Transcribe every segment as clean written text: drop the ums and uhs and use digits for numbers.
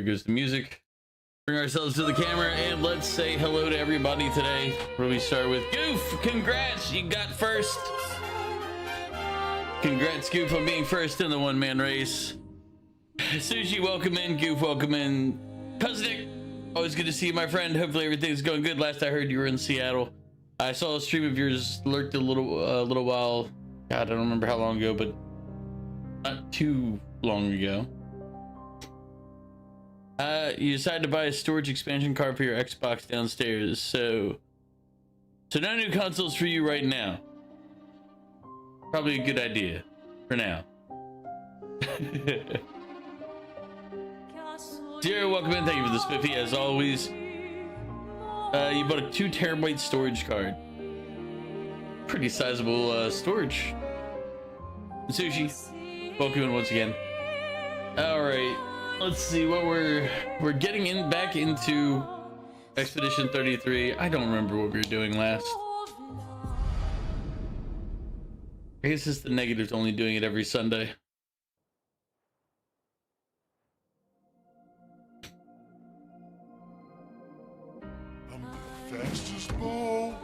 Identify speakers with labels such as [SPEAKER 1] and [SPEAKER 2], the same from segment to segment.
[SPEAKER 1] Here goes the music. Bring ourselves to the camera and let's say hello to everybody today. Where we start with Goof. Congrats, you got first. Congrats, Goof, on being first in the one-man race. Sushi, welcome in. Goof, welcome in. Kuznik, always good to see you, my friend. Hopefully everything's going good. Last I heard, you were in Seattle. I saw a stream of yours lurked a little while. God, I don't remember how long ago, but not too long ago. You decided to buy a storage expansion card for your Xbox downstairs, so no new consoles for you right now. Probably a good idea for now. Zero, welcome in. Thank you for the spiffy as always. You bought a 2 terabyte storage card. Pretty sizable storage. Sushi, welcome in once again. All right, let's see what we're getting back into Expedition 33. I don't remember what we were doing last. I guess it's the negative to only doing it every Sunday.
[SPEAKER 2] I'm the fastest ball.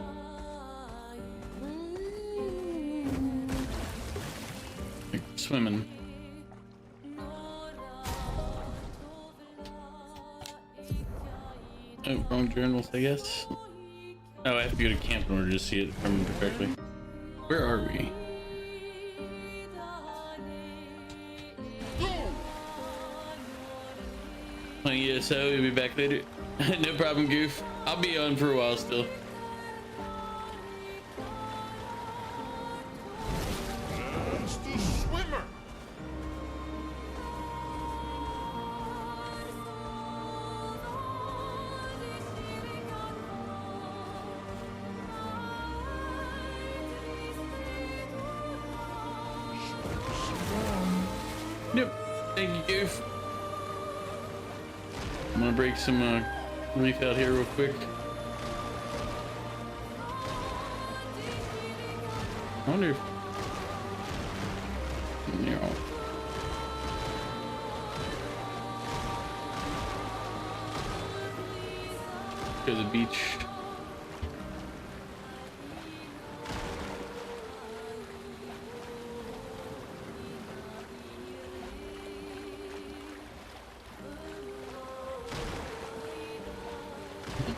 [SPEAKER 1] Swimming. Oh, wrong journals, I guess. Oh, I have to go to camp in order to see it, if I remember correctly. Where are we? Oh, yeah, so we'll be back later. No problem, Goof. I'll be on for a while still.
[SPEAKER 2] Just a swimmer.
[SPEAKER 1] Yep. Thank you, Goof. I'm gonna break some reef out here real quick. I wonder if... Yeah. To the beach.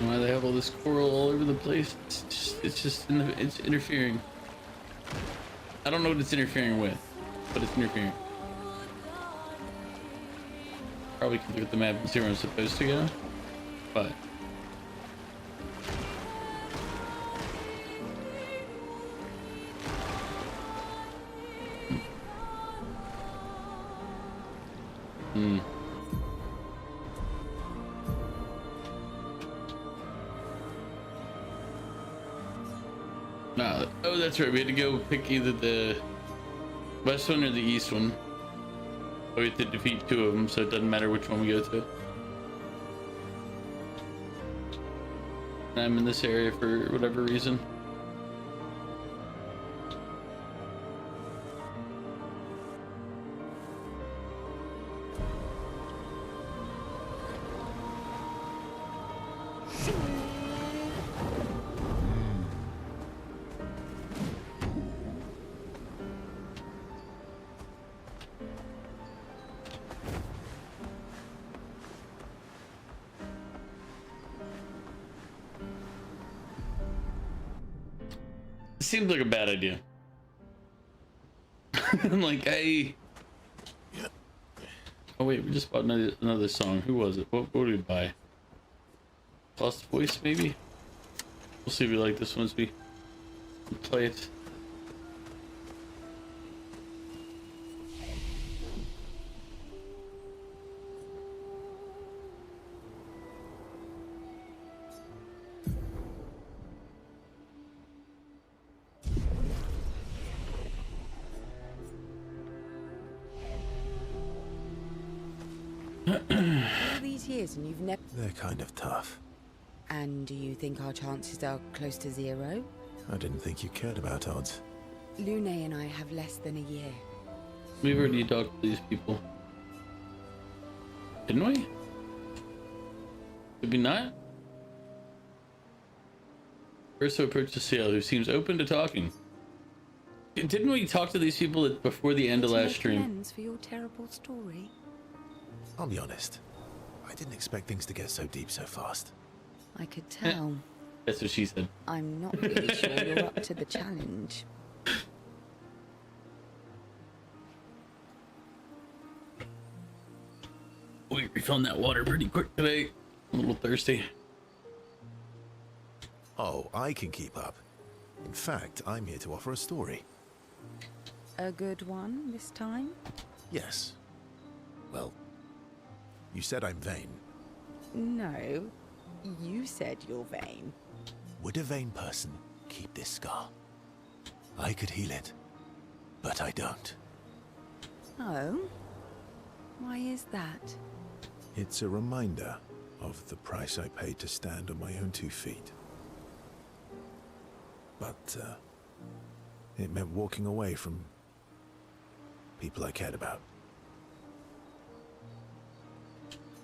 [SPEAKER 1] Why they have all this coral all over the place? It's interfering. I don't know what it's interfering with, but it's interfering. Probably can look at the map and see where I'm supposed to go, but oh, that's right. We had to go pick either the west one or the east one. We have to defeat 2 of them, so it doesn't matter which one we go to. I'm in this area for whatever reason. Seems like a bad idea. I'm like, hey. Oh wait, we just bought another song. Who was it? What did we buy? Lost Voice, maybe? We'll see if we like this one as we play it.
[SPEAKER 3] All these years and you've never...
[SPEAKER 4] They're kind of tough.
[SPEAKER 3] And do you think our chances are close to 0?
[SPEAKER 4] I didn't think you cared about odds.
[SPEAKER 3] Lune and I have less than a year.
[SPEAKER 1] We've already talked to these people. Didn't we? Maybe not. Verso approaches Ciel, who seems open to talking. Didn't we talk to these people before the end of last stream?
[SPEAKER 3] Amends for your terrible story.
[SPEAKER 4] I'll be honest. I didn't expect things to get so deep so fast.
[SPEAKER 3] I could tell.
[SPEAKER 1] That's what she said.
[SPEAKER 3] I'm not really sure you're up to the challenge.
[SPEAKER 1] We refilled that water pretty quick today. I'm a little thirsty.
[SPEAKER 4] Oh, I can keep up. In fact, I'm here to offer a story.
[SPEAKER 3] A good one this time?
[SPEAKER 4] Yes. Well, you said I'm vain.
[SPEAKER 3] No, you said you're vain.
[SPEAKER 4] Would a vain person keep this scar? I could heal it, but I don't.
[SPEAKER 3] Oh? Why is that?
[SPEAKER 4] It's a reminder of the price I paid to stand on my own 2 feet. But, it meant walking away from people I cared about.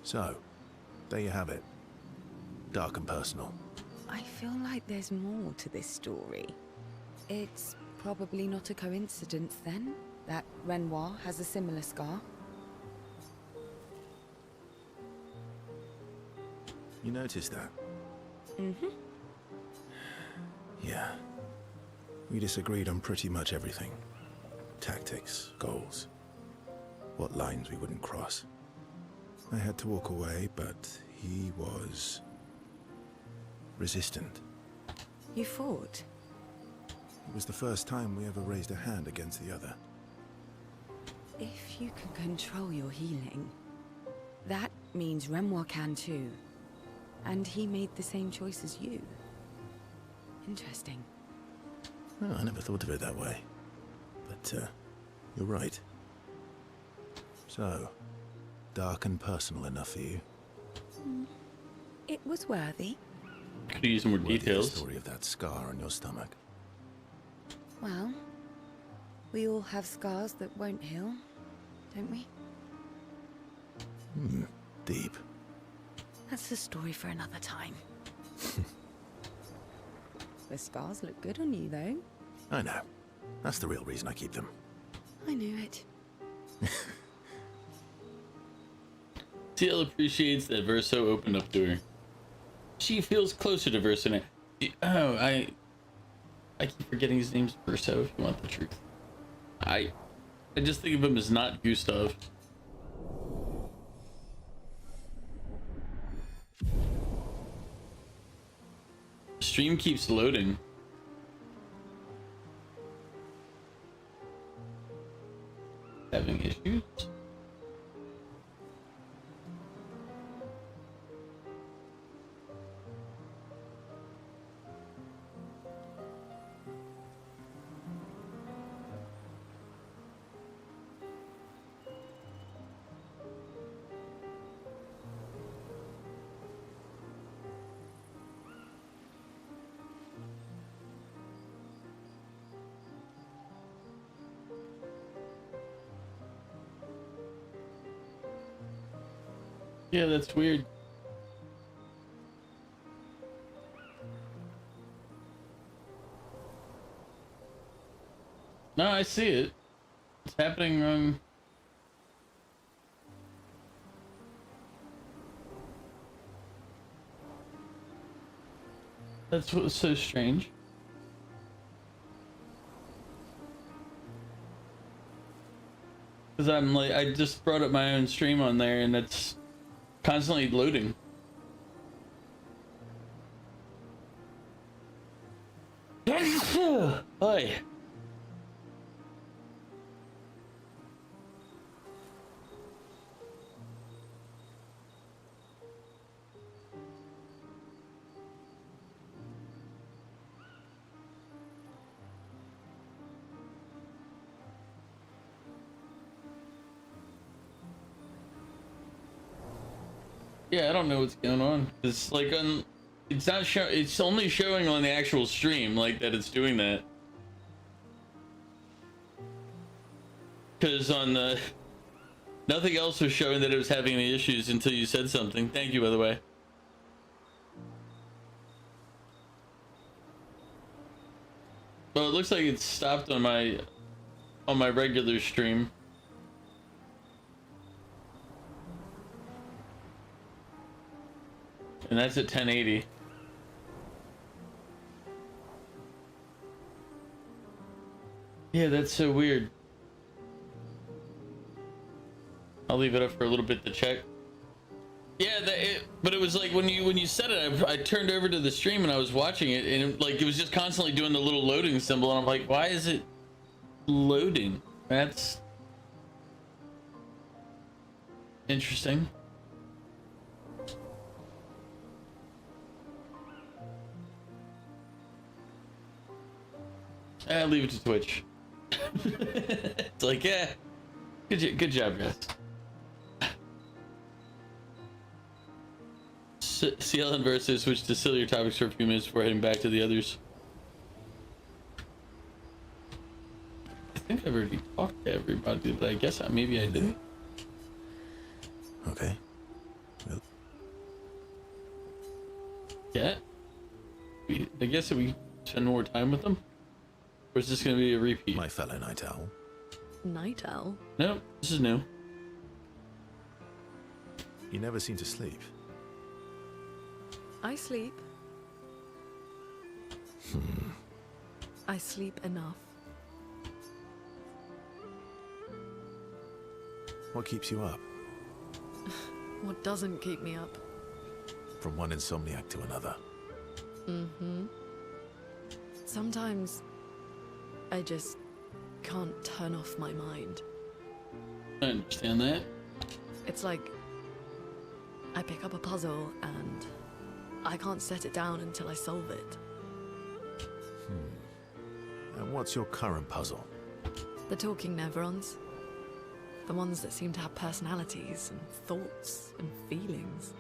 [SPEAKER 4] So, there you have it. Dark and personal.
[SPEAKER 3] I feel like there's more to this story. It's probably not a coincidence then, that Renoir has a similar scar.
[SPEAKER 4] You noticed that?
[SPEAKER 3] Mm-hmm.
[SPEAKER 4] Yeah. We disagreed on pretty much everything. Tactics, goals, what lines we wouldn't cross. I had to walk away, but he was resistant.
[SPEAKER 3] You fought?
[SPEAKER 4] It was the first time we ever raised a hand against the other.
[SPEAKER 3] If you can control your healing, that means Renoir can too. And he made the same choice as you. Interesting.
[SPEAKER 4] Oh, I never thought of it that way. But, you're right. So, dark and personal enough for you?
[SPEAKER 3] It was worthy.
[SPEAKER 1] Could use more
[SPEAKER 4] Worthy
[SPEAKER 1] details.
[SPEAKER 4] The story of that scar on your stomach.
[SPEAKER 3] Well, we all have scars that won't heal, don't we?
[SPEAKER 4] Deep.
[SPEAKER 3] That's a story for another time. The scars look good on you, though.
[SPEAKER 4] I know. That's the real reason I keep them.
[SPEAKER 3] I knew it.
[SPEAKER 1] Ciel appreciates that Verso opened up to her. She feels closer to Verso now. Oh, I keep forgetting his name's Verso, if you want the truth. I just think of him as not Gustav. Stream keeps loading. Having issues? Yeah, that's weird. No, I see it. It's happening wrong. That's what's so strange. Because I'm like, I just brought up my own stream on there and it's constantly loading. Hi. Yeah, I don't know what's going on. It's like it's not show. It's only showing on the actual stream, like that it's doing that. Because on the nothing else was showing that it was having any issues until you said something. Thank you, by the way. Well, it looks like it's stopped on my regular stream. And that's at 1080. Yeah, that's so weird. I'll leave it up for a little bit to check. Yeah, but it was like when you said it, I turned over to the stream and I was watching it, and it was just constantly doing the little loading symbol, and I'm like, why is it loading? That's interesting. I'll leave it to Twitch. It's like, yeah, good job, guys. CLN versus switch to sillier topics for a few minutes before heading back to the others. I think I've already talked to everybody, but I guess maybe I didn't.
[SPEAKER 4] Okay. Well.
[SPEAKER 1] Yeah. I guess if we spend more time with them, or is this going to be a repeat?
[SPEAKER 4] My fellow night owl.
[SPEAKER 5] Night owl?
[SPEAKER 1] No, this is new.
[SPEAKER 4] You never seem to sleep.
[SPEAKER 5] I sleep. I sleep enough.
[SPEAKER 4] What keeps you up?
[SPEAKER 5] What doesn't keep me up?
[SPEAKER 4] From one insomniac to another.
[SPEAKER 5] Sometimes I just can't turn off my mind.
[SPEAKER 1] I understand that.
[SPEAKER 5] It's like I pick up a puzzle and I can't set it down until I solve it.
[SPEAKER 4] And what's your current puzzle?
[SPEAKER 5] The talking nevrons. The ones that seem to have personalities and thoughts and feelings.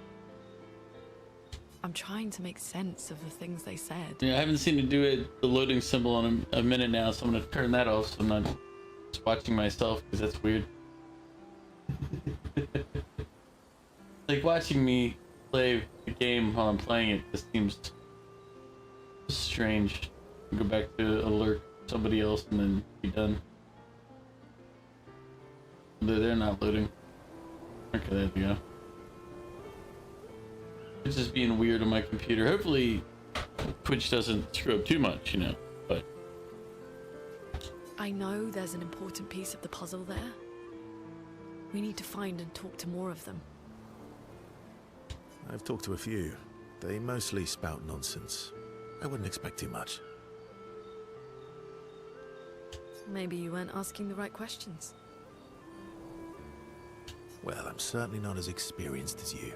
[SPEAKER 5] I'm trying to make sense of the things they said.
[SPEAKER 1] Yeah, I haven't seen it do the loading symbol in a minute now, so I'm gonna turn that off so I'm not just watching myself, because that's weird. Like watching me play the game while I'm playing it just seems strange. Go back to alert somebody else and then be done. They're not loading. Okay, there we go. It's just being weird on my computer. Hopefully Twitch doesn't screw up too much, you know, but...
[SPEAKER 5] I know there's an important piece of the puzzle there. We need to find and talk to more of them.
[SPEAKER 4] I've talked to a few. They mostly spout nonsense. I wouldn't expect too much.
[SPEAKER 5] Maybe you weren't asking the right questions.
[SPEAKER 4] Well, I'm certainly not as experienced as you.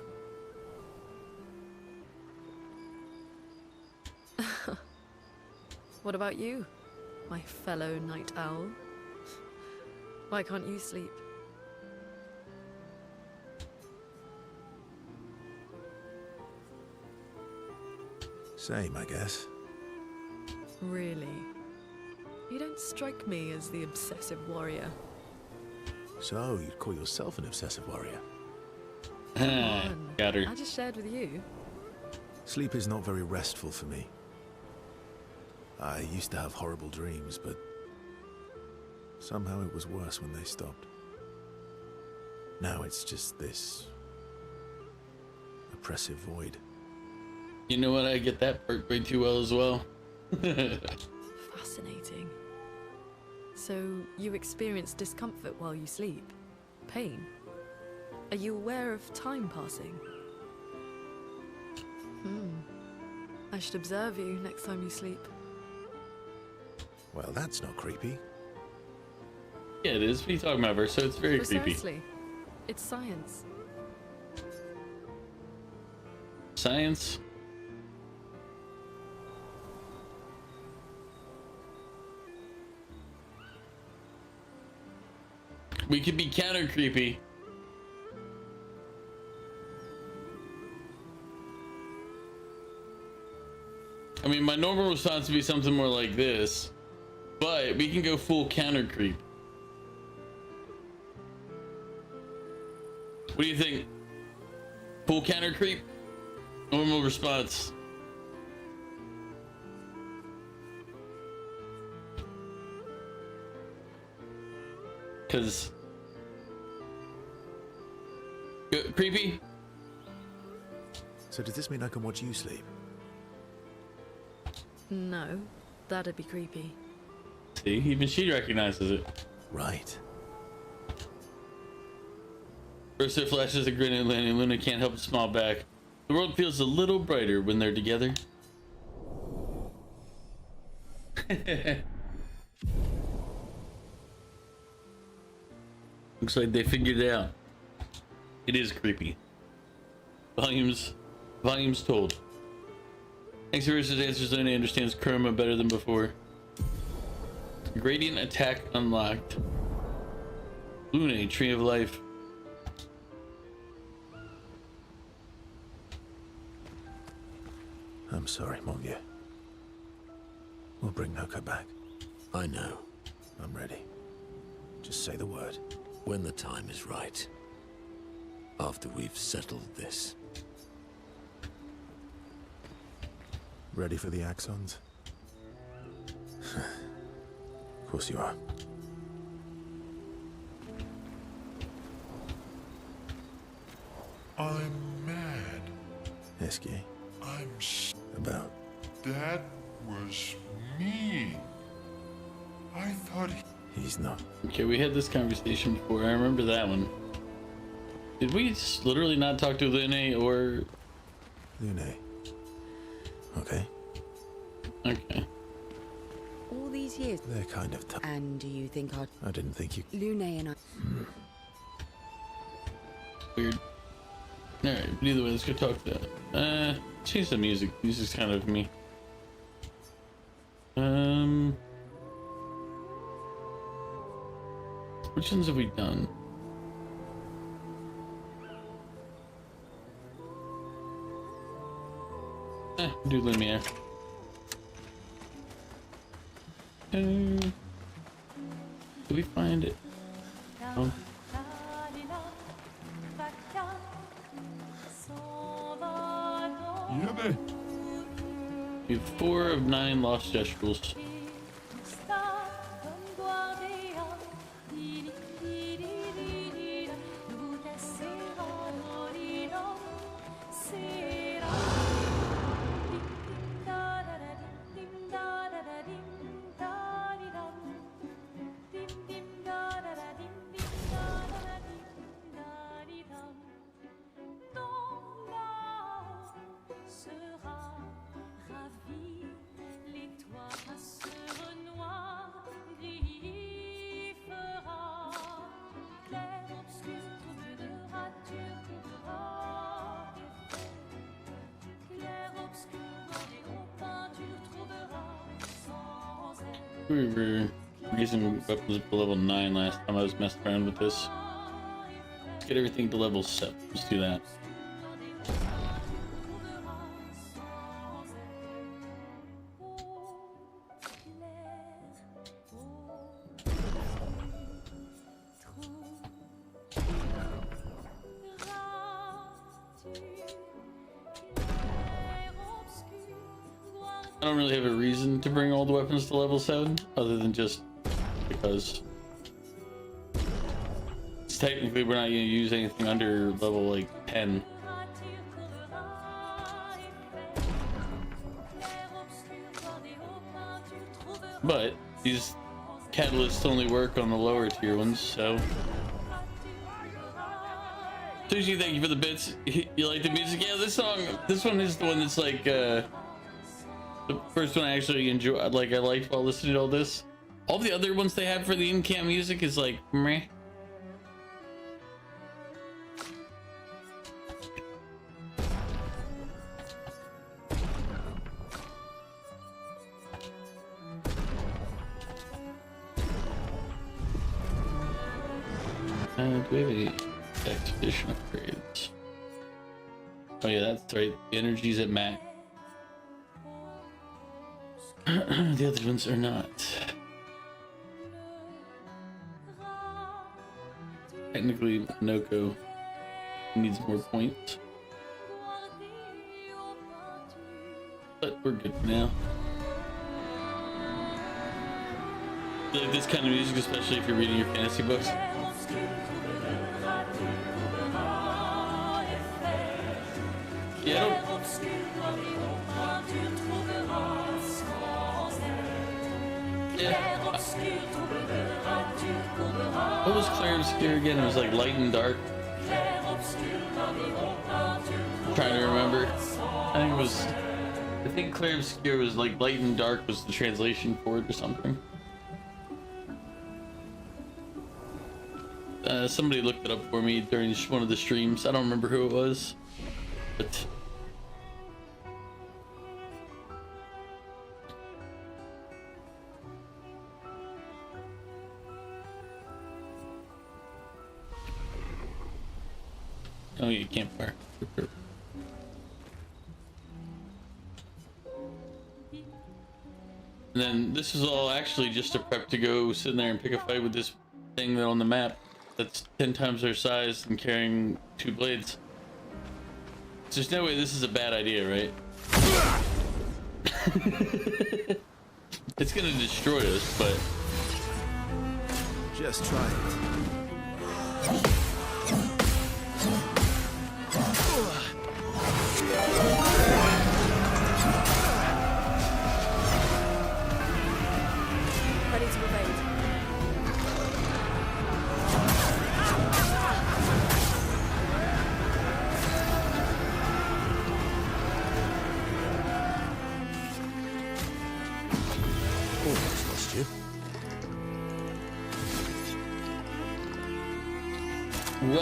[SPEAKER 5] What about you, my fellow night owl? Why can't you sleep?
[SPEAKER 4] Same, I guess.
[SPEAKER 5] Really? You don't strike me as the obsessive warrior.
[SPEAKER 4] So, you'd call yourself an obsessive warrior?
[SPEAKER 1] Got her.
[SPEAKER 5] I just shared with you.
[SPEAKER 4] Sleep is not very restful for me. I used to have horrible dreams, but somehow it was worse when they stopped. Now it's just this oppressive void.
[SPEAKER 1] You know what? I get that part way too well as well.
[SPEAKER 5] Fascinating. So, you experience discomfort while you sleep? Pain? Are you aware of time passing? I should observe you next time you sleep.
[SPEAKER 4] Well, that's not creepy.
[SPEAKER 1] Yeah, it is. What are you talking about, Verso? It's very creepy.
[SPEAKER 5] Precisely. It's science.
[SPEAKER 1] Science? We could be counter creepy. I mean, my normal response would be something more like this, but we can go full counter creep. What do you think? Full counter creep? Normal response. Because creepy.
[SPEAKER 4] So does this mean I can watch you sleep?
[SPEAKER 5] No, that'd be creepy.
[SPEAKER 1] See, even she recognizes it.
[SPEAKER 4] Right.
[SPEAKER 1] Ursa flashes a grin at Luna, and Luna can't help but smile back. The world feels a little brighter when they're together. Looks like they figured it out. It is creepy. Volumes told. Thanks to Ursa's answers, Luna understands Kurma better than before. Gradient attack unlocked. Luna, tree of life.
[SPEAKER 4] I'm sorry, mon vieux. We'll bring Noko back.
[SPEAKER 6] I know.
[SPEAKER 4] I'm ready. Just say the word.
[SPEAKER 6] When the time is right. After we've settled this.
[SPEAKER 4] Ready for the axons? Of course you are.
[SPEAKER 2] I'm mad.
[SPEAKER 4] Eski, about.
[SPEAKER 2] That was mean. I thought
[SPEAKER 4] He's not.
[SPEAKER 1] Okay, we had this conversation before. I remember that one. Did we just literally not talk to Lune or...
[SPEAKER 4] Lune. Okay.
[SPEAKER 1] Okay.
[SPEAKER 3] All these years.
[SPEAKER 4] They're kind of tough.
[SPEAKER 3] And do you think our
[SPEAKER 4] I didn't think you...
[SPEAKER 3] Lune and I...
[SPEAKER 1] Weird. Alright, but either way, let's go talk to that. Change the music. Music's kind of me. Which ones have we done? Do Lumiere. Did we find it? Oh.
[SPEAKER 2] Yebe.
[SPEAKER 1] We have 4 of 9 lost gestuals. We were raising weapons to level 9 last time I was messing around with this. Let's get everything to level 7. Let's do that. I don't really have a reason to bring all the weapons to level 7, other than just because. It's technically we're not going to use anything under level like 10. But these catalysts only work on the lower tier ones, so. Sushi, thank you for the bits. You like the music? Yeah, this one is the one that's like, the first one I actually enjoyed, like I liked while listening to all this. All the other ones they have for the in-camp music is like meh. Do we have any expedition upgrades? Oh yeah, that's right. The energy's at max. The other ones are not. Technically, Noko needs more points. But we're good for now. like this kind of music, especially if you're reading your fantasy books. Yeah, what was Clair Obscure again? It was like light and dark. I'm trying to remember. I think Clair Obscure was like light and dark was the translation for it or something. Somebody looked it up for me during one of the streams. I don't remember who it was, but oh, yeah, campfire. And then this is all actually just a prep to go sit in there and pick a fight with this thing on the map that's 10 times their size and carrying 2 blades. So there's no way this is a bad idea, right? It's gonna destroy us, but
[SPEAKER 4] Just try it.
[SPEAKER 5] Ready to evade.
[SPEAKER 6] Almost lost you.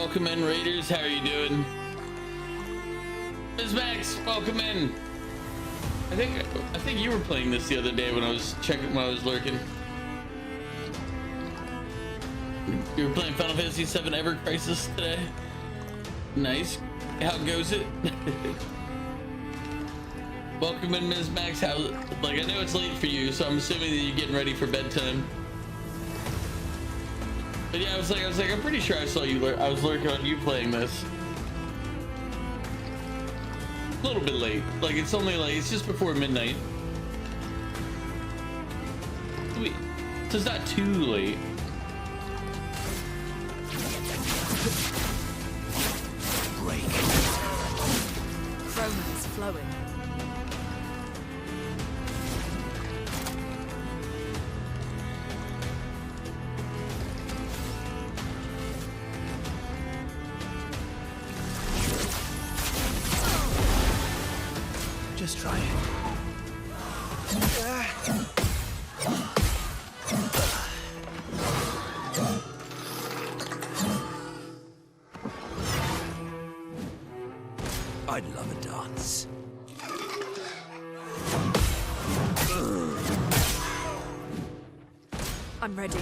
[SPEAKER 1] welcome in, Raiders. How are you doing? Ms. Max, welcome in. I think you were playing this the other day when I was lurking. You were playing Final Fantasy VII Ever Crisis today. Nice. How goes it? Welcome in, Ms. Max. I know it's late for you, so I'm assuming that you're getting ready for bedtime. But yeah, I was like, I'm pretty sure I saw you. I was lurking on you playing this. A little bit late. Like it's just before midnight. Wait, so it's not too late.
[SPEAKER 6] Break.
[SPEAKER 5] Romance flowing.
[SPEAKER 4] Just try it.
[SPEAKER 6] I'd love a dance.
[SPEAKER 5] I'm ready.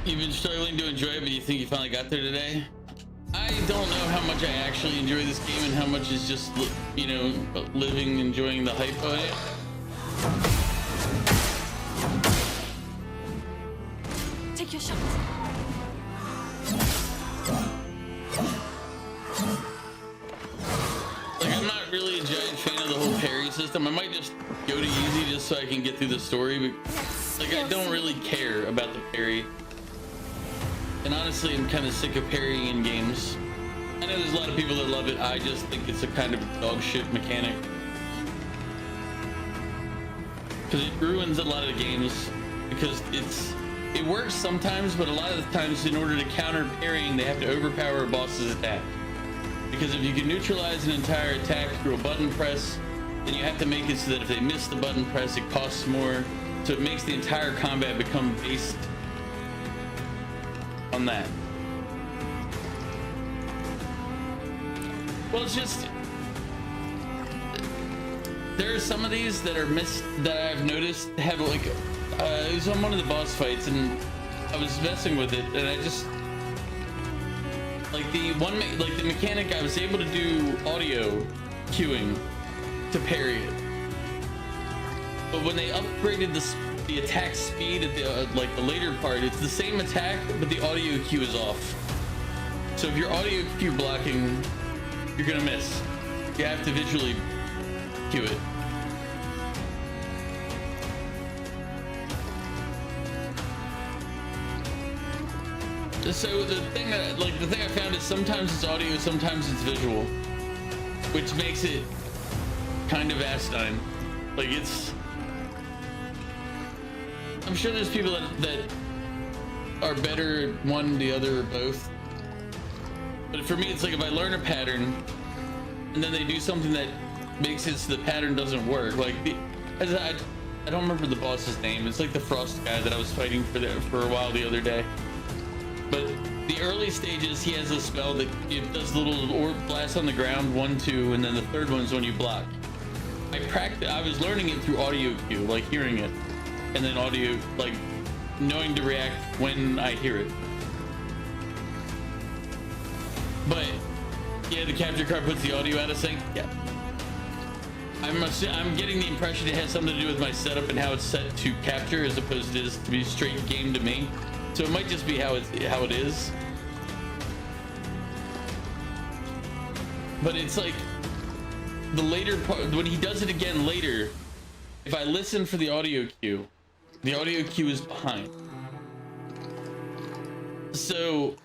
[SPEAKER 1] You've been struggling to enjoy it, but you think you finally got there today? I don't know how much I actually enjoy this game and how much is just, you know, living, enjoying the hype of it.
[SPEAKER 5] Take your shot.
[SPEAKER 1] Like, I'm not really a giant fan of the whole parry system. I might just go to easy just so I can get through the story, but like, I don't really care about the parry. And honestly, I'm kind of sick of parrying in games. I know there's a lot of people that love it. I just think it's a kind of dog shit mechanic. Because it ruins a lot of the games. Because it works sometimes, but a lot of the times in order to counter parrying, they have to overpower a boss's attack. Because if you can neutralize an entire attack through a button press, then you have to make it so that if they miss the button press, it costs more. So it makes the entire combat become based on that. Well, it's just there are some of these that are that I've noticed have like it was on one of the boss fights and I was messing with it and I just like the mechanic I was able to do audio cueing to parry it, but when they upgraded the attack speed at the like the later part, it's the same attack, but the audio cue is off. So if your audio cue blocking, you're gonna miss. You have to visually cue it. So the thing I found is sometimes it's audio, sometimes it's visual, which makes it kind of asinine. Like it's, I'm sure there's people that are better at one, the other, or both. But for me, it's like if I learn a pattern and then they do something that makes it so the pattern doesn't work. Like I don't remember the boss's name. It's like the frost guy that I was fighting for a while the other day. But the early stages, he has a spell that it does little orb blasts on the ground, 1, 2, and then the third one's when you block. I was learning it through audio cue, like hearing it, and then audio, like knowing to react when I hear it. But yeah, the capture card puts the audio out of sync. Yeah, I'm getting the impression it has something to do with my setup and how it's set to capture, as opposed to just to be straight game to me. So it might just be how it is. But it's like the later part, when he does it again later, if I listen for the audio cue is behind. So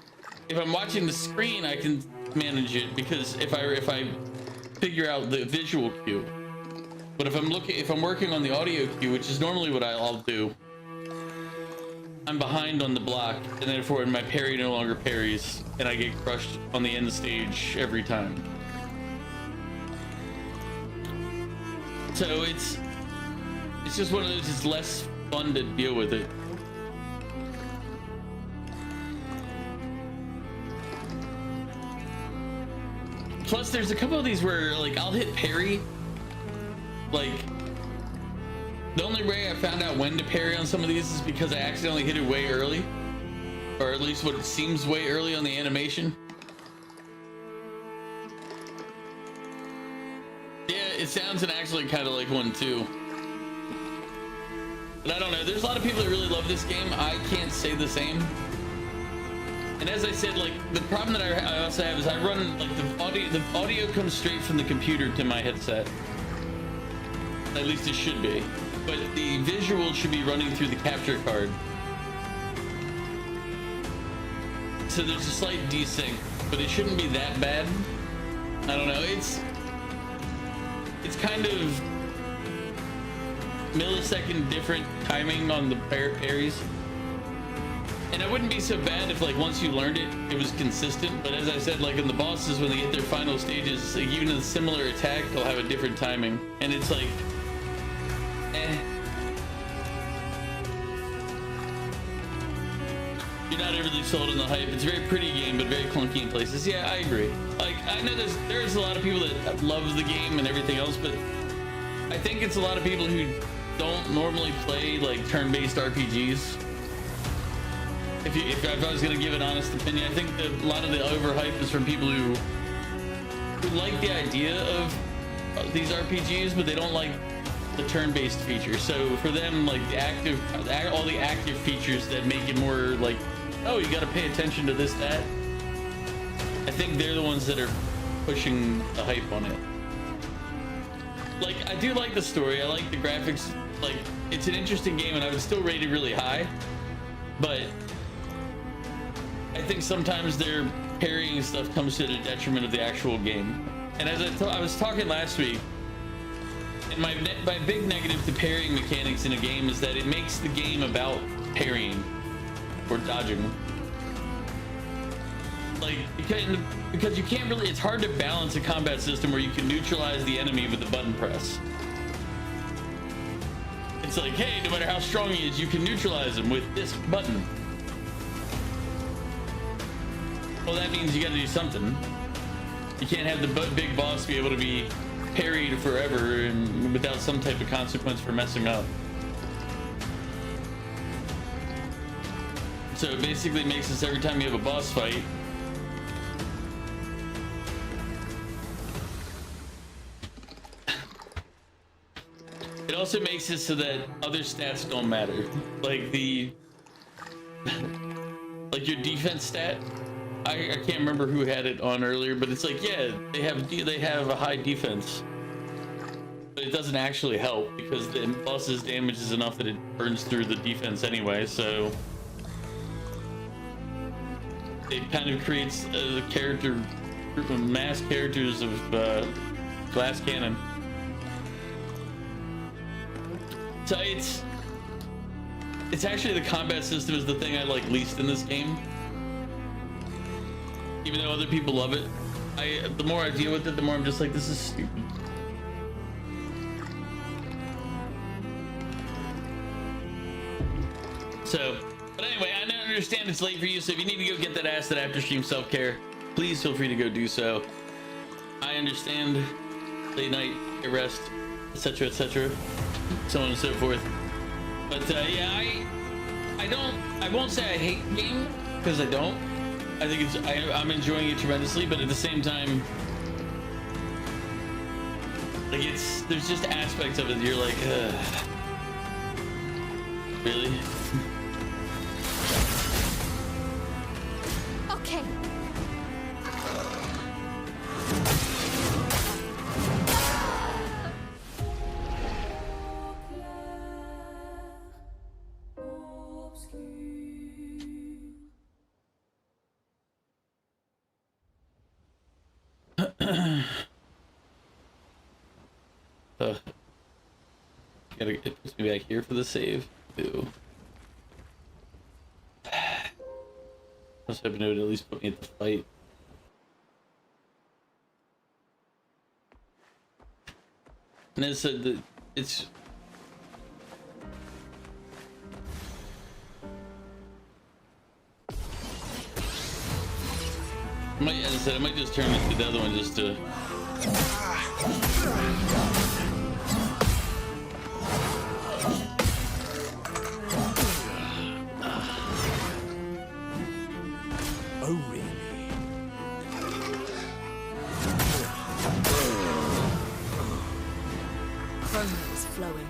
[SPEAKER 1] if I'm watching the screen, I can manage it, because if I figure out the visual cue. But if I'm working on the audio cue, which is normally what I'll do, I'm behind on the block, and therefore my parry no longer parries, and I get crushed on the end stage every time. So it's just one of those, it's less fun to deal with it. Plus there's a couple of these where like I'll hit parry, like the only way I found out when to parry on some of these is because I accidentally hit it way early, or at least what it seems way early on the animation. Yeah, it sounds and acts like kind of like one too. But I don't know, there's a lot of people that really love this game. I can't say the same. And as I said, like the problem that I also have is I run like the audio comes straight from the computer to my headset. At least it should be. But the visual should be running through the capture card. So there's a slight desync, but it shouldn't be that bad. I don't know, it's kind of millisecond different timing on the parries. And it wouldn't be so bad if like once you learned it, it was consistent. But as I said, like in the bosses, when they hit their final stages, like even a similar attack, they'll have a different timing. And it's like, you're not really sold on the hype. It's a very pretty game, but very clunky in places. Yeah, I agree. Like, I know there's a lot of people that love the game and everything else, but I think it's a lot of people who don't normally play like turn-based RPGs. If I was gonna give an honest opinion, I think that a lot of the overhype is from people who like the idea of these RPGs, but they don't like the turn-based features. So for them, like all the active features that make it more like, oh, you got to pay attention to this, that. I think they're the ones that are pushing the hype on it. Like, I do like the story. I like the graphics. Like, it's an interesting game, and I would still rate it really high. But I think sometimes their parrying stuff comes to the detriment of the actual game. And as I was talking last week, and my big negative to parrying mechanics in a game is that it makes the game about parrying or dodging. Like, because you can't really, it's hard to balance a combat system where you can neutralize the enemy with a button press. It's like, hey, no matter how strong he is, you can neutralize him with this button. Well, that means you gotta do something. You can't have the big boss be able to be parried forever and without some type of consequence for messing up. So it basically makes this every time you have a boss fight, it also makes it so that other stats don't matter. Like the like your defense stat. I can't remember who had it on earlier, but it's like, yeah, they have a high defense, but it doesn't actually help because the boss's damage is enough that it burns through the defense anyway. So it kind of creates a group of mass characters of glass cannon. So it's actually the combat system is the thing I like least in this game. Even though other people love it, the more I deal with it, the more I'm just like, this is stupid. So, but anyway, I understand it's late for you, so if you need to go get that acid after stream self-care, please feel free to go do so. I understand. Late night, get rest, etc., so on and so forth. But yeah, I won't say I hate the game, because I don't. I think I'm enjoying it tremendously, but at the same time, like there's just aspects of it that you're like, really?
[SPEAKER 3] Okay.
[SPEAKER 1] It puts me back here for the save. Ew. I was hoping it would at least put me at the fight. And it said that it's as I said, I might just turn it to the other one just to
[SPEAKER 6] Oh, really?
[SPEAKER 5] Chroma is flowing.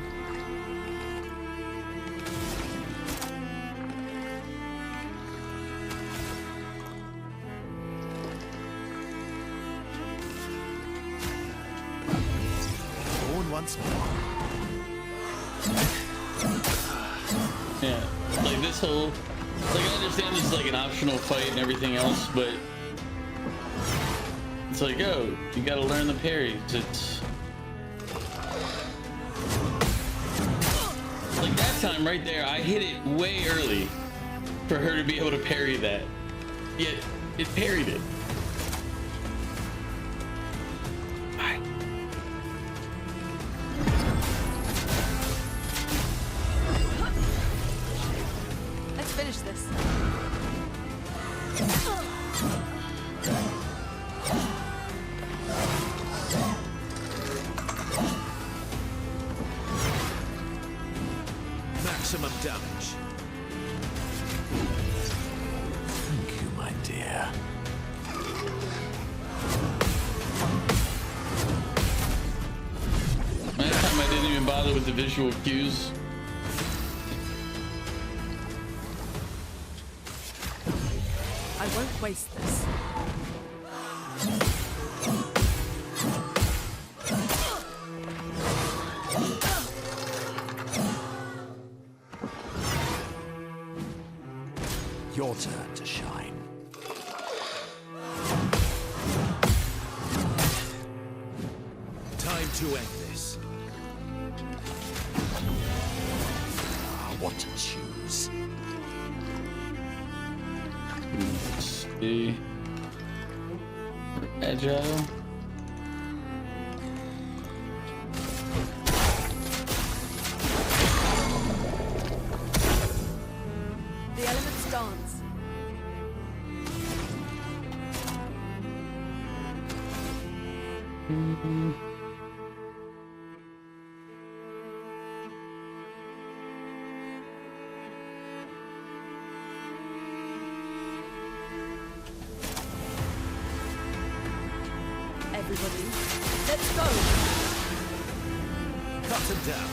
[SPEAKER 6] Born once more.
[SPEAKER 1] yeah, like this whole, like I understand this is like an optional fight and everything else, but it's like, oh, you gotta learn the parries. It's like that time right there, I hit it way early for her to be able to parry that, yet it parried it.
[SPEAKER 5] Let's finish this.
[SPEAKER 6] Maximum damage. Thank you, my dear.
[SPEAKER 1] Last time I didn't even bother with the visual cues.
[SPEAKER 5] I won't waste this.
[SPEAKER 6] Your turn to shine. Time to end this. What to choose?
[SPEAKER 1] Let's see. Agile.
[SPEAKER 5] The elements dance. Everybody, let's go.
[SPEAKER 6] Cut him down.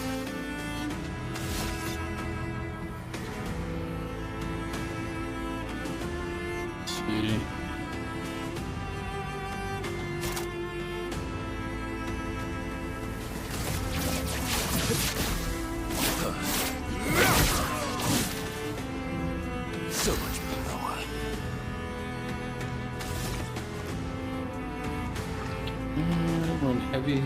[SPEAKER 6] So much power.
[SPEAKER 1] Run heavy.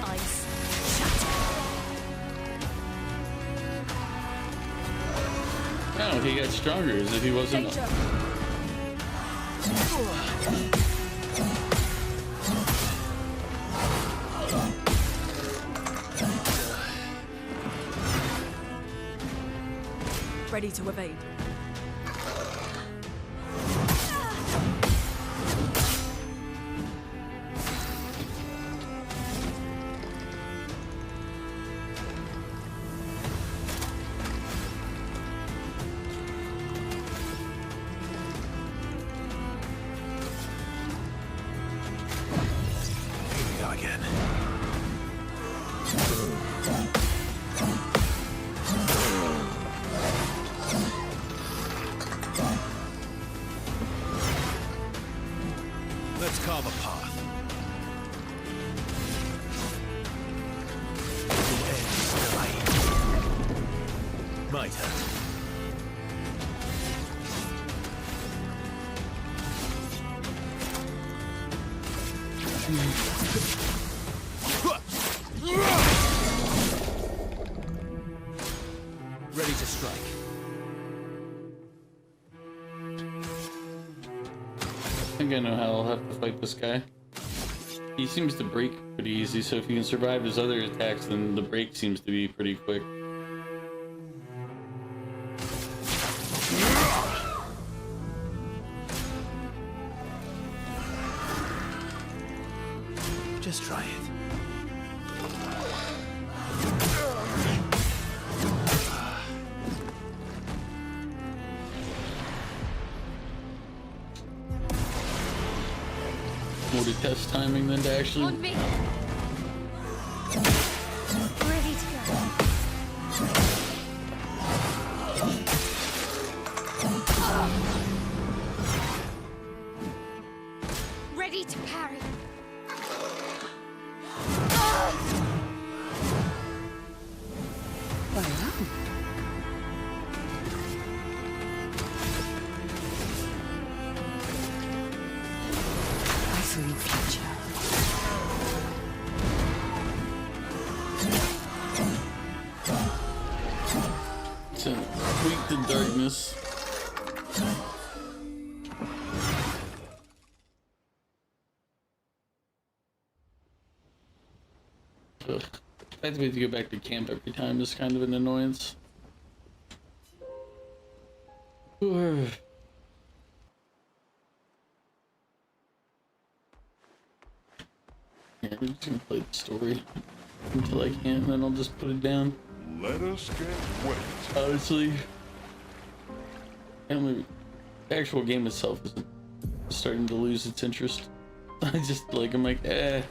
[SPEAKER 5] Ice.
[SPEAKER 1] No, he got stronger as if he wasn't.
[SPEAKER 5] Ready to evade.
[SPEAKER 4] Here we go again. Let's carve a path. The end delayed. Might hurt. Ready to strike.
[SPEAKER 1] I think I know how I'll have to fight this guy. He seems to break pretty easy, so if you can survive his other attacks, then the break seems to be pretty quick.
[SPEAKER 4] Just try it.
[SPEAKER 1] More to test timing than to actually.
[SPEAKER 7] On me. Ready to go. Ready to parry.
[SPEAKER 3] Well done. I saw your future.
[SPEAKER 1] So, weak to darkness. Ugh. I have to go back to camp every time is kind of an annoyance. Ugh. Yeah, we're just gonna play the story until I can, and then I'll just put it down.
[SPEAKER 2] Let us get wet.
[SPEAKER 1] Honestly, the actual game itself is starting to lose its interest. I just like, I'm like, eh.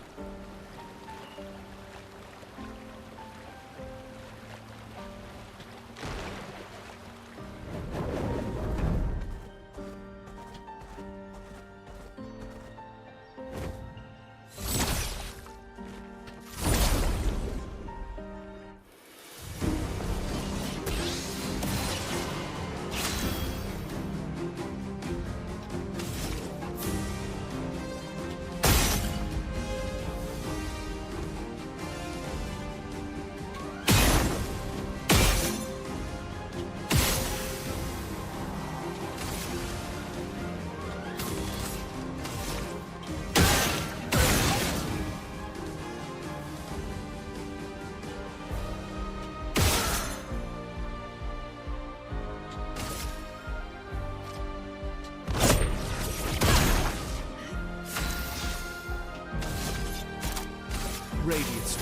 [SPEAKER 8] Radiance.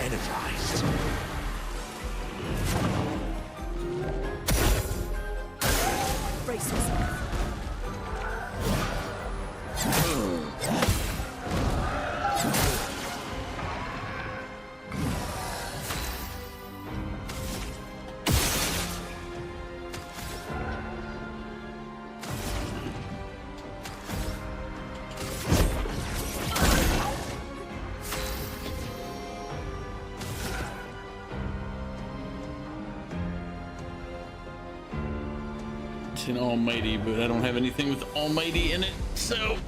[SPEAKER 6] Energized.
[SPEAKER 5] Brace yourself.
[SPEAKER 1] It's an almighty, but I don't have anything with almighty in it, so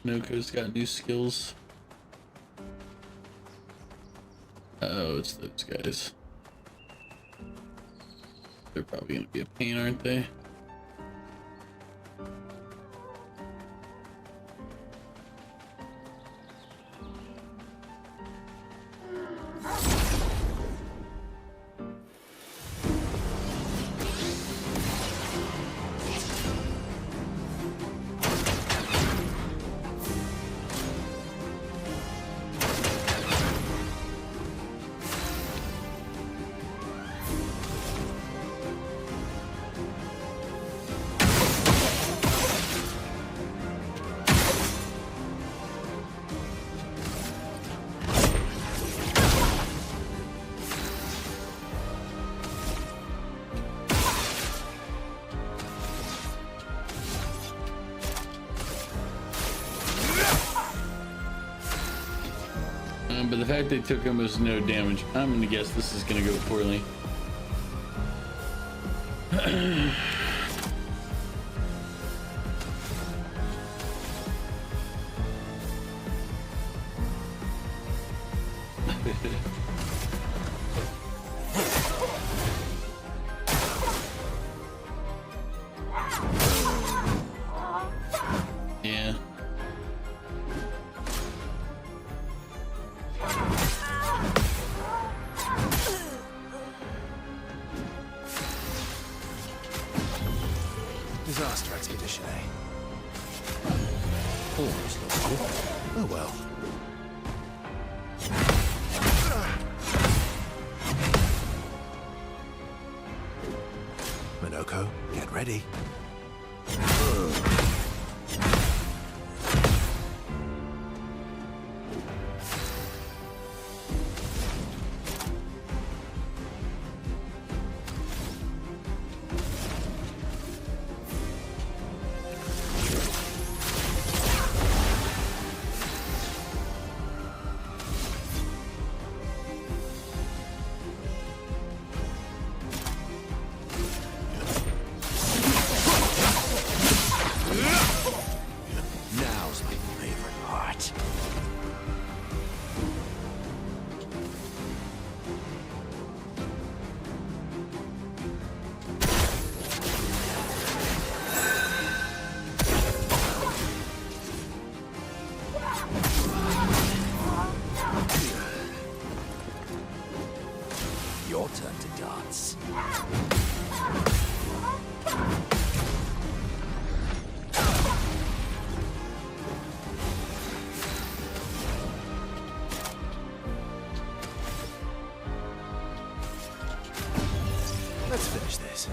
[SPEAKER 1] Noko's got new skills. Oh, it's those guys. They're probably gonna be a pain, aren't they? But the fact they took him was no damage. I'm gonna guess this is gonna go poorly. Yeah.
[SPEAKER 8] Disaster expedition, eh?
[SPEAKER 6] Almost lost you.
[SPEAKER 8] Oh well. Minoko, get ready. Now's my favorite part. Your turn to dance. Let's finish this.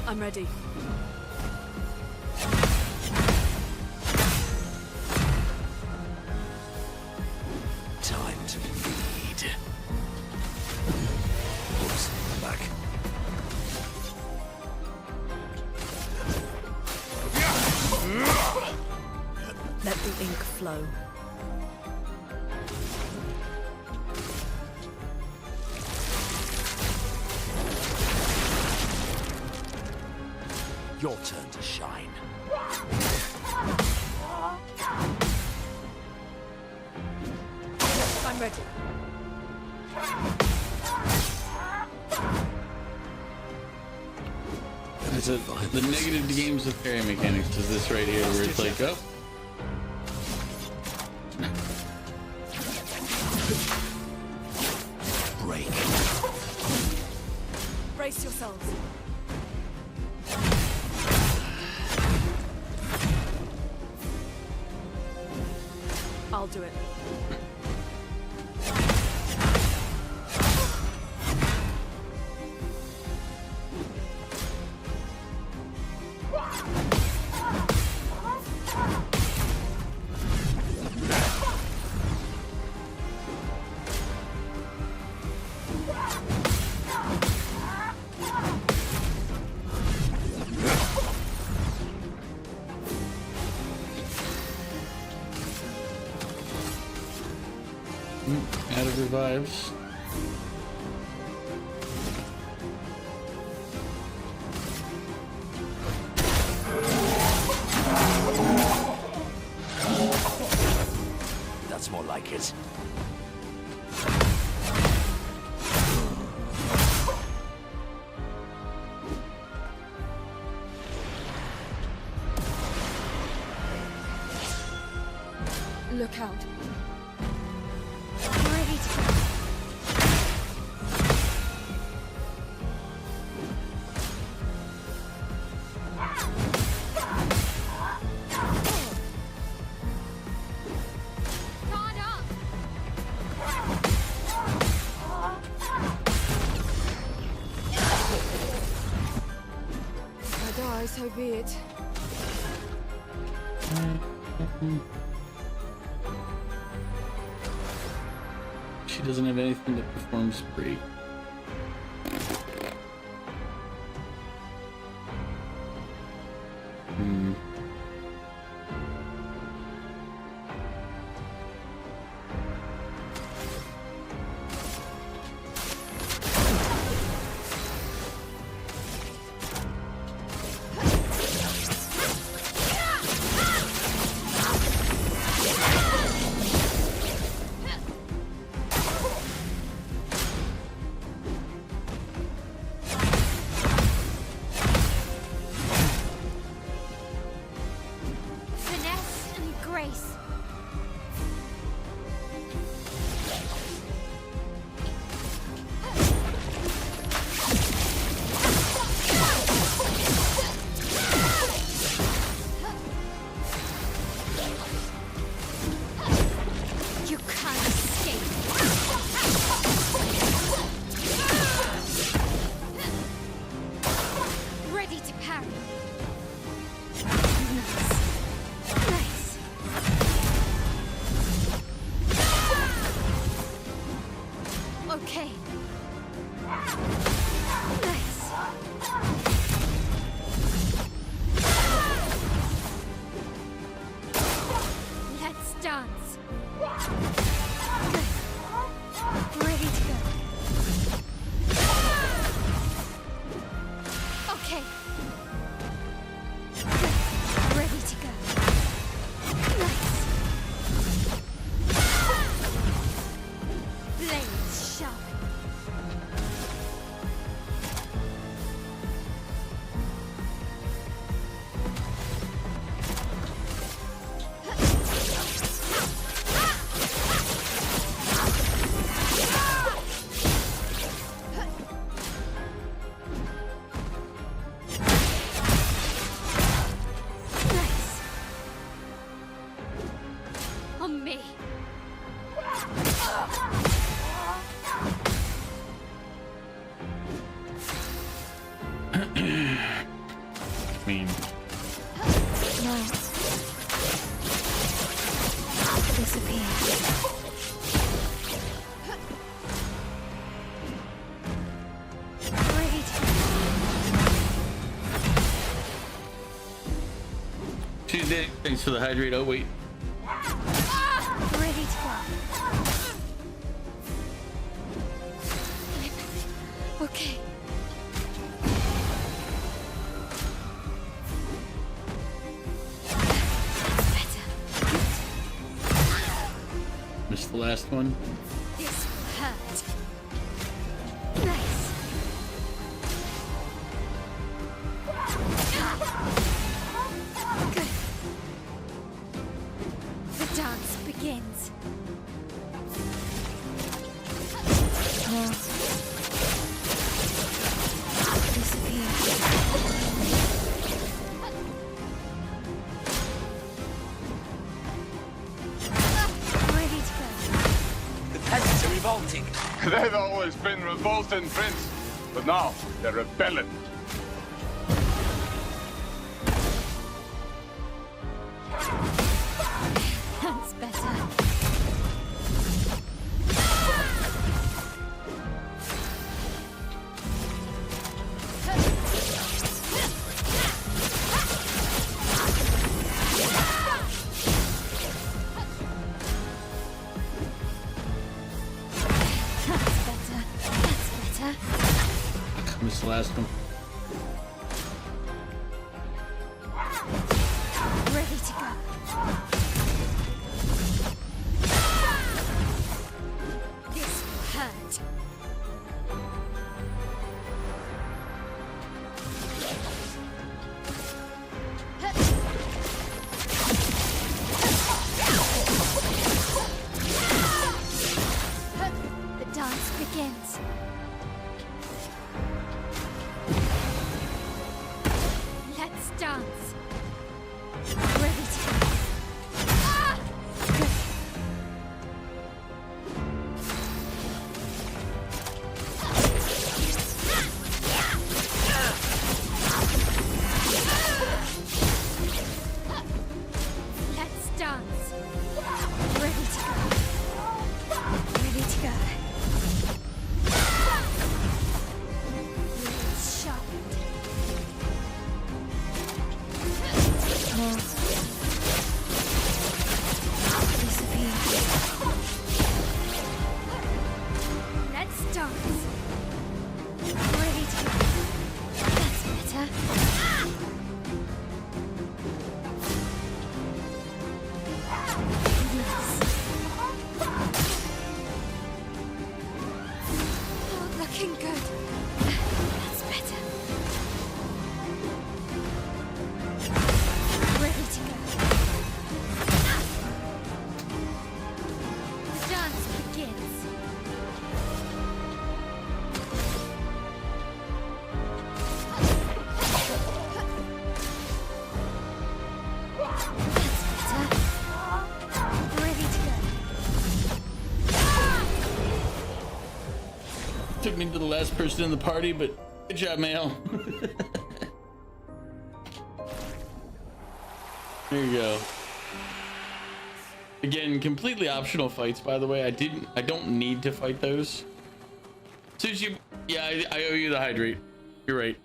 [SPEAKER 5] I'm ready. ink flow.
[SPEAKER 8] Your turn to shine.
[SPEAKER 5] I'm ready.
[SPEAKER 1] So the negative games of parry mechanics is this right here, where it's like, oh,
[SPEAKER 8] Break.
[SPEAKER 5] Brace yourselves. I'll do it.
[SPEAKER 1] out of revives.
[SPEAKER 8] That's more like it.
[SPEAKER 3] Look out.
[SPEAKER 7] Ready to go. Guard up.
[SPEAKER 3] If I die, so be it.
[SPEAKER 1] She doesn't have anything that performs break.
[SPEAKER 7] Finesse and grace. You can't escape. Ready to parry. Nice. Okay. Nice. Let's dance. Good. Ready to go. Okay. Good. Ready to go. Nice. Blades sharp. Nice. On me.
[SPEAKER 1] I mean,
[SPEAKER 7] No. Disappear. Ready to
[SPEAKER 1] she's dead. Thanks for the hydrate. Oh wait,
[SPEAKER 7] Okay.
[SPEAKER 1] Missed the last one.
[SPEAKER 7] This will hurt. Nice. Good. The dance begins. Ready to go.
[SPEAKER 8] The peasants are revolting.
[SPEAKER 2] They've always been revolting, Prince. But now, they're rebelling.
[SPEAKER 7] That's better. That's better.
[SPEAKER 1] Missed the last one.
[SPEAKER 7] Ready to go. This will hurt. The dance begins. Let's dance. Ready to go. Ah! Good. Let's dance. Ready to go. Ready to go. Blades sharpened. Disappear. Let's dance. Ready to go. That's better. Yes. Oh, looking good. That's better. Ready to go. The dance begins. That's better. Ready to go.
[SPEAKER 1] Took me to the last person in the party, but good job, Mail. There you go. Again, completely optional fights, by the way. I don't need to fight those. Sushi, yeah, I owe you the hydrate. You're right.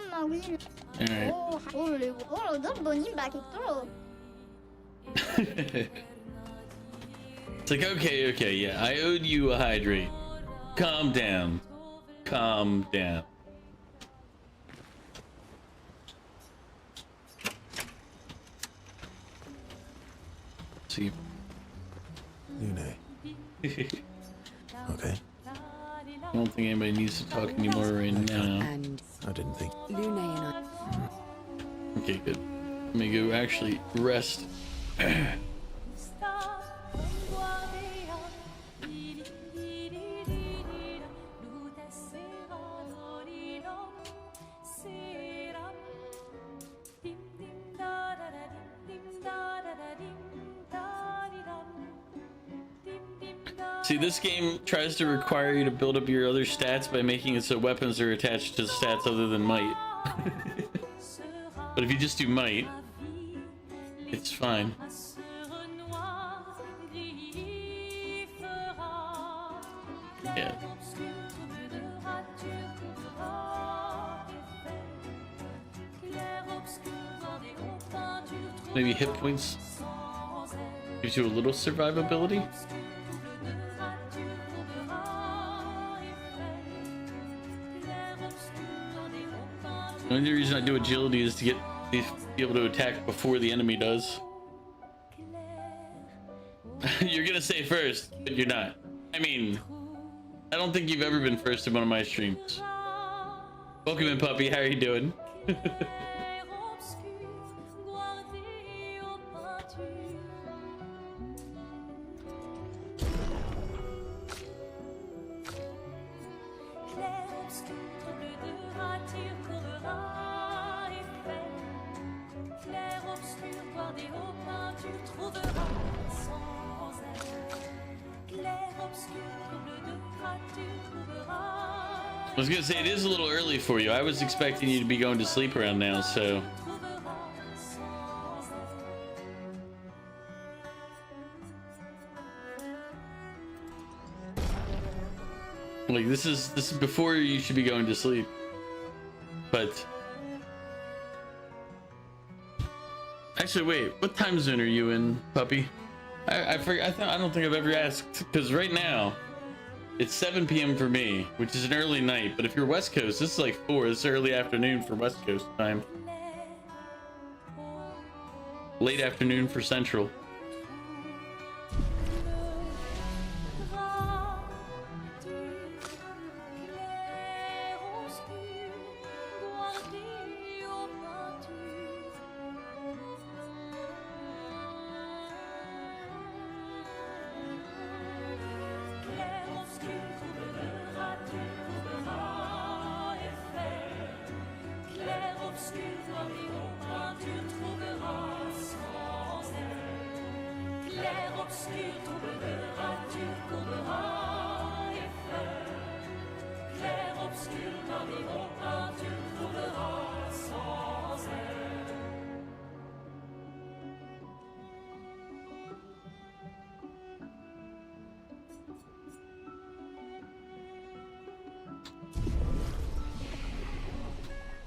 [SPEAKER 1] Alright. It's like, okay, yeah, I owed you a hydrate. Calm down. Calm down. See.
[SPEAKER 4] Lune. Okay.
[SPEAKER 1] I don't think anybody needs to talk anymore right now.
[SPEAKER 3] And
[SPEAKER 4] I didn't think.
[SPEAKER 3] Lune and I.
[SPEAKER 1] Okay, good. Let me go actually rest. See, this game tries to require you to build up your other stats by making it so weapons are attached to stats other than might. But if you just do might, it's fine. Yeah. Maybe hit points gives you a little survivability. The only reason I do agility is to be able to attack before the enemy does. You're gonna say first, but you're not. I mean, I don't think you've ever been first in one of my streams. Welcome in, puppy. How are you doing? I was gonna say, it is a little early for you. I was expecting you to be going to sleep around now, so. Like, this is before you should be going to sleep. But actually, wait, what time zone are you in, puppy? I forgot. I don't think I've ever asked, because right now it's 7 p.m. for me, which is an early night. But if you're West Coast, this is like 4. This is early afternoon for West Coast time. Late afternoon for Central.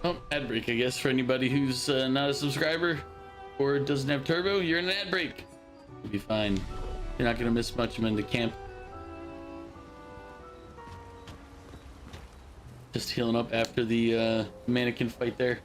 [SPEAKER 1] Oh, ad break, I guess, for anybody who's not a subscriber or doesn't have turbo. You're in an ad break. You'll be fine. You're not gonna miss much. I'm in the camp. Just healing up after the mannequin fight there.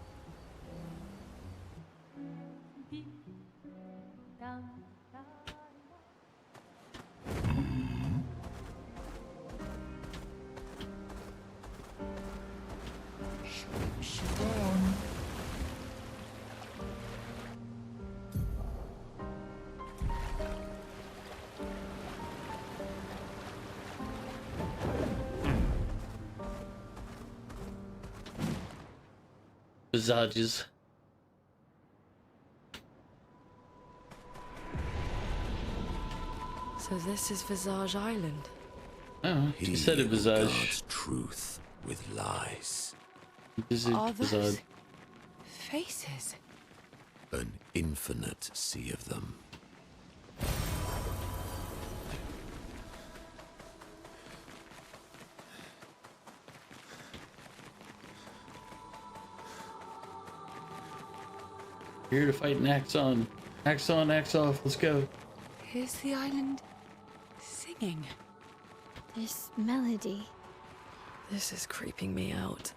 [SPEAKER 1] Visages.
[SPEAKER 5] So this is Visage Island.
[SPEAKER 1] Oh, he said it, Visage.
[SPEAKER 6] Regards truth with lies.
[SPEAKER 5] Are those
[SPEAKER 1] Visage.
[SPEAKER 5] faces?
[SPEAKER 6] An infinite sea of them.
[SPEAKER 1] Here to fight an axe on. Axe on, axe off. Let's go.
[SPEAKER 3] Is the island singing?
[SPEAKER 7] This melody.
[SPEAKER 5] This is creeping me out.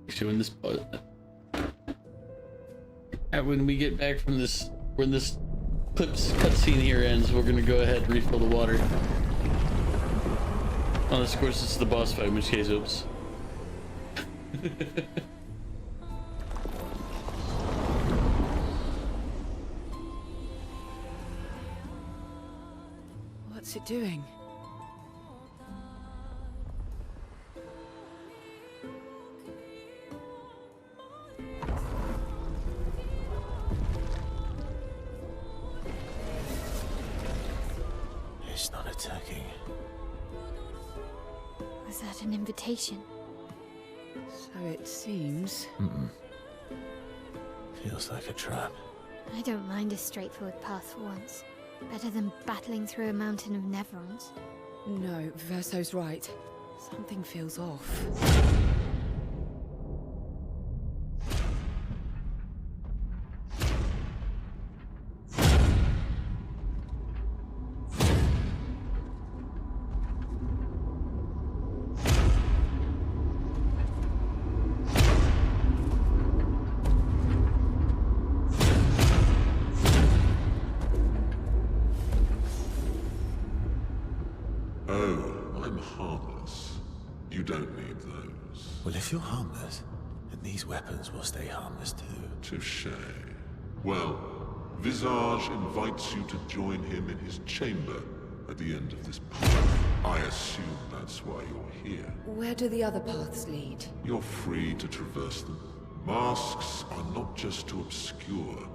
[SPEAKER 1] Actually, when we get back from this, when this cutscene here ends, we're gonna go ahead and refill the water. Unless, of course, it's the boss fight, in which case, oops.
[SPEAKER 3] What's it doing?
[SPEAKER 4] It's not attacking.
[SPEAKER 7] Was that an invitation?
[SPEAKER 3] So it seems.
[SPEAKER 4] Feels like a trap.
[SPEAKER 7] I don't mind a straightforward path for once. Better than battling through a mountain of Neverons.
[SPEAKER 3] No, Verso's right. Something feels off.
[SPEAKER 9] Oh, I'm harmless. You don't need those.
[SPEAKER 4] Well, if you're harmless, then these weapons will stay harmless too.
[SPEAKER 9] Touche. Well, Visage invites you to join him in his chamber at the end of this path. I assume that's why you're here.
[SPEAKER 3] Where do the other paths lead?
[SPEAKER 9] You're free to traverse them. Masks are not just to obscure,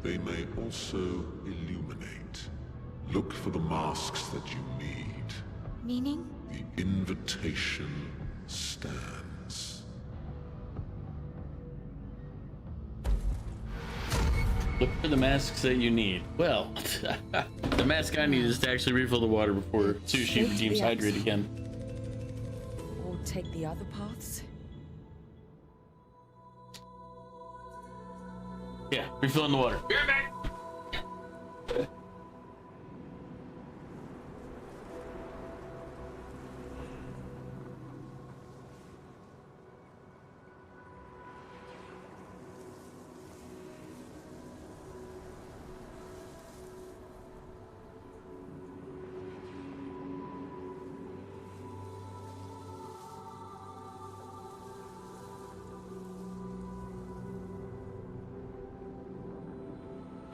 [SPEAKER 9] they may also illuminate. Look for the masks that you need.
[SPEAKER 7] Meaning?
[SPEAKER 9] The invitation stands.
[SPEAKER 1] Look for the masks that you need. Well, the mask I need is to actually refill the water before Sushi redeems Hydrate again.
[SPEAKER 3] Or take the other paths?
[SPEAKER 1] Yeah, refilling the water.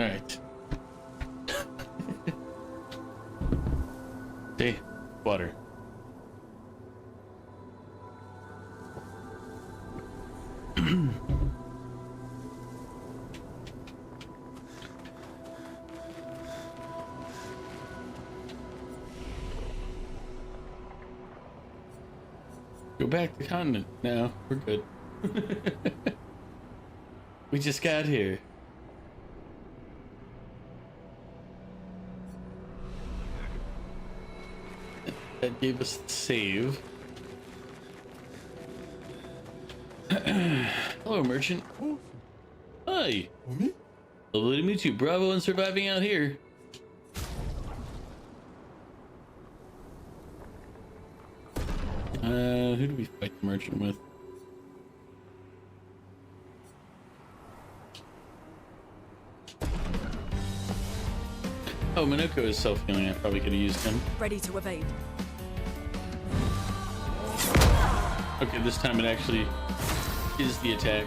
[SPEAKER 1] All right. Hey, water. Go back to the continent. No, we're good. We just got here. That gave us the save. Hello, merchant. Hi. Lovely to meet you. Bravo on surviving out here. Who do we fight the merchant with? Oh, Minoko is self-healing. I probably could have used him.
[SPEAKER 5] Ready to evade.
[SPEAKER 1] Okay, this time it actually is the attack.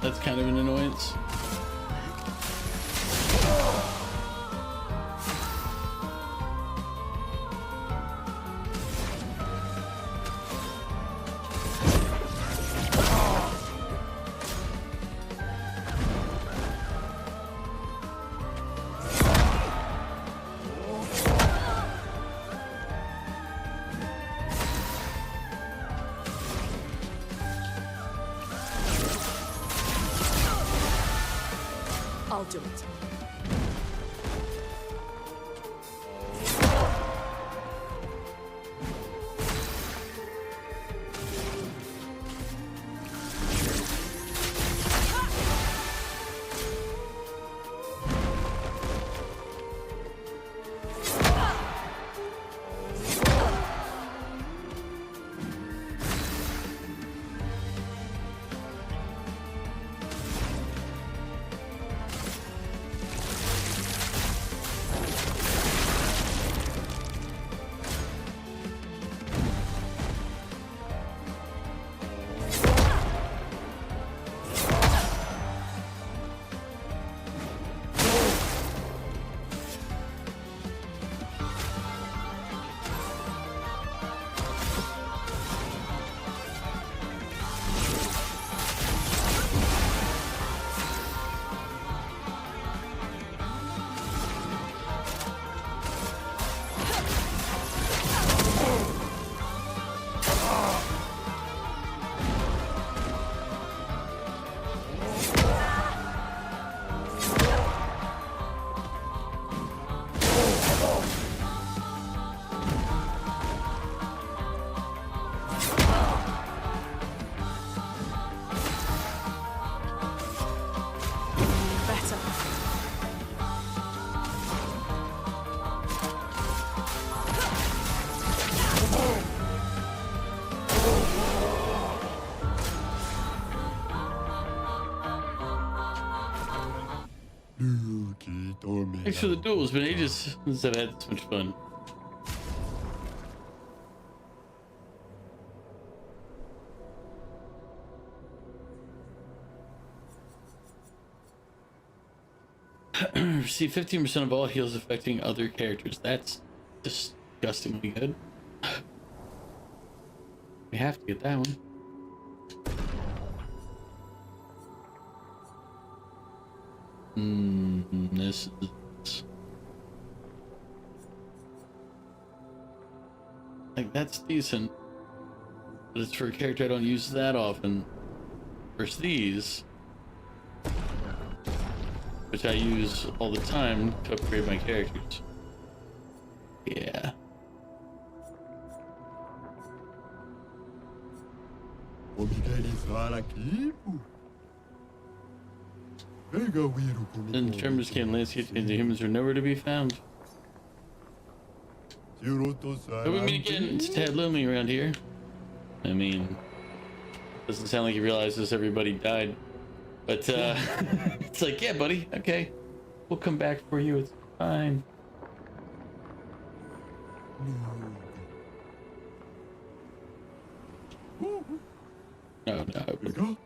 [SPEAKER 1] That's kind of an annoyance.
[SPEAKER 5] I'll do it.
[SPEAKER 1] Thanks for the duel. It's been ages since I've had this much fun. Receive 15% of all heals affecting other characters. That's disgustingly good. We have to get that one. This is like, that's decent, but it's for a character I don't use that often. Versus these, which I use all the time to upgrade my characters. Yeah. And tremors can landscape and the humans are nowhere to be found. But we meet again. It's a tad lonely around here. I mean, doesn't sound like he realizes everybody died. But it's like, yeah, buddy, okay. We'll come back for you. It's fine. No, no.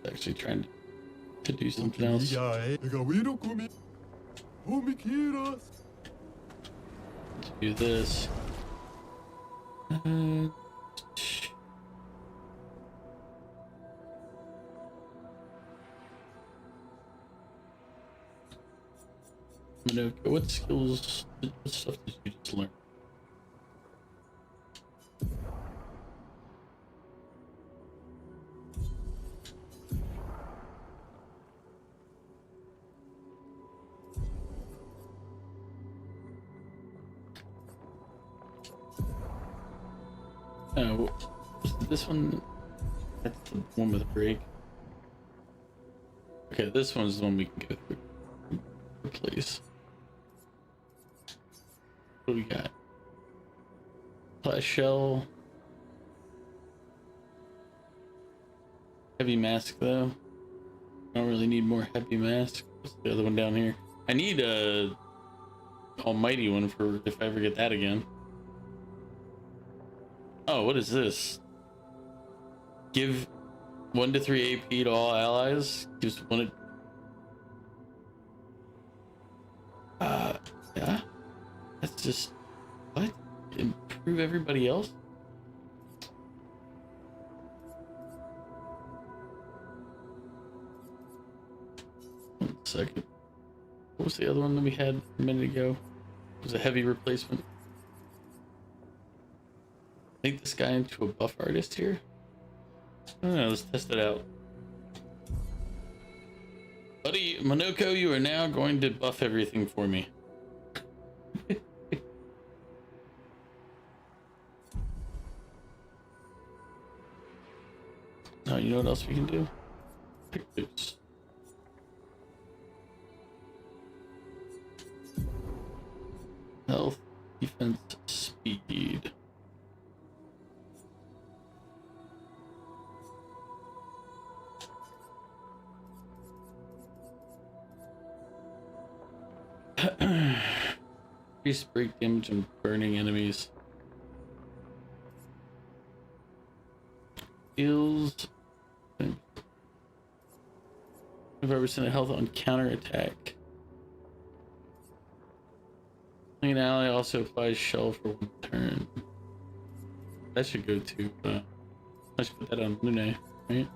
[SPEAKER 1] Actually trying to do something else. Let's do this. What skills, what stuff did you just learn? Oh, this one, that's the one with a break. Okay, this one's the one we can go through. Replace. What do we got? Class shell. Heavy mask though. I don't really need more heavy mask. What's the other one down here? I need a almighty one for if I ever get that again. Oh, what is this? Give 1 to 3 AP to all allies. Gives one. Yeah. That's just what? Improve everybody else? One second. What was the other one that we had a minute ago? It was a heavy replacement. Make this guy into a buff artist here? I don't know, let's test it out. Buddy, Monoko, you are now going to buff everything for me. Oh, you know what else we can do? Pick loose. Health, defense, speed. Increase break damage and burning enemies. Heals 25% of health on counter attack. An ally also applies shell for 1 turn. That should go to. I should put that on Lune, right?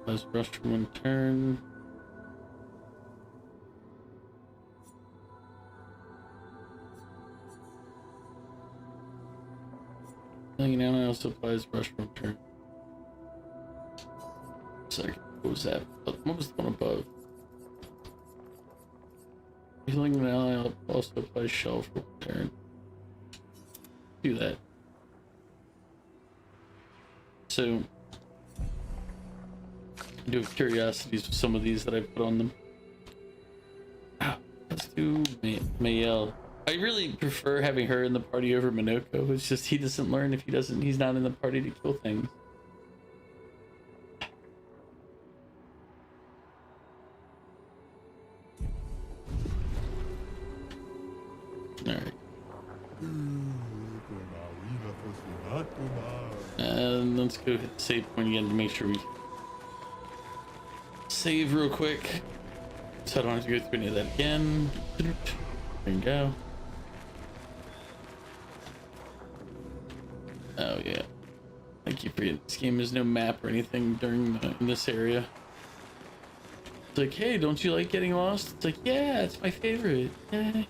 [SPEAKER 1] Let's rush for 1 turn. Now also applies rush for 1 turn. Sorry, what was that? What was the one above? Healing an ally also applies shell for turn. Do that. So, I do have curiosities with some of these that I put on them. Let's do Mayel. I really prefer having her in the party over Minoko. It's just he doesn't learn if he's not in the party to kill things. Alright. And let's go hit the save point again to make sure we save real quick. So I don't have to go through any of that again. There you go. Oh yeah. I keep forgetting this game has no map or anything in this area. It's like, hey, don't you like getting lost? It's like, yeah, it's my favorite. Yeah.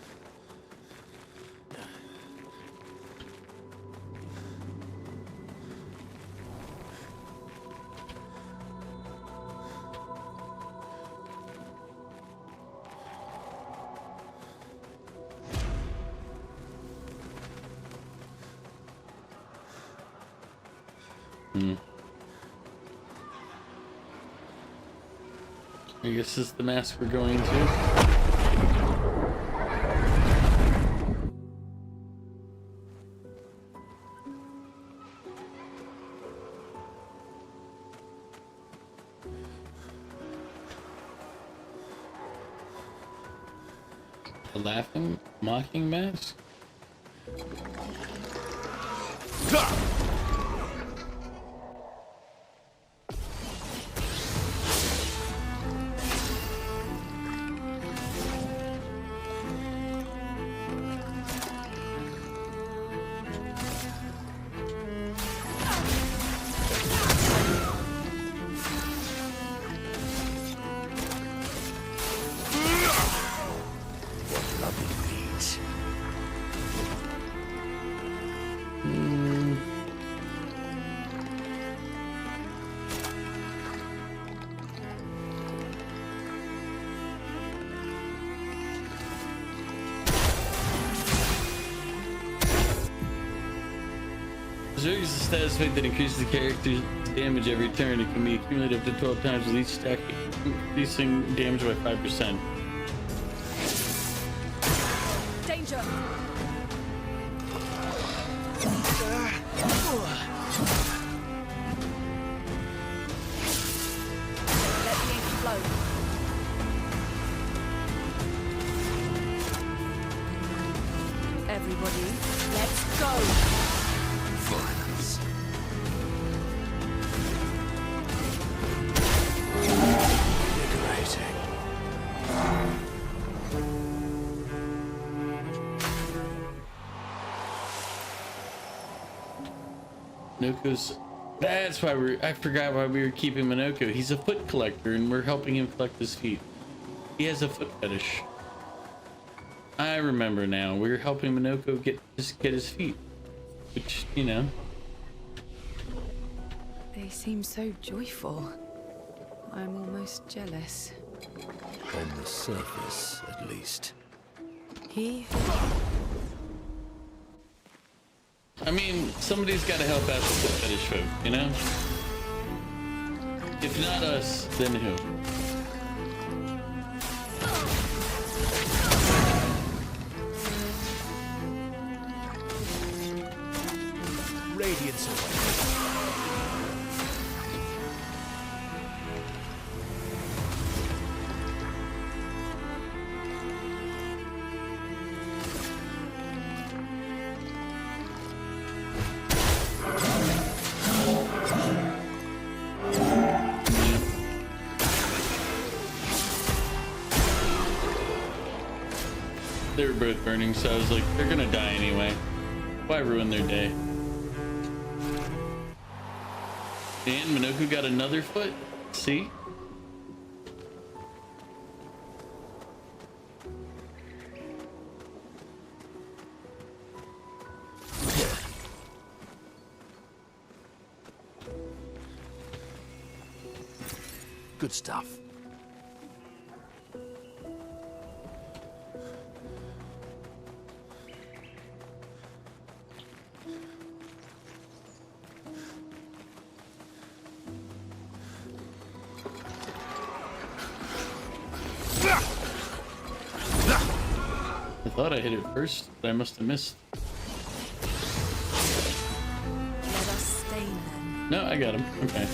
[SPEAKER 1] I guess this is the mask we're going to. The laughing, mocking mask? Zerg is a status effect that increases the character's damage every turn. It can be accumulated up to 12 times with each stack, increasing damage by 5%.
[SPEAKER 3] Danger! Let the ink flow. Everybody, let's go!
[SPEAKER 6] Violence. Invigorating.
[SPEAKER 1] Minoko's. That's why I forgot why we were keeping Minoko. He's a foot collector and we're helping him collect his feet. He has a foot fetish. I remember now. We're helping Minoko get his feet. Which, you know.
[SPEAKER 3] They seem so joyful. I'm almost jealous.
[SPEAKER 6] On the surface, at least.
[SPEAKER 3] He...
[SPEAKER 1] I mean, somebody's got to help out the foot fetish folk, you know? If not us, then who?
[SPEAKER 8] Radiance away.
[SPEAKER 1] They were both burning, so I was like, they're gonna die anyway. Why ruin their day? And Minoko got another foot. See?
[SPEAKER 6] Good stuff.
[SPEAKER 1] I thought I hit it first, but I must have missed.
[SPEAKER 5] Let us stain them.
[SPEAKER 1] No, I got him. Okay.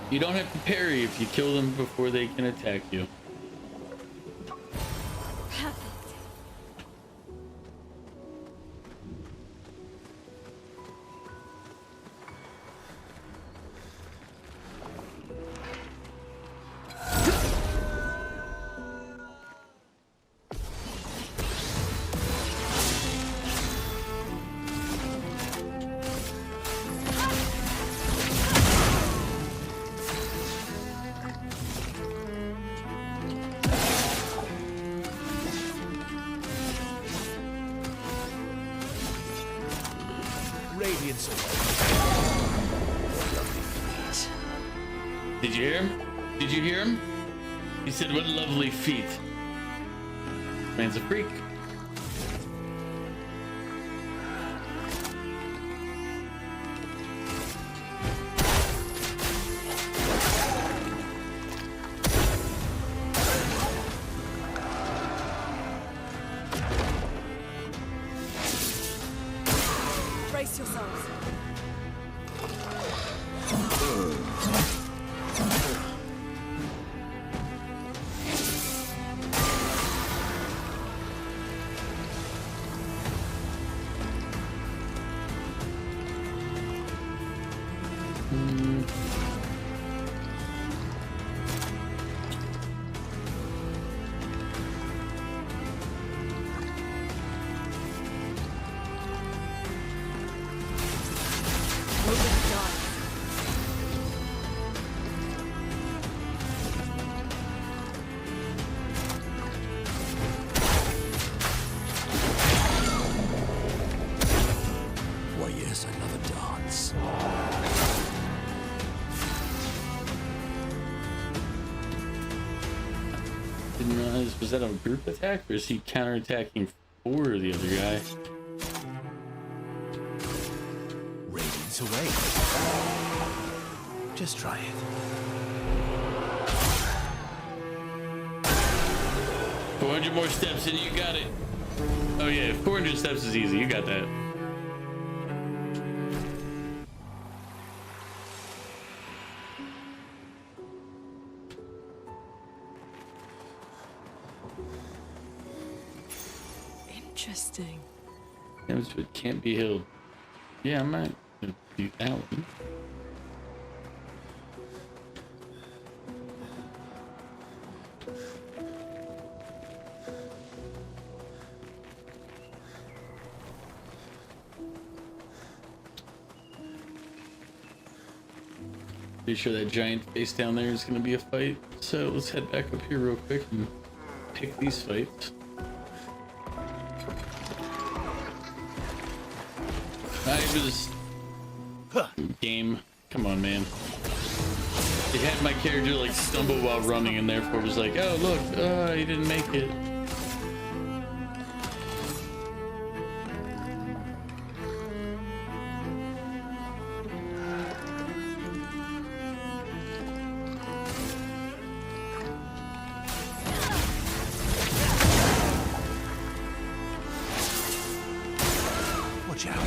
[SPEAKER 1] You don't have to parry if you kill them before they can attack you.
[SPEAKER 7] Perfect.
[SPEAKER 6] Radiance away.
[SPEAKER 1] Did you hear him? Did you hear him? He said, "What lovely feet." Man's a freak.
[SPEAKER 5] Brace yourselves.
[SPEAKER 6] Why, yes, another dance.
[SPEAKER 1] Didn't realize, was that a group attack or is he counterattacking for the other guy?
[SPEAKER 6] Radiance away. Just try it.
[SPEAKER 1] 400 more steps and you got it. Oh yeah, 400 steps is easy. You got that.
[SPEAKER 5] Interesting.
[SPEAKER 1] Damage but can't be healed. Yeah, I might do that one. Pretty sure that giant face down there is going to be a fight. So let's head back up here real quick and pick these fights. I was game. Come on, man. It had my character like stumble while running, and therefore was like, oh look, he didn't make it.
[SPEAKER 6] Watch out.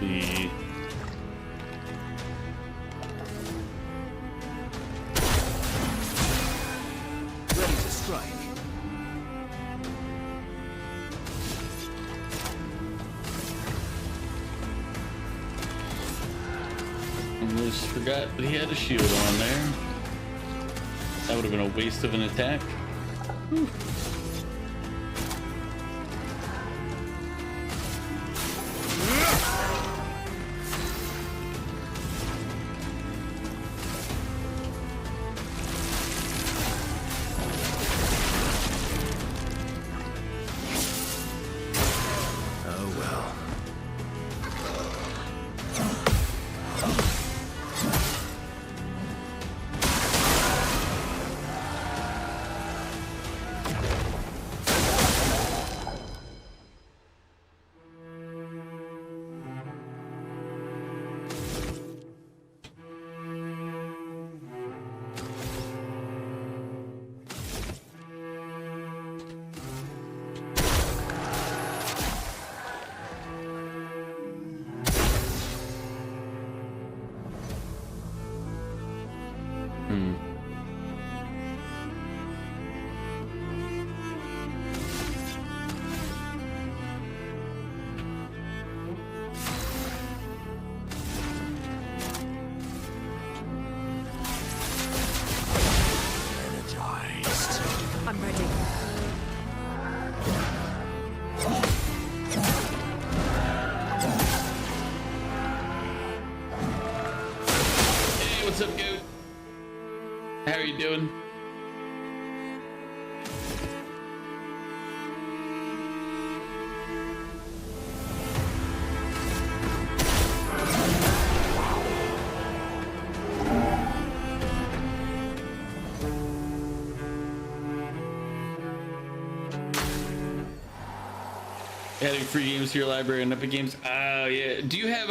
[SPEAKER 1] see.
[SPEAKER 8] Ready to strike.
[SPEAKER 1] Almost forgot that he had a shield on there. That would have been a waste of an attack. Whew.
[SPEAKER 5] I'm ready.
[SPEAKER 1] Hey, what's up, Goat? How are you doing? Adding free games to your library and Epic Games. Oh yeah. Do you have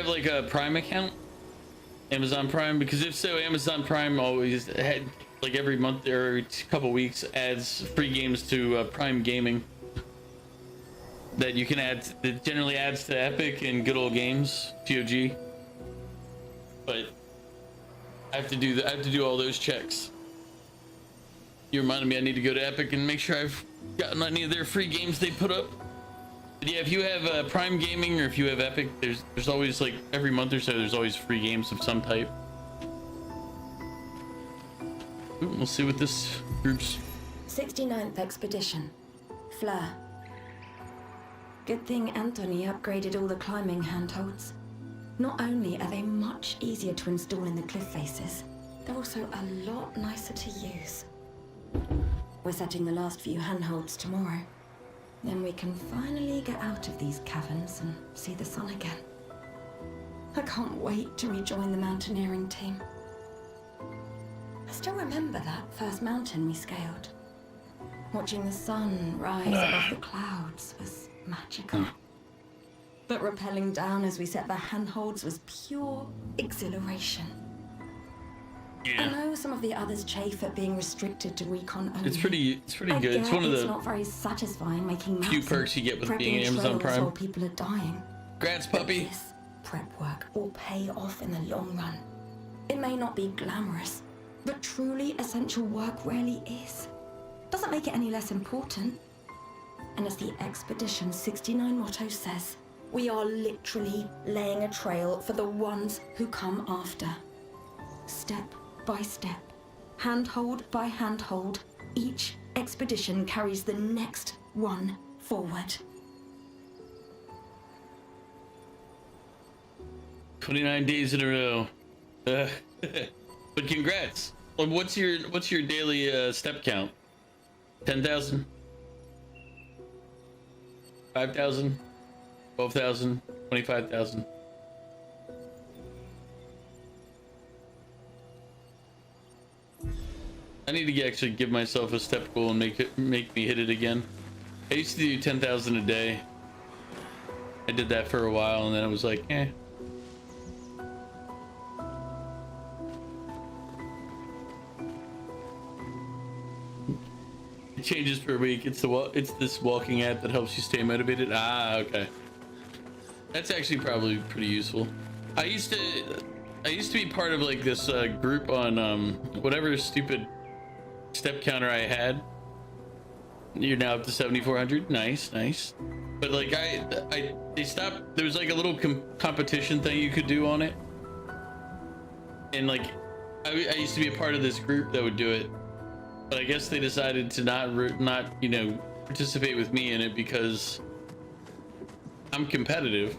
[SPEAKER 1] like a Prime account? Amazon Prime? Because if so, Amazon Prime always had like every month or every couple weeks adds free games to Prime Gaming that you can add. That generally adds to Epic and Good Old Games, GOG. But I have to do all those checks. You reminded me I need to go to Epic and make sure I've gotten any of their free games they put up. But yeah, if you have Prime Gaming or if you have Epic, there's always like every month or so there's always free games of some type. Ooh, we'll see what this group's
[SPEAKER 10] 69th Expedition. Fleur. Good thing Anthony upgraded all the climbing handholds. Not only are they much easier to install in the cliff faces, they're also a lot nicer to use. We're setting the last few handholds tomorrow. Then we can finally get out of these caverns and see the sun again. I can't wait to rejoin the mountaineering team. I still remember that first mountain we scaled. Watching the sun rise above the clouds was magical. But rappelling down as we set the handholds was pure exhilaration.
[SPEAKER 1] Yeah.
[SPEAKER 10] I know some of the others chafe at being restricted to recon only.
[SPEAKER 1] It's pretty good. It's one of
[SPEAKER 10] It's
[SPEAKER 1] the
[SPEAKER 10] not very satisfying making
[SPEAKER 1] few
[SPEAKER 10] maps
[SPEAKER 1] perks you get with being
[SPEAKER 10] prepping
[SPEAKER 1] Amazon
[SPEAKER 10] trails
[SPEAKER 1] Prime.
[SPEAKER 10] while people are dying.
[SPEAKER 1] Grats,
[SPEAKER 10] But
[SPEAKER 1] puppy.
[SPEAKER 10] this prep work will pay off in the long run. It may not be glamorous, but truly essential work rarely is. Doesn't make it any less important. And as the Expedition 69 motto says, we are literally laying a trail for the ones who come after. Step by step, handhold by handhold, each expedition carries the next one forward.
[SPEAKER 1] 29 days in a row. But congrats. Well, what's your daily step count? 10,000? 5,000? 12,000? 25,000? I need to actually give myself a step goal and make me hit it again. I used to do 10,000 a day. I did that for a while and then I was like, eh. changes per week. It's this walking app that helps you stay motivated. Ah, okay. That's actually probably pretty useful. I used to be part of like this group on whatever stupid step counter I had. You're now up to 7,400. Nice. But like they stopped. There was like a little competition thing you could do on it, and like I used to be a part of this group that would do it, but I guess they decided to not you know, participate with me in it because I'm competitive,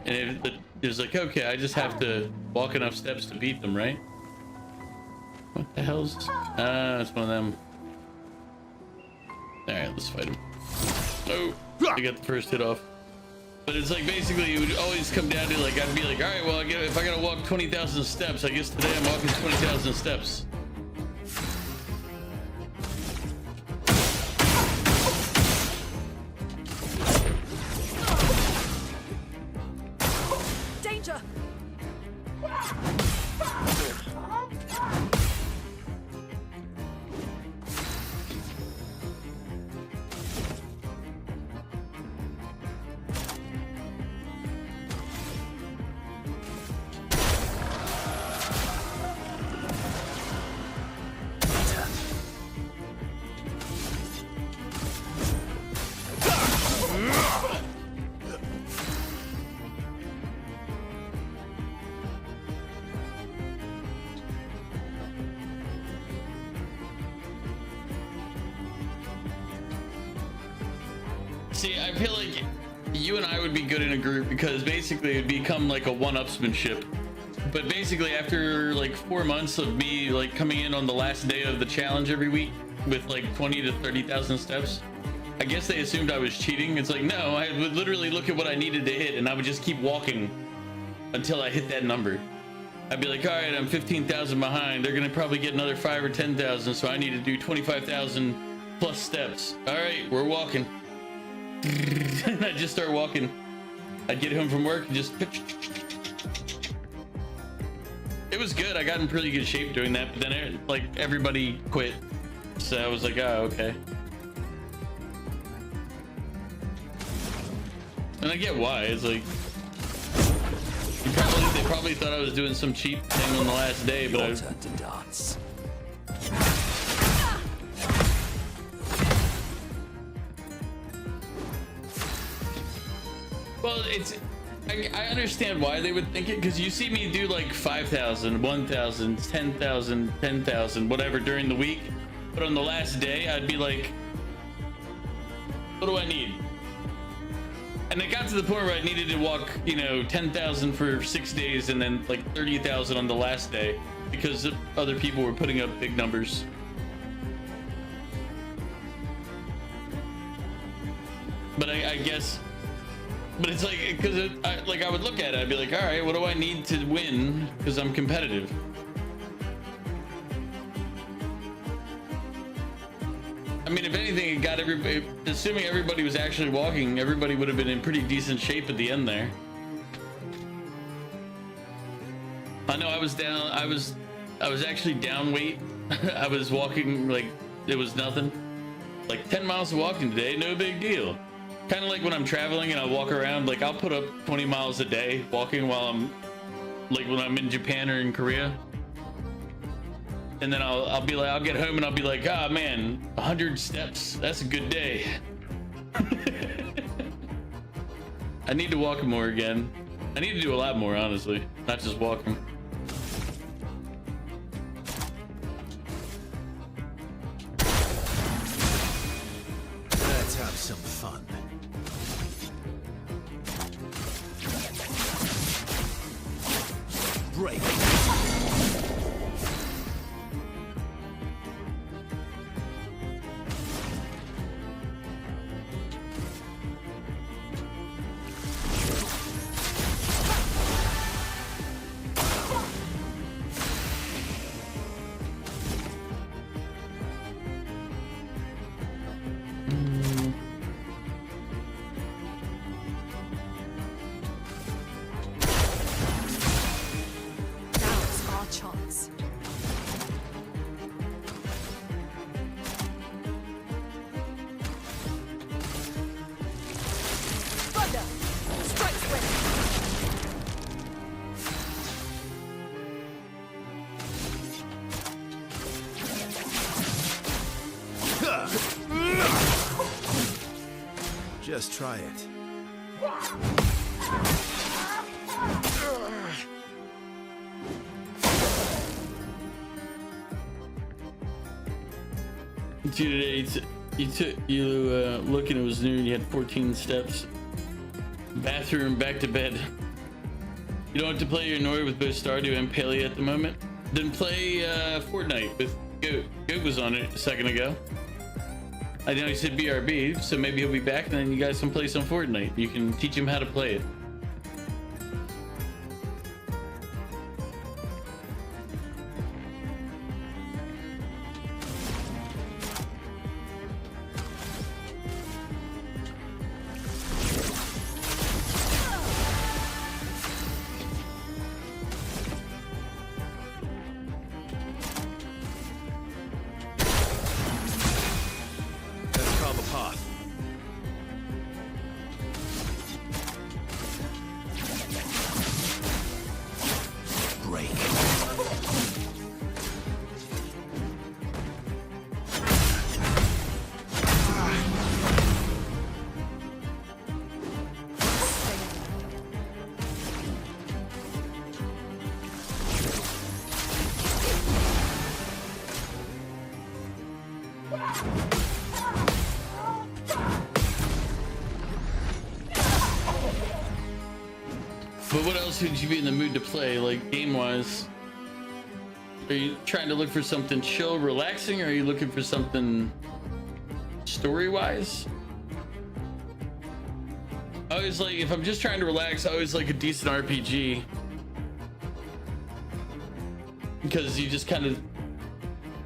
[SPEAKER 1] and it was like, okay, I just have to walk enough steps to beat them, right? What the hell's this? It's one of them. All right, let's fight him. Oh, I got the first hit off. But it's like basically it would always come down to like, I'd be like, all right, well, if I gotta walk 20,000 steps, I guess today I'm walking 20,000 steps.
[SPEAKER 5] Danger!
[SPEAKER 1] See, I feel like you and I would be good in a group because basically it'd become like a one-upsmanship. But basically after like 4 months of me like coming in on the last day of the challenge every week with like 20 to 30,000 steps, I guess they assumed I was cheating. It's like, no, I would literally look at what I needed to hit and I would just keep walking until I hit that number. I'd be like, all right, I'm 15,000 behind. They're gonna probably get another 5 or 10,000, so I need to do 25,000 plus steps. All right, we're walking. And I'd just start walking. I'd get home from work and just... It was good. I got in pretty good shape doing that, but then like everybody quit. So I was like, oh, okay. And I get why. It's like... They probably thought I was doing some cheap thing on the last day, but I...
[SPEAKER 6] Turn to dance.
[SPEAKER 1] Well, I understand why they would think it, because you see me do like 5,000, 1,000, 10,000, 10,000, whatever during the week. But on the last day, I'd be like, what do I need? And it got to the point where I needed to walk, you know, 10,000 for 6 days and then like 30,000 on the last day because other people were putting up big numbers. But I guess... But it's like, because I would look at it, I'd be like, all right, what do I need to win? Because I'm competitive. I mean, if anything, it got everybody, assuming everybody was actually walking, everybody would have been in pretty decent shape at the end there. I know I was down, I was actually down weight. I was walking like it was nothing. Like 10 miles of walking today, no big deal. Kind of like when I'm traveling and I walk around, like I'll put up 20 miles a day walking while I'm, like when I'm in Japan or in Korea. And then I'll be like, I'll get home and I'll be like, ah, man, 100 steps, that's a good day. I need to walk more again. I need to do a lot more, honestly, not just walking.
[SPEAKER 8] Let's have some fun. Break.
[SPEAKER 4] Just try it.
[SPEAKER 1] Today, you looking, it was noon, you had 14 steps. Bathroom, back to bed. You don't have to play your Nori with both Stardew and Paley at the moment. Then play Fortnite with Goat. Goat was on it a second ago. I know he said BRB, so maybe he'll be back and then you guys can play some Fortnite. You can teach him how to play it. But what else would you be in the mood to play, like game-wise? Are you trying to look for something chill, relaxing, or are you looking for something story-wise? I always like, if I'm just trying to relax, I always like a decent RPG. Because you just kind of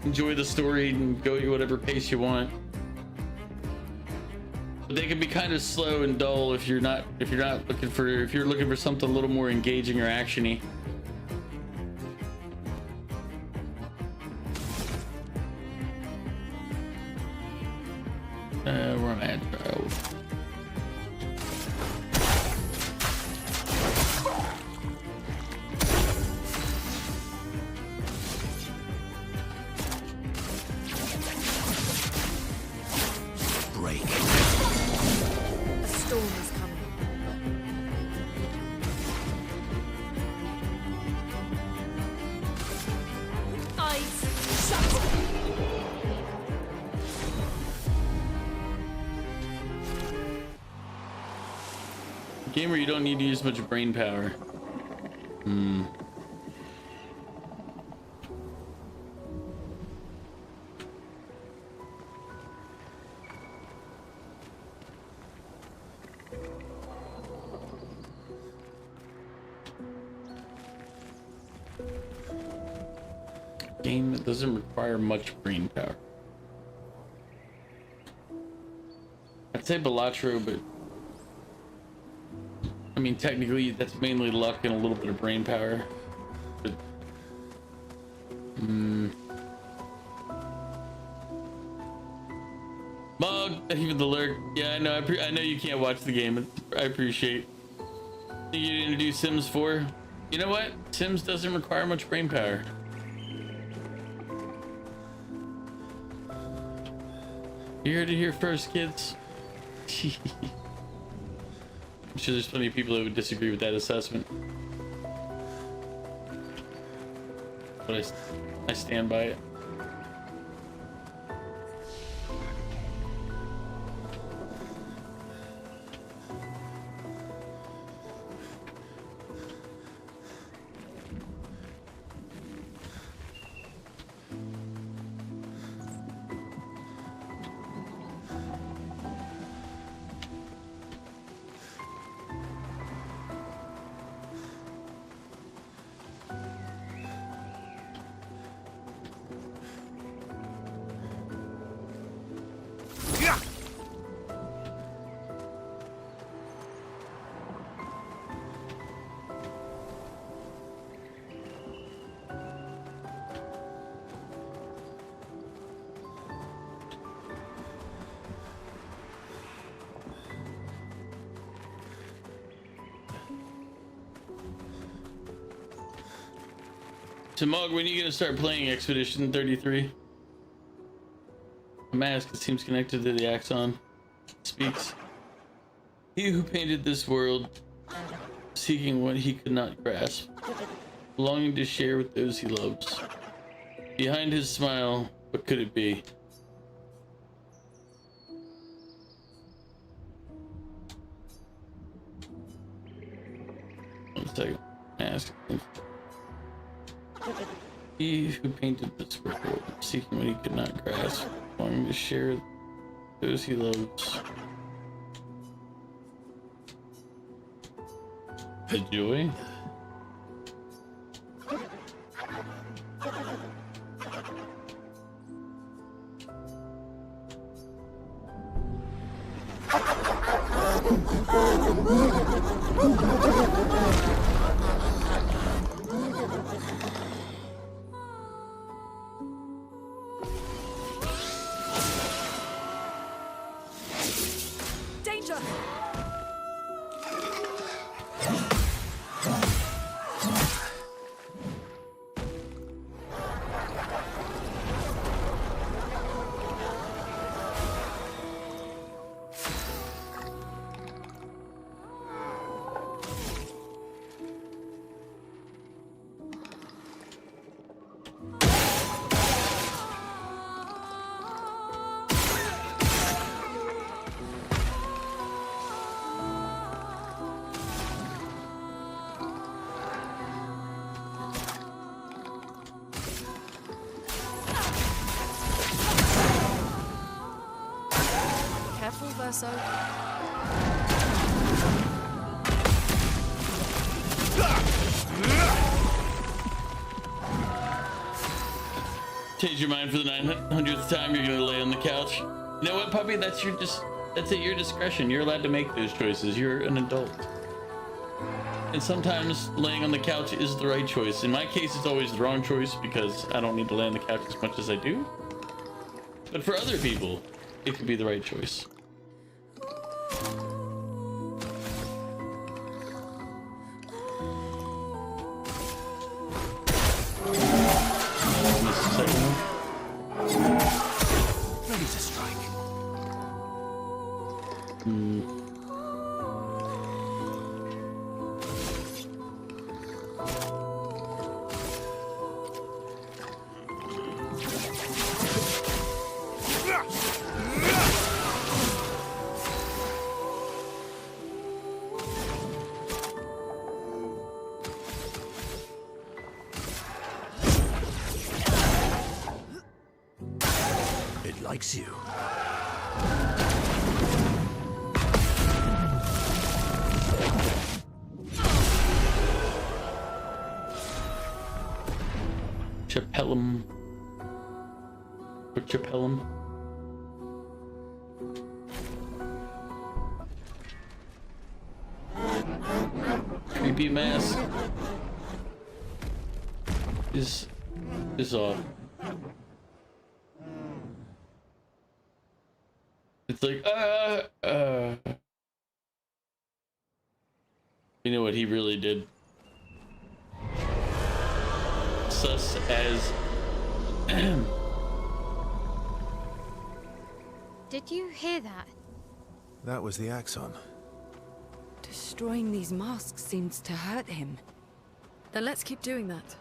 [SPEAKER 1] enjoy the story and go at whatever pace you want. But they can be kind of slow and dull if you're looking for something a little more engaging or actiony. We're on agile.
[SPEAKER 8] Break.
[SPEAKER 5] A storm is coming. Eyes shut.
[SPEAKER 1] A game where you don't need to use much brain power. Game that doesn't require much brain power. I'd say Balatro, but I mean technically that's mainly luck and a little bit of brain power. But Mug, even the lurk. Yeah, I know. I know you can't watch the game. I appreciate. Think you didn't do Sims 4? You know what? Sims doesn't require much brain power. You heard it here first, kids. I'm sure there's plenty of people that would disagree with that assessment, but I stand by it. So Mog, when are you gonna start playing Expedition 33? The mask, it seems connected to the Axon. Speaks. He who painted this world, seeking what he could not grasp, longing to share with those he loves. Behind his smile, what could it be? One second. Ask. He who painted this world, seeking what he could not grasp, longing to share with those he loves. The joy?
[SPEAKER 5] Danger! Careful, Verso.
[SPEAKER 1] Change your mind for the 900th time. You're gonna lay on the couch. You know what, puppy? That's at your discretion. You're allowed to make those choices. You're an adult. And sometimes laying on the couch is the right choice. In my case, it's always the wrong choice because I don't need to lay on the couch as much as I do. But for other people, it could be the right choice.
[SPEAKER 8] Ready to strike. It likes you.
[SPEAKER 1] Chapellum. Or Chapellum. Creepy mask is off. It's like you know what he really did? Sus as
[SPEAKER 7] Did you hear that?
[SPEAKER 4] That was the Axon.
[SPEAKER 3] Destroying these masks seems to hurt him.
[SPEAKER 5] Then let's keep doing that.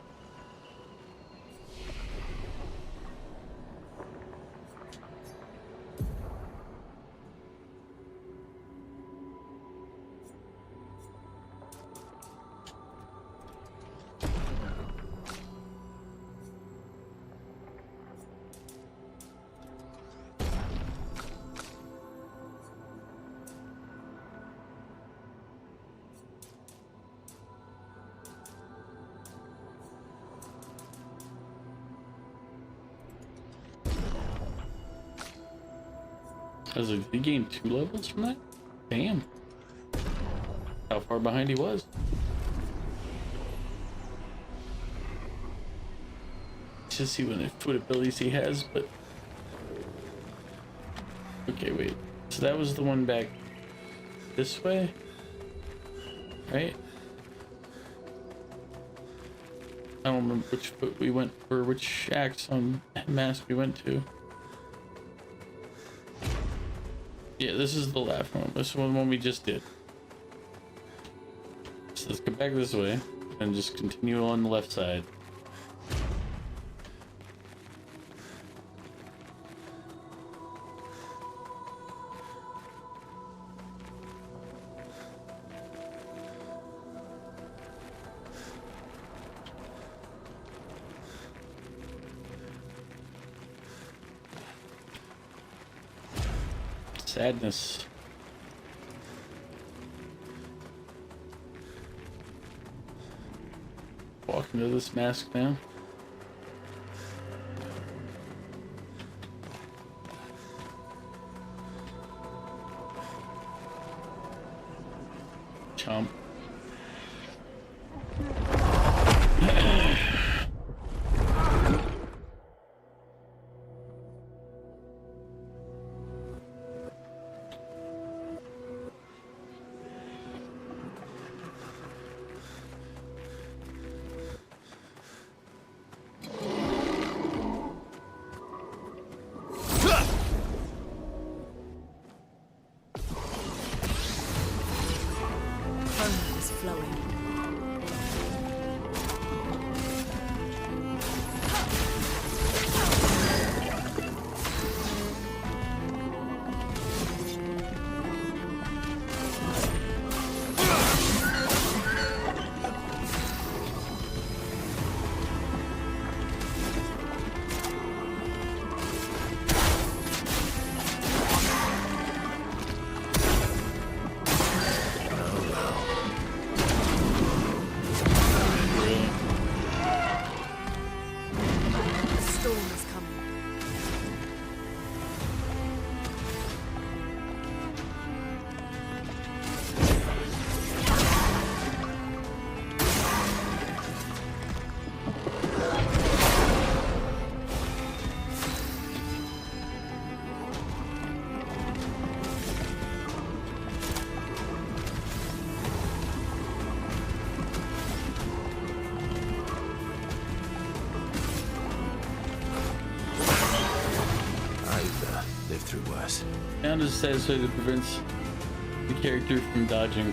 [SPEAKER 1] I was like, he gained 2 levels from that? Damn. How far behind he was. Just see what abilities he has, but... Okay, wait. So that was the one back this way? Right? I don't remember which foot we went, or which axe on mask we went to. Yeah, this is the left one. This is the one we just did. So let's go back this way and just continue on the left side. Sadness. Walking to this mask now. Chomp.
[SPEAKER 4] Through worse.
[SPEAKER 1] Sound is satisfied that prevents the character from dodging.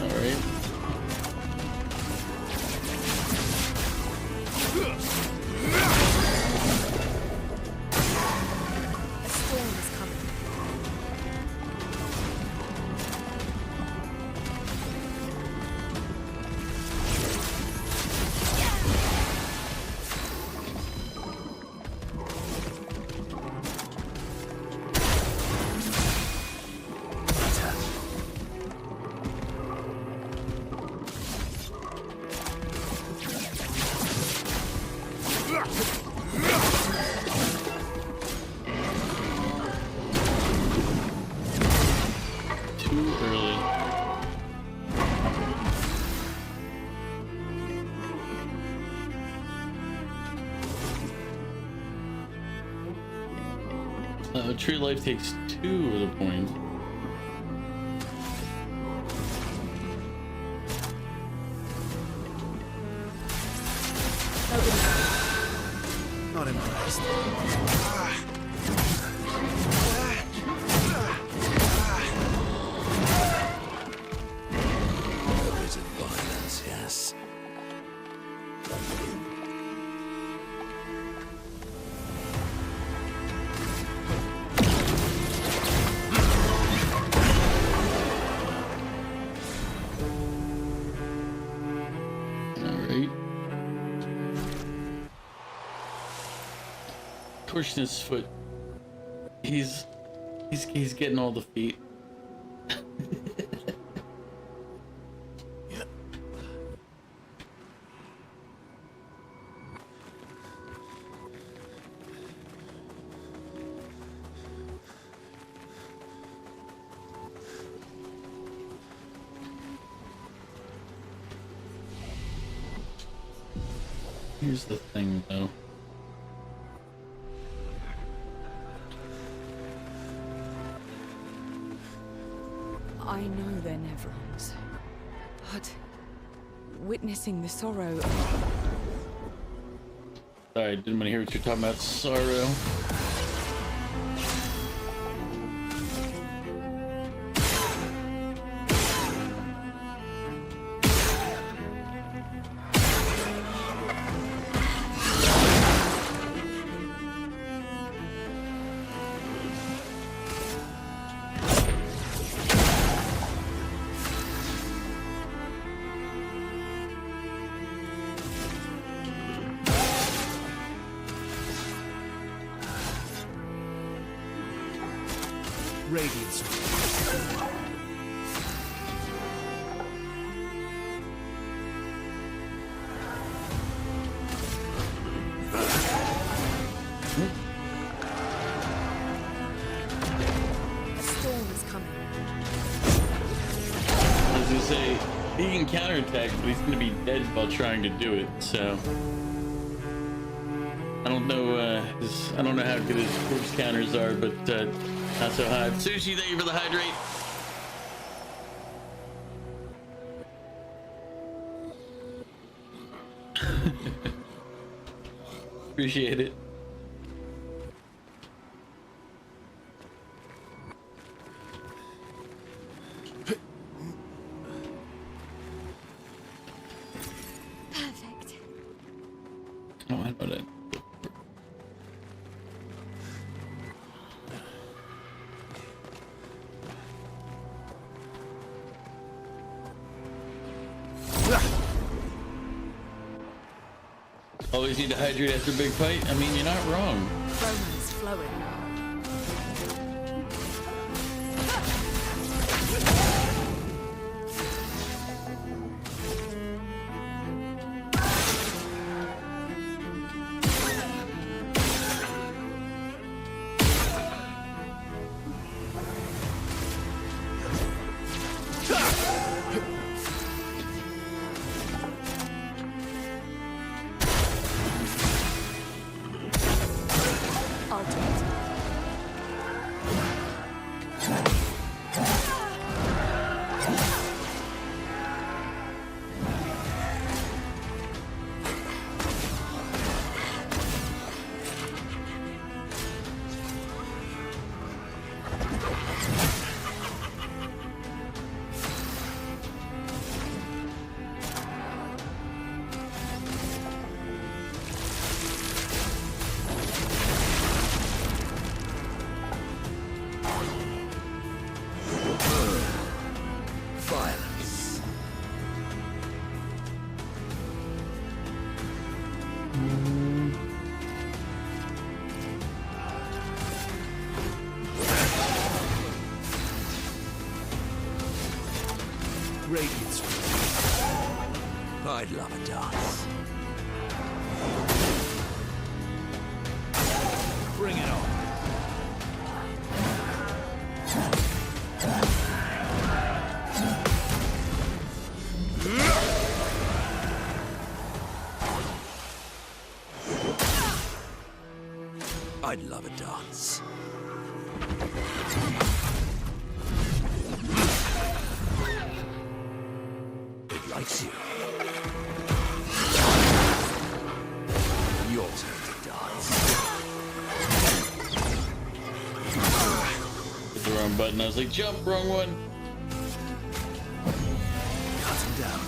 [SPEAKER 1] Alright. True life takes 2 of the points.
[SPEAKER 4] Not impressed.
[SPEAKER 6] A bit of violence, yes.
[SPEAKER 1] Pushing his foot. He's getting all the feet. Here's the thing though.
[SPEAKER 3] I know they're Nevrons, but witnessing the sorrow...
[SPEAKER 1] Sorry, didn't want to hear what you're talking about. Sorrow.
[SPEAKER 8] Radiance.
[SPEAKER 5] A storm is coming.
[SPEAKER 1] I was gonna say, he can counterattack, but he's gonna be dead while trying to do it, so. I don't know, I don't know how good his corpse counters are, but not so hot. Sushi, thank you for the hydrate. Appreciate it.
[SPEAKER 7] Perfect.
[SPEAKER 1] Oh, I know that. Always need to hydrate after a big fight. I mean, you're not wrong.
[SPEAKER 5] Romance flowing.
[SPEAKER 8] Violence. Radiance. I'd love a dance. Bring it on. I'd love a dance. It likes you. Your turn to dance.
[SPEAKER 1] Hit the wrong button. I was like, jump, wrong one.
[SPEAKER 8] Cut him down.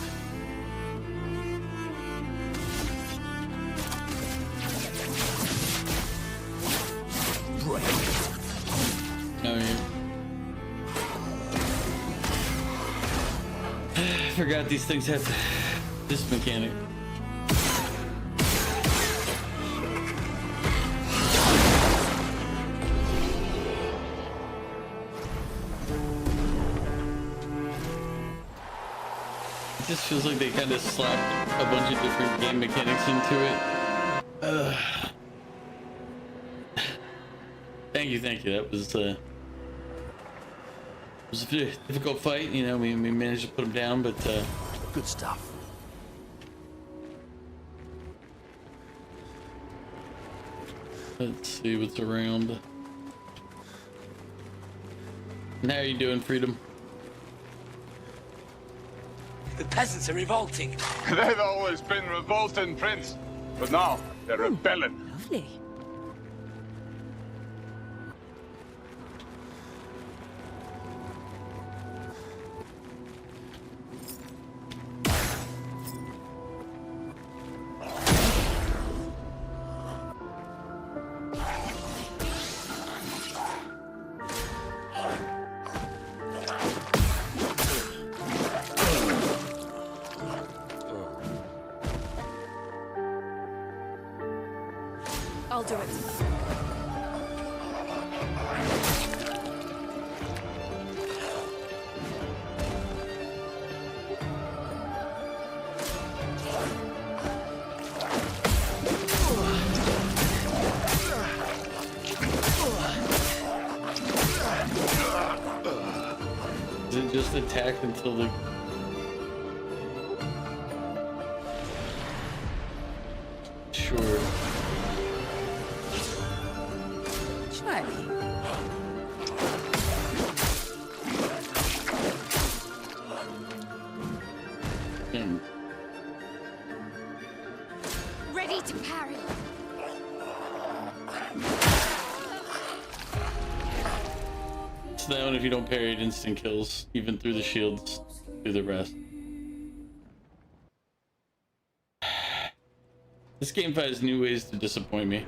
[SPEAKER 8] Break.
[SPEAKER 1] No, you. I forgot these things have this mechanic. It just feels like they kind of slapped a bunch of different game mechanics into it. Thank you. That was a difficult fight. You know, we managed to put him down, but
[SPEAKER 8] Good stuff.
[SPEAKER 1] let's see what's around. And how are you doing, Freedom?
[SPEAKER 8] The peasants are revolting.
[SPEAKER 2] They've always been revolting, Prince. But now, They're rebelling.
[SPEAKER 3] Lovely.
[SPEAKER 5] I'll do it.
[SPEAKER 1] Is it just attack until the... Sure.
[SPEAKER 3] Try.
[SPEAKER 7] Ready to parry.
[SPEAKER 1] So that one, if you don't parry, it instant kills, even through the shields, through the rest. This game finds new ways to disappoint me.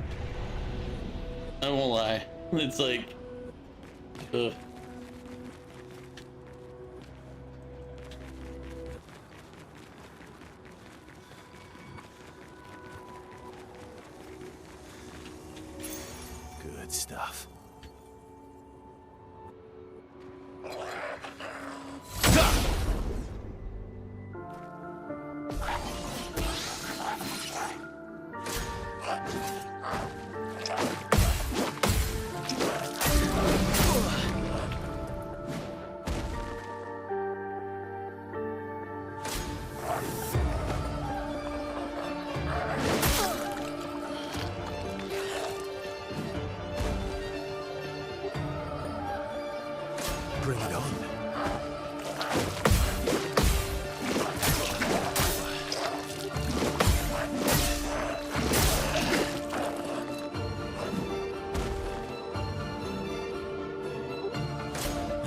[SPEAKER 1] I won't lie. It's like, ugh.
[SPEAKER 8] Good stuff. Bring it on.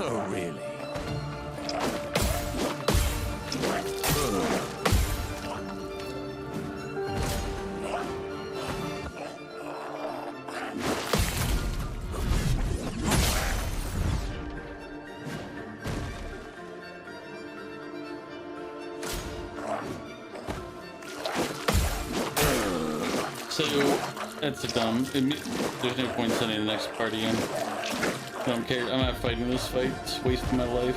[SPEAKER 8] Oh, really?
[SPEAKER 1] So, that's a dumb. There's no point sending the next party in. I don't care. I'm not fighting this fight. It's wasting my life.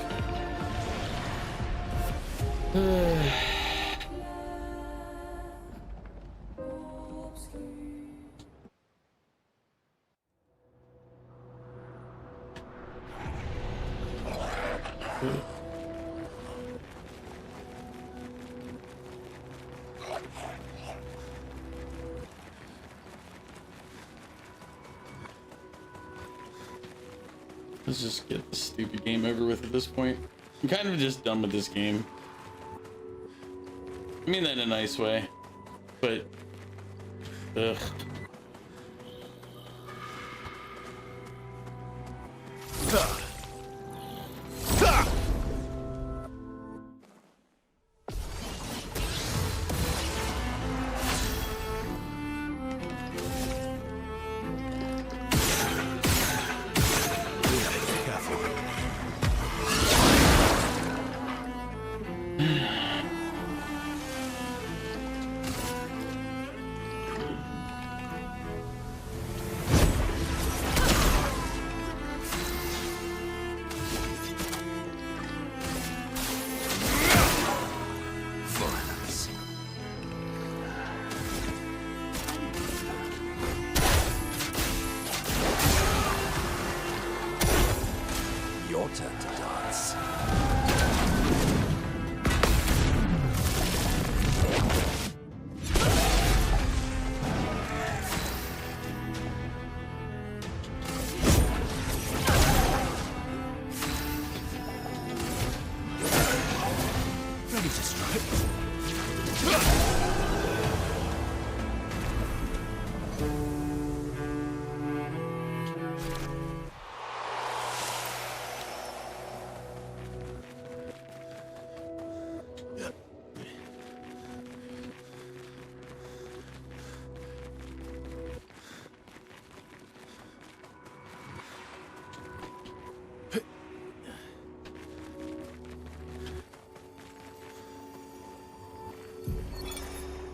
[SPEAKER 1] Let's just get this stupid game over with at this point. I'm kind of just done with this game. I mean that in a nice way, but ugh.
[SPEAKER 8] Your turn to dance. Ready to strike.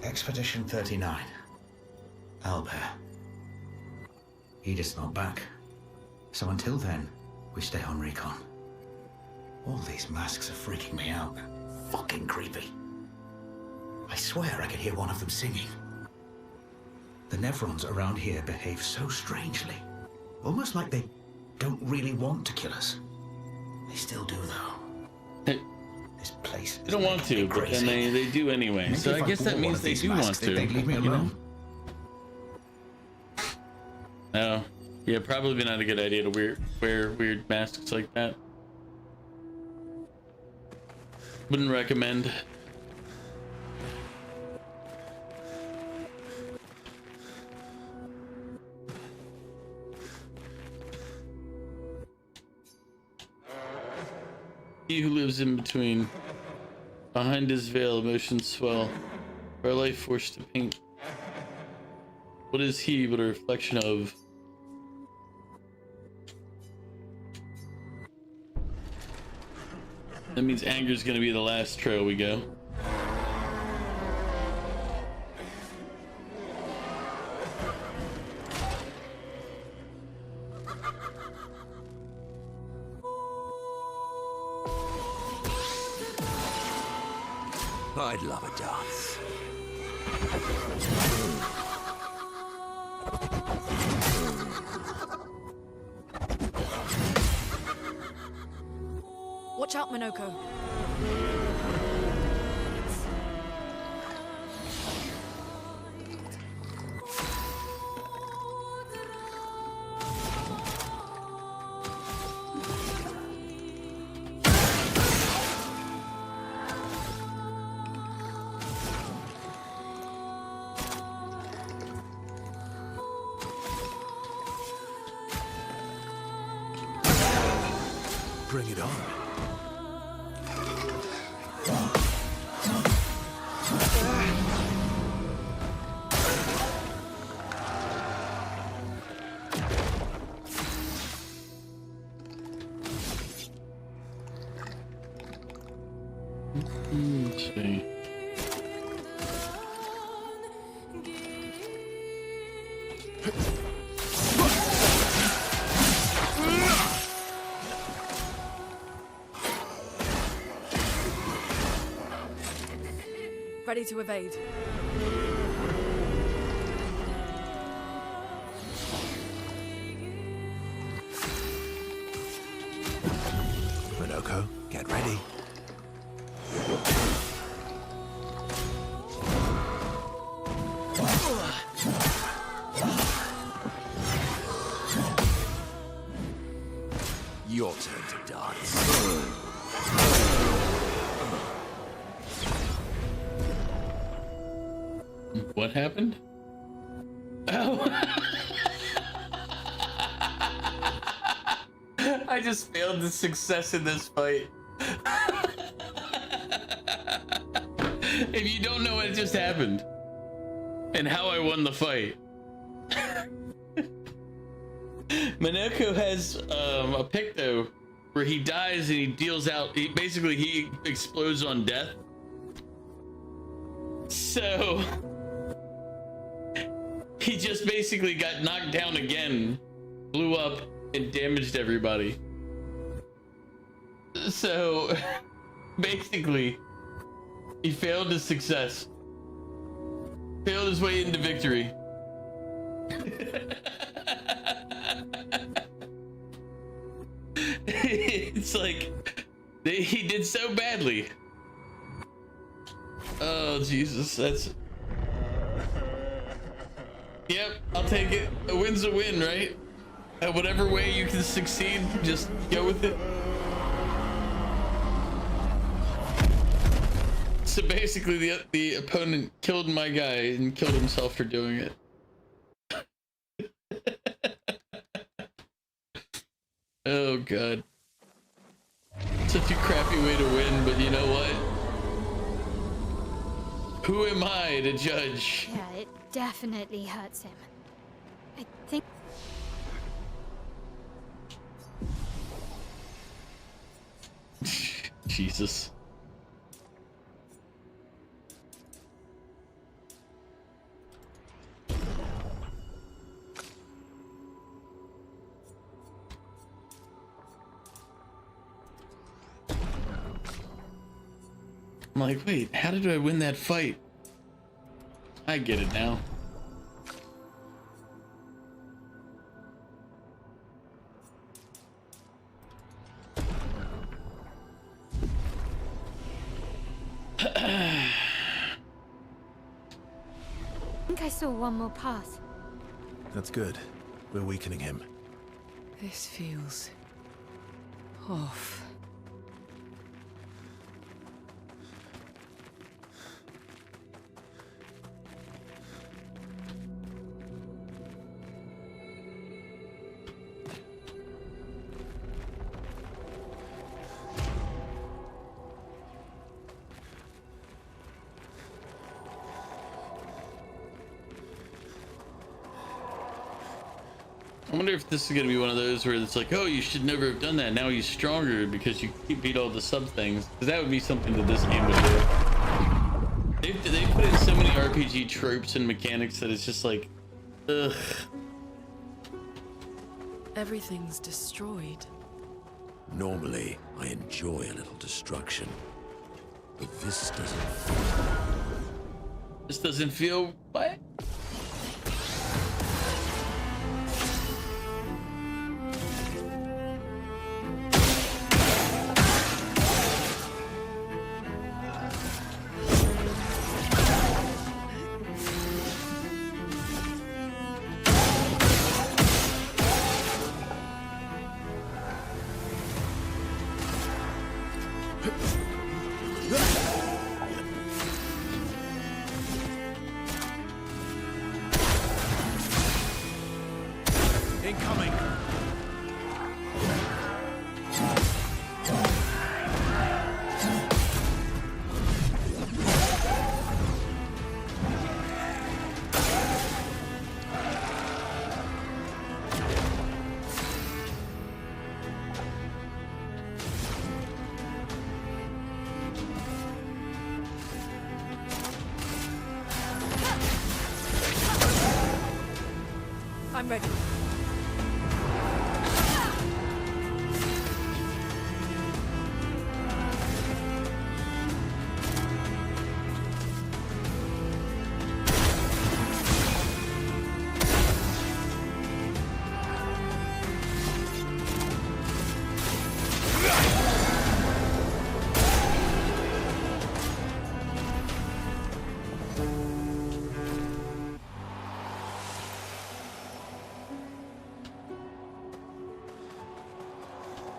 [SPEAKER 11] Expedition 39. Owlbear. Edith's not back. So until then, we stay on recon. All these masks are freaking me out. Fucking creepy. I swear I could hear one of them singing. The Nevrons around here behave so strangely. Almost like they don't really want to kill us. They still do, though. This place
[SPEAKER 1] They don't want to, but then they do anyway. So I guess that means they do want to.
[SPEAKER 11] They'd leave me alone.
[SPEAKER 1] No. Yeah, probably not a good idea to wear weird masks like that. Wouldn't recommend. He who lives in between, behind his veil, emotions swell, our life forced to paint. What is he but a reflection of? That means anger's gonna be the last trail we go.
[SPEAKER 8] I'd love a dance.
[SPEAKER 5] Watch out, Minoko.
[SPEAKER 8] Bring it on.
[SPEAKER 1] Let's see.
[SPEAKER 5] Ready to evade.
[SPEAKER 8] Minoko, get ready. Your turn to dance.
[SPEAKER 1] What happened? Oh. I just failed the success in this fight. If you don't know what just happened and how I won the fight, Minoko has a picto where he dies and he deals out. He explodes on death. So he just basically got knocked down again, blew up, and damaged everybody. So basically, he failed his success. Failed his way into victory. It's like he did so badly. Oh Jesus, that's. Yep, I'll take it. A win's a win, right? Whatever way you can succeed, just go with it. So basically, the opponent killed my guy and killed himself for doing it. Oh God. Such a crappy way to win, but you know what? Who am I to judge?
[SPEAKER 7] Yeah, it definitely hurts him. I think...
[SPEAKER 1] Jesus. I'm like, wait, how did I win that fight? I get it now.
[SPEAKER 7] I think I saw one more path.
[SPEAKER 4] That's good. We're weakening him.
[SPEAKER 3] This feels off.
[SPEAKER 1] I wonder if this is gonna be one of those where it's like, oh, you should never have done that. Now he's stronger because you beat all the sub things. Because that would be something that this game would do. They put in so many RPG tropes and mechanics that it's just like, ugh.
[SPEAKER 5] Everything's destroyed.
[SPEAKER 6] Normally, I enjoy a little destruction. But this doesn't...
[SPEAKER 1] This doesn't feel what?
[SPEAKER 8] Incoming!
[SPEAKER 5] I'm ready.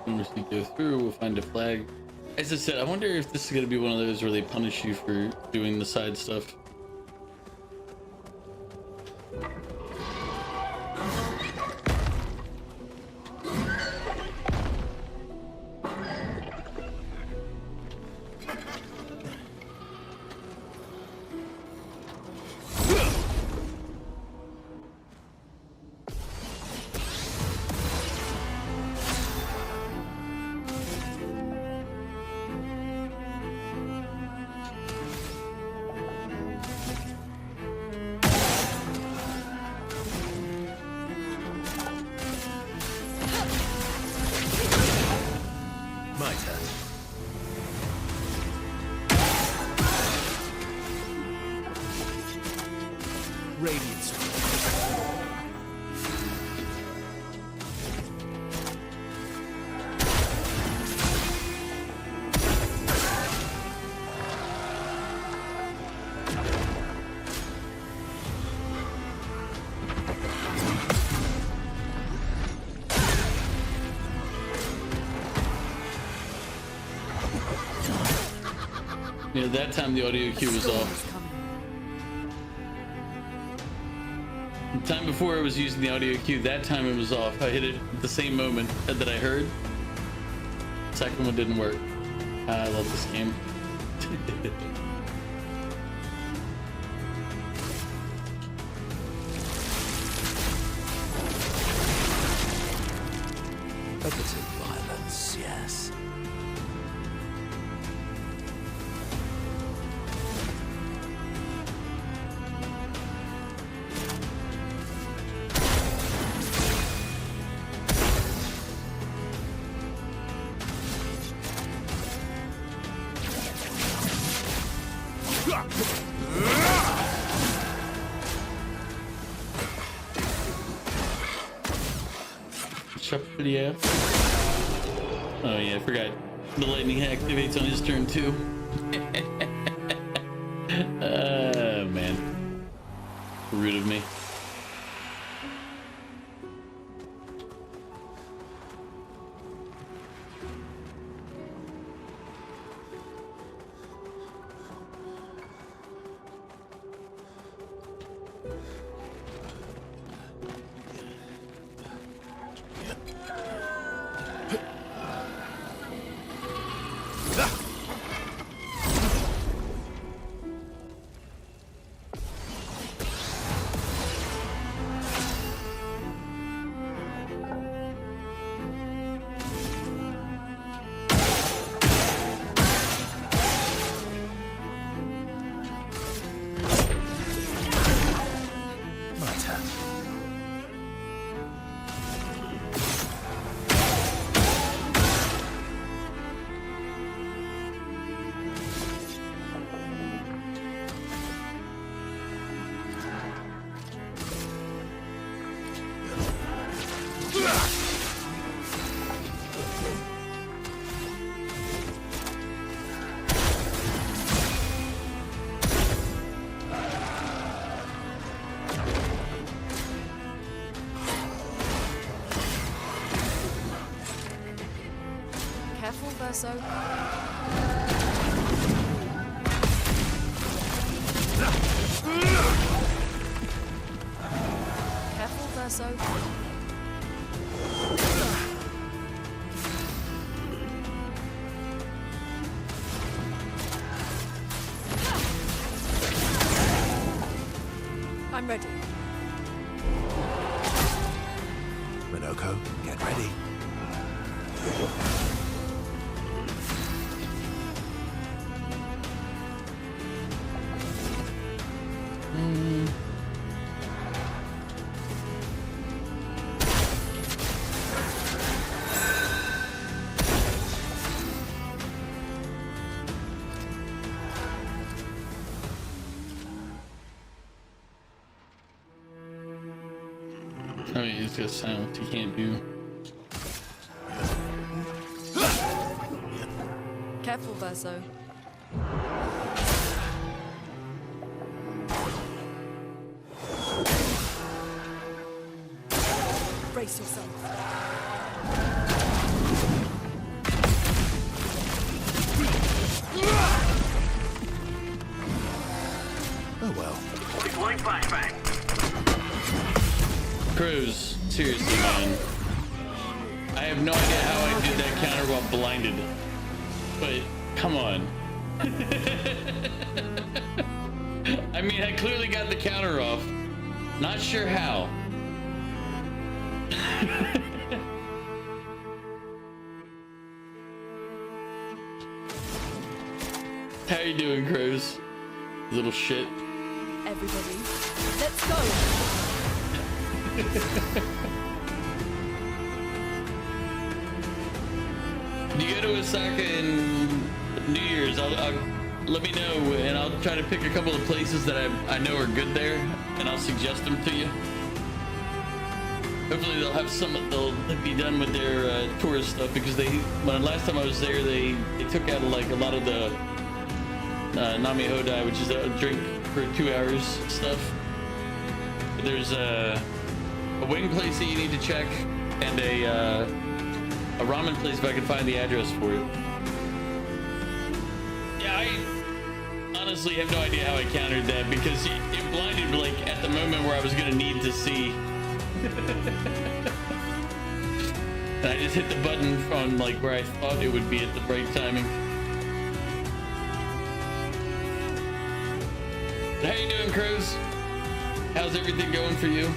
[SPEAKER 1] Once we go through, we'll find a flag. As I said, I wonder if this is going to be one of those where they punish you for doing the side stuff.
[SPEAKER 8] My turn. Radiance.
[SPEAKER 1] You know, that time the audio cue was off. The time before I was using the audio cue, that time it was off. I hit it at the same moment that I heard. Second one didn't work. I love this game.
[SPEAKER 6] A bit of violence, yes.
[SPEAKER 1] Chaplier. Oh yeah, I forgot. The lightning activates on his turn too. Man. Rude of me.
[SPEAKER 5] Careful, Verso. Careful, Verso. I'm ready.
[SPEAKER 8] Minoko, get ready.
[SPEAKER 1] I mean, he's got silence he can't do.
[SPEAKER 5] Careful, Verso. Brace yourself.
[SPEAKER 8] Oh well.
[SPEAKER 11] Deploying flashbang.
[SPEAKER 1] Cruz, seriously, man. I have no idea how I did that counter while blinded. But, come on. I mean, I clearly got the counter off. Not sure how. How you doing, Cruz? Little shit.
[SPEAKER 5] Everybody, let's go.
[SPEAKER 1] When you go to Osaka in New Year's, I'll let me know, and I'll try to pick a couple of places that I know are good there, and I'll suggest them to you. Hopefully they'll have some, they'll be done with their tourist stuff, because when last time I was there, they took out like a lot of the Nami Hodai, which is a drink for 2 hours stuff. There's a wing place that you need to check, and a ramen place if I can find the address for it. Yeah, I honestly have no idea how I countered that, because it blinded like at the moment where I was gonna need to see. And I just hit the button from like where I thought it would be at the right timing. How you doing, Cruz? How's everything going for you?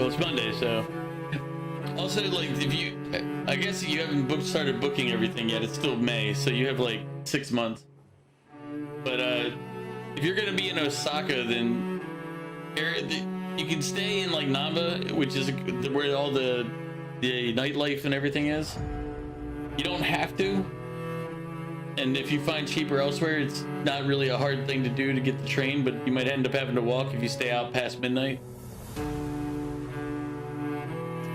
[SPEAKER 1] Well, it's Monday, so. Also, like, if you, I guess you haven't started booking everything yet. It's still May, so you have like 6 months. But if you're gonna be in Osaka, then you can stay in like Namba, which is where all the nightlife and everything is. You don't have to. And if you find cheaper elsewhere, it's not really a hard thing to do to get the train, but you might end up having to walk if you stay out past midnight.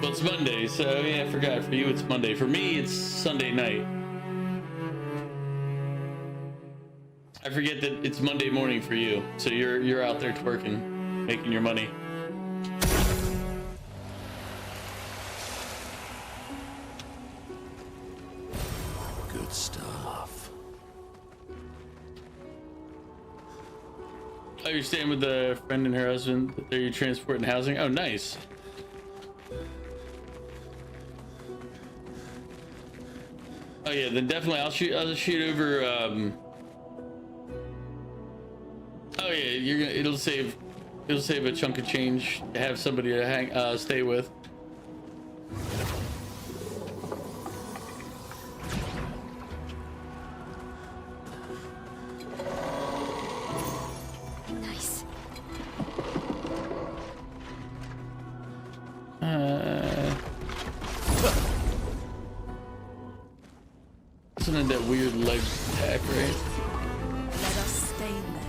[SPEAKER 1] Well, it's Monday, so yeah, I forgot. For you, it's Monday. For me, it's Sunday night. I forget that it's Monday morning for you, so you're out there twerking, making your money.
[SPEAKER 6] Good stuff.
[SPEAKER 1] Oh, you're staying with a friend and her husband. They're your transport and housing. Oh, nice. Oh yeah, then definitely I'll shoot over. Oh yeah, it'll save a chunk of change to have somebody to stay with.
[SPEAKER 7] Nice.
[SPEAKER 1] Isn't it that weird leg attack, right?
[SPEAKER 5] Let us stay then.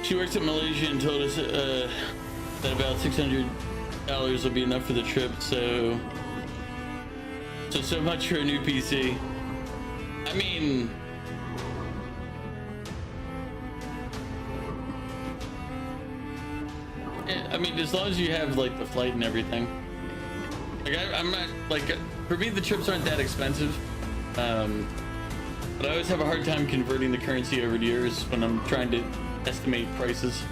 [SPEAKER 1] She works at Malaysia and told us that about $600 will be enough for the trip. So much for a new PC. I mean, I mean, as long as you have like the flight and everything. Like I'm not like, for me the trips aren't that expensive. But I always have a hard time converting the currency over to yours when I'm trying to estimate prices.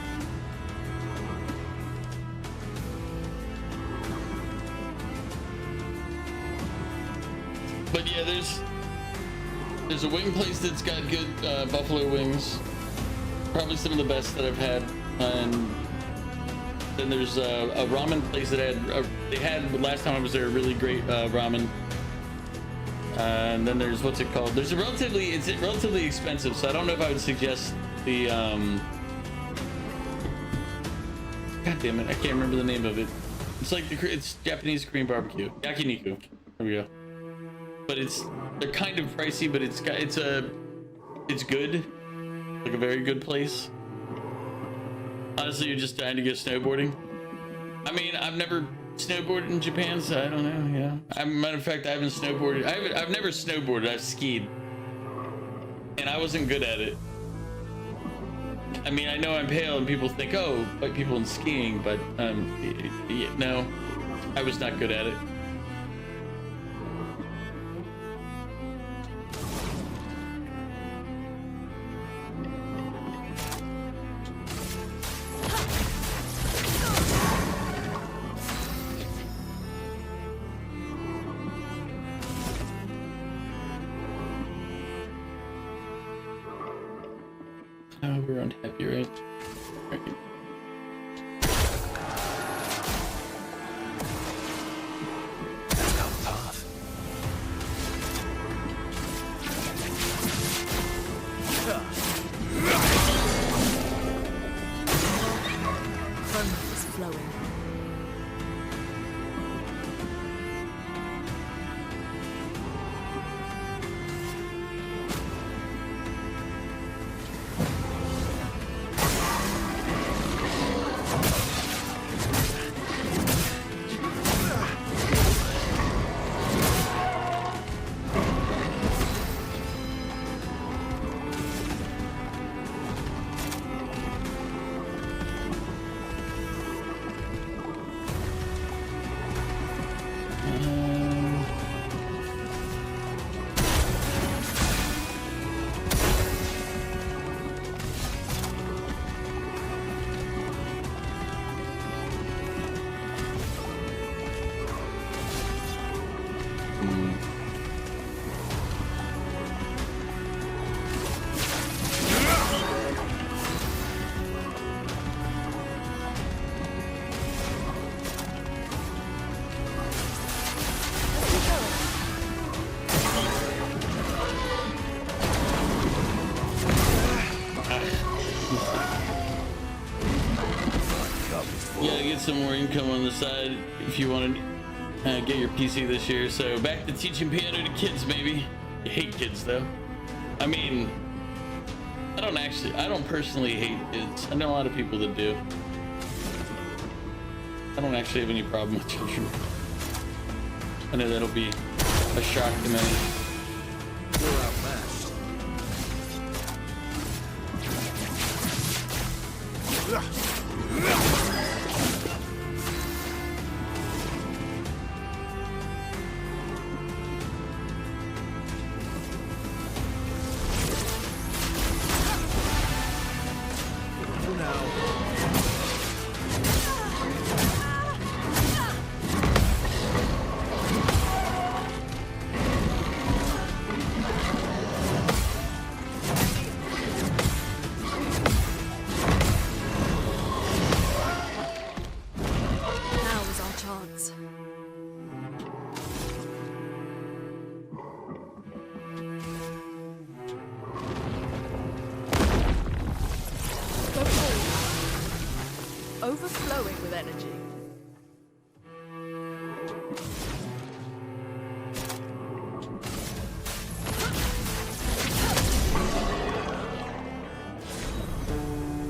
[SPEAKER 1] But yeah, there's a wing place that's got good buffalo wings, probably some of the best that I've had, and then there's a ramen place that they had last time I was there, a really great ramen. And then there's, what's it called? It's relatively expensive, so I don't know if I would suggest the God damn it, I can't remember the name of it. It's like it's Japanese Korean barbecue, yakiniku. There we go. But they're kind of pricey, but it's good, like a very good place. Honestly, you're just dying to go snowboarding. I mean, I've never snowboarded in Japan, so I don't know. Yeah, matter of fact, I haven't snowboarded. I've never snowboarded. I've skied, and I wasn't good at it. I mean, I know I'm pale, and people think, oh, white people in skiing, but no, I was not good at it. Oh, we're unhappy, right? Right.
[SPEAKER 5] Chroma is flowing.
[SPEAKER 1] You gotta get some more income on the side if you want to get your PC this year. So back to teaching piano to kids, maybe. You hate kids though. I mean, I don't personally hate kids. I know a lot of people that do. I don't actually have any problem with children. I know that'll be a shock to many.
[SPEAKER 8] You're outmatched.
[SPEAKER 5] Now is our chance. Go forward. Overflowing with energy.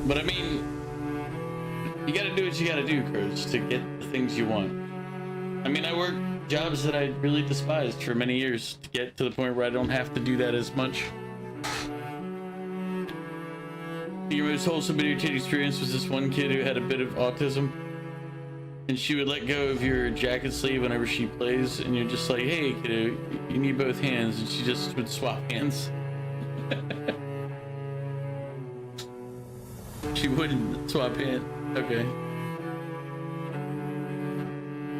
[SPEAKER 1] But I mean, you gotta do what you gotta do, Kurz, to get the things you want. I mean, I work jobs that I really despised for many years to get to the point where I don't have to do that as much. Your most wholesome entertaining experience was this one kid who had a bit of autism, and she would let go of your jacket sleeve whenever she plays, and you're just like, hey kiddo, you need both hands, and she just would swap hands. She wouldn't swap hands. Okay.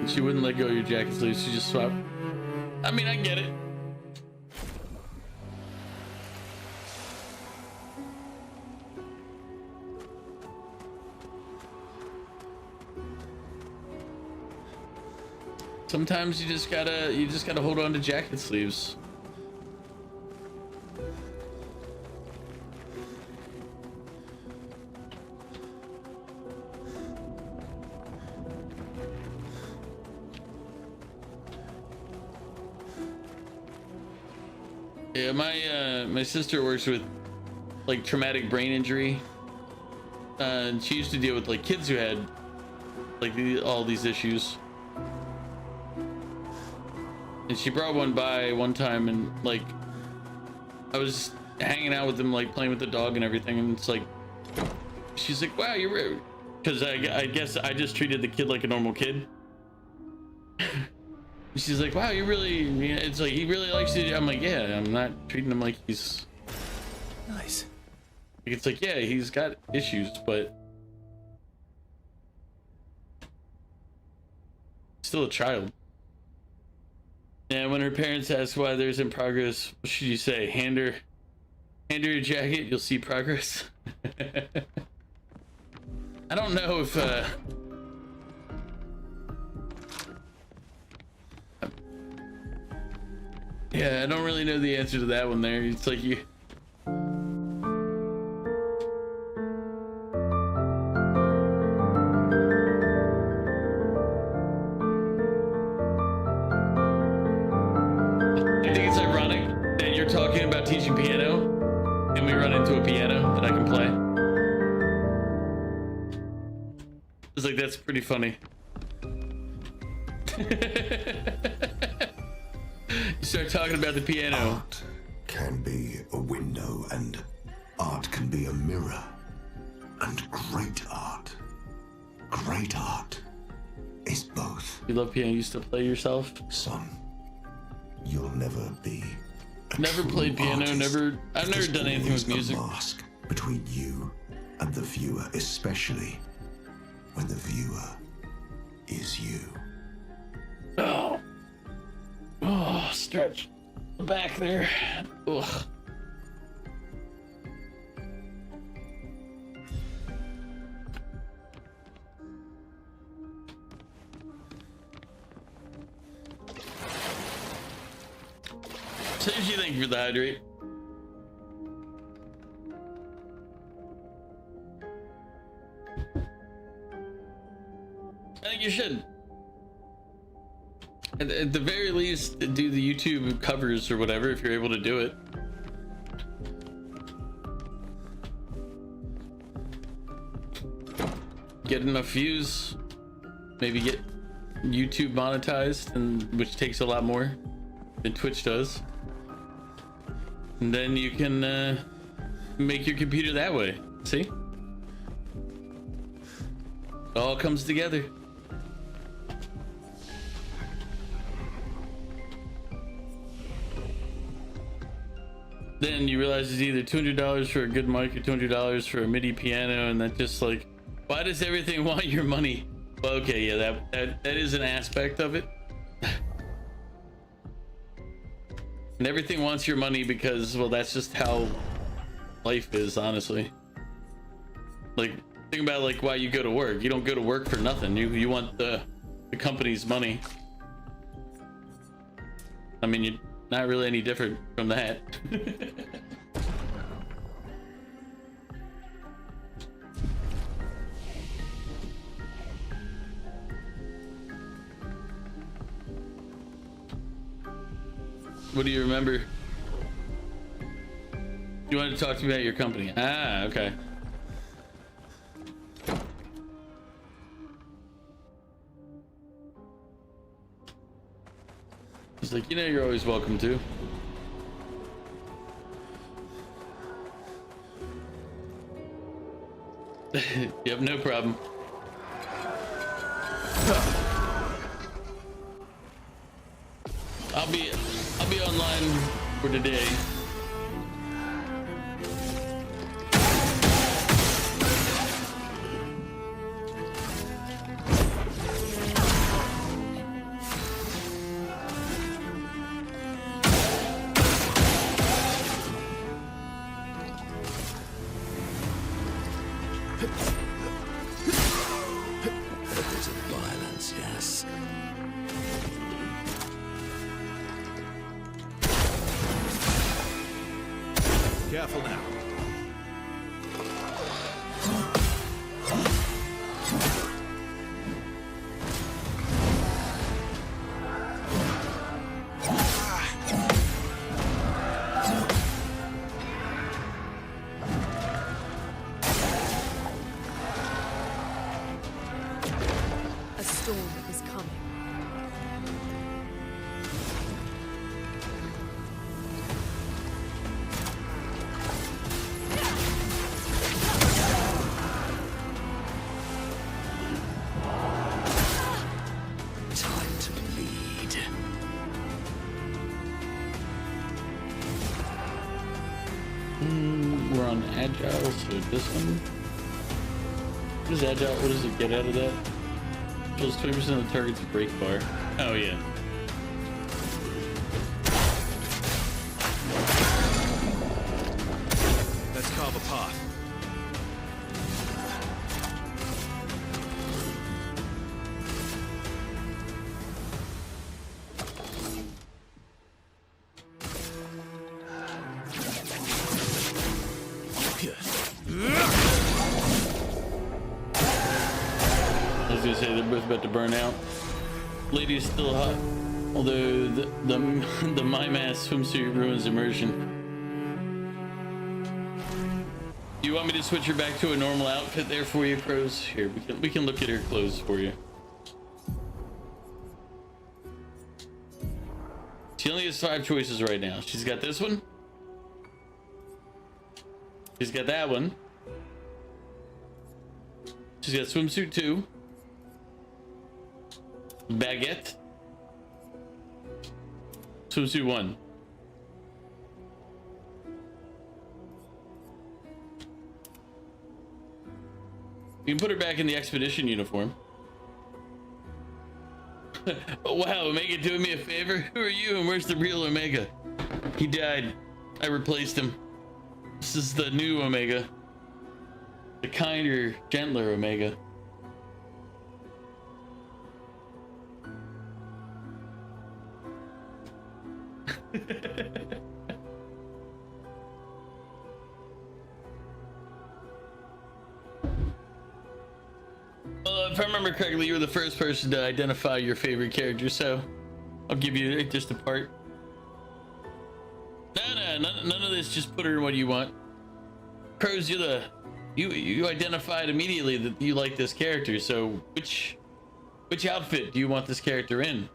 [SPEAKER 1] And she wouldn't let go of your jacket sleeves, she just swapped. I mean, I get it. Sometimes you just gotta hold on to jacket sleeves. Yeah, my sister works with like traumatic brain injury, and she used to deal with like kids who had like all these issues. And she brought one by one time, and like I was hanging out with them, like playing with the dog and everything, and it's like she's like, wow, you're rude, because I guess I just treated the kid like a normal kid. She's like, wow, you really, it's like he really likes you. I'm like, yeah, I'm not treating him like he's
[SPEAKER 4] Nice.
[SPEAKER 1] it's like, yeah, he's got issues, but still a child. And when her parents ask why there's in progress, what should you say? Hand her your jacket, you'll see progress. I don't know if yeah, I don't really know the answer to that one there. It's like you I think it's ironic that you're talking about teaching piano and we run into a piano that I can play. It's like, that's pretty funny. You start talking about the piano.
[SPEAKER 6] Art can be a window, and art can be a mirror. And great art is both.
[SPEAKER 1] You love piano, you used to play yourself?
[SPEAKER 6] Son, you'll never be a
[SPEAKER 1] Never
[SPEAKER 6] true
[SPEAKER 1] played piano,
[SPEAKER 6] artist.
[SPEAKER 1] I've never
[SPEAKER 6] There's
[SPEAKER 1] done anything
[SPEAKER 6] always
[SPEAKER 1] with music.
[SPEAKER 6] a mask between you and the viewer, especially when the viewer is you.
[SPEAKER 1] Oh, stretch the back there. Ugh. So what do you think for the hydrate? I think you should. At the very least, do the YouTube covers or whatever if you're able to do it. Get enough views, maybe get YouTube monetized, and which takes a lot more than Twitch does. And then you can make your computer that way. See? It all comes together. Then you realize it's either $200 for a good mic or $200 for a MIDI piano, and that just like, why does everything want your money? Well, okay, yeah, that is an aspect of it. And everything wants your money because, well, that's just how life is, honestly. Like, think about like why you go to work. You don't go to work for nothing. You want the company's money. I mean, you're not really any different from that. What do you remember? You wanted to talk to me about your company. Ah, okay. He's like, you know, you're always welcome to. Yep, no problem. I'll be online for today.
[SPEAKER 6] Violence, yes.
[SPEAKER 8] Careful now.
[SPEAKER 5] A storm is coming.
[SPEAKER 6] Time to bleed.
[SPEAKER 1] We're on agile, so this one. What is agile? What does it get out of that? Kills 20% of the target's break bar. Oh yeah.
[SPEAKER 8] Let's carve a path.
[SPEAKER 1] I was gonna say they're both about to burn out. Lady's still hot, although the my mask swimsuit ruins immersion. Do you want me to switch her back to a normal outfit there for you, Crows? Here, we can look at her clothes for you. She only has 5 choices right now. She's got this one. She's got that one. She's got swimsuit 2. Baguette. Swimsuit 1. You can put her back in the expedition uniform. Oh, wow, Omega doing me a favor? Who are you and where's the real Omega? He died. I replaced him. This is the new Omega. The kinder, gentler Omega. If I remember correctly, you were the first person to identify your favorite character, so I'll give you just a part. None of this. Just put her in what you want. Crows, you identified immediately that you like this character. So which outfit do you want this character in?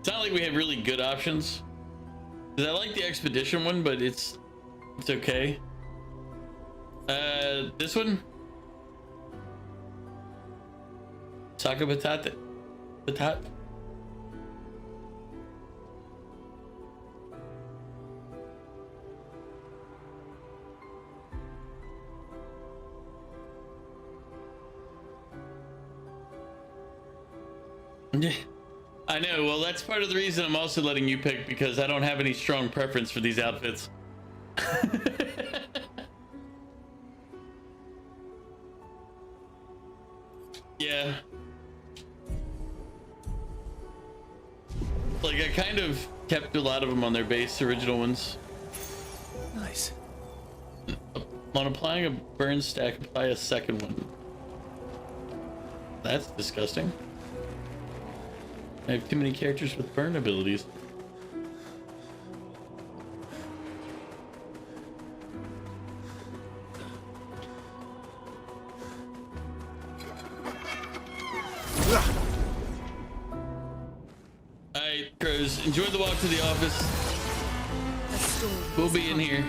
[SPEAKER 1] It's not like we have really good options. 'Cause I like the expedition one, but it's okay. This one? Saka Patat. Patat? Yeah, I know. Well, that's part of the reason I'm also letting you pick, because I don't have any strong preference for these outfits. Yeah. Like, I kind of kept a lot of them on their base, original ones.
[SPEAKER 4] Nice.
[SPEAKER 1] On applying a burn stack, apply a second one. That's disgusting. I have too many characters with burn abilities. Alright, Crows, enjoy the walk to the office. We'll be in here.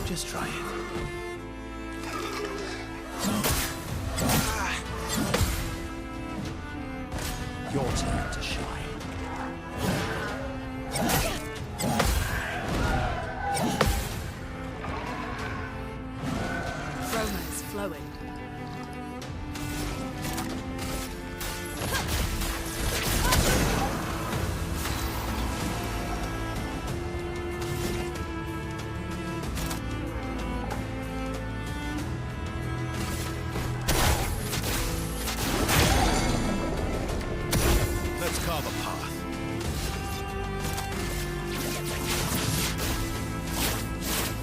[SPEAKER 4] Just try it. Your turn to shine.
[SPEAKER 5] Chroma is flowing.
[SPEAKER 8] Let's carve a path.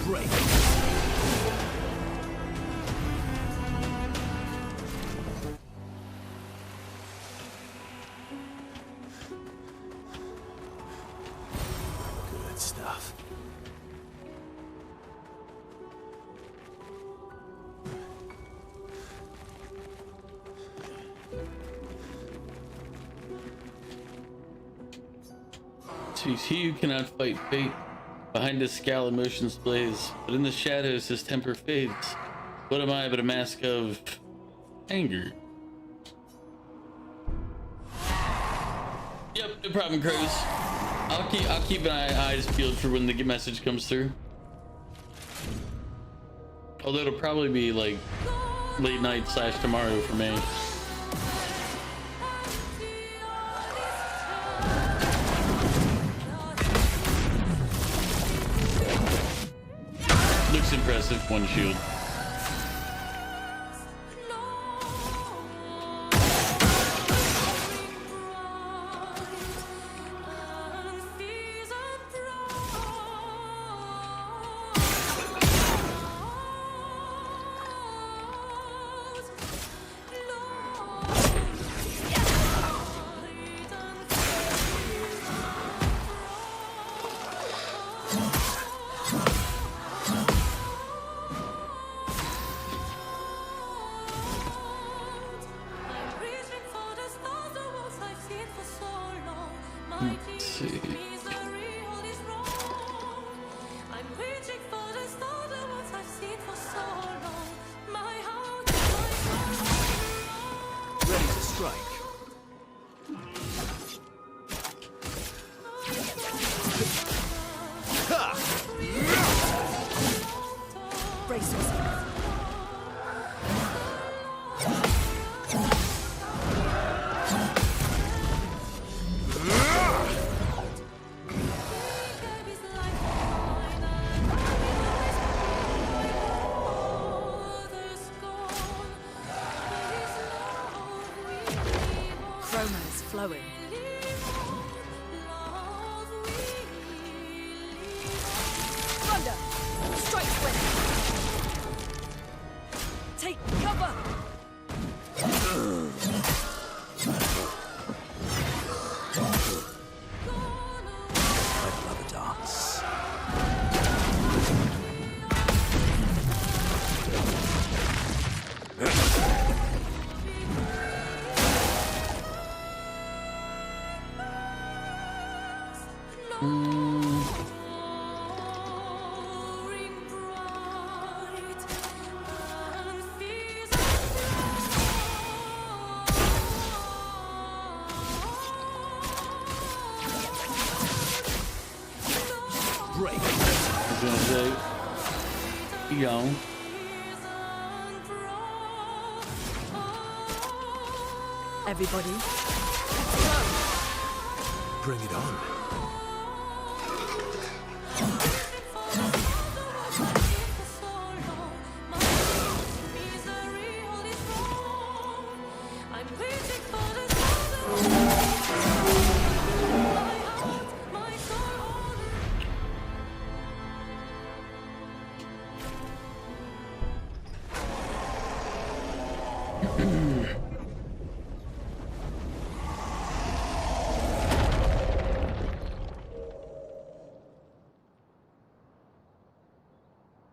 [SPEAKER 8] Break.
[SPEAKER 4] Good stuff.
[SPEAKER 1] Sees he who cannot fight fate. Behind his scowl emotions blaze, but in the shadows his temper fades. What am I but a mask of anger? Yep, no problem, Crows. I'll keep my eyes peeled for when the message comes through. Although it'll probably be like late night / tomorrow for me. Looks impressive, one shield.
[SPEAKER 5] flowing. Thunder! Strike swift! Take cover!
[SPEAKER 8] I'd love a dance. Break.
[SPEAKER 1] I was gonna say, yo.
[SPEAKER 5] Everybody,
[SPEAKER 8] Bring it on.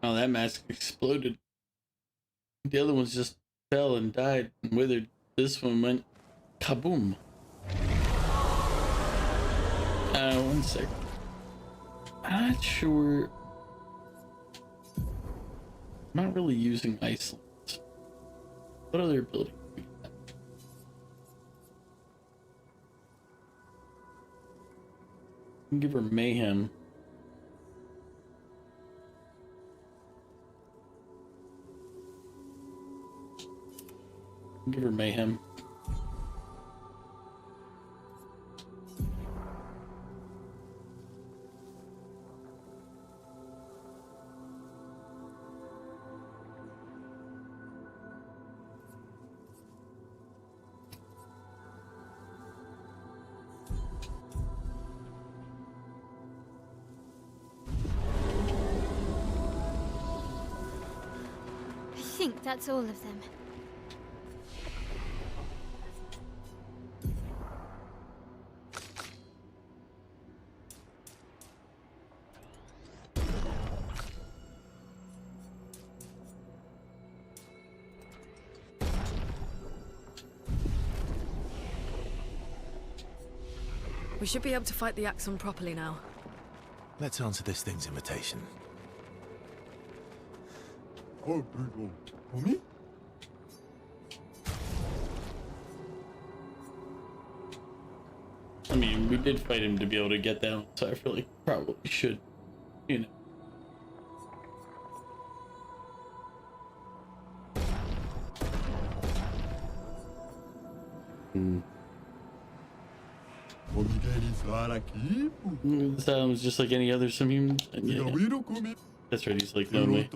[SPEAKER 1] Oh, that mask exploded. The other ones just fell and died and withered. This one went kaboom. 1 sec. I'm not sure. I'm not really using Iceland. What other ability do we have? I can give her mayhem. Give her mayhem.
[SPEAKER 7] I think that's all of them.
[SPEAKER 5] we should be able to fight the Axon properly now.
[SPEAKER 4] Let's answer this thing's invitation.
[SPEAKER 2] Oh, people. For me?
[SPEAKER 1] I mean, we did fight him to be able to get down, so I feel like probably should, you know. This sounds just like any other human. Yeah. That's right, he's like lonely.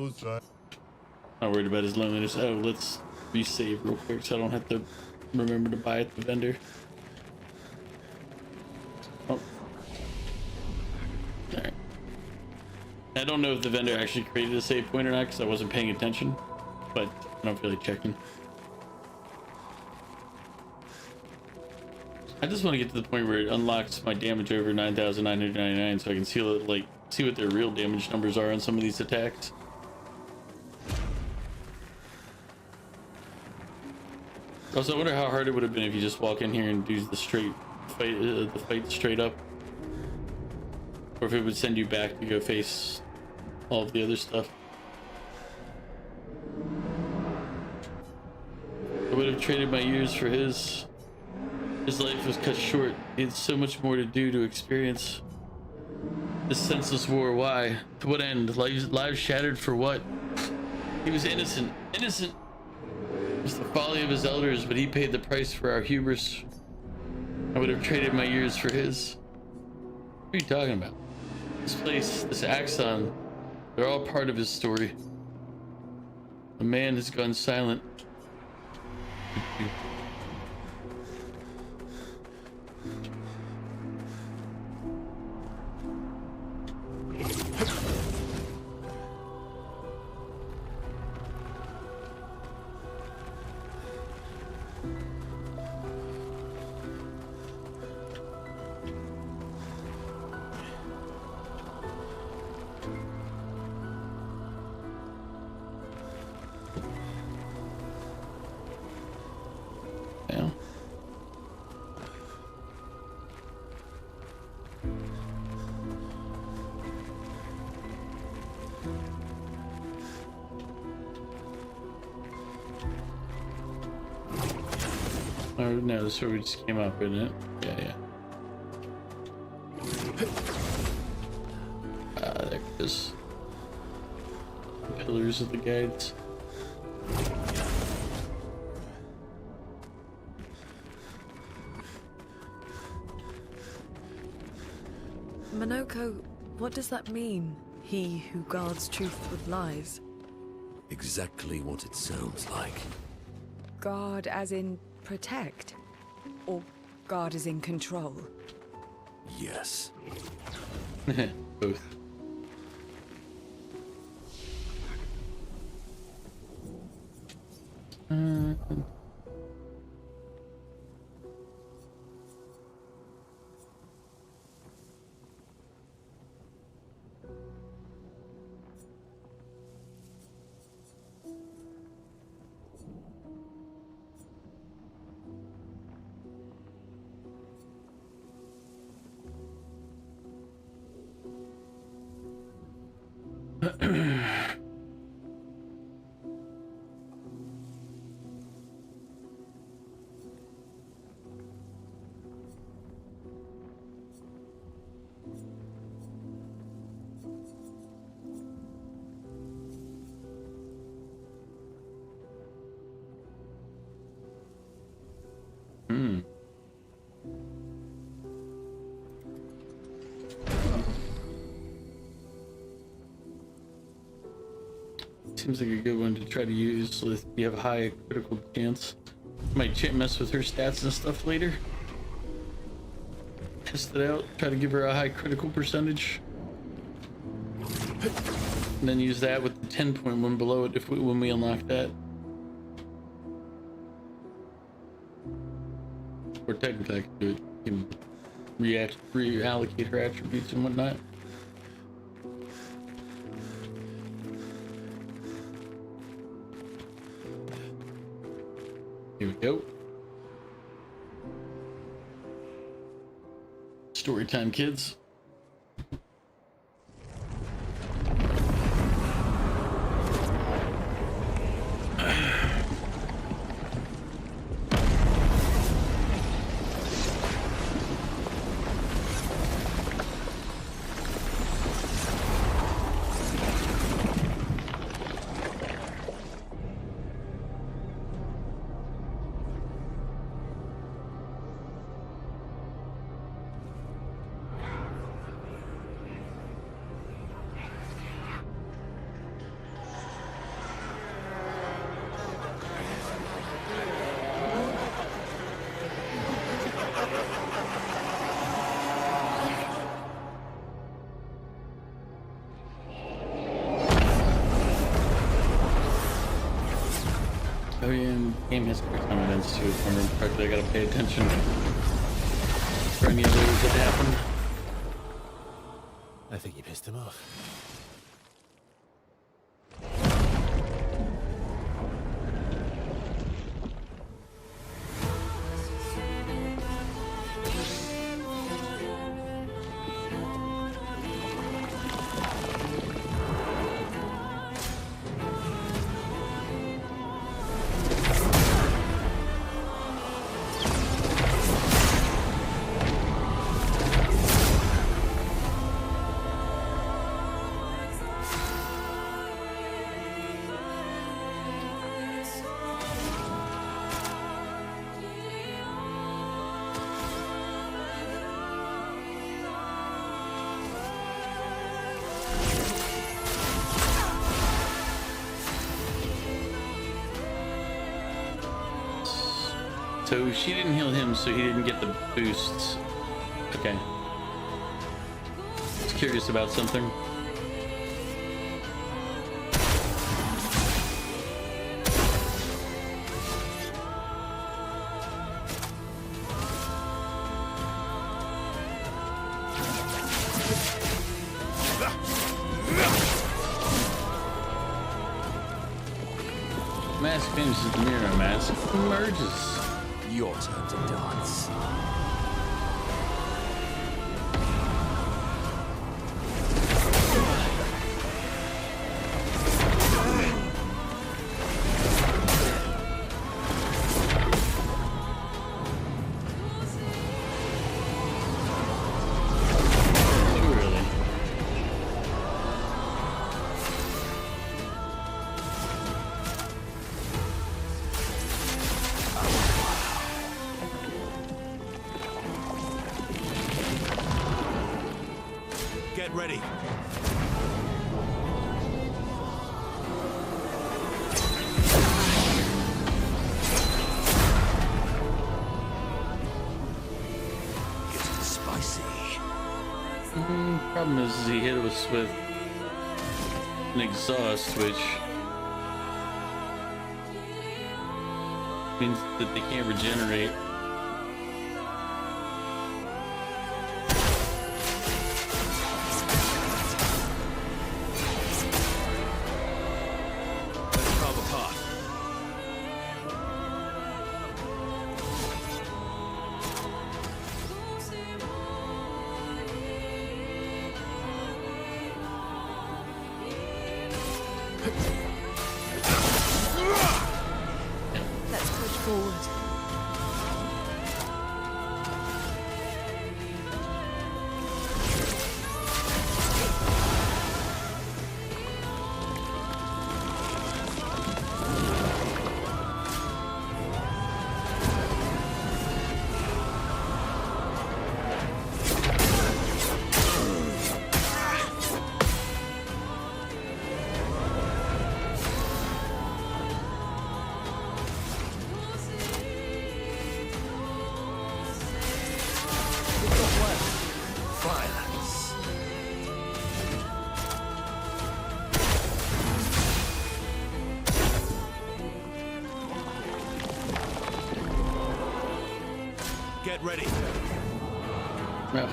[SPEAKER 1] Not worried about his loneliness. Oh, let's resave real quick so I don't have to remember to buy at the vendor. Oh. Alright. I don't know if the vendor actually created a save point or not because I wasn't paying attention, but I don't feel like checking. I just want to get to the point where it unlocks my damage over 9,999 so I can see what their real damage numbers are on some of these attacks. Also, I wonder how hard it would have been if you just walk in here and do the straight fight, the fight straight up, or if it would send you back to go face all of the other stuff. I would have traded my years for his. His life was cut short. He had so much more to do, to experience. This senseless war, why? To what end? Lives shattered for what? He was innocent. Innocent! It was the folly of his elders, but he paid the price for our hubris. I would have traded my years for his. What are you talking about? This place, this Axon, they're all part of his story. The man has gone silent. Yeah. Oh no, this sword just came up, isn't it? Yeah, yeah. There it is. Pillars of the guides.
[SPEAKER 5] Minoko, what does that mean? He who guards truth with lies?
[SPEAKER 8] Exactly what it sounds like.
[SPEAKER 3] Guard as in protect? Or guard as in control?
[SPEAKER 8] Yes.
[SPEAKER 1] Both. Seems like a good one to try to use if you have a high critical chance. Might mess with her stats and stuff later. Test it out, try to give her a high critical percentage. And then use that with the 10.1 below it when we unlock that. Or technically I can do it. You can reallocate her attributes and whatnot. Here we go. Story time, kids. Oh yeah, and game has quick time events too, if I remember correctly. I gotta pay attention for any others that happen.
[SPEAKER 8] I think you pissed him off.
[SPEAKER 1] So she didn't heal him, so he didn't get the boosts. Okay. Just curious about something. Mask finishes the mirror mask emerges.
[SPEAKER 8] Your turn to dance.
[SPEAKER 12] Get ready.
[SPEAKER 8] Getting spicy.
[SPEAKER 1] Problem is he hit us with an exhaust, which means that they can't regenerate.
[SPEAKER 12] Let's carve a path.
[SPEAKER 5] Let's push forward.
[SPEAKER 8] Violence.
[SPEAKER 12] Get ready.
[SPEAKER 1] No.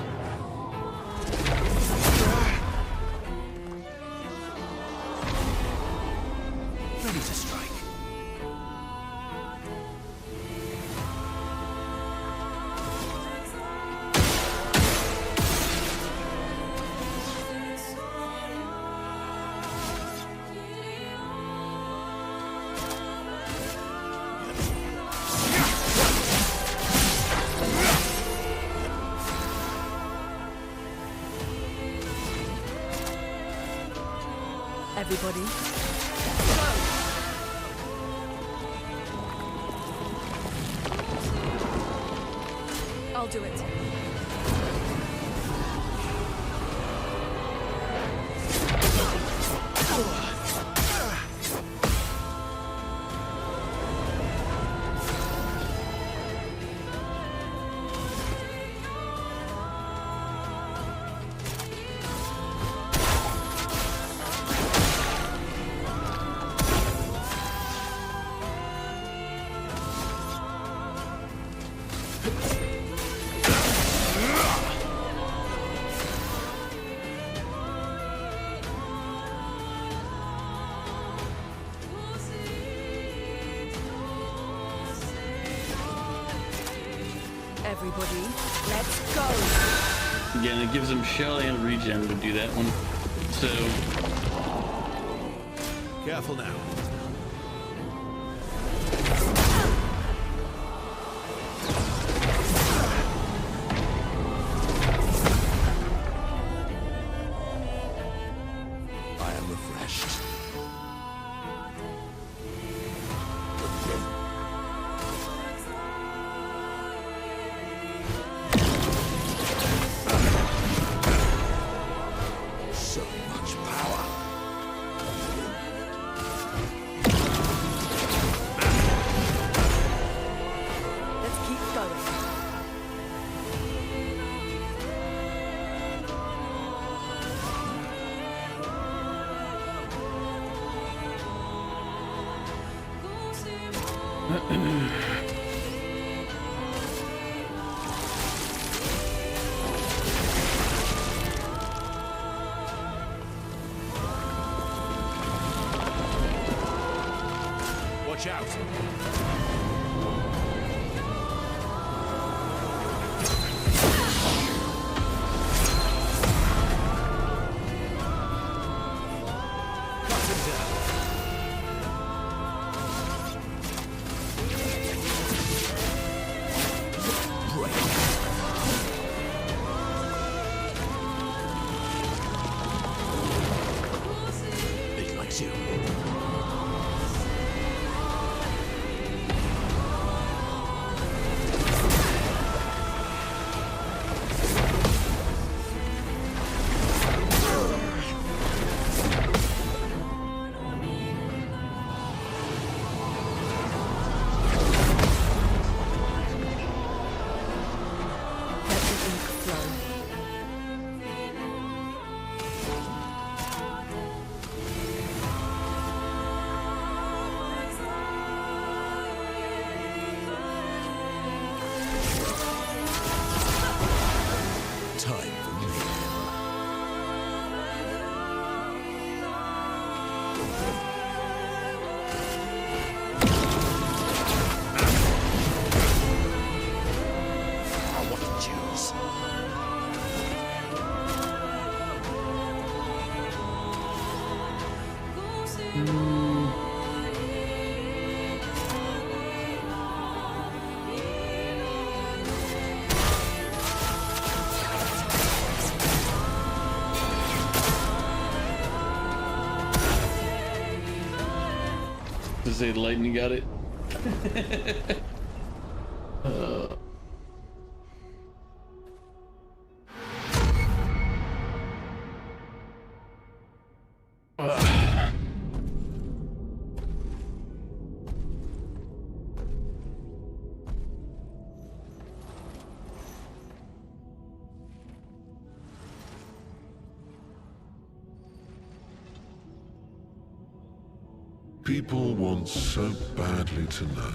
[SPEAKER 8] Ready to strike.
[SPEAKER 5] Everybody. I'll do it. Everybody, let's go.
[SPEAKER 1] Again, it gives him shell and regen to do that one. So,
[SPEAKER 12] Careful now.
[SPEAKER 8] I am refreshed. So much power.
[SPEAKER 5] Let's keep going.
[SPEAKER 12] Watch Watch out. Cut him down. It likes you.
[SPEAKER 3] Let the ink flow.
[SPEAKER 12] Time for me. What to choose?
[SPEAKER 1] To say lightning got it.
[SPEAKER 9] People want so badly to know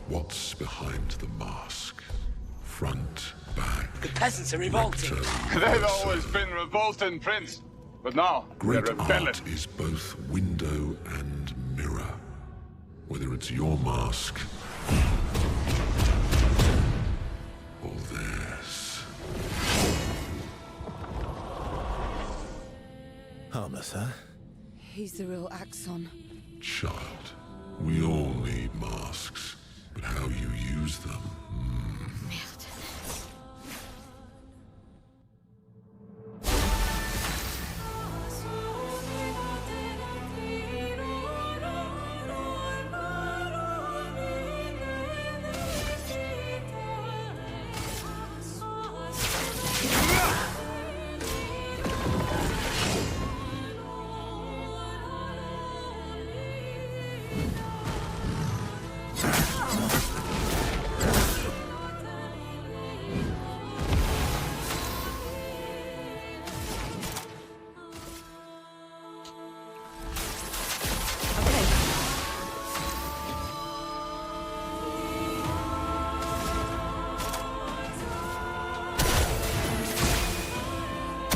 [SPEAKER 9] what's behind the mask. Front, back.
[SPEAKER 8] The peasants are revolting.
[SPEAKER 2] They've always been revolting, Prince. But now,
[SPEAKER 9] Great
[SPEAKER 2] they're rebelling.
[SPEAKER 9] art is both window and mirror. Whether it's your mask or theirs.
[SPEAKER 4] Harmless, huh?
[SPEAKER 3] He's the real Axon.
[SPEAKER 9] Child, we all need masks, but how you use them.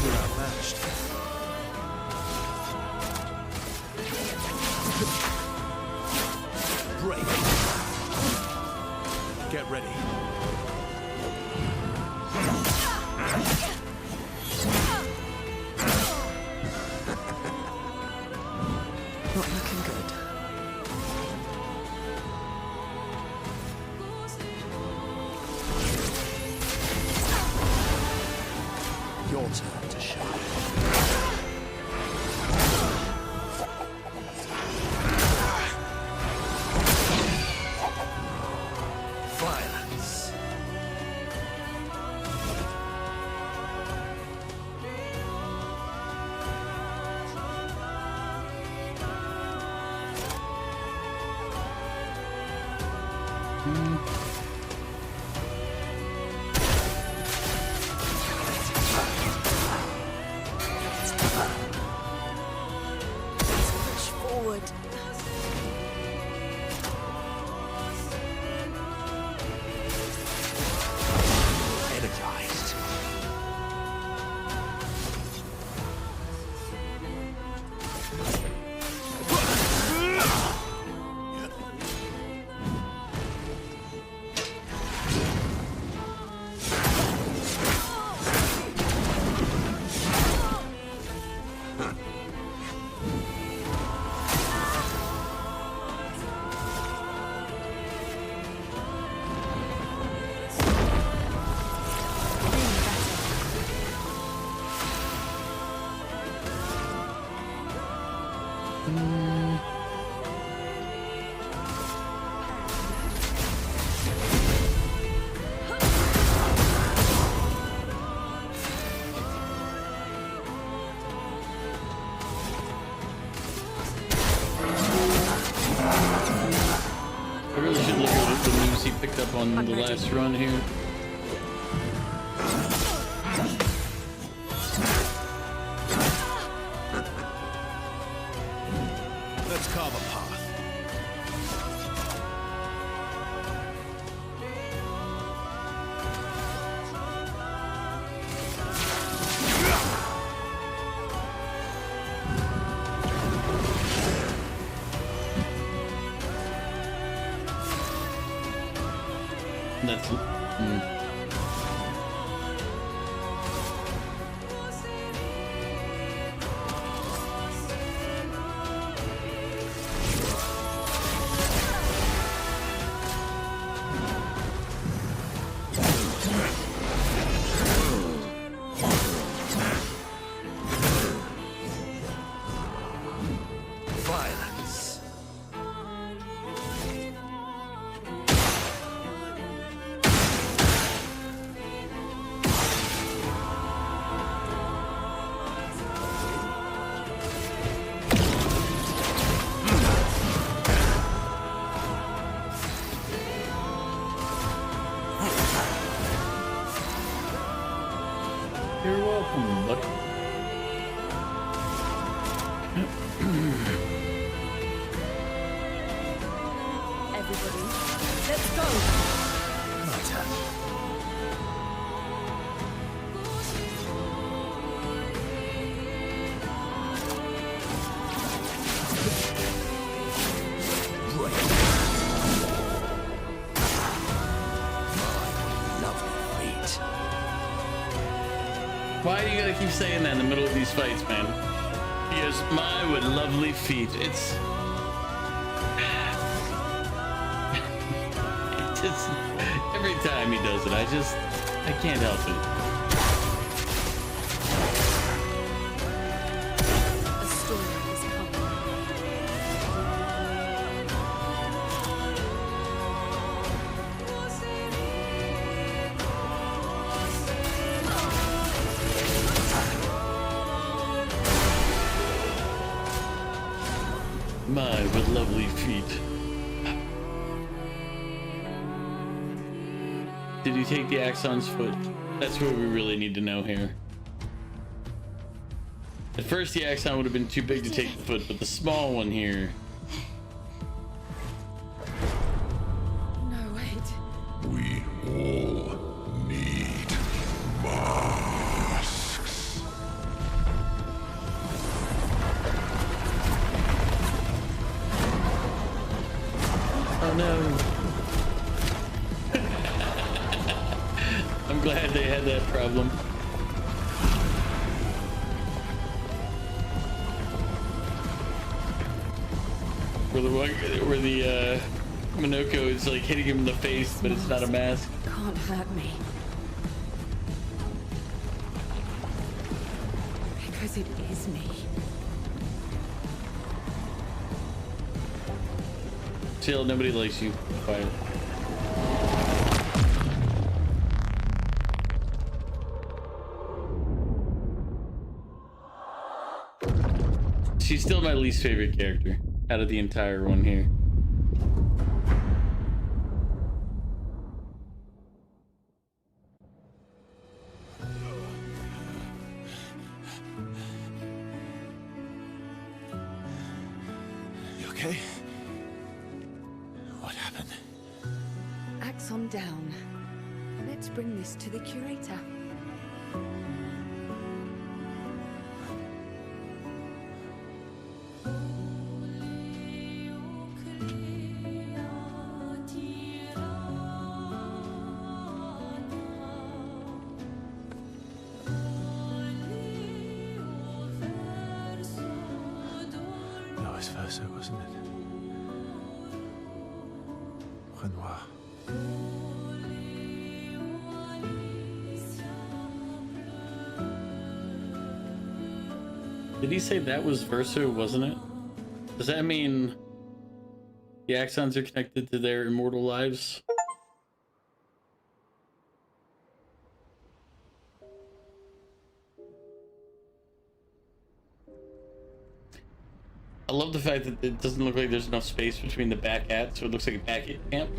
[SPEAKER 12] You're outmatched. Break. Get ready.
[SPEAKER 5] Not looking good.
[SPEAKER 12] Your turn to shine. Violence.
[SPEAKER 3] Push forward.
[SPEAKER 12] Energized.
[SPEAKER 1] I really should look at the moves he picked up on the last run here.
[SPEAKER 12] Let's carve a path.
[SPEAKER 1] That's
[SPEAKER 12] Violence.
[SPEAKER 1] You're welcome, buddy.
[SPEAKER 3] Everybody, let's go!
[SPEAKER 12] My turn.
[SPEAKER 1] Why do you gotta keep saying that in the middle of these fights, man? He goes, my with lovely feet. It's just every time he does it, I can't help it.
[SPEAKER 3] A story is coming.
[SPEAKER 1] My with lovely feet. Did he take the Axon's foot? That's what we really need to know here. At first the Axon would have been too big to take the foot, but the small one here.
[SPEAKER 3] No, wait.
[SPEAKER 9] We all need masks.
[SPEAKER 1] Oh no. I'm glad they had that problem. Where the Minoko is like hitting him in the face, but it's not a mask.
[SPEAKER 3] Can't hurt me. Because it is me.
[SPEAKER 1] Still, nobody likes you. Quiet. She's still my least favorite character out of the entire one here.
[SPEAKER 4] You okay? What happened?
[SPEAKER 3] Axon down. Let's bring this to the curator.
[SPEAKER 4] Vice versa, wasn't it? Renoir.
[SPEAKER 1] Did he say that was Verso, wasn't it? Does that mean the axons are connected to their immortal lives? I love the fact that it doesn't look like there's enough space between the back hats, so it looks like a back hat camp.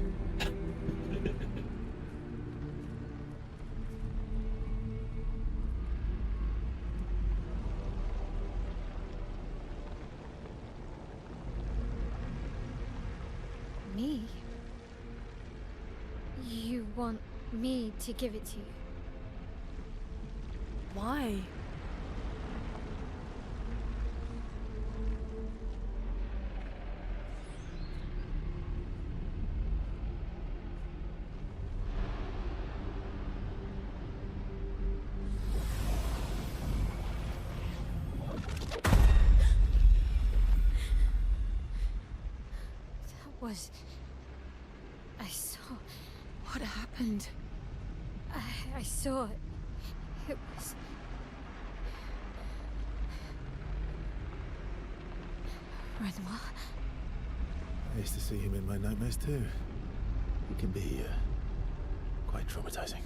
[SPEAKER 7] Me? You want me to give it to you?
[SPEAKER 5] Why?
[SPEAKER 7] I saw.
[SPEAKER 5] What happened?
[SPEAKER 7] I saw it. It was. Renoir.
[SPEAKER 4] I used to see him in my nightmares too. He can be quite traumatizing.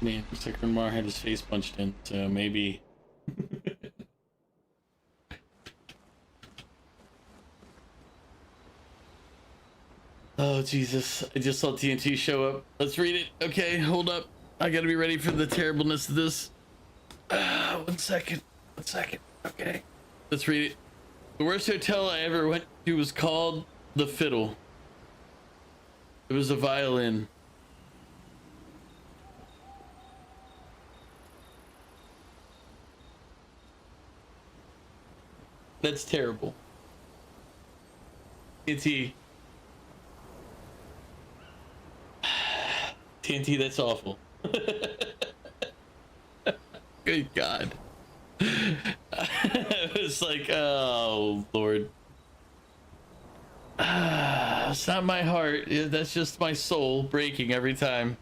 [SPEAKER 1] Man, looks like Renoir had his face punched in, so maybe. Oh, Jesus. I just saw TNT show up. Let's read it. Okay, hold up. I gotta be ready for the terribleness of this. 1 second. 1 second. Okay. Let's read it. The worst hotel I ever went to was called The Fiddle. It was a violin. That's terrible. TNT. TNT, that's awful. Good God. It was like, oh, Lord. It's not my heart. That's just my soul breaking every time.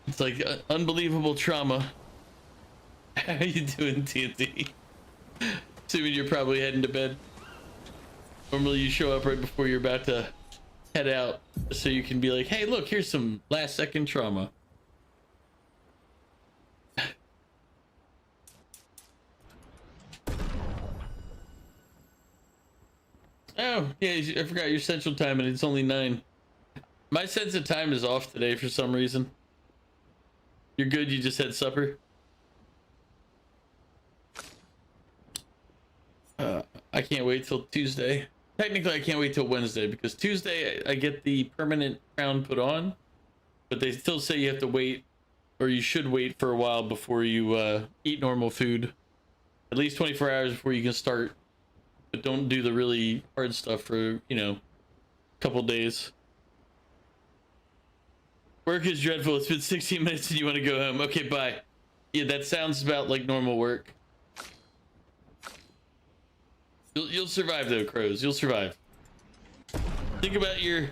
[SPEAKER 1] It's like unbelievable trauma. How you doing, TNT? Assuming you're probably heading to bed. Normally you show up right before you're about to head out, so you can be like, hey, look, here's some last second trauma. Oh, yeah, I forgot your central time and it's only 9. My sense of time is off today for some reason. You're good, you just had supper? I can't wait till Tuesday. Technically, I can't wait till Wednesday because Tuesday I get the permanent crown put on, but they still say you have to wait, or you should wait for a while before you eat normal food. At least 24 hours before you can start, but don't do the really hard stuff for, you know, a couple days. Work is dreadful. It's been 16 minutes and you want to go home. Okay, bye. Yeah, that sounds about like normal work. You'll survive though, Crows. You'll survive. Think about your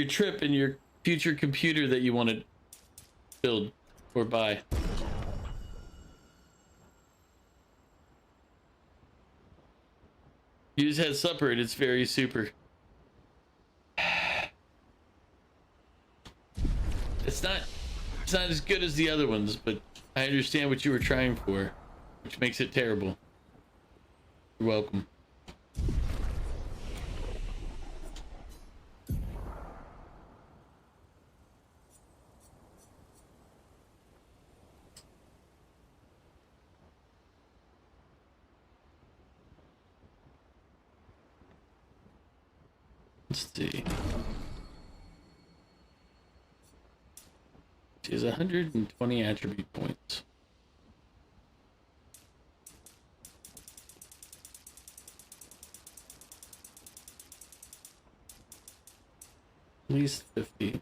[SPEAKER 1] trip and your future computer that you want to build or buy. You just had supper and it's very super. It's not as good as the other ones, but I understand what you were trying for, which makes it terrible. You're welcome. Let's see. She has 120 attribute points. At least 50.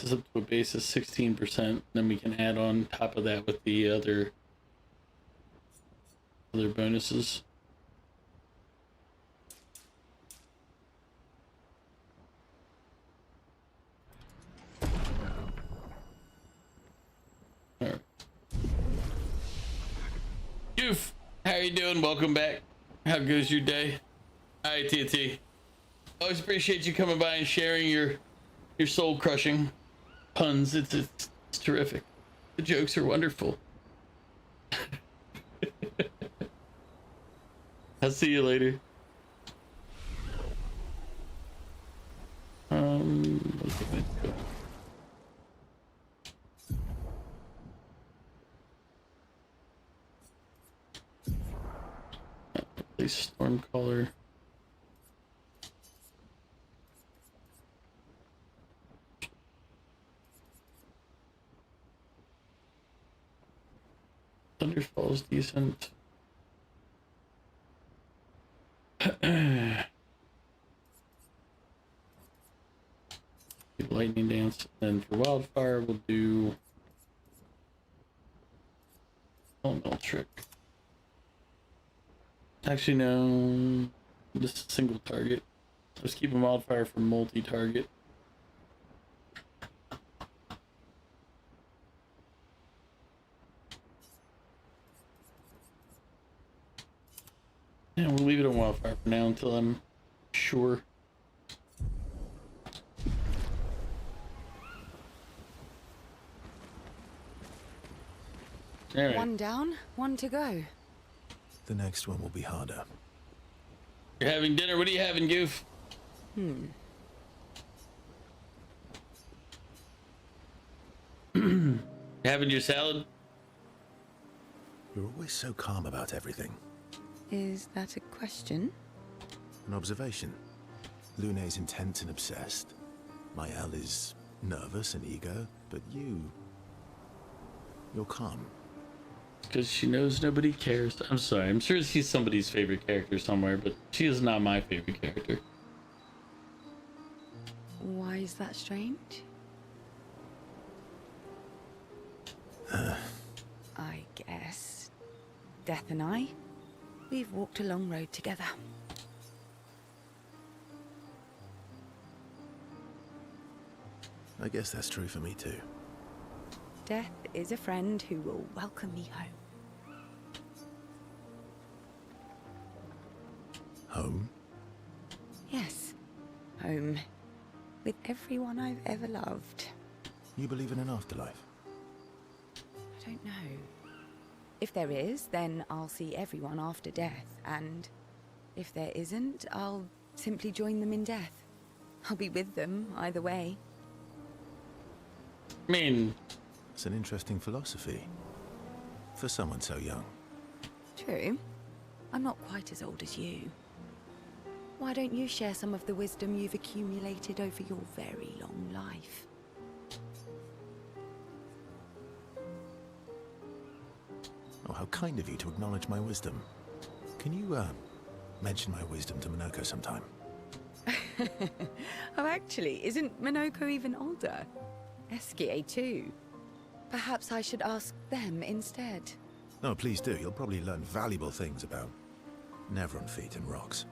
[SPEAKER 1] us up to a base of 16%. Then we can add on top of that with the other bonuses. All right. Goof, how you doing? Welcome back. How goes your day? All right, TT. Always appreciate you coming by and sharing your soul crushing puns. It's terrific. The jokes are wonderful. I'll see you later. Let's go. Replace Stormcaller. Thunderfall's decent. Lightning Dance. And for Wildfire, we'll do Elemental Trick. Actually, no. Just a single target. Let's keep a Wildfire for multi-target. Yeah, we'll leave it on Wildfire for now until I'm sure. All right.
[SPEAKER 3] One down, one to go.
[SPEAKER 4] The next one will be harder.
[SPEAKER 1] You're having dinner. What are you having, Goof? You having your salad?
[SPEAKER 4] You're always so calm about everything.
[SPEAKER 3] Is that a question?
[SPEAKER 4] An observation. Lune's intense and obsessed. Mael is nervous and eager, but you're calm.
[SPEAKER 1] Because she knows nobody cares. I'm sorry. I'm sure she's somebody's favorite character somewhere, but she is not my favorite character.
[SPEAKER 3] Why is that strange? I guess Death and I, we've walked a long road together.
[SPEAKER 4] I guess that's true for me too.
[SPEAKER 3] Death is a friend who will welcome me home.
[SPEAKER 4] Home?
[SPEAKER 3] Yes, home. With everyone I've ever loved.
[SPEAKER 4] You believe in an afterlife?
[SPEAKER 3] I don't know. If there is, then I'll see everyone after death, and if there isn't, I'll simply join them in death. I'll be with them either way.
[SPEAKER 1] I mean,
[SPEAKER 4] it's an interesting philosophy for someone so young.
[SPEAKER 3] True. I'm not quite as old as you. Why don't you share some of the wisdom you've accumulated over your very long life?
[SPEAKER 4] Oh, how kind of you to acknowledge my wisdom. Can you, mention my wisdom to Minoko sometime?
[SPEAKER 3] Oh, actually, isn't Minoko even older? Eskie too. Perhaps I should ask them instead.
[SPEAKER 4] No, please do. You'll probably learn valuable things about Nevron feet and rocks.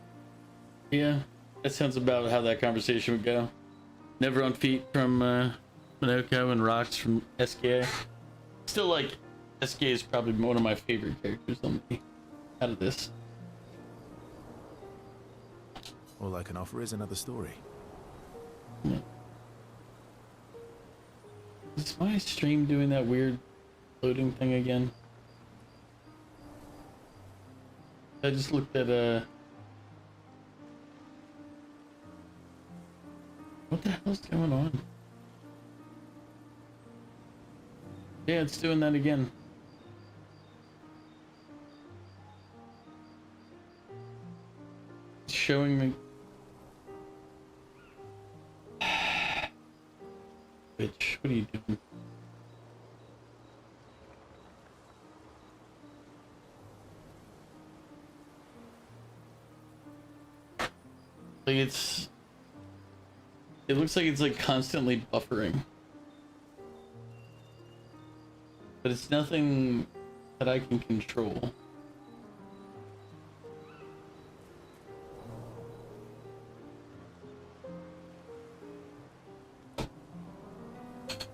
[SPEAKER 1] yeah, that sounds about how that conversation would go. Never on feet from Minoko and rocks from SKA. Still, like, SKA is probably one of my favorite characters on the out of this.
[SPEAKER 4] All I can offer is another story.
[SPEAKER 1] Yeah. Is my stream doing that weird loading thing again? I just looked at what the hell's going on? Yeah, it's doing that again. It's showing me. Bitch, what are you doing? Like it looks like it's like constantly buffering. but it's nothing that I can control.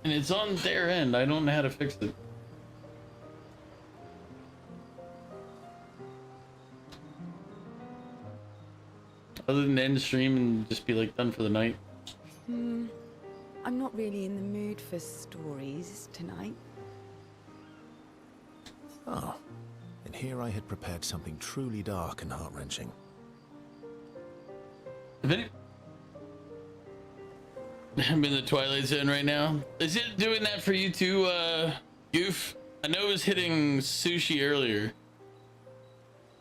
[SPEAKER 1] And it's on their end. I don't know how to fix it. Other than end the stream and just be like done for the night.
[SPEAKER 3] I'm not really in the mood for stories tonight.
[SPEAKER 4] Oh, and here I had prepared something truly dark and heart-wrenching.
[SPEAKER 1] I'm in the Twilight Zone right now. Is it doing that for you too, Goof? I know it was hitting Sushi earlier.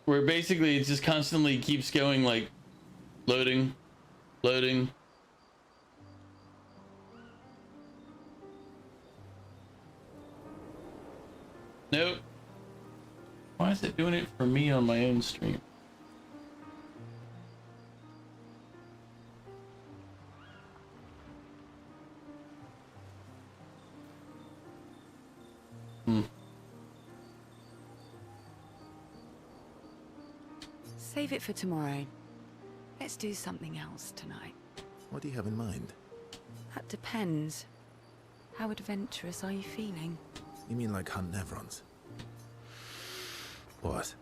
[SPEAKER 1] Where basically it just constantly keeps going like loading, loading. Nope. Why is it doing it for me on my own stream?
[SPEAKER 3] Save it for tomorrow. Let's do something else tonight.
[SPEAKER 4] What do you have in mind?
[SPEAKER 3] That depends. How adventurous are you feeling?
[SPEAKER 4] You mean like hunt Nevrons? What?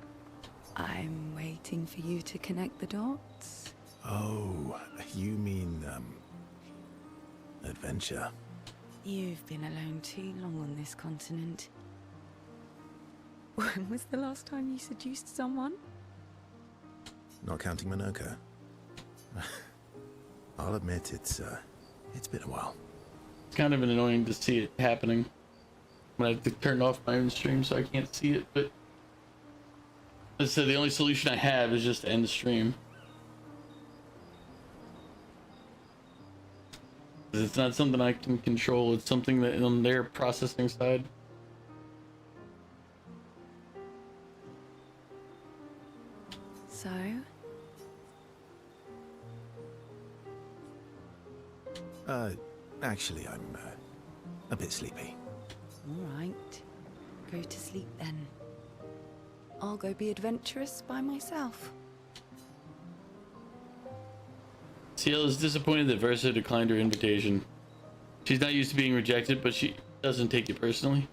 [SPEAKER 3] I'm waiting for you to connect the dots.
[SPEAKER 4] Oh, you mean, adventure.
[SPEAKER 3] You've been alone too long on this continent. When was the last time you seduced someone?
[SPEAKER 4] Not counting Minoka. I'll admit it's been a while.
[SPEAKER 1] It's kind of annoying to see it happening. I have to turn off my own stream so I can't see it, but as I said, the only solution I have is just to end the stream. It's not something I can control, it's something that on their processing side.
[SPEAKER 3] So?
[SPEAKER 4] Actually, I'm a bit sleepy.
[SPEAKER 3] All right. Go to sleep then. I'll go be adventurous by myself.
[SPEAKER 1] Ciel is disappointed that Versa declined her invitation. She's not used to being rejected, but she doesn't take it personally.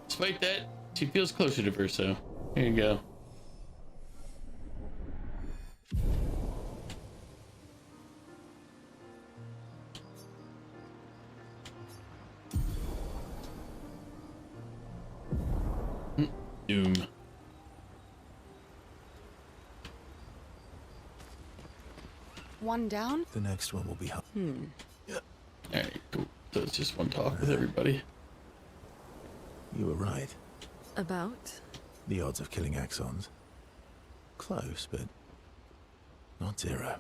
[SPEAKER 1] Despite that, she feels closer to Versa. Here you go. Doom.
[SPEAKER 3] One down?
[SPEAKER 4] The next one will be
[SPEAKER 1] Yeah. Alright, cool. So it's just one talk with everybody.
[SPEAKER 4] You were right.
[SPEAKER 5] About?
[SPEAKER 4] The odds of killing Axons. Close, but not zero.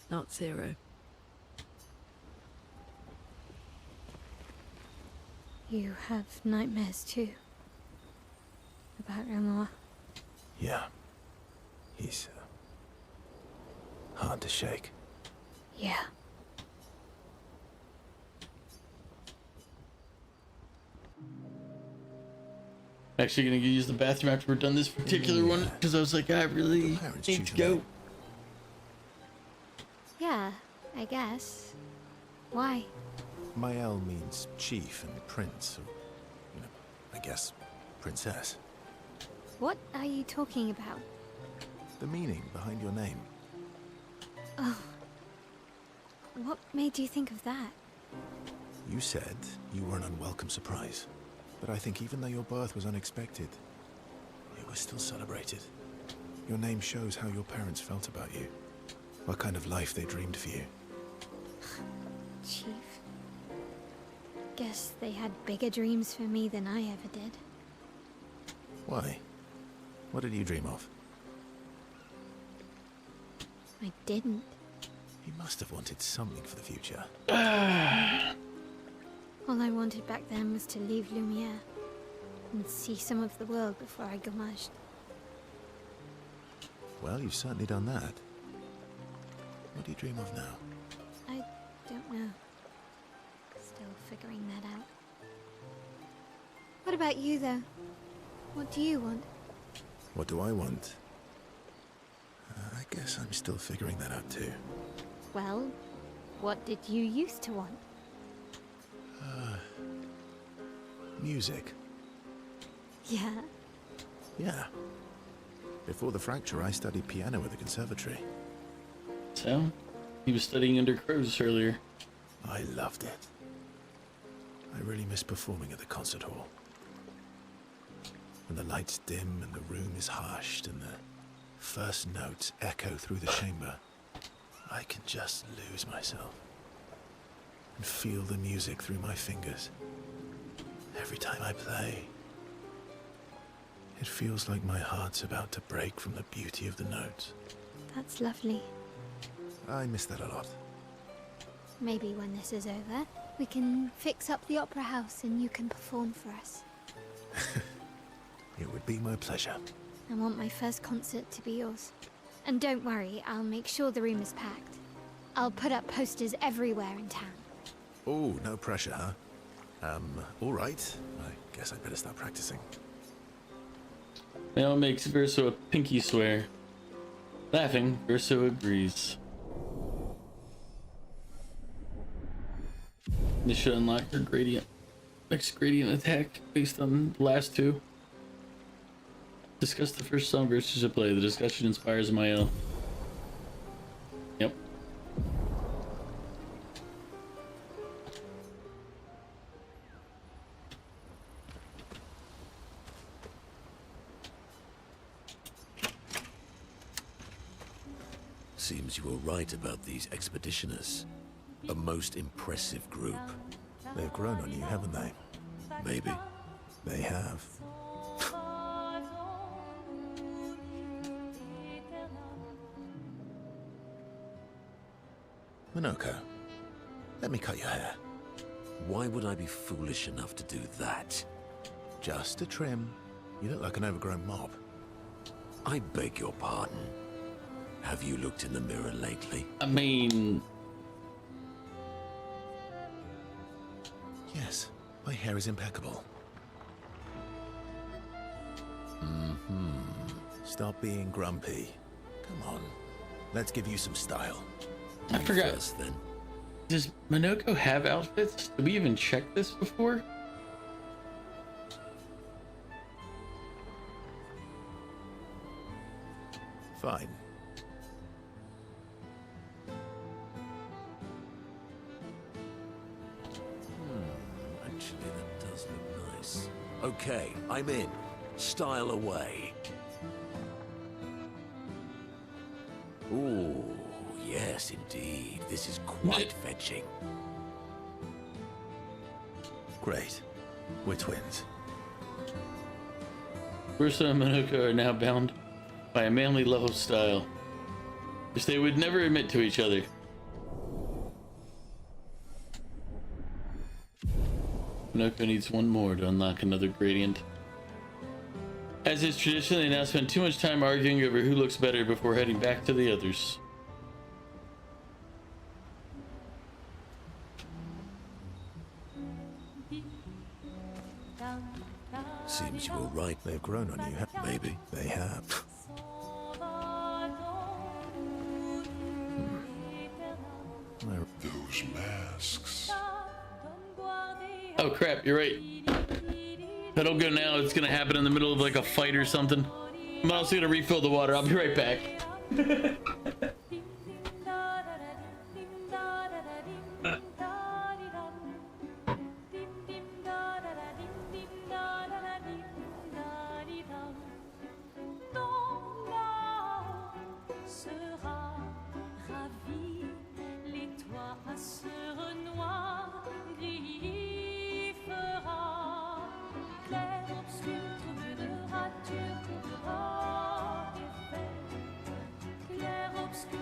[SPEAKER 5] Not zero.
[SPEAKER 7] You have nightmares too. About Renoir.
[SPEAKER 4] Yeah. He's hard to shake.
[SPEAKER 7] Yeah.
[SPEAKER 1] Actually gonna use the bathroom after we're done this particular one because I was like, I really need to go.
[SPEAKER 7] Yeah, I guess. Why?
[SPEAKER 4] Mael means chief and prince, or, you know, I guess princess.
[SPEAKER 7] What are you talking about?
[SPEAKER 4] The meaning behind your name.
[SPEAKER 7] Oh. What made you think of that?
[SPEAKER 4] You said you were an unwelcome surprise. But I think even though your birth was unexpected, it was still celebrated. Your name shows how your parents felt about you. What kind of life they dreamed for you.
[SPEAKER 7] Chief. Guess they had bigger dreams for me than I ever did.
[SPEAKER 4] Why? What did you dream of?
[SPEAKER 7] I didn't.
[SPEAKER 4] You must have wanted something for the future.
[SPEAKER 7] All I wanted back then was to leave Lumiere and see some of the world before I gamaged.
[SPEAKER 4] Well, you've certainly done that. What do you dream of now?
[SPEAKER 7] I don't know. Still figuring that out. What about you, though? What do you want?
[SPEAKER 4] What do I want? I guess I'm still figuring that out too.
[SPEAKER 7] Well, what did you used to want?
[SPEAKER 4] Music.
[SPEAKER 7] Yeah?
[SPEAKER 4] Yeah. Before the fracture, I studied piano at the conservatory.
[SPEAKER 1] So, he was studying under crows earlier.
[SPEAKER 4] I loved it. I really miss performing at the concert hall. When the lights dim and the room is hushed and the first notes echo through the chamber, I can just lose myself and feel the music through my fingers. Every time I play, it feels like my heart's about to break from the beauty of the notes.
[SPEAKER 7] That's lovely.
[SPEAKER 4] I miss that a lot.
[SPEAKER 7] Maybe when this is over, we can fix up the opera house and you can perform for us.
[SPEAKER 4] It would be my pleasure.
[SPEAKER 7] I want my first concert to be yours. And don't worry, I'll make sure the room is packed. I'll put up posters everywhere in town.
[SPEAKER 4] Oh, no pressure, huh? All right. I guess I'd better start practicing.
[SPEAKER 1] Now makes Verso a pinky swear. Laughing, Verso agrees. This should unlock her gradient. Next gradient attack based on the last two. Discuss the first song Verso should play. The discussion inspires Mael. Yep.
[SPEAKER 8] Seems you were right about these expeditioners. A most impressive group.
[SPEAKER 4] They've grown on you, haven't they?
[SPEAKER 8] Maybe.
[SPEAKER 4] They have. Minoko, let me cut your hair.
[SPEAKER 8] Why would I be foolish enough to do that?
[SPEAKER 4] Just a trim. You look like an overgrown mob.
[SPEAKER 8] I beg your pardon. Have you looked in the mirror lately?
[SPEAKER 1] I mean...
[SPEAKER 4] Yes, my hair is impeccable. Stop being grumpy. Come on, let's give you some style.
[SPEAKER 1] I forgot.
[SPEAKER 8] First, then.
[SPEAKER 1] Does Minoko have outfits? Did we even check this before?
[SPEAKER 4] Fine.
[SPEAKER 8] Actually, that does look nice. Okay, I'm in. Style away. Ooh, yes, indeed. This is quite fetching.
[SPEAKER 4] Great. We're twins.
[SPEAKER 1] Verso and Minoko are now bound by a manly love of style, which they would never admit to each other. Minoko needs one more to unlock another gradient. As is tradition, they now spend too much time arguing over who looks better before heading back to the others.
[SPEAKER 8] Seems you were right.
[SPEAKER 4] They've grown on you,
[SPEAKER 8] Maybe.
[SPEAKER 4] They have.
[SPEAKER 9] Those masks.
[SPEAKER 1] Oh crap, you're right. If I don't go now, it's gonna happen in the middle of like a fight or something. I'm also gonna refill the water. I'll be right back.
[SPEAKER 13] Obscur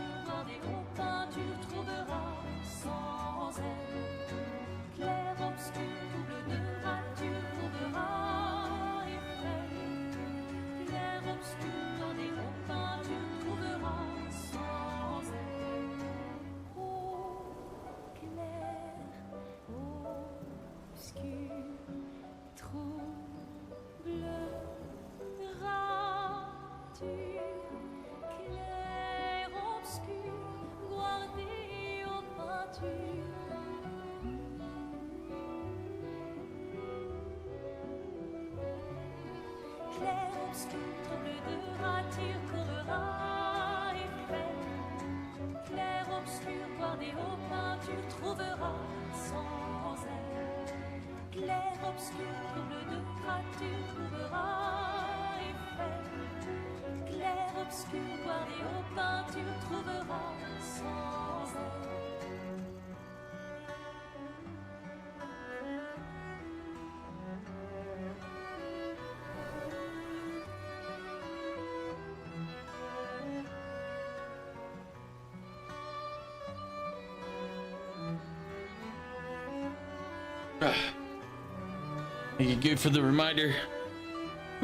[SPEAKER 1] Thank you, good for the reminder.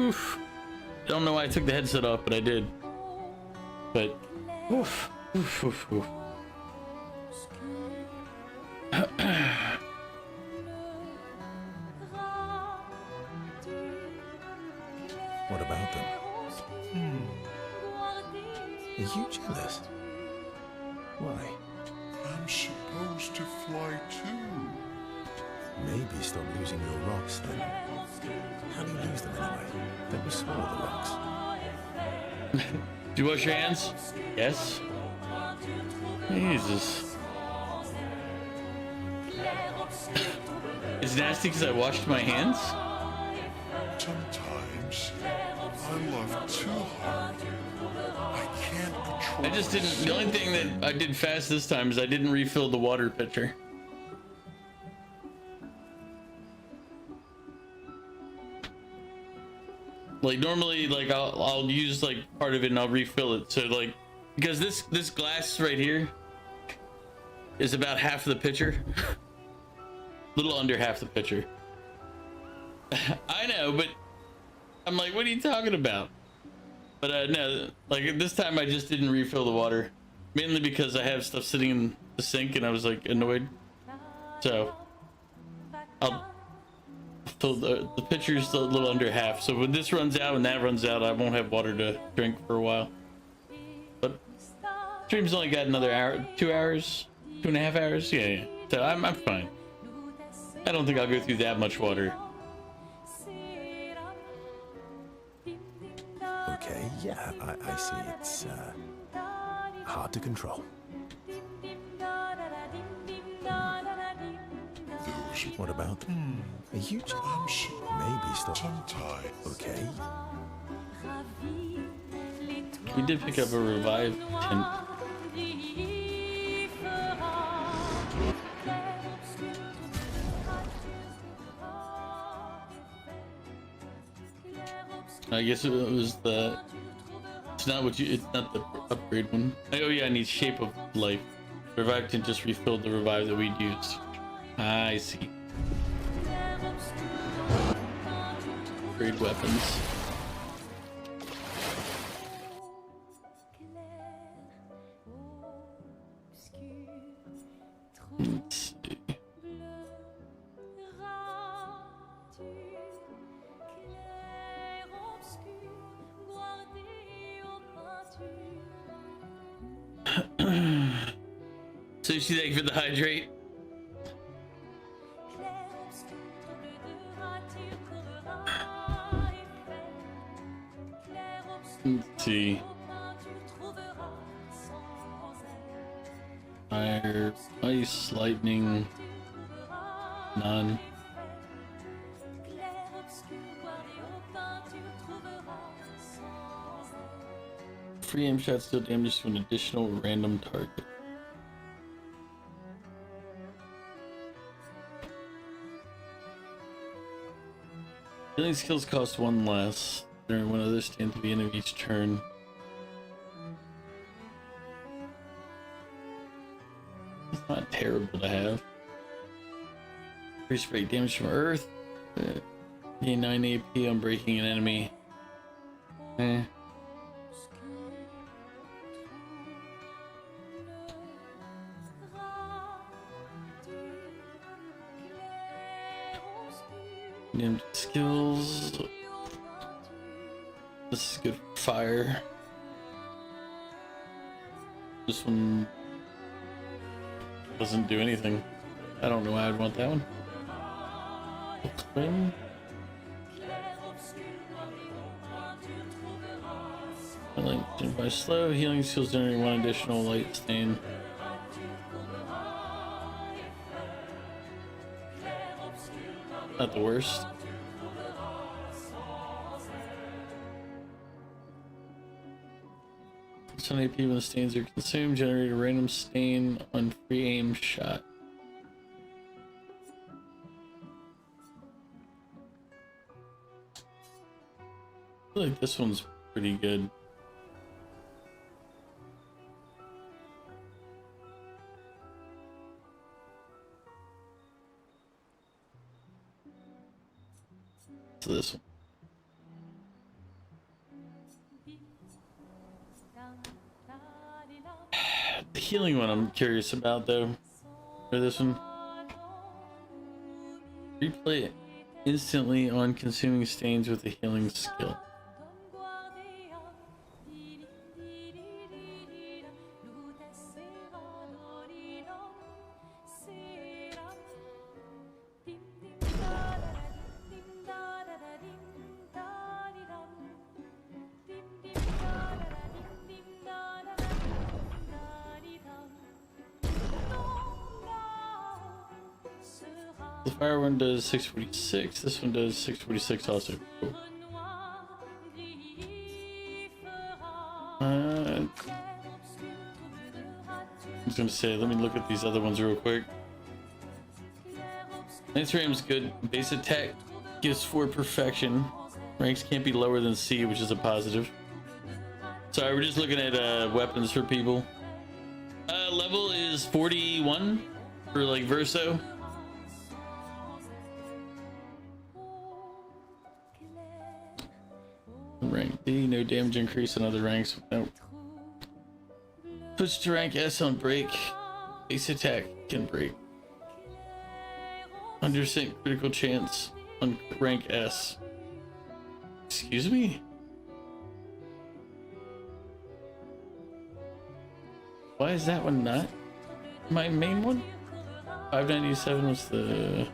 [SPEAKER 1] Oof. Don't know why I took the headset off, but I did. But oof, oof, oof, oof.
[SPEAKER 4] What about them? Are you jealous? Why?
[SPEAKER 9] I'm supposed to fly too.
[SPEAKER 4] Maybe stop using your rocks then. How do you lose them anyway? Don't you swallow the rocks?
[SPEAKER 1] Do you wash your hands? Yes. Jesus. It's nasty because I washed my hands?
[SPEAKER 9] Sometimes I love too hard. I can't control.
[SPEAKER 1] I just didn't. The only thing that I did fast this time is I didn't refill the water pitcher. Like normally, like I'll use like part of it and I'll refill it. So like, because this glass right here is about half the pitcher, little under half the pitcher. I know, but I'm like, what are you talking about? But no, like this time I just didn't refill the water, mainly because I have stuff sitting in the sink and I was like annoyed. So I'll fill the pitcher's a little under half. So when this runs out and that runs out, I won't have water to drink for a while. But stream's only got another hour, 2 hours, 2.5 hours. Yeah. So I'm fine. I don't think I'll go through that much water.
[SPEAKER 4] Okay, yeah, I see. It's hard to control. What about them? Are you jealous? Maybe stop.
[SPEAKER 9] Sometimes.
[SPEAKER 4] Okay.
[SPEAKER 1] We did pick up a revived tent. I guess it was the. It's not what you. It's not the upgrade one. Oh yeah, I need shape of life. Revive tent just refilled the revive that we'd used. I see. Upgrade weapons. Let's see. Sushi, thank you for the hydrate. Let's see. Fire, ice, lightning, none. Free aim shots deal damage to an additional random target. Healing skills cost 1 less. During one others stand to the end of each turn. It's not terrible to have. Increase rate damage from Earth. Gain 9 AP on breaking an enemy. Named skills. This is good for fire. This one doesn't do anything. I don't know why I'd want that one. Claim. Light by slow healing skills generating one additional light stain. Not the worst. Some AP when the stains are consumed, generate a random stain on free aim shot. I feel like this one's pretty good. So this one. The healing one I'm curious about though. Or this one. Replay it instantly on consuming stains with a healing skill. The fire one does 646, this one does 646 also. Cool. I was gonna say, let me look at these other ones real quick. Lance Ram's good. Base attack gives 4 perfection. Ranks can't be lower than C, which is a positive. Sorry, we're just looking at weapons for people. Level is 41 for like Verso. Rank D, no damage increase in other ranks. Nope. Push to rank S on break. Base attack can break. 100% critical chance on rank S. Excuse me? Why is that one not my main one? 597 was the...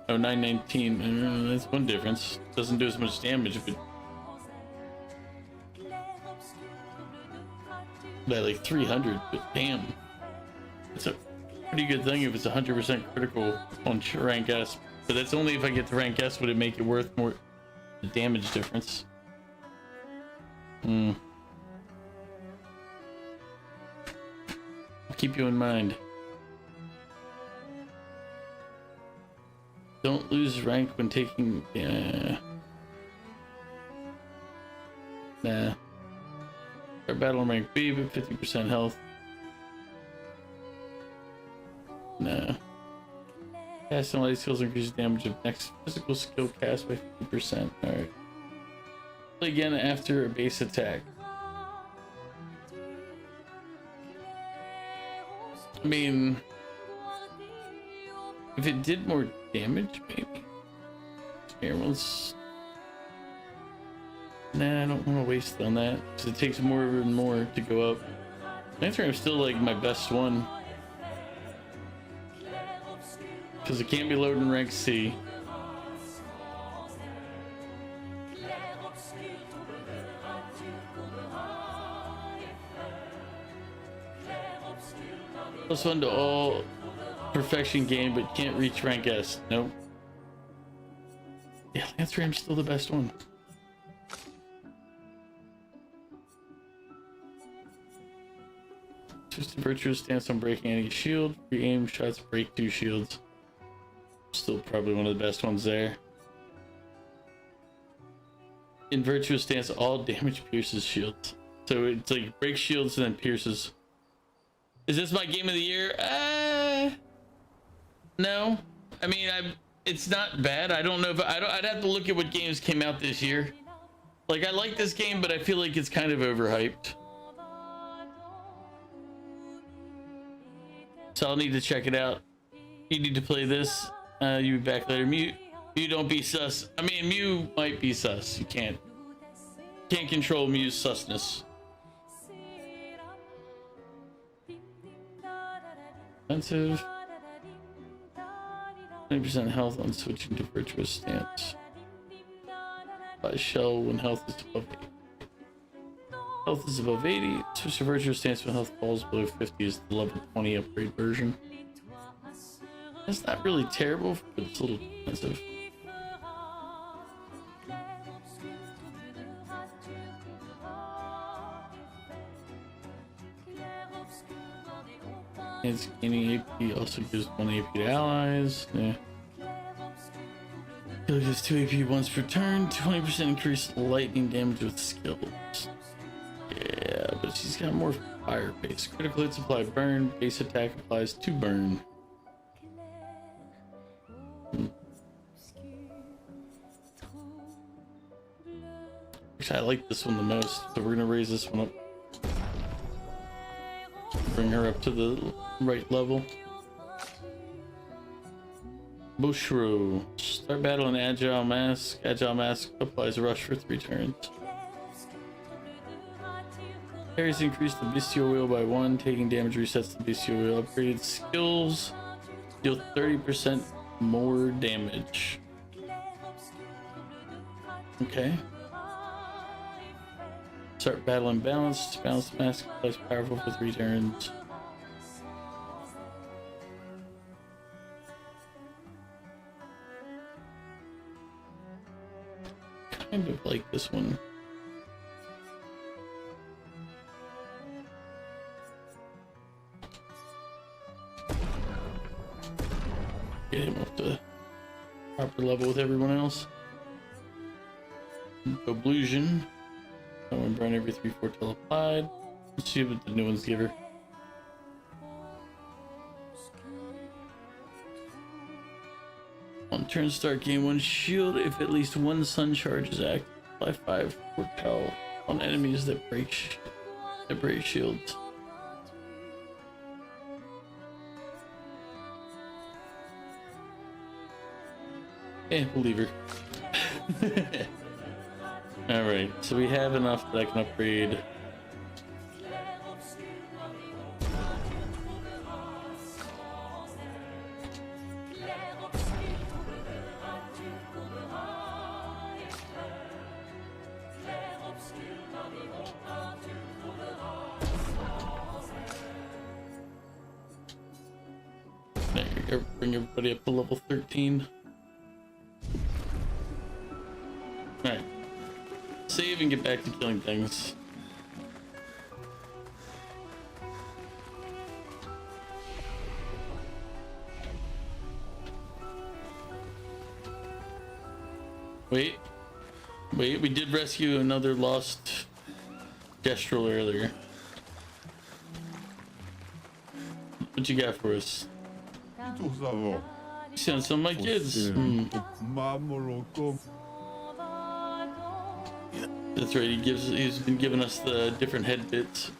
[SPEAKER 1] Oh, 919. That's one difference. Doesn't do as much damage, but... By like 300, but damn. It's a pretty good thing if it's 100% critical on rank S. But that's only if I get to rank S would it make it worth more the damage difference. I'll keep you in mind. Don't lose rank when taking nah. Our battle rank B, but 50% health. Nah. Cast and light skills increase damage of next physical skill cast by 50%. Alright. Play again after a base attack. I mean, if it did more damage, maybe. Here, let's... Nah, I don't want to waste on that because it takes more and more to go up. I'm still like my best one because it can't be loaded in rank C. Plus 1 to all perfection gain, but can't reach rank S. Nope. Yeah, Lance Ram's still the best one. Just a virtuous stance on breaking any shield. Free aim shots break 2 shields. Still probably one of the best ones there. In virtuous stance, all damage pierces shields. So it's like break shields and then pierces. Is this my game of the year? No. I mean, it's not bad. I don't know if I'd have to look at what games came out this year. Like I like this game, but I feel like it's kind of overhyped. So I'll need to check it out. You need to play this. You be back later. Mew, don't be sus. I mean, Mew might be sus. You can't control Mew's susness. Expensive. 20% health on switching to virtuous stance. By shell when health is above 8. Health is above 80. Switch to virtual stance when health falls below 50 is the level 20 upgrade version. It's not really terrible, but it's a little expensive. It's gaining AP, also gives 1 AP to allies. Yeah. It gives 2 AP once per turn, 20% increased lightning damage with skills. Yeah, but she's got more fire base. Critical hits apply burn, base attack applies to burn. Actually, I like this one the most, so we're gonna raise this one up. Bring her up to the right level. Bushro. Start battle in Agile Mask. Agile Mask applies rush for 3 turns. Parries increase the Bestial Wheel by 1. Taking damage resets the Bestial Wheel. Upgraded skills deal 30% more damage. Okay. Start battle unbalanced. Balanced mask applies powerful for 3 turns. Kind of like this one. Get him up to proper level with everyone else. Oblivion. When burn every 3/4 till applied. Let's see what the new ones give her. On turn start, gain 1 shield if at least 1 sun charge is active. Apply 5 repel on enemies that break shields. We'll leave her. Alright, so we have enough that I can upgrade. There you go, bring everybody up to level 13. Alright. Save and get back to killing things. Wait, we did rescue another lost Gestrel earlier. What you got for us? You sent some of my kids. That's right, he's been giving us the different head bits.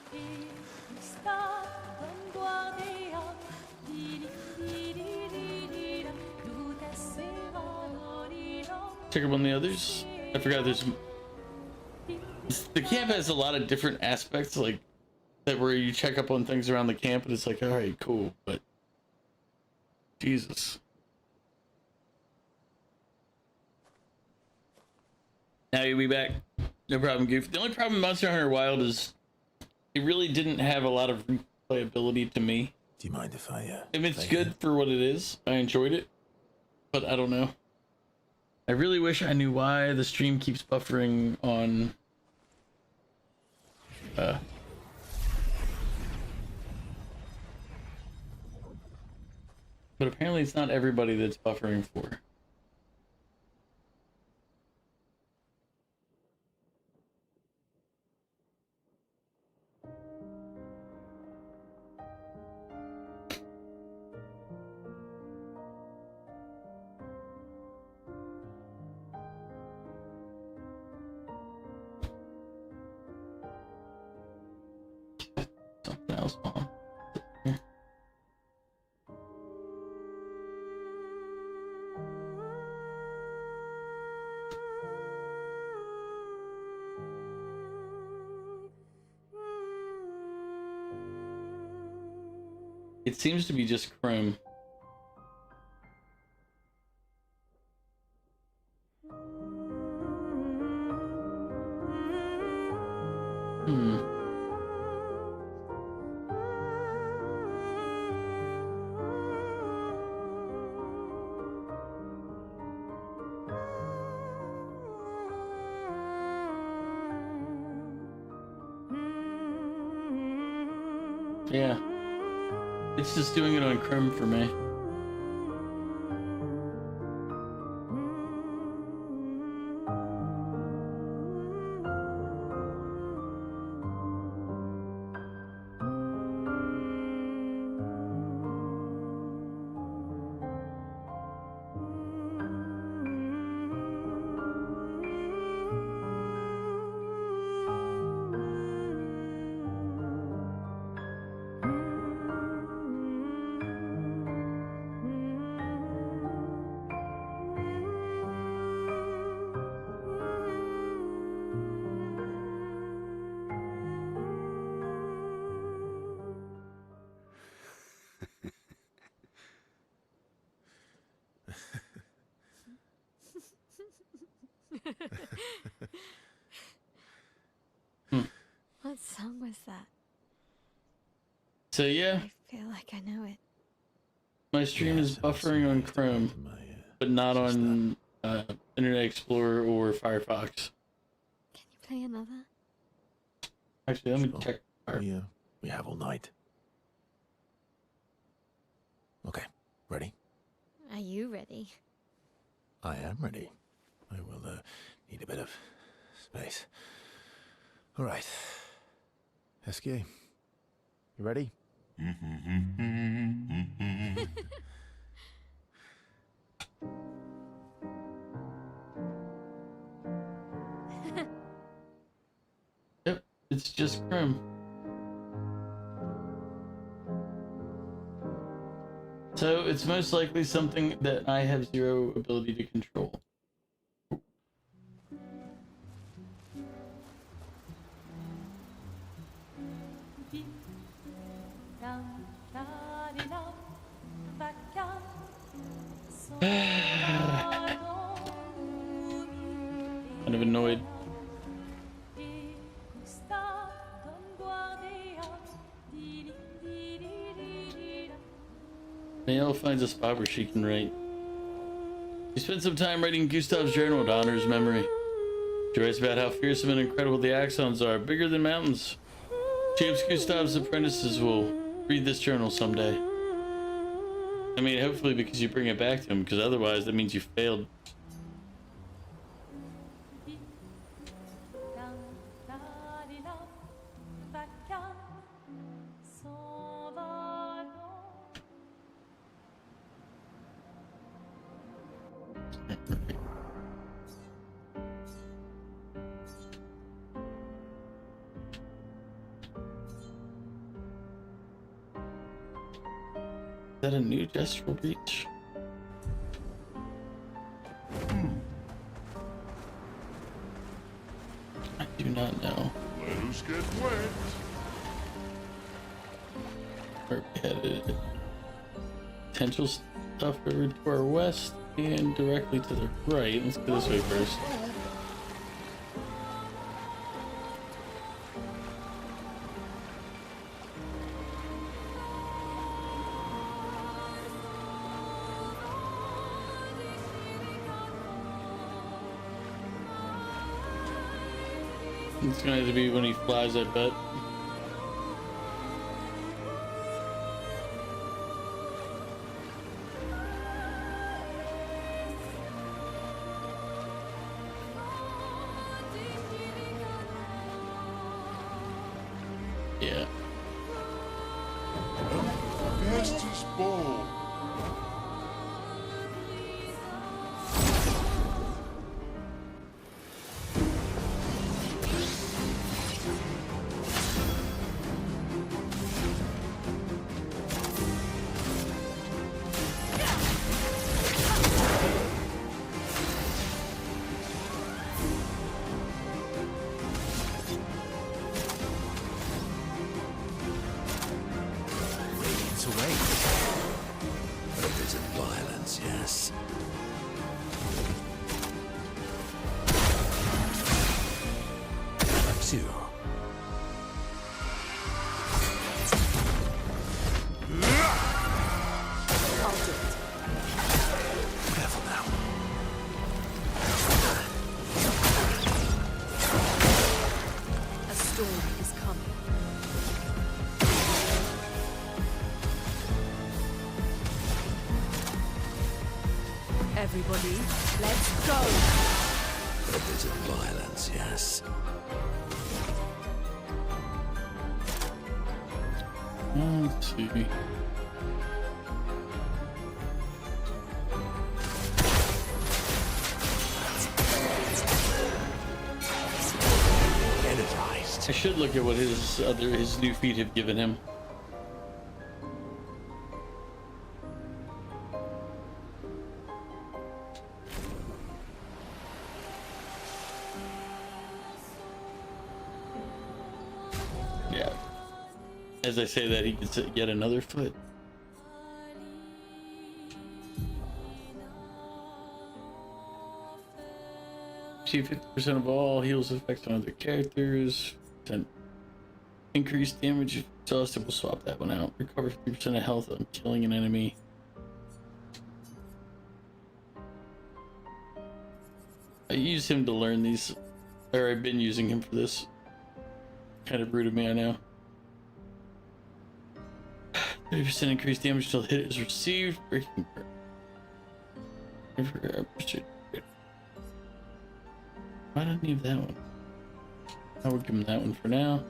[SPEAKER 1] Check up on the others. I forgot the camp has a lot of different aspects, like that where you check up on things around the camp and it's like, all right, cool, but Jesus. Now you'll be back. No problem, Goof. The only problem with Monster Hunter Wild is it really didn't have a lot of replayability to me.
[SPEAKER 4] Do you mind if I,
[SPEAKER 1] If it's good for what it is, I enjoyed it, but I don't know. I really wish I knew why the stream keeps buffering on but apparently it's not everybody that's buffering for. Something else on. It seems to be just Chrome. Yeah. It's just doing it on Chrome for me.
[SPEAKER 7] What song was that?
[SPEAKER 1] So yeah,
[SPEAKER 7] I feel like I know it.
[SPEAKER 1] my stream is buffering on Chrome, but not on Internet Explorer or Firefox.
[SPEAKER 7] Can you play another?
[SPEAKER 1] Actually, let me check.
[SPEAKER 4] We have all night. Okay, ready?
[SPEAKER 7] Are you ready?
[SPEAKER 4] I am ready. I will need a bit of space. All right. Esquier, you ready?
[SPEAKER 1] Yep, it's just Chrome. So it's most likely something that I have zero ability to control. Kind of annoyed. Nail finds a spot where she can write. She spent some time writing Gustav's journal to honor his memory. She writes about how fearsome and incredible the axons are, bigger than mountains. She hopes Gustav's apprentices will read this journal someday. I mean, hopefully because you bring it back to him, because otherwise that means you failed. Is that a new gestural breach? I do not know.
[SPEAKER 9] Let us get wet.
[SPEAKER 1] Where we headed. Potential stuff over to our west and directly to the right. Let's go this way first. It's gonna have to be when he flies, I bet. Yeah.
[SPEAKER 9] Festus Ball.
[SPEAKER 8] Yes.
[SPEAKER 12] Two.
[SPEAKER 5] storm is coming. Everybody, let's go!
[SPEAKER 8] A bit of violence, yes.
[SPEAKER 1] Let's see.
[SPEAKER 8] Energized.
[SPEAKER 1] I should look at what his new feet have given him. Yeah. As I say that, he gets yet another foot. See 50% of all heals effects on other characters. 10% increased damage if exhausted. We'll swap that one out. Recover 50% of health on killing an enemy. I used him to learn these, or I've been using him for this. Kind of rude of me, I know. 30% increased damage until the hit is received. Breaking. Why didn't I need that one? I would give him that one for now.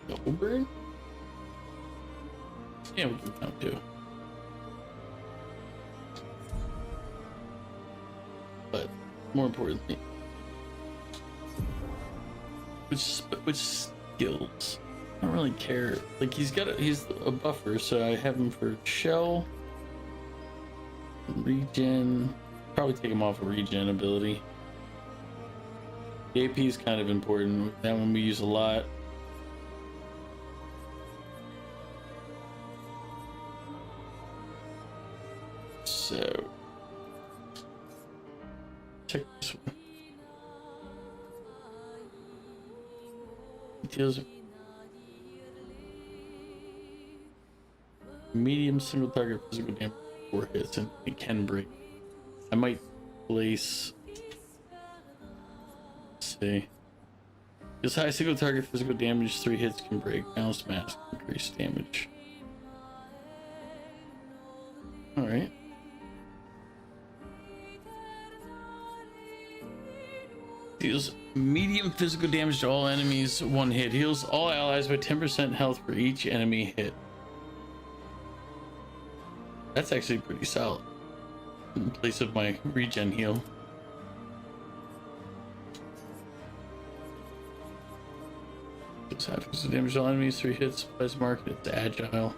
[SPEAKER 1] Double burn? Yeah, we'll give him that one too. But more importantly, which skills? I don't really care. Like he's a buffer, so I have him for shell, regen. Probably take him off a regen ability. The AP is kind of important. That one we use a lot. So check this one. It deals medium single target physical damage 4 hits, and it can break. I might place. Let's see. This high single target physical damage 3 hits can break. Balanced mask increased damage. All right. Deals medium physical damage to all enemies 1 hit. Heals all allies by 10% health for each enemy hit. That's actually pretty solid. In place of my regen heal. Does half physical damage to all enemies, 3 hits, supplies market, it's agile.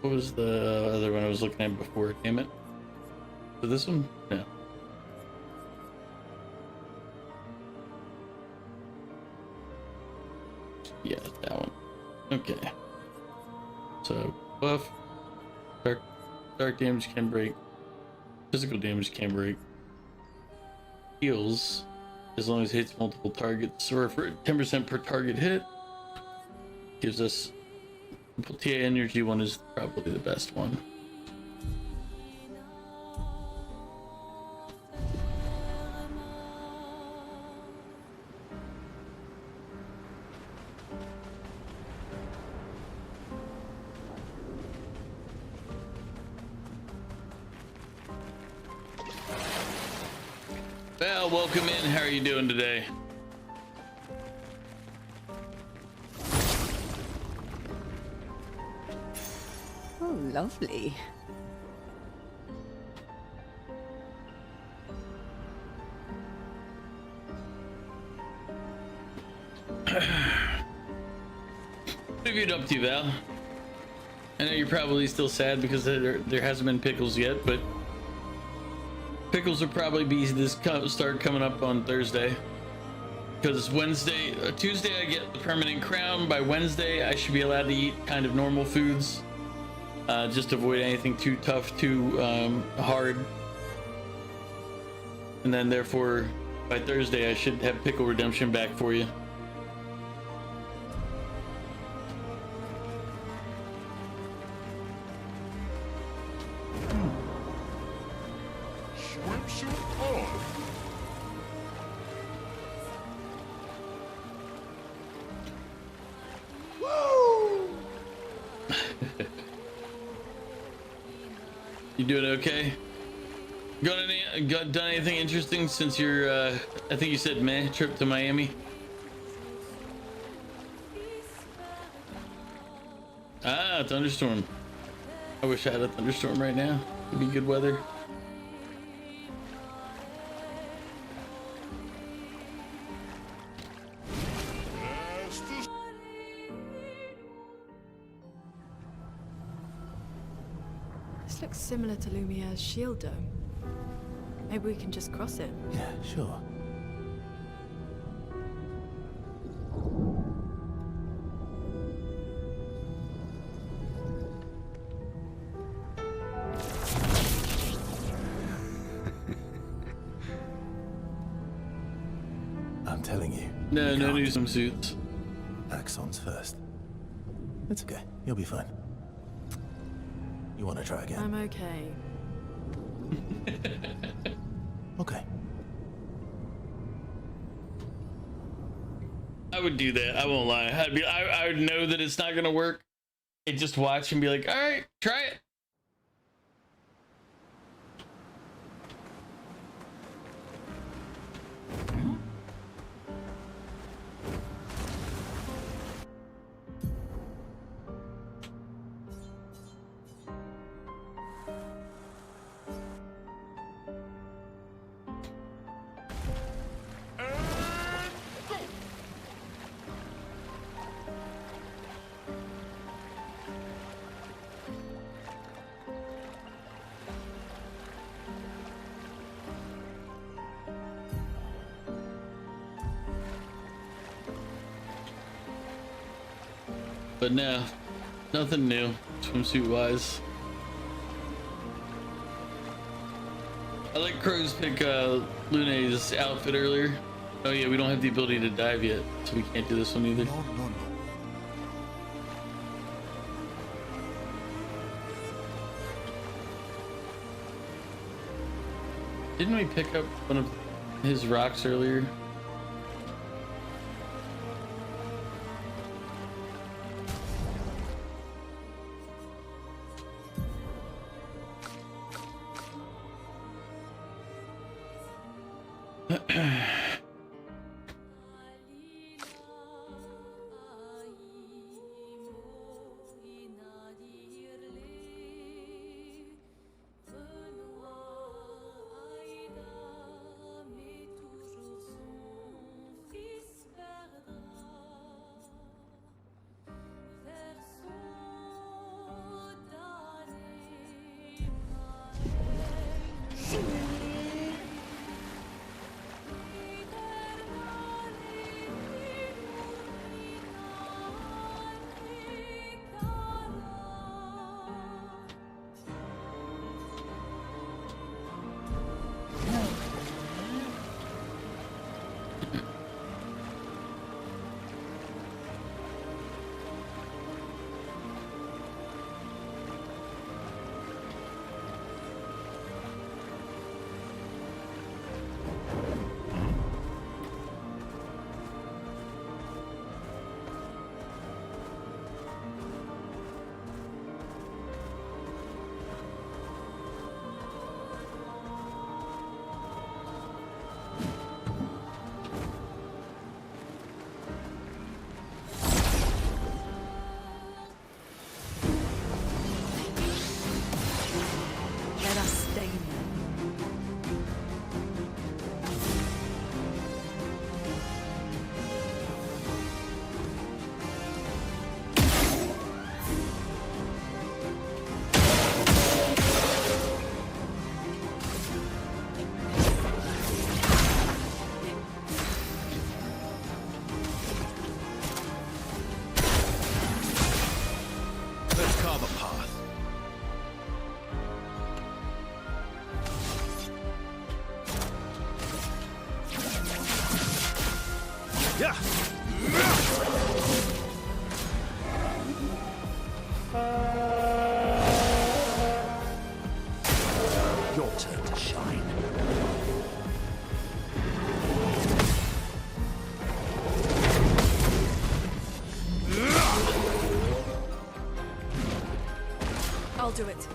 [SPEAKER 1] What was the other one I was looking at before? Damn it. So this one? No. Yeah, that one. Okay. So buff, dark damage can break, physical damage can break, heals as long as it hits multiple targets, or for 10% per target hit. Gives us TA energy one is probably the best one. Well, welcome in. How are you doing today?
[SPEAKER 3] Oh, lovely.
[SPEAKER 1] What have you been up to, Val? I know you're probably still sad because there hasn't been pickles yet, but pickles will probably be start coming up on Thursday. Because Tuesday I get the permanent crown. By Wednesday I should be allowed to eat kind of normal foods. Just to avoid anything too tough, too hard. And then therefore by Thursday I should have pickle redemption back for you.
[SPEAKER 2] jumpsuit on.
[SPEAKER 1] You doing okay? Done anything interesting since your I think you said meh trip to Miami? Ah, thunderstorm. I wish I had a thunderstorm right now. It'd be good weather.
[SPEAKER 5] This looks similar to Lumiere's shield dome. Maybe we can just cross it.
[SPEAKER 4] Yeah, sure. I'm telling you.
[SPEAKER 1] No new swimsuits.
[SPEAKER 4] Axons first. It's okay. You'll be fine. You want to try again?
[SPEAKER 5] I'm okay.
[SPEAKER 4] Okay.
[SPEAKER 1] I would do that. I won't lie. I would know that it's not gonna work. And just watch and be like, all right, try it. But no, nothing new swimsuit wise. I like Crow's pick Lune's outfit earlier. Oh yeah, we don't have the ability to dive yet, so we can't do this one either.
[SPEAKER 12] No.
[SPEAKER 1] Didn't we pick up one of his rocks earlier?
[SPEAKER 5] Let us stay there.
[SPEAKER 12] Let's carve a path. Yeah. Your turn to shine.
[SPEAKER 5] do it.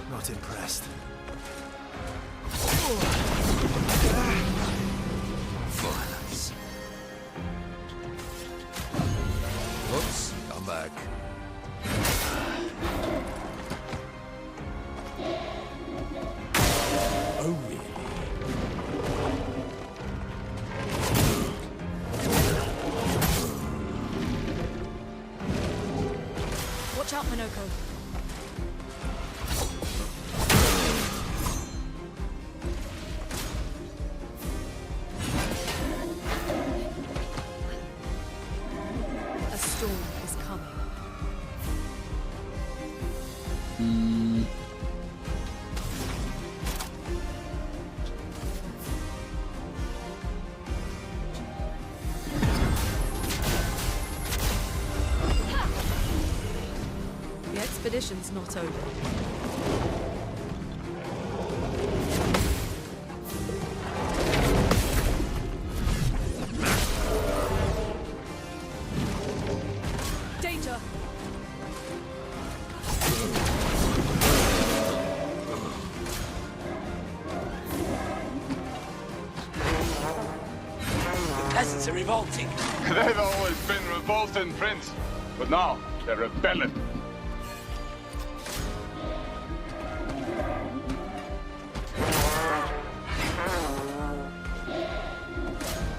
[SPEAKER 4] Not impressed.
[SPEAKER 8] Violence. Oops, come back.
[SPEAKER 12] Oh, really?
[SPEAKER 5] Watch out, Minoko. A storm is coming. The expedition's not over. Danger!
[SPEAKER 8] The peasants are revolting.
[SPEAKER 2] They've always been revolting, Prince. But now, they're rebelling.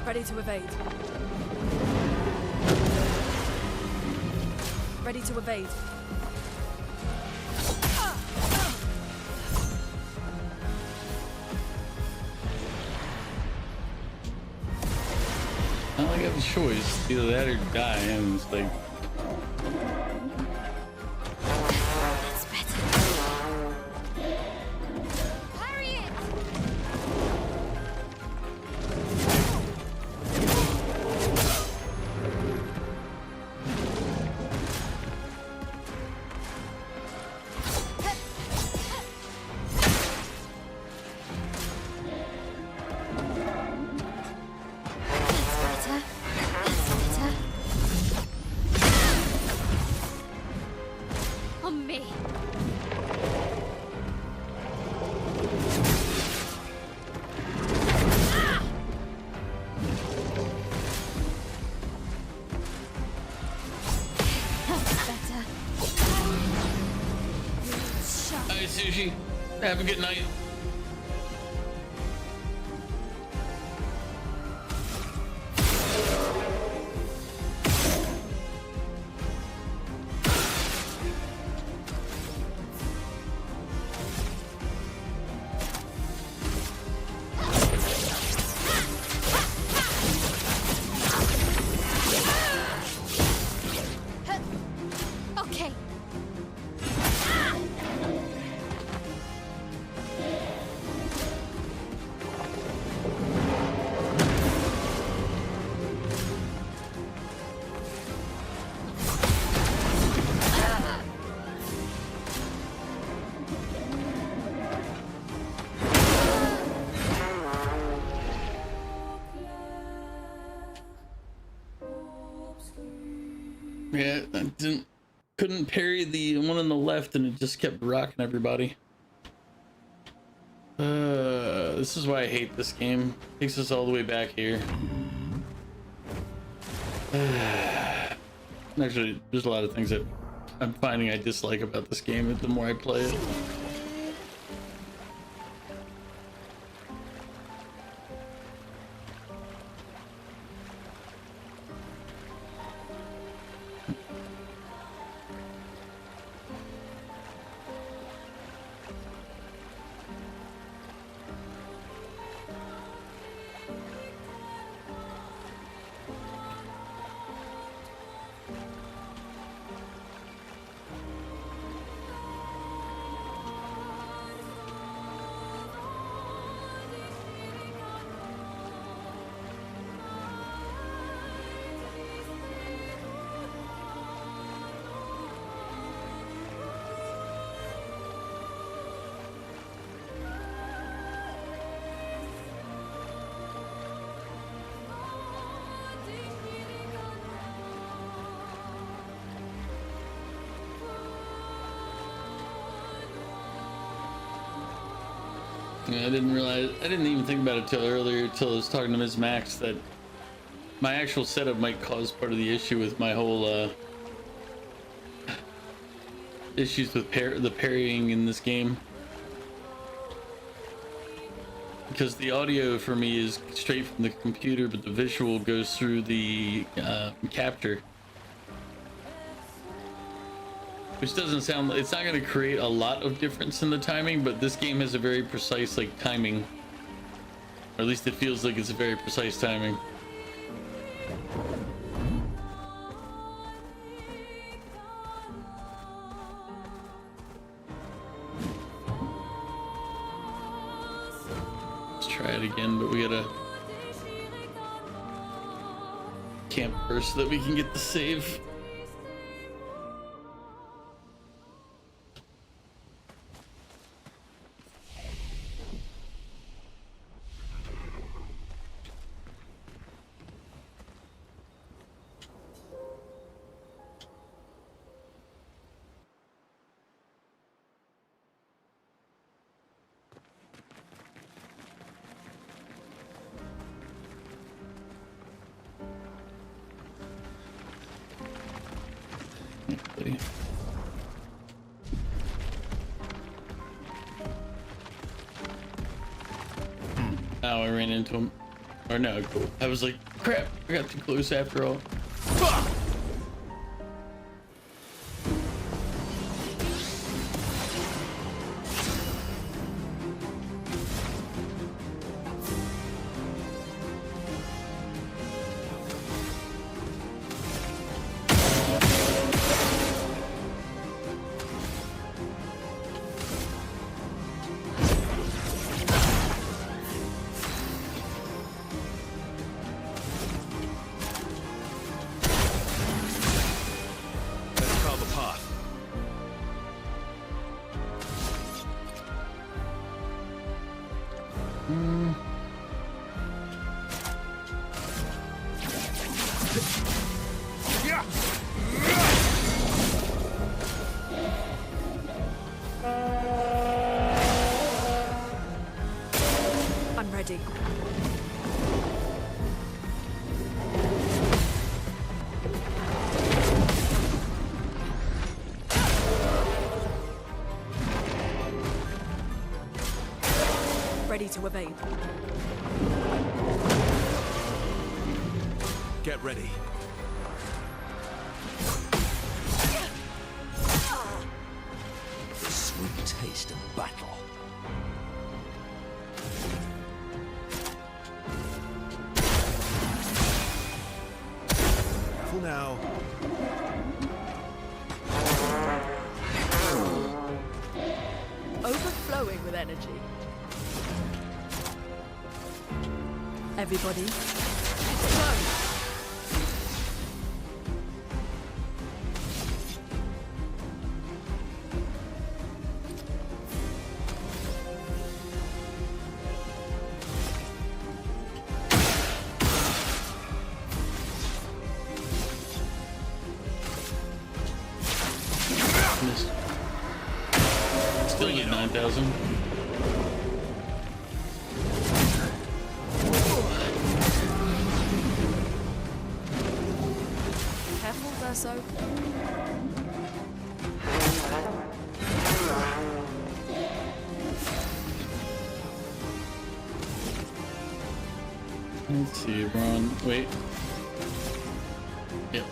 [SPEAKER 5] Ready to evade. Ready to evade.
[SPEAKER 1] I don't have a choice. Either that or die, and it's like,
[SPEAKER 7] That's better. Hurry it! That's better. That's better. On me. That's better. Shut.
[SPEAKER 1] "Hi, Sushi. Have a good night."
[SPEAKER 7] Okay.
[SPEAKER 1] Yeah, I couldn't parry the one on the left, and it just kept rocking everybody. This is why I hate this game. Takes us all the way back here. Actually, there's a lot of things that I'm finding I dislike about this game the more I play it. Yeah, I didn't realize, I didn't even think about it till earlier, till I was talking to Ms. Max, that my actual setup might cause part of the issue with my whole issues with the parrying in this game. Because the audio for me is straight from the computer, but the visual goes through the capture. Which doesn't sound, it's not going to create a lot of difference in the timing, but this game has a very precise like timing. Or at least it feels like it's a very precise timing. Let's try it again, but we gotta camp first so that we can get the save. Oh, I ran into him. Or no, I was like, crap, I got too close after all.
[SPEAKER 5] I'm ready. Ready to evade.
[SPEAKER 12] Get ready.
[SPEAKER 8] The sweet taste of battle.
[SPEAKER 12] Careful now.
[SPEAKER 5] Overflowing with energy. Everybody, go!
[SPEAKER 1] Still get 9,000.
[SPEAKER 5] Careful, Verso.
[SPEAKER 1] Let's see, we're on. Wait. Yep.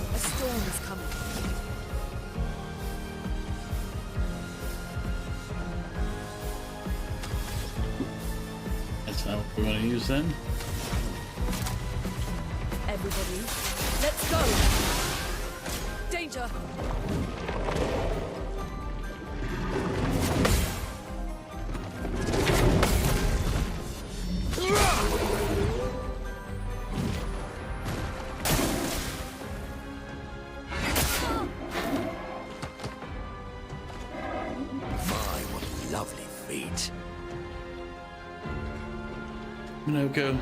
[SPEAKER 5] A storm is coming.
[SPEAKER 1] That's not what we want to use then.
[SPEAKER 5] Everybody, let's go! Danger!
[SPEAKER 1] Hanoko.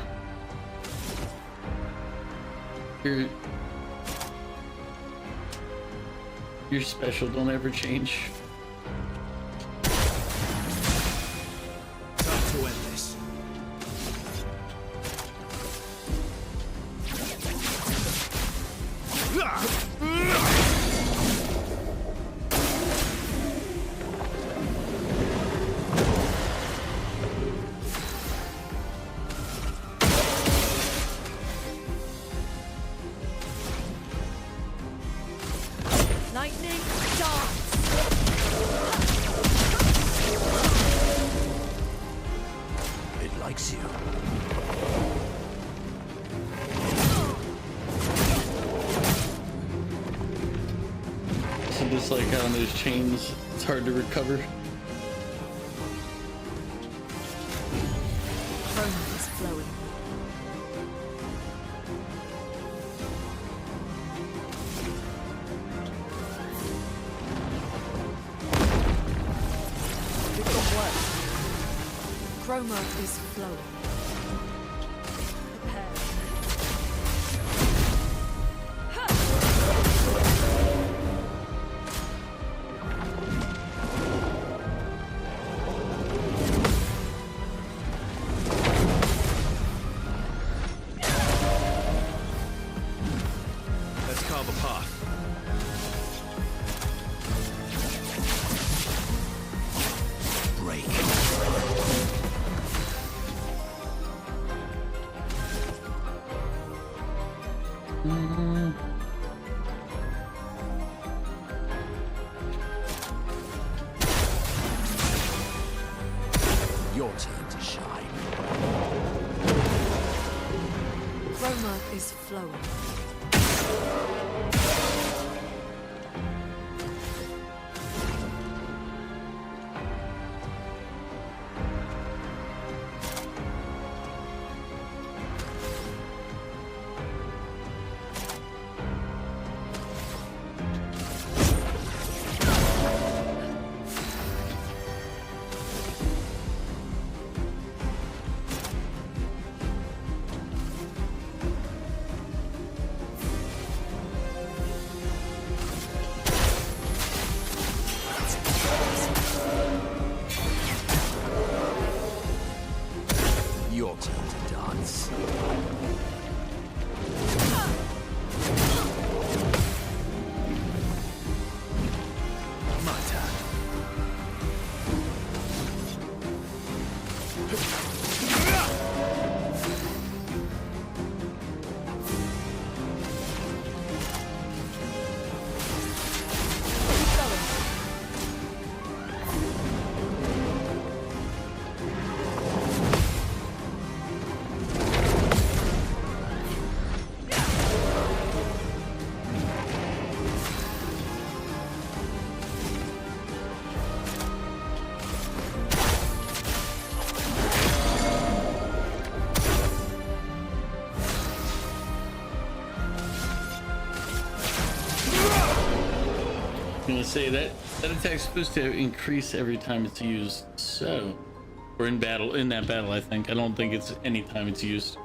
[SPEAKER 1] You're special, don't ever change.
[SPEAKER 12] Time to end this.
[SPEAKER 5] Lightning dance!
[SPEAKER 8] It likes you.
[SPEAKER 1] So just like on those chains, it's hard to recover.
[SPEAKER 5] Chroma is flowing. It got worse. Chroma is flowing. Prepare.
[SPEAKER 12] Let's carve a path.
[SPEAKER 8] Break. Your turn to shine.
[SPEAKER 5] Chroma is flowing.
[SPEAKER 8] Your turn to dance.
[SPEAKER 12] My turn.
[SPEAKER 1] I'm gonna say that attack's supposed to increase every time it's used. So, or in that battle, I think. I don't think it's any time it's used.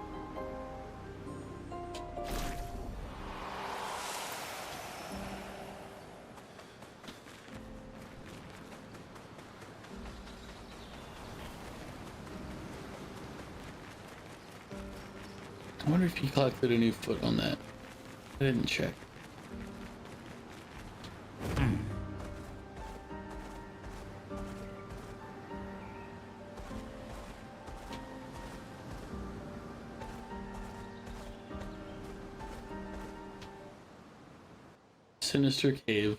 [SPEAKER 1] I wonder if he collected a new foot on that. I didn't check. Sinister cave.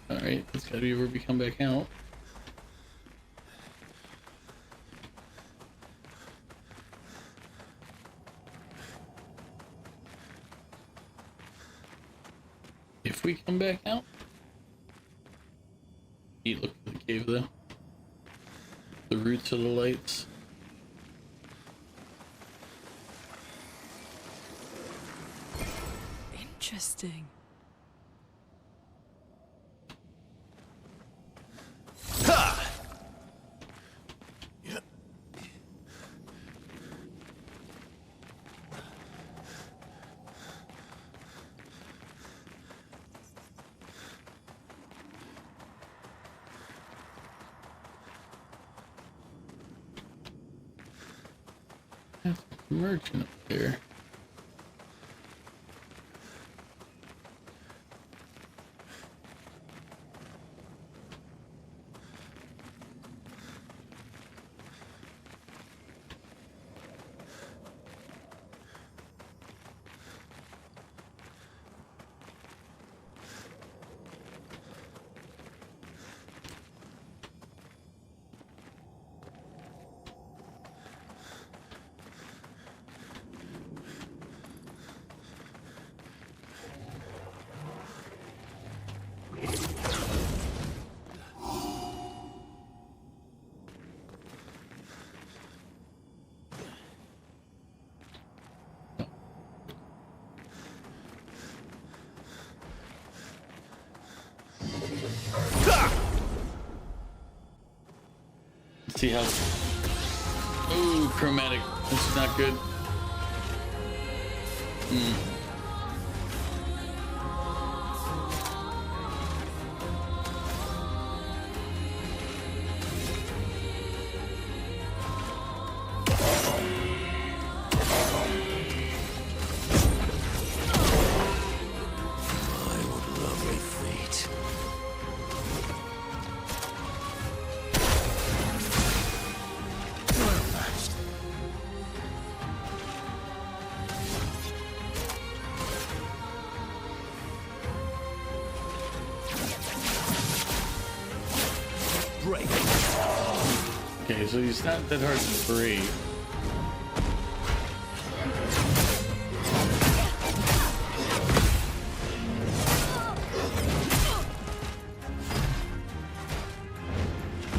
[SPEAKER 1] Alright, that's gotta be where we come back out. If we come back out. You look at the cave though. The roots of the lights.
[SPEAKER 5] Interesting.
[SPEAKER 12] Ha!
[SPEAKER 1] That's a merchant up there. Let's see how. Ooh, chromatic. This is not good. Okay, so he's not that hard to break.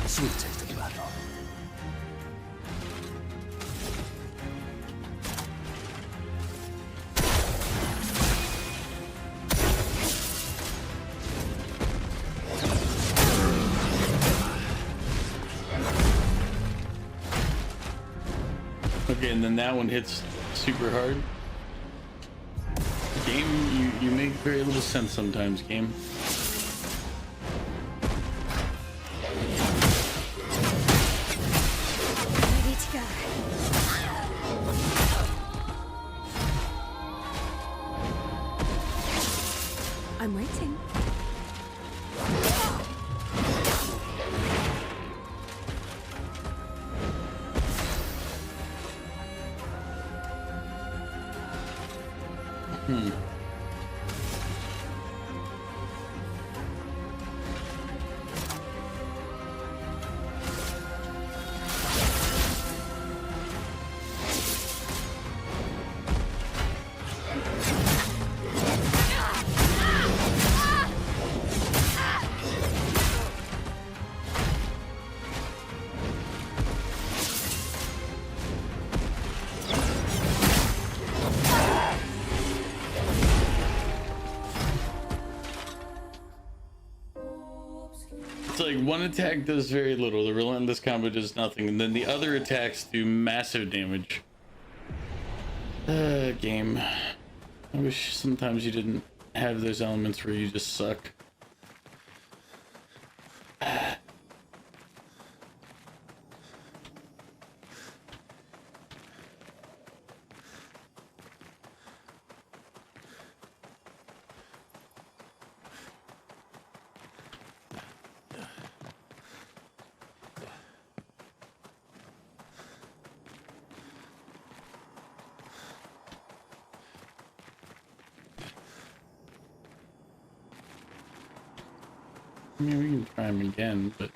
[SPEAKER 12] Sweet tasting battle.
[SPEAKER 1] Okay, and then that one hits super hard. Game, you make very little sense sometimes, game.
[SPEAKER 7] Ready to go.
[SPEAKER 3] I'm waiting.
[SPEAKER 1] It's like one attack does very little, the relentless combo does nothing, and then the other attacks do massive damage. Game. I wish sometimes you didn't have those elements where you just suck. I mean, we can try him again, but...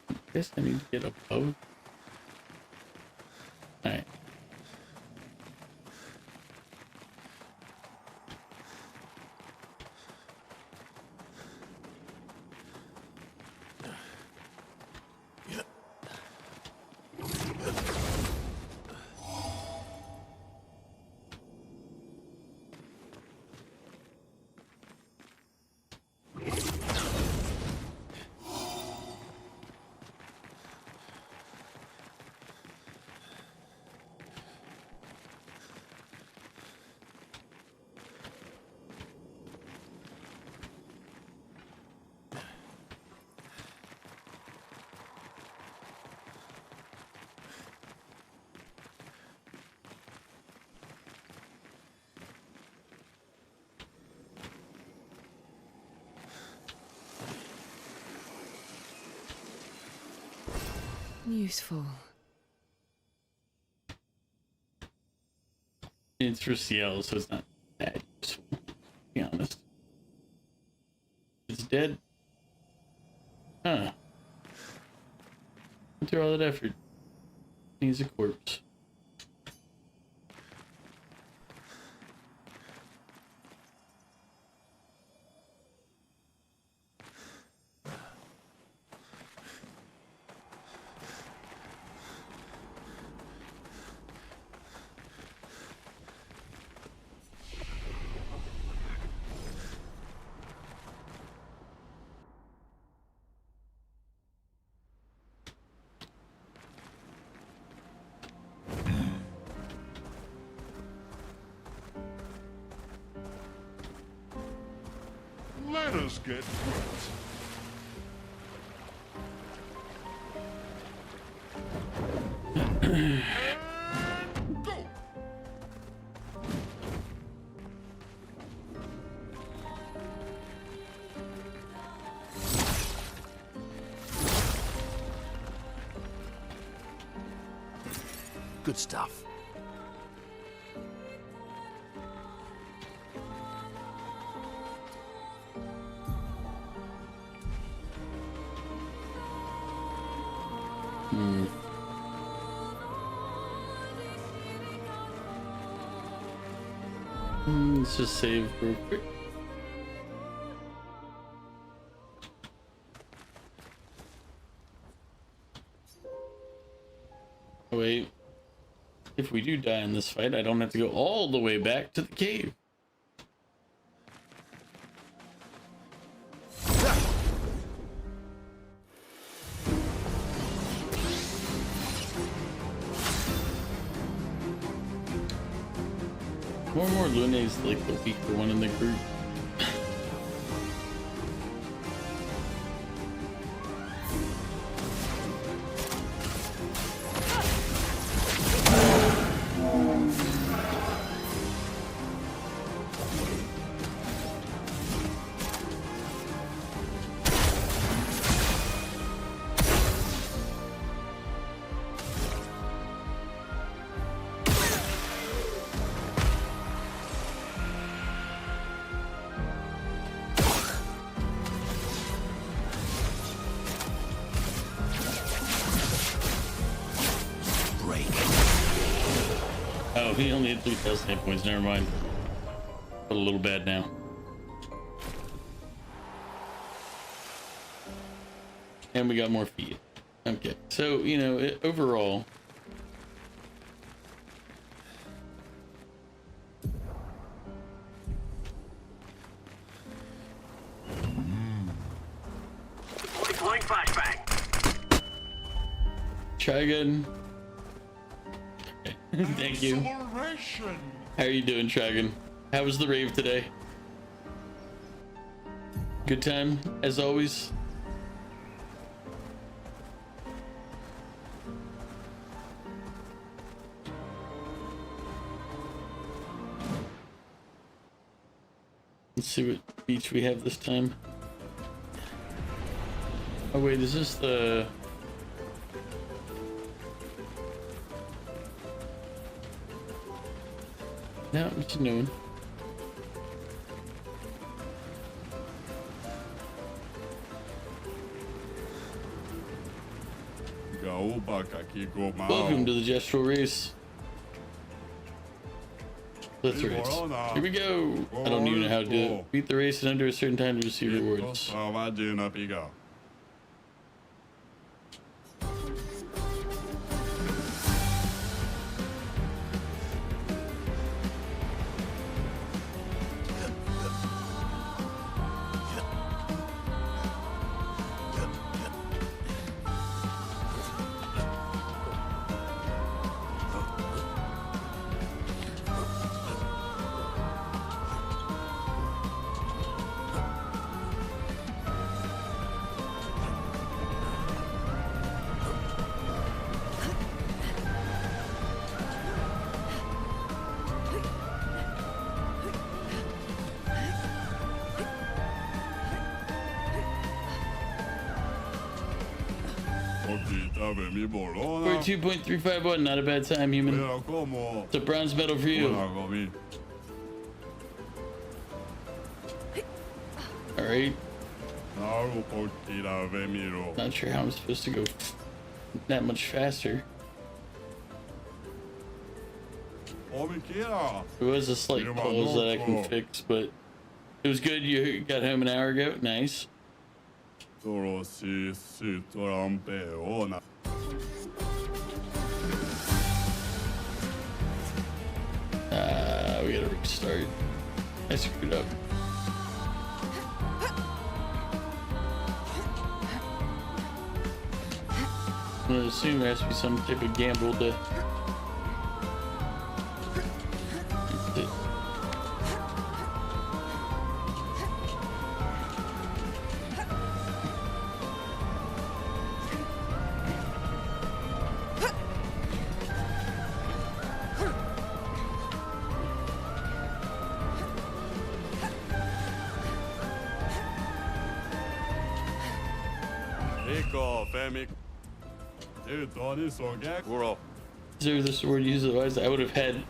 [SPEAKER 1] I guess I need to get a boat. Alright.
[SPEAKER 3] Useful.
[SPEAKER 1] It's for CL, so it's not that useful, to be honest. It's dead. Huh. Went through all that effort. He's a corpse.
[SPEAKER 9] Let us get go.
[SPEAKER 8] Good stuff.
[SPEAKER 1] Let's just save real quick. Oh, wait. If we do die in this fight, I don't have to go all the way back to the cave. More Lune's like the weaker one in the group. Oh, he only had 3,000 hit points. Never mind. But a little bad now. And we got more feet. Okay, so you know, overall,
[SPEAKER 12] Deploying flashbang.
[SPEAKER 1] try again. Thank you. How are you doing, Dragon? How was the rave today? Good time, as always. Let's see what beach we have this time. Oh wait, is this the... No, it's a new one. Welcome to the gestural race. Let's race. Here we go. I don't even know how to do it. Beat the race in under a certain time to receive rewards. 42.351, not a bad time, human. It's a bronze medal for you. Alright. Not sure how I'm supposed to go that much faster. There was a slight pause that I can fix, but it was good. You got home an hour ago. Nice. We gotta restart. I screwed up. I'm gonna assume there has to be some type of gamble to. Deserve the sword used otherwise. I would have had.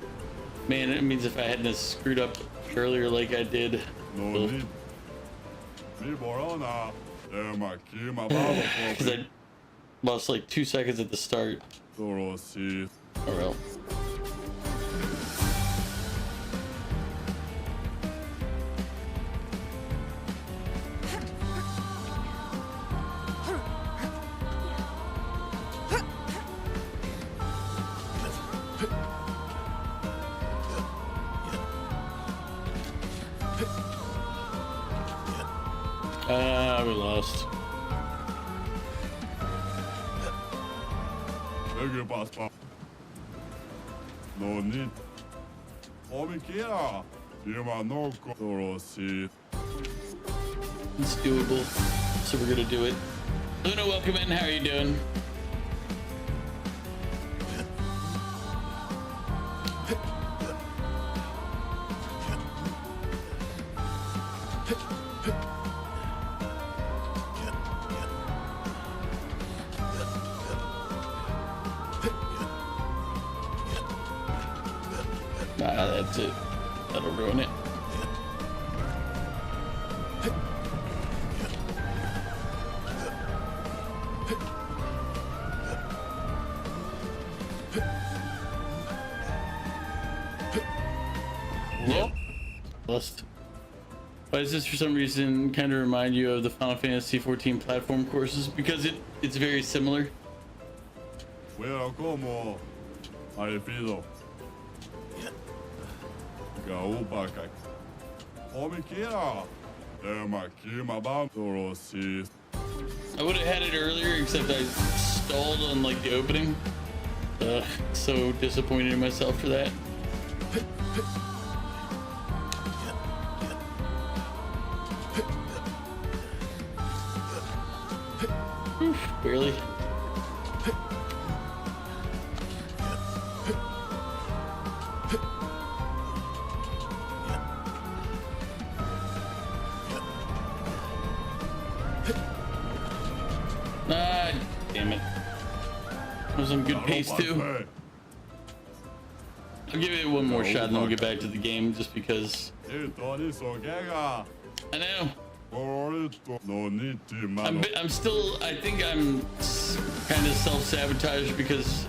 [SPEAKER 1] Man, it means if I hadn't have screwed up earlier like I did. Because I lost like 2 seconds at the start. Oh well. We lost. It's doable, so we're gonna do it. Luna, welcome in. How are you doing? That's it. That'll ruin it. Yep. Lost. Why does this for some reason kind of remind you of the Final Fantasy XIV platform courses? Because it's very similar. I would have had it earlier, except I stalled on like the opening. So disappointed in myself for that. Barely. Damn it. That was some good pace too. I'll give it one more shot and then we'll get back to the game just because. I know. I'm still, I think I'm kind of self-sabotaged because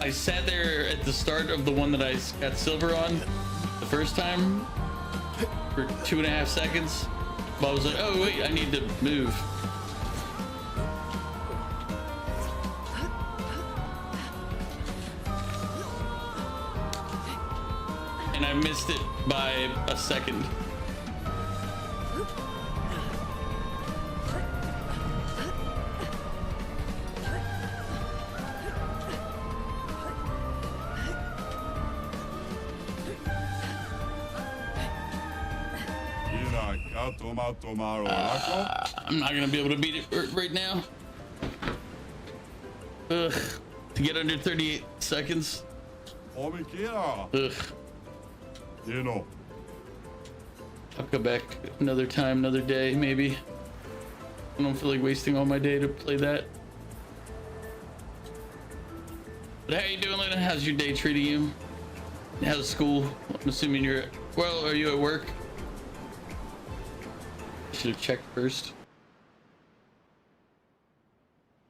[SPEAKER 1] I sat there at the start of the one that I got silver on the first time for 2.5 seconds. But I was like, oh wait, I need to move. And I missed it by a second. I'm not gonna be able to beat it right now. Ugh. To get under 38 seconds. Ugh. I'll come back another time, another day, maybe. I don't feel like wasting all my day to play that. But how you doing, Luna? How's your day treating you? How's school? I'm assuming you're... Well, are you at work? Should have checked first.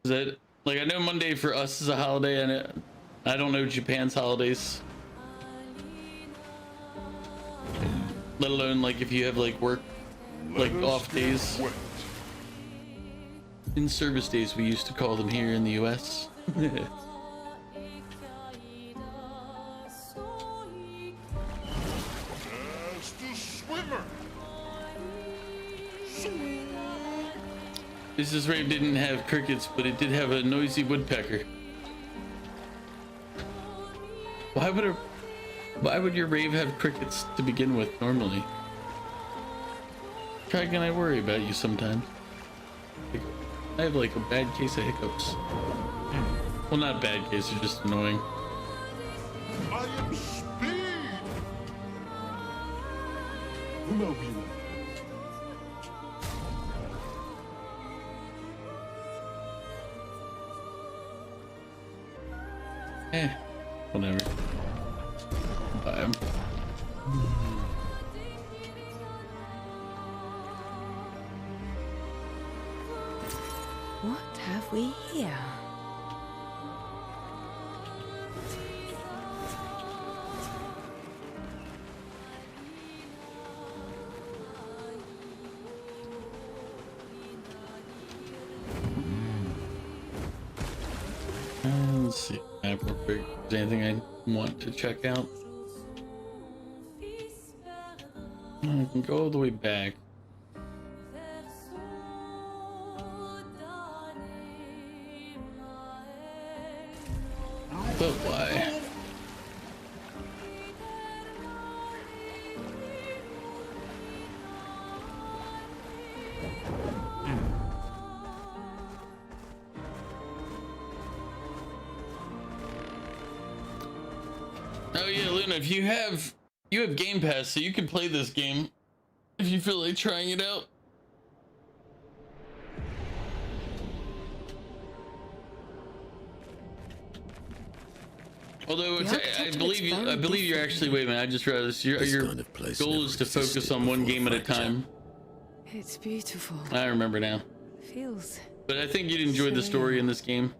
[SPEAKER 1] Is that... Like, I know Monday for us is a holiday, and I don't know Japan's holidays. Let alone, like, if you have, like, work, like, off days. In-service days, we used to call them here in the US. This rave didn't have crickets, but it did have a noisy woodpecker. Why would your rave have crickets to begin with normally? Dragon, I worry about you sometimes. I have like a bad case of hiccups. Well, not bad case, they're just annoying.
[SPEAKER 9] I am speed. No,
[SPEAKER 1] Whatever. Bye.
[SPEAKER 3] What have we here?
[SPEAKER 1] Let's see map real quick. Is there anything I want to check out? I can go all the way back. But why? Oh yeah, Luna, if you have Game Pass, so you can play this game if you feel like trying it out. Although it's, I believe you're actually, wait a minute, I just realized your goal is to focus on one game at a time.
[SPEAKER 3] It's beautiful.
[SPEAKER 1] I remember now.
[SPEAKER 3] Feels.
[SPEAKER 1] But I think you'd enjoy the story in this game.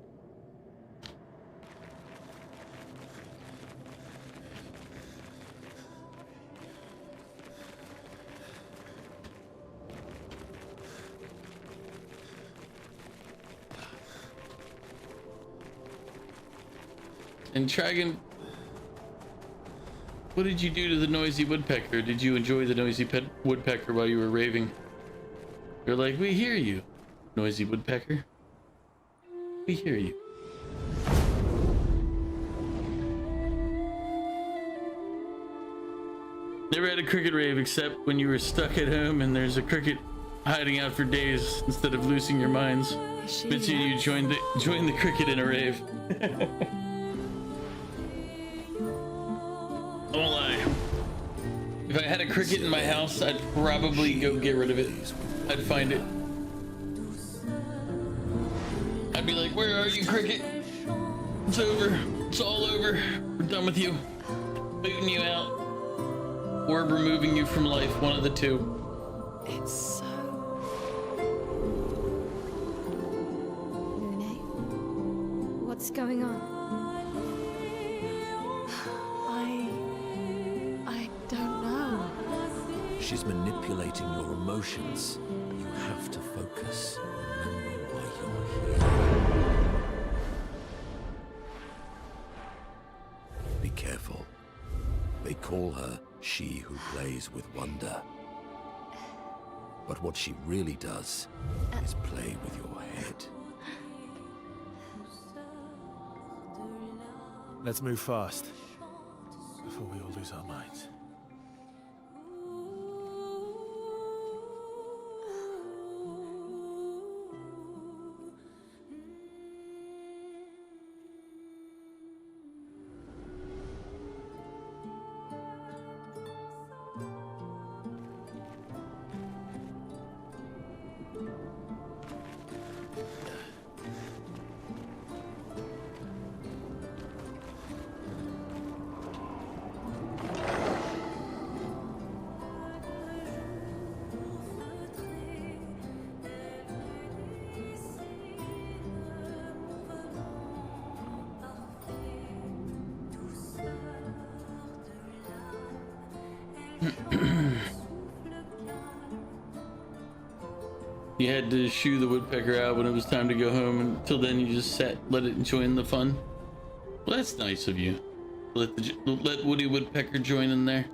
[SPEAKER 1] And Dragon, what did you do to the noisy woodpecker? Did you enjoy the noisy woodpecker while you were raving? You're like, we hear you, noisy woodpecker. We hear you. Never had a cricket rave except when you were stuck at home and there's a cricket hiding out for days instead of losing your minds. But you joined the cricket in a rave. I won't lie. If I had a cricket in my house, I'd probably go get rid of it. I'd find it. I'd be like, where are you, cricket? It's over. It's all over. We're done with you. Booting you out. Or removing you from life. One of the two.
[SPEAKER 5] It's so...
[SPEAKER 7] Lune, what's going on?
[SPEAKER 5] I don't know.
[SPEAKER 8] She's manipulating your emotions. You have to focus. Remember why you're here. Be careful. They call her she who plays with wonder. But what she really does is play with your head.
[SPEAKER 4] Let's move fast before we all lose our minds.
[SPEAKER 1] You had to shoo the woodpecker out when it was time to go home. Until then, you just let it join the fun. Well, that's nice of you. Let Woody Woodpecker join in there.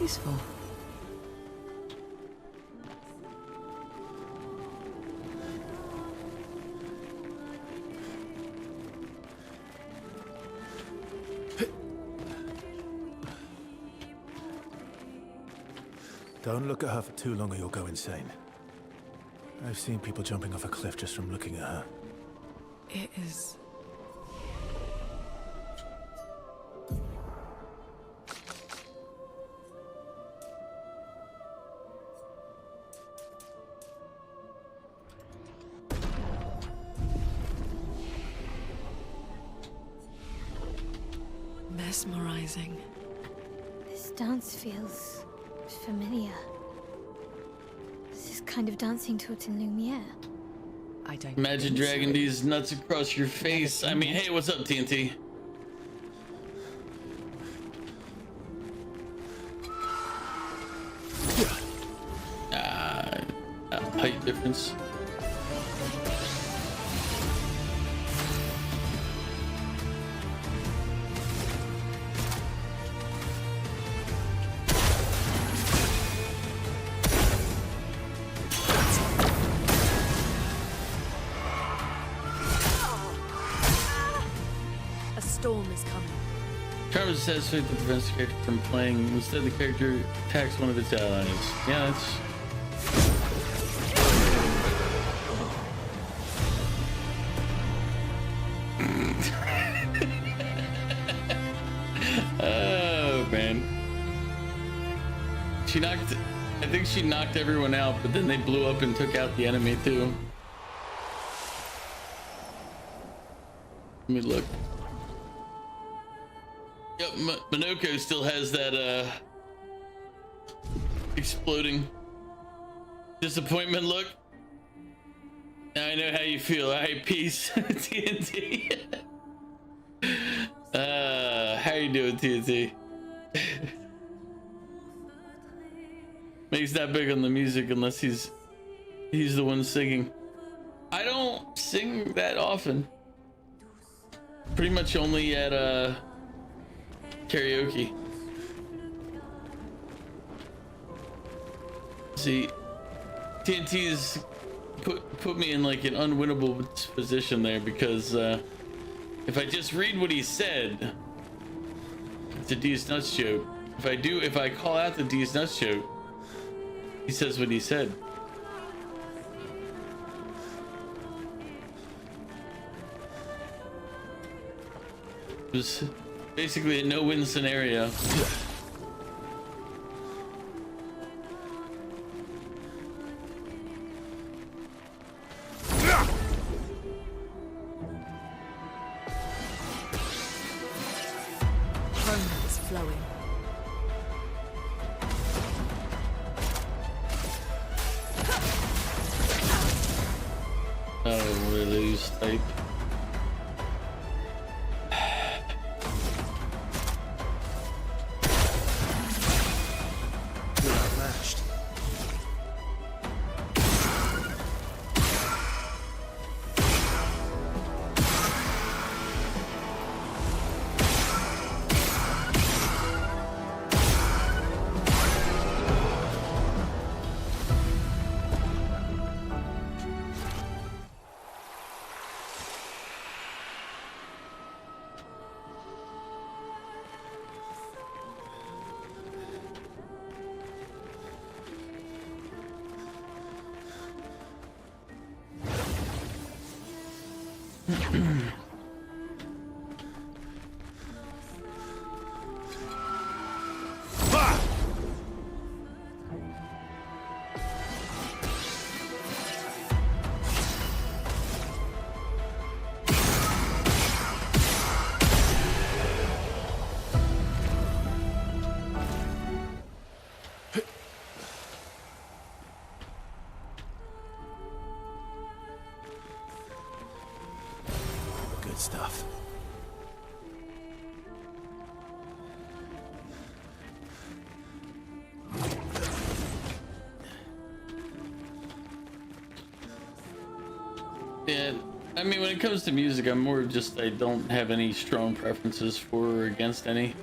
[SPEAKER 3] Useful.
[SPEAKER 4] Don't look at her for too long or you'll go insane. I've seen people jumping off a cliff just from looking at her.
[SPEAKER 5] It is... mesmerizing.
[SPEAKER 7] This dance feels familiar. This is kind of dancing taught in Lumiere.
[SPEAKER 5] I don't
[SPEAKER 1] imagine dragging these nuts across your face. I mean, hey, what's up, TNT? Height difference. Charm satisfied that prevents the character from playing. Instead, the character attacks one of its allies. Yeah, that's... oh, man. She knocked... I think she knocked everyone out, but then they blew up and took out the enemy, too. Let me look. Yep, Minoko still has that exploding disappointment look. Now I know how you feel. Alright, peace. TNT. How you doing, TNT? He's not big on the music unless he's the one singing. I don't sing that often. Pretty much only at karaoke. See, TNT's put me in like an unwinnable position there because if I just read what he said, it's a D's Nuts joke. If I call out the D's Nuts joke, he says what he said. It was basically a no-win scenario.
[SPEAKER 5] Romance flowing.
[SPEAKER 1] Oh, we're loose type. Yeah, I mean, when it comes to music, I'm more of just, I don't have any strong preferences for or against any.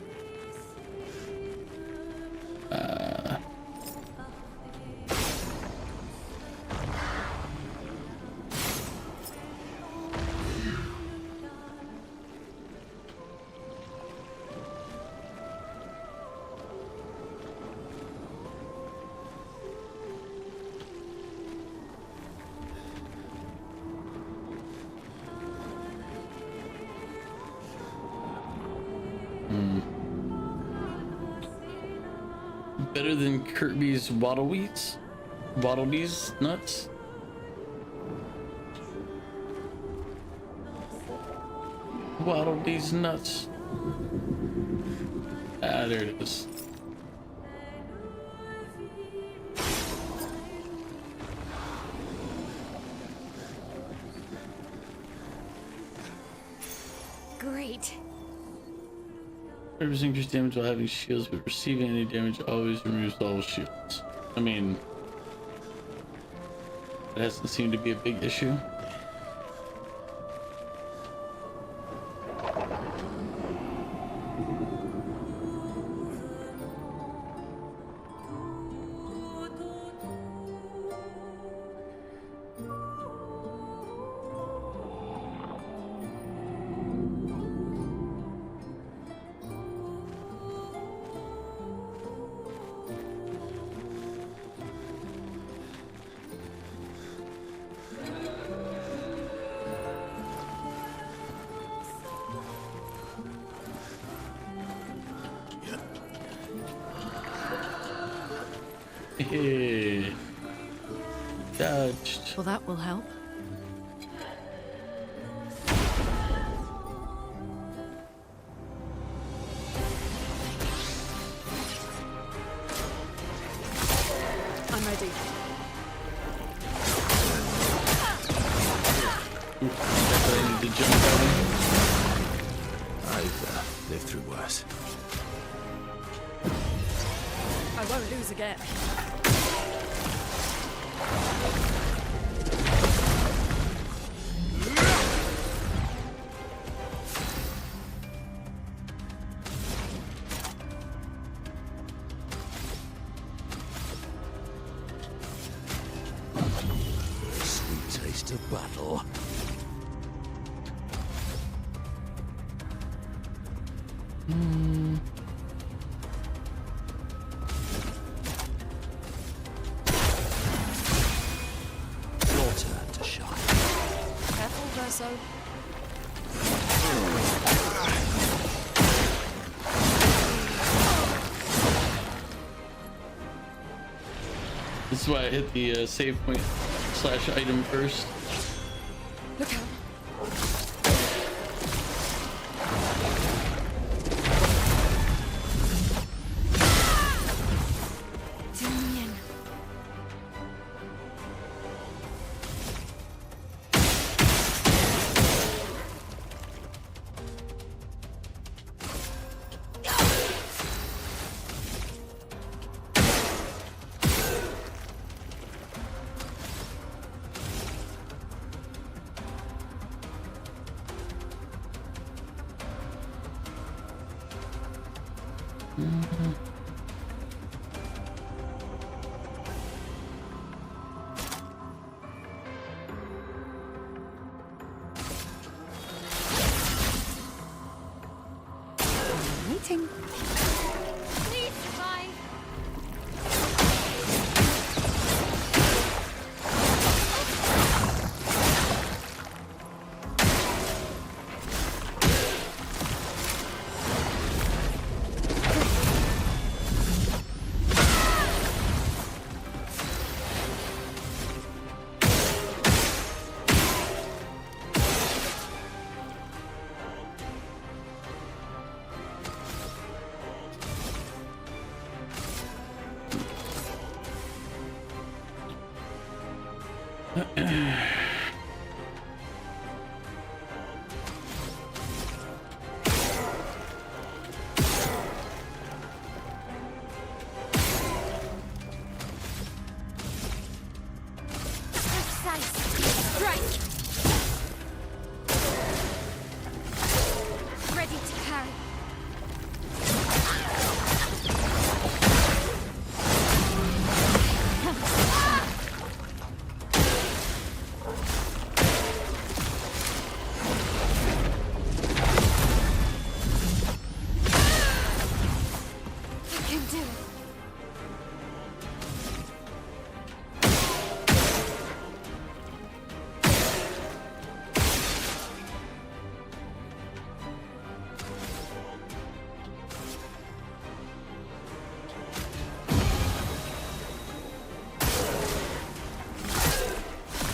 [SPEAKER 1] Better than Kirby's Waddlebees? Waddlebees nuts? Waddlebees nuts. Ah, there it is.
[SPEAKER 7] Great.
[SPEAKER 1] Reduce increased damage while having shields, but receiving any damage always removes all shields. I mean, that hasn't seemed to be a big issue. Hey. Dodged.
[SPEAKER 5] Well, that will help. I'm ready.
[SPEAKER 1] I need to jump on him.
[SPEAKER 4] I've lived through worse.
[SPEAKER 5] I won't lose again.
[SPEAKER 8] Sweet taste of battle. Your turn to shine.
[SPEAKER 5] Careful, Verso.
[SPEAKER 1] This is why I hit the save point / item first.
[SPEAKER 5] Look out.
[SPEAKER 7] Damien.
[SPEAKER 3] Waiting.
[SPEAKER 7] Please survive. Precise strike.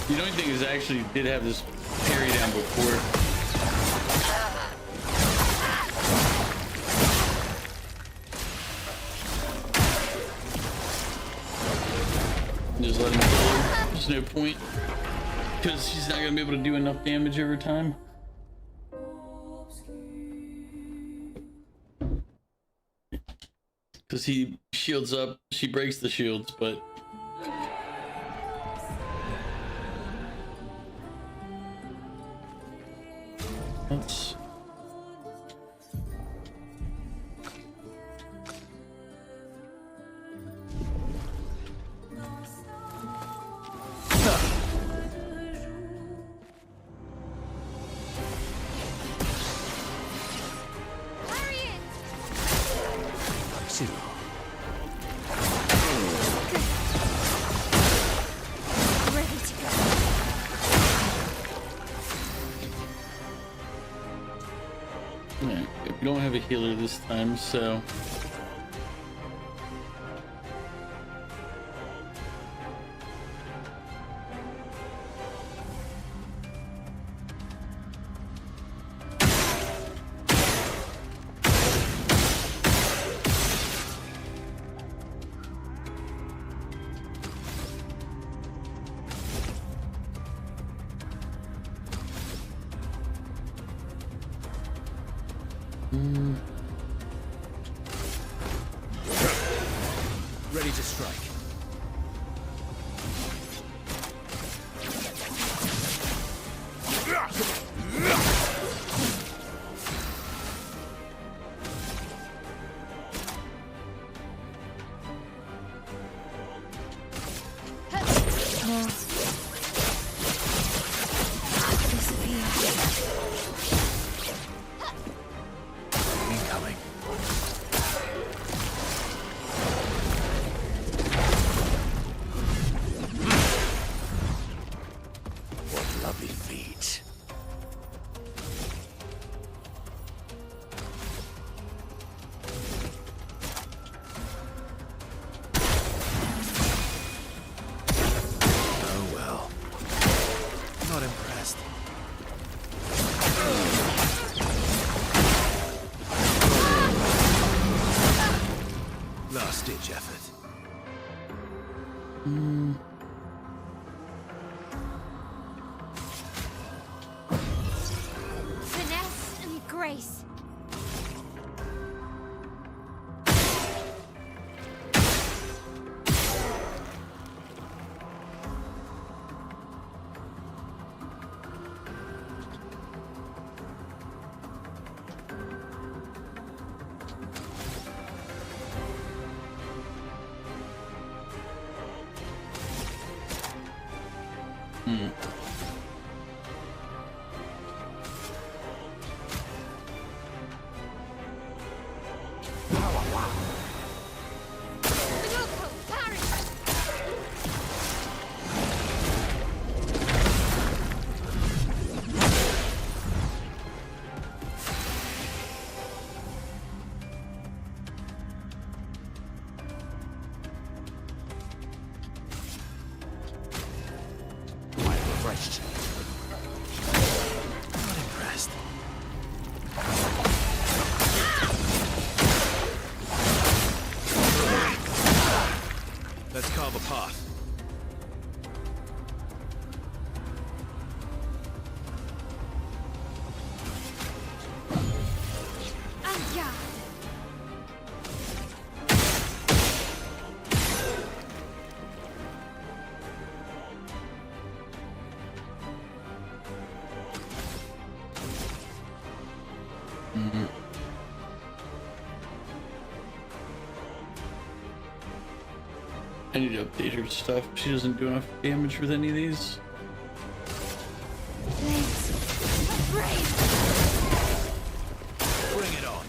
[SPEAKER 1] The only thing is, I actually did have this parry down before. Just let him go. There's no point. Because he's not going to be able to do enough damage every time. Because he shields up, she breaks the shields, but... That's... We don't have a healer this time, so...
[SPEAKER 8] Ready to strike. Incoming. What lovely feet. Oh well. Not impressed. Last-ditch effort.
[SPEAKER 7] Finesse and grace.
[SPEAKER 8] Refreshed. Not impressed. Let's carve a path.
[SPEAKER 1] I need to update her stuff. She doesn't do enough damage with any of these.
[SPEAKER 8] Bring it on.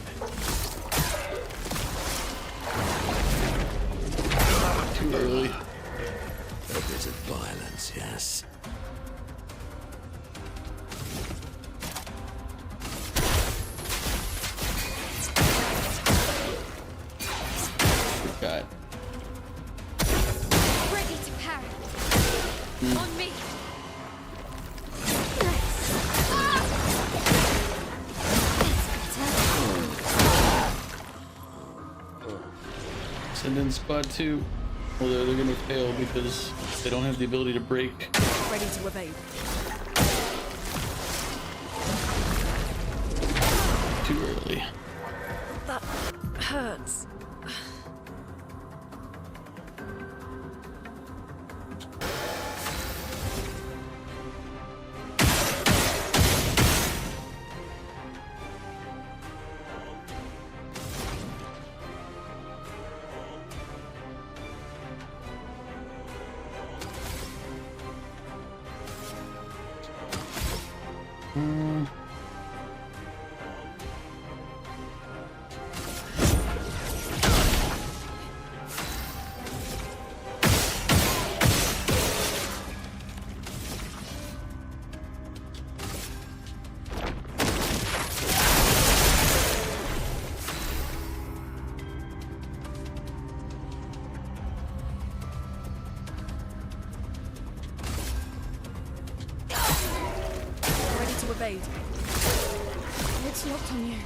[SPEAKER 1] Too early.
[SPEAKER 8] A bit of violence, yes.
[SPEAKER 1] God.
[SPEAKER 7] Ready to parry. On me.
[SPEAKER 1] and then squad 2. Although they're gonna fail because they don't have the ability to break.
[SPEAKER 5] Ready to evade.
[SPEAKER 1] Too early.
[SPEAKER 5] That hurts. Evade.
[SPEAKER 3] It's locked on you.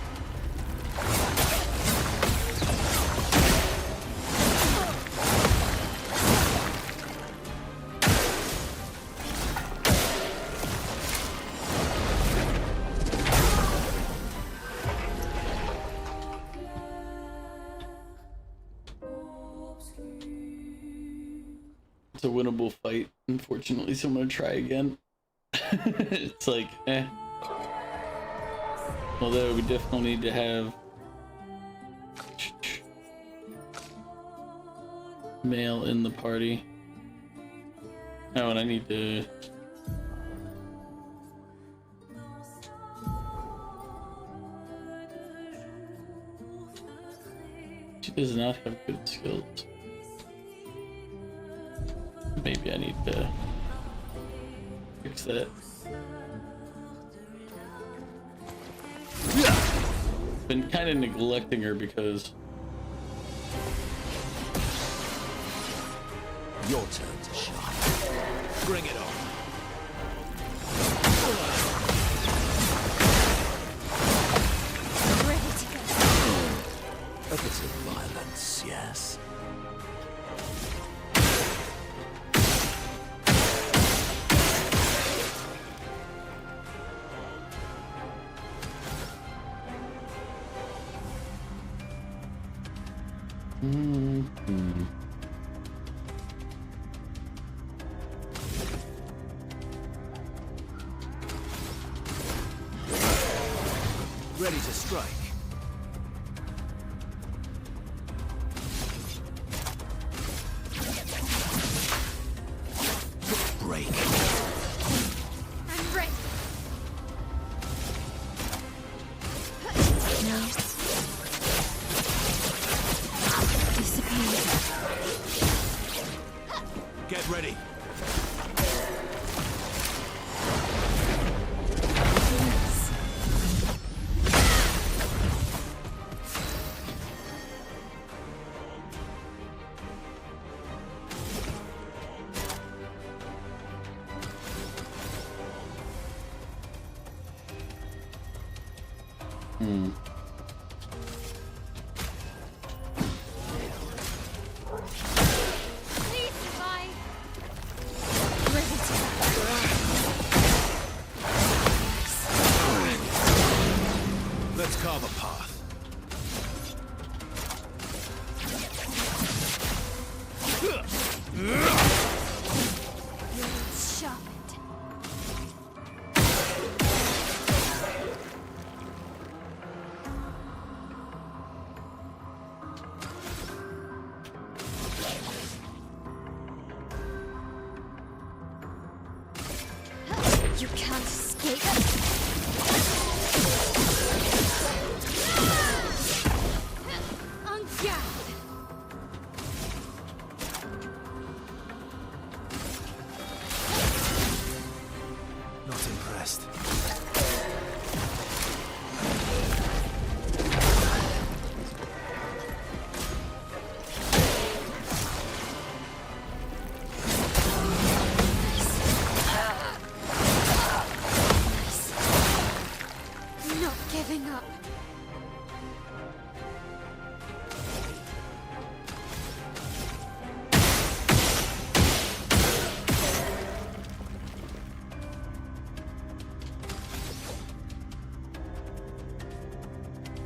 [SPEAKER 1] It's a winnable fight, unfortunately, so I'm gonna try again. It's like, eh. Although we definitely need to have male in the party. Oh, and I need to... She does not have good skills. Maybe I need to fix that. Been kind of neglecting her because
[SPEAKER 8] Your turn to shine. Bring it on.
[SPEAKER 3] Ready to go.
[SPEAKER 8] A bit of violence, yes. Ready to strike. Break.
[SPEAKER 3] I'm ready. No. Disappear.
[SPEAKER 8] Get ready.
[SPEAKER 3] Please survive. Ready to
[SPEAKER 8] Let's carve a path.
[SPEAKER 3] Blades sharpened. You can't escape. On guard.
[SPEAKER 11] Not impressed.
[SPEAKER 3] Nice.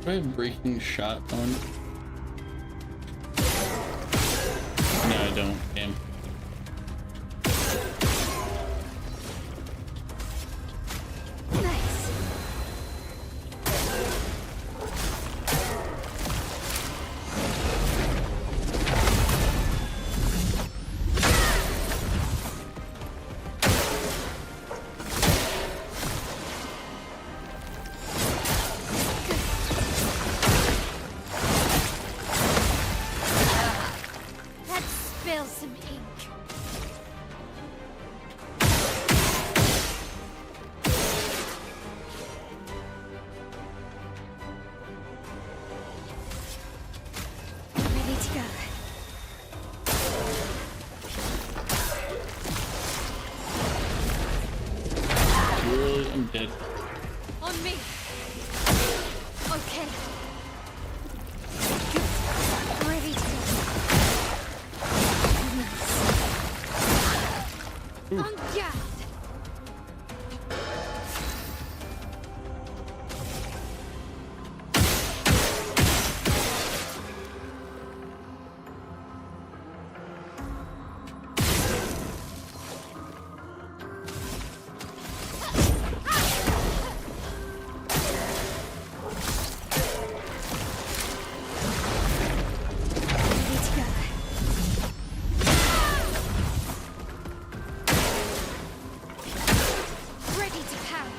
[SPEAKER 1] Do I have breaking shot on? No, I don't. Damn.
[SPEAKER 7] Nice. Let's spill some ink. Ready to go.
[SPEAKER 1] Really? I'm dead.
[SPEAKER 7] On me. Okay. Ready to go. Nice. On guard. Ready to go. Ready to pound.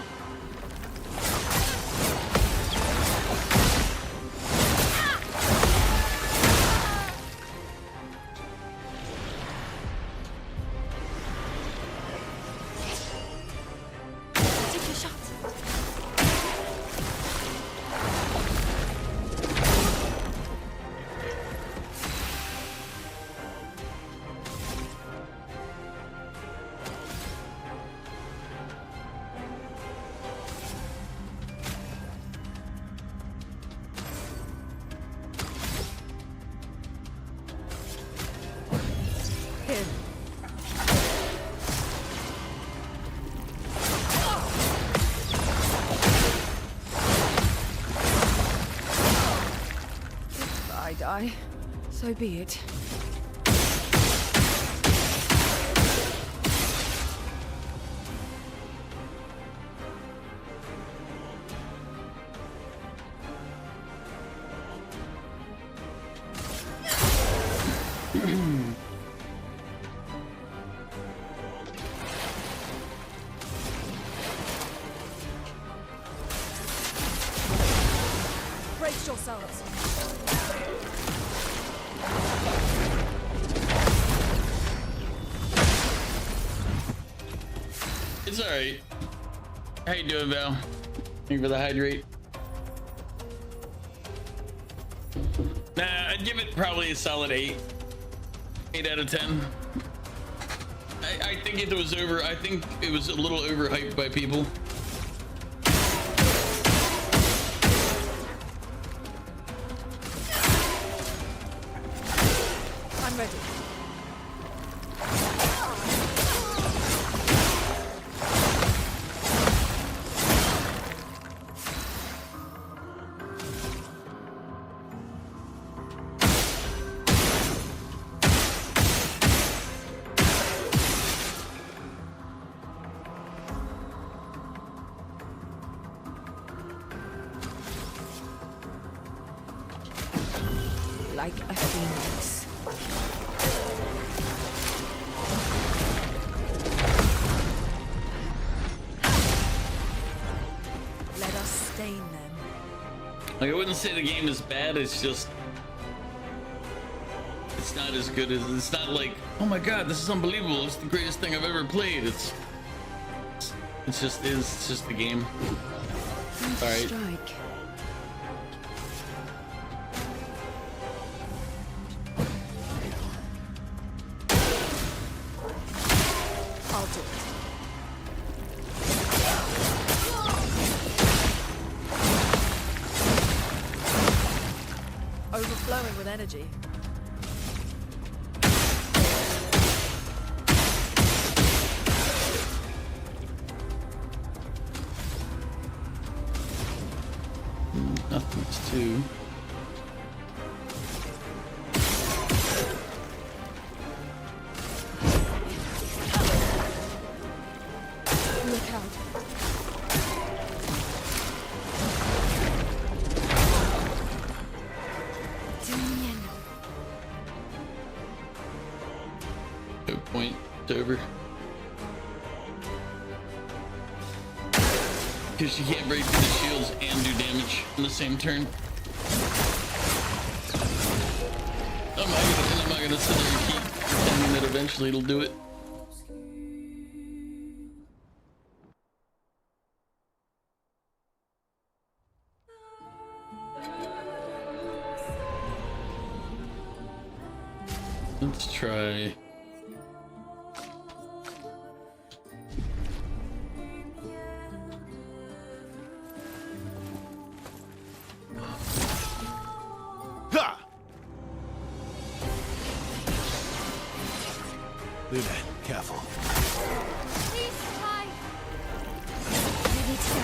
[SPEAKER 7] Take a shot. Here.
[SPEAKER 3] If I die, so be it.
[SPEAKER 5] Brace yourselves.
[SPEAKER 1] It's alright. How you doing, Val? Thank you for the hydrate. Nah, I'd give it probably a solid 8. 8 out of 10. I think it was over. I think it was a little overhyped by people.
[SPEAKER 5] I'm ready.
[SPEAKER 3] Like a phoenix.
[SPEAKER 5] Let us stain them.
[SPEAKER 1] Like, I wouldn't say the game is bad. It's just, it's not as good as. It's not like, oh my god, this is unbelievable. It's the greatest thing I've ever played. It's just is. It's just the game. All right.
[SPEAKER 3] Strike.
[SPEAKER 5] I'll do it. Overflowing with energy.
[SPEAKER 1] Nothing. It's 2.
[SPEAKER 3] Look out.
[SPEAKER 1] No point. It's over. Because you can't break through the shields and do damage in the same turn. I'm not gonna sit there and keep pretending that eventually it'll do it. Let's try.
[SPEAKER 4] Luna, careful.
[SPEAKER 7] Please try. Ready to go.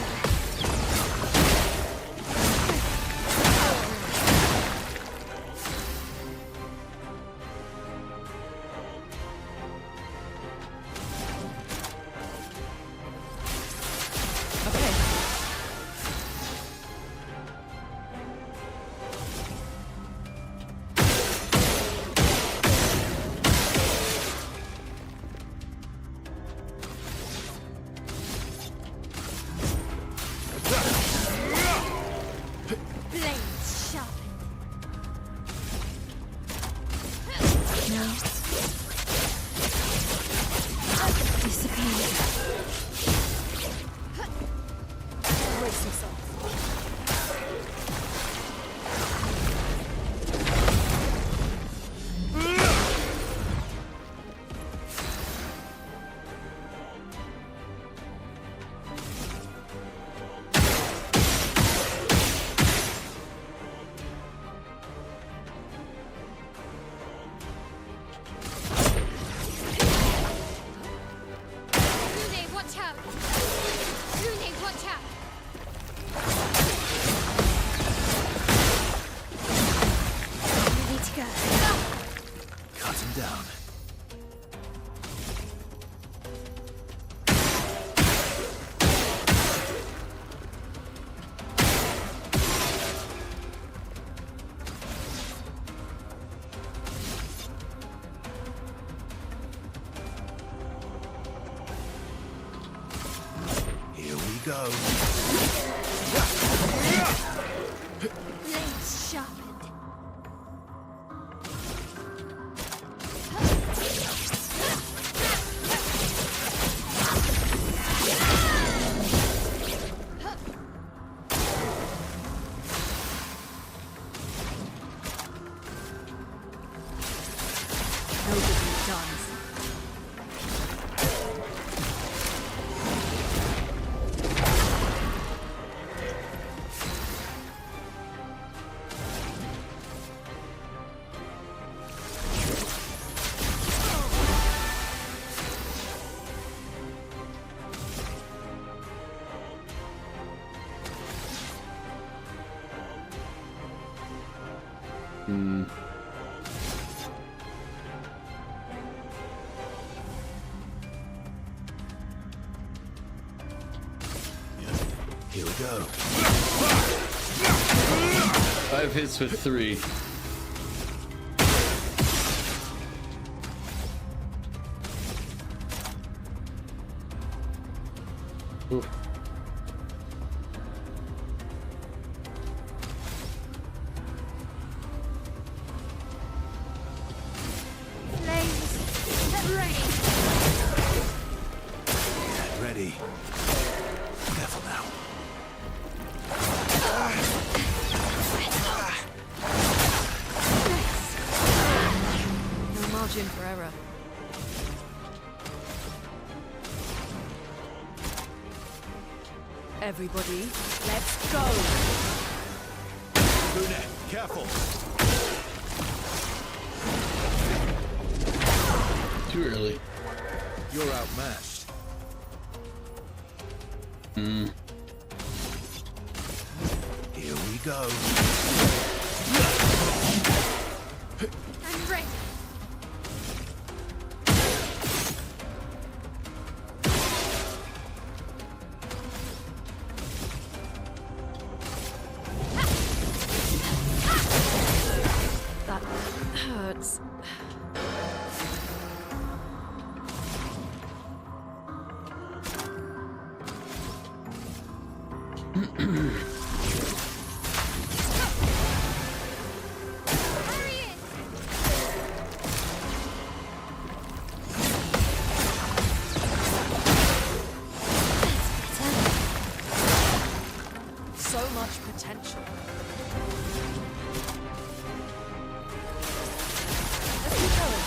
[SPEAKER 4] Go.
[SPEAKER 7] Blades sharpened.
[SPEAKER 3] Nobody done.
[SPEAKER 4] Here we go.
[SPEAKER 1] 5 hits with 3. Ooh.
[SPEAKER 4] Ready. Careful now.
[SPEAKER 5] No margin for error. Everybody, let's go!
[SPEAKER 4] Luna, careful.
[SPEAKER 1] Too early.
[SPEAKER 4] You're outmatched.
[SPEAKER 1] Hmm.
[SPEAKER 4] Here we go.
[SPEAKER 7] I'm ready.
[SPEAKER 5] That hurts. So much potential. Let's keep going.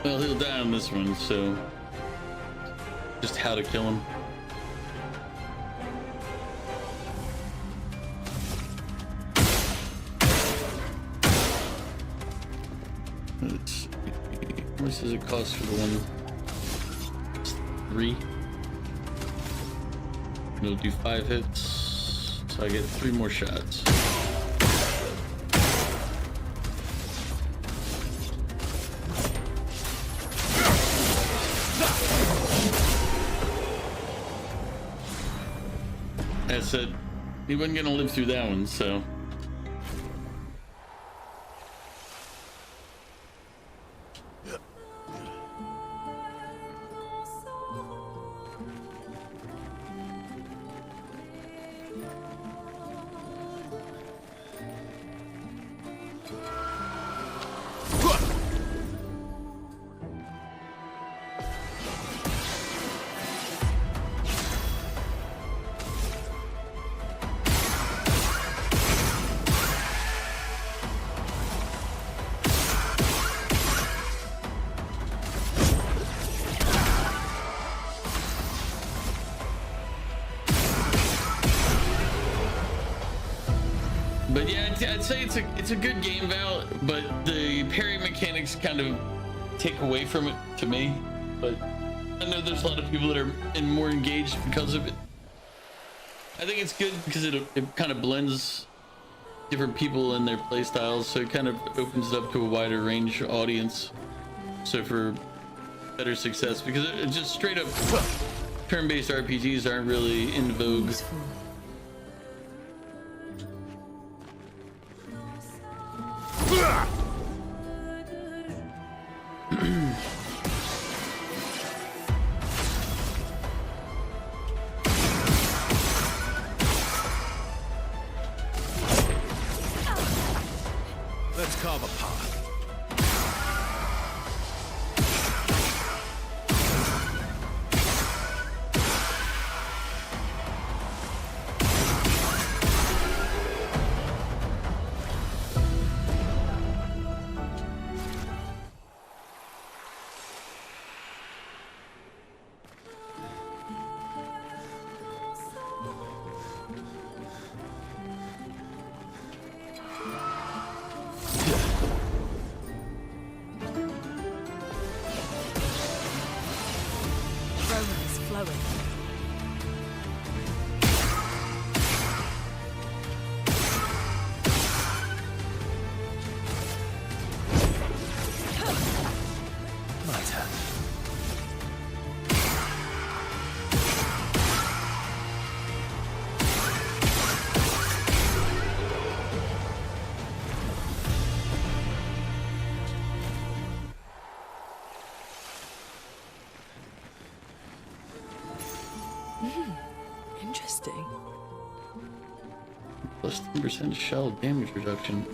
[SPEAKER 1] Well, he'll die on this one, so just how to kill him. Let's see. How much does it cost for the one? It's 3. We'll do 5 hits, so I get 3 more shots. I said he wasn't gonna live through that one, so. But yeah, I'd say it's a good game, Val, but the parry mechanics kind of take away from it to me. But I know there's a lot of people that are more engaged because of it. I think it's good because it kind of blends different people and their play styles, so it kind of opens it up to a wider range audience. So for better success, because it just straight up turn-based RPGs aren't really in vogue.
[SPEAKER 4] Let's carve a path.
[SPEAKER 5] Romance flowing.
[SPEAKER 4] My turn.
[SPEAKER 5] Interesting.
[SPEAKER 1] Plus 10% shell damage reduction.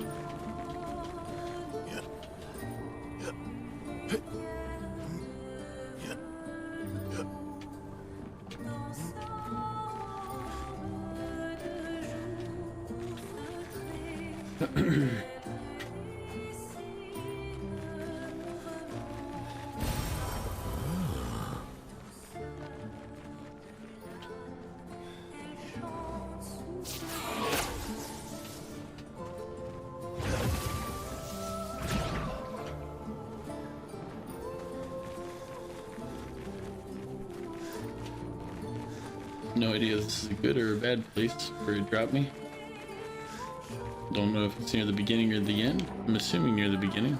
[SPEAKER 1] No idea if this is a good or a bad place where it dropped me. Don't know if it's near the beginning or the end. I'm assuming near the beginning.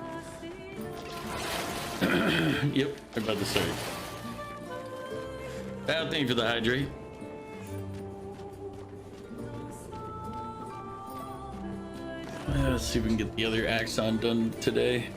[SPEAKER 1] Yep, they're about to start. Thank you for the hydrate. Let's see if we can get the other axon done today.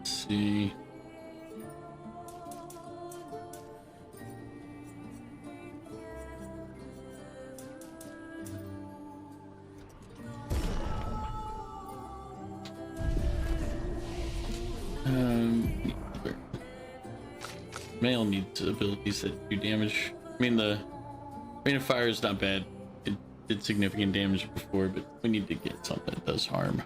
[SPEAKER 1] See. Male needs abilities that do damage. I mean, the Rain of Fire is not bad. It did significant damage before, but we need to get something that does harm.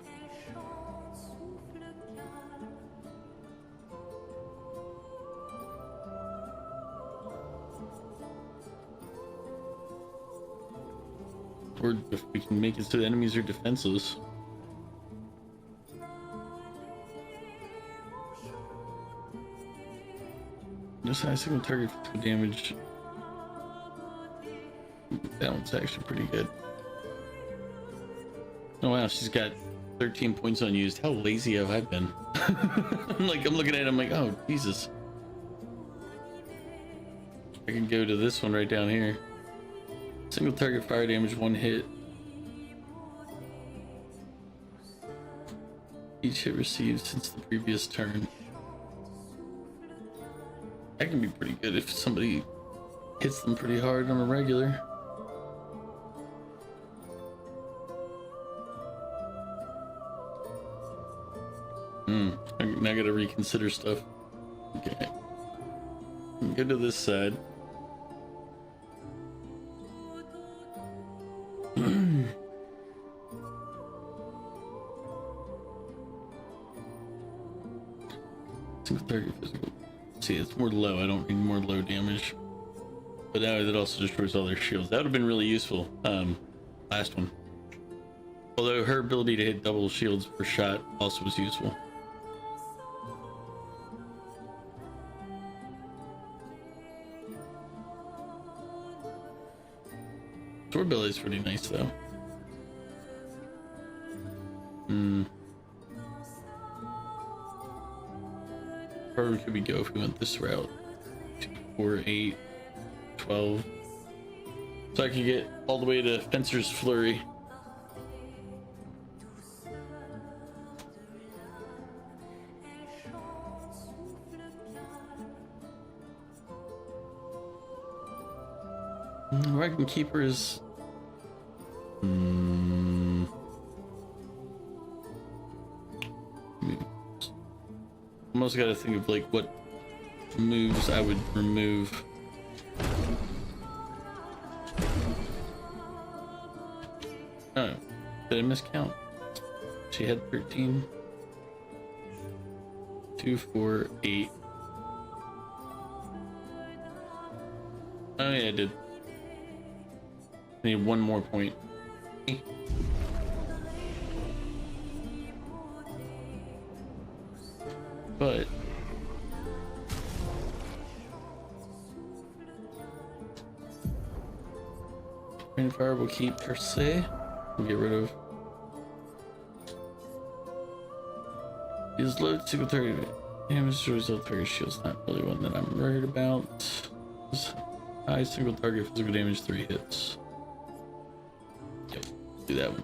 [SPEAKER 1] Or if we can make it so the enemies are defenseless. This high single target physical damage. That one's actually pretty good. Oh wow, she's got 13 points unused. How lazy have I been? I'm looking at it, I'm like, oh Jesus. I can go to this one right down here. Single target fire damage, 1 hit. Each hit received since the previous turn. That can be pretty good if somebody hits them pretty hard on a regular. I gotta reconsider stuff. Okay. Go to this side. Single target physical. See, it's more low. I don't need more low damage. But now that also destroys all their shields. That would have been really useful. Last one. Although her ability to hit double shields per shot also was useful. Sword ability is pretty nice though. Where could we go if we went this route? 2, 4, 8, 12. So I could get all the way to Fencer's Flurry. Where I can keep her is... Almost gotta think of like what moves I would remove. Oh, did I miscount? She had 13. 2, 4, 8. Oh yeah, I did. I need 1 more point. But Rain Fire will keep per se. We'll get rid of these low single target damage destroys all target shields. Not really one that I'm worried about. High single target physical damage, 3 hits. do that one.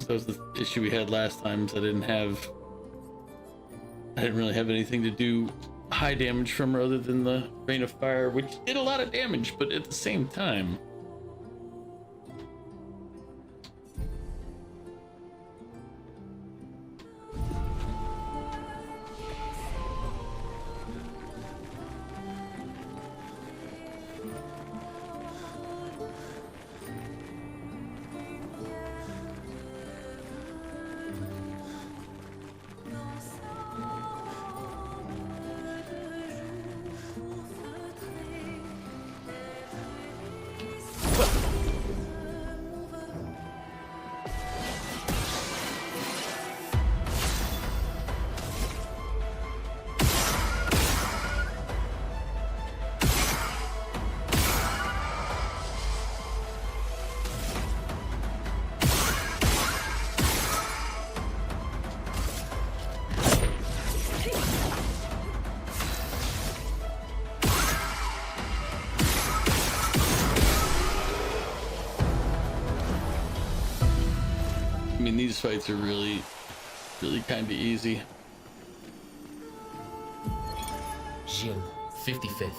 [SPEAKER 1] That was the issue we had last time. So I didn't really have anything to do high damage from her other than the Rain of Fire, which did a lot of damage, but at the same time. I mean, these fights are really kind of easy.
[SPEAKER 13] Gilles, 55th.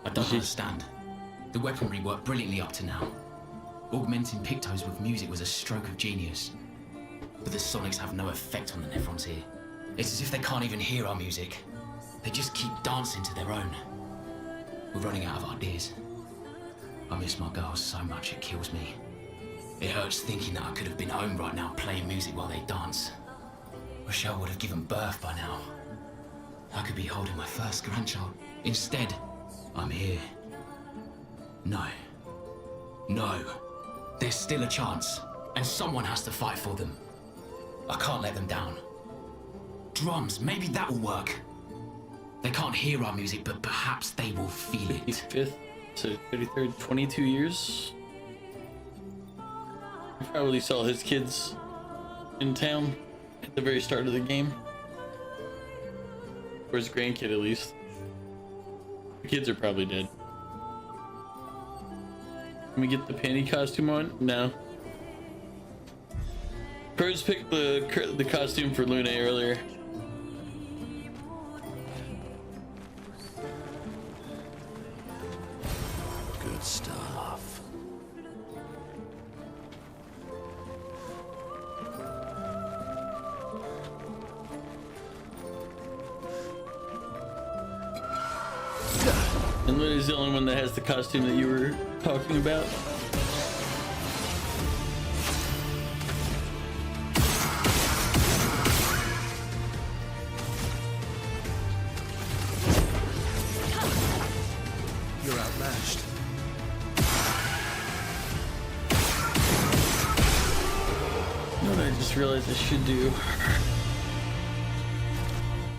[SPEAKER 13] I don't understand. The weaponry worked brilliantly up to now. Augmenting Pictos with music was a stroke of genius. But the sonics have no effect on the Nephrons here. It's as if they can't even hear our music. They just keep dancing to their own. We're running out of ideas. I miss my girls so much it kills me. It hurts thinking that I could have been home right now playing music while they dance. Rochelle would have given birth by now. I could be holding my first grandchild. Instead, I'm here. No. No. There's still a chance, and someone has to fight for them. I can't let them down. Drums, maybe that'll work. They can't hear our music, but perhaps they will feel it.
[SPEAKER 1] 55th to 33rd, 22 years. He probably saw his kids in town at the very start of the game. Or his grandkid, at least. The kids are probably dead. Can we get the panty costume on? No. Crows picked the costume for Luna earlier.
[SPEAKER 8] Good stuff.
[SPEAKER 1] And Luna's the only one that has the costume that you were talking about.
[SPEAKER 4] You're outmatched.
[SPEAKER 1] You know what I just realized I should do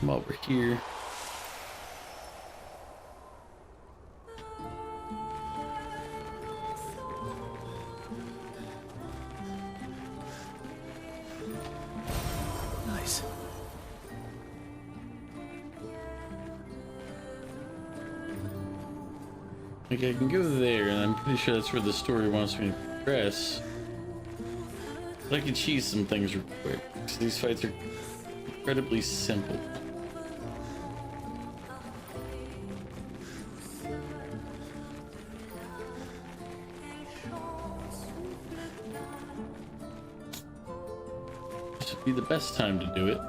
[SPEAKER 1] while we're here?
[SPEAKER 4] Nice.
[SPEAKER 1] Like, I can go there, and I'm pretty sure that's where the story wants me to progress. But I can cheese some things real quick, because these fights are incredibly simple. This would be the best time to do it.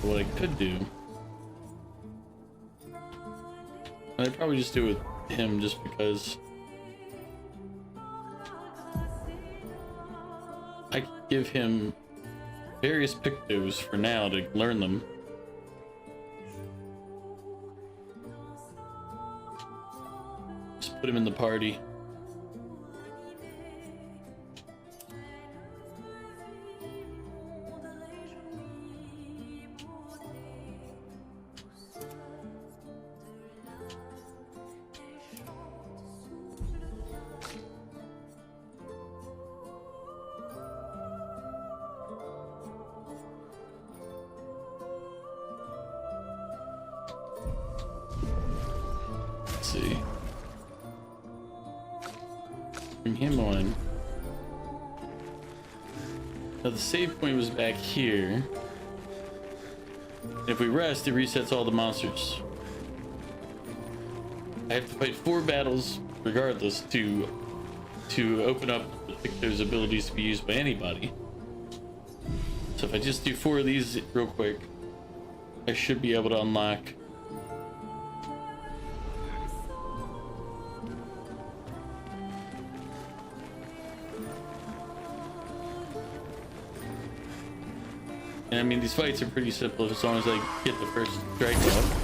[SPEAKER 1] What I could do, and I'd probably just do it with him just because I could give him various Pictos for now to learn them. Just put him in the party. bring him on. Now the save point was back here. If we rest, it resets all the monsters. I have to fight 4 battles regardless to open up those abilities to be used by anybody. So if I just do 4 of these real quick, I should be able to unlock and I mean these fights are pretty simple as long as I get the first strike off.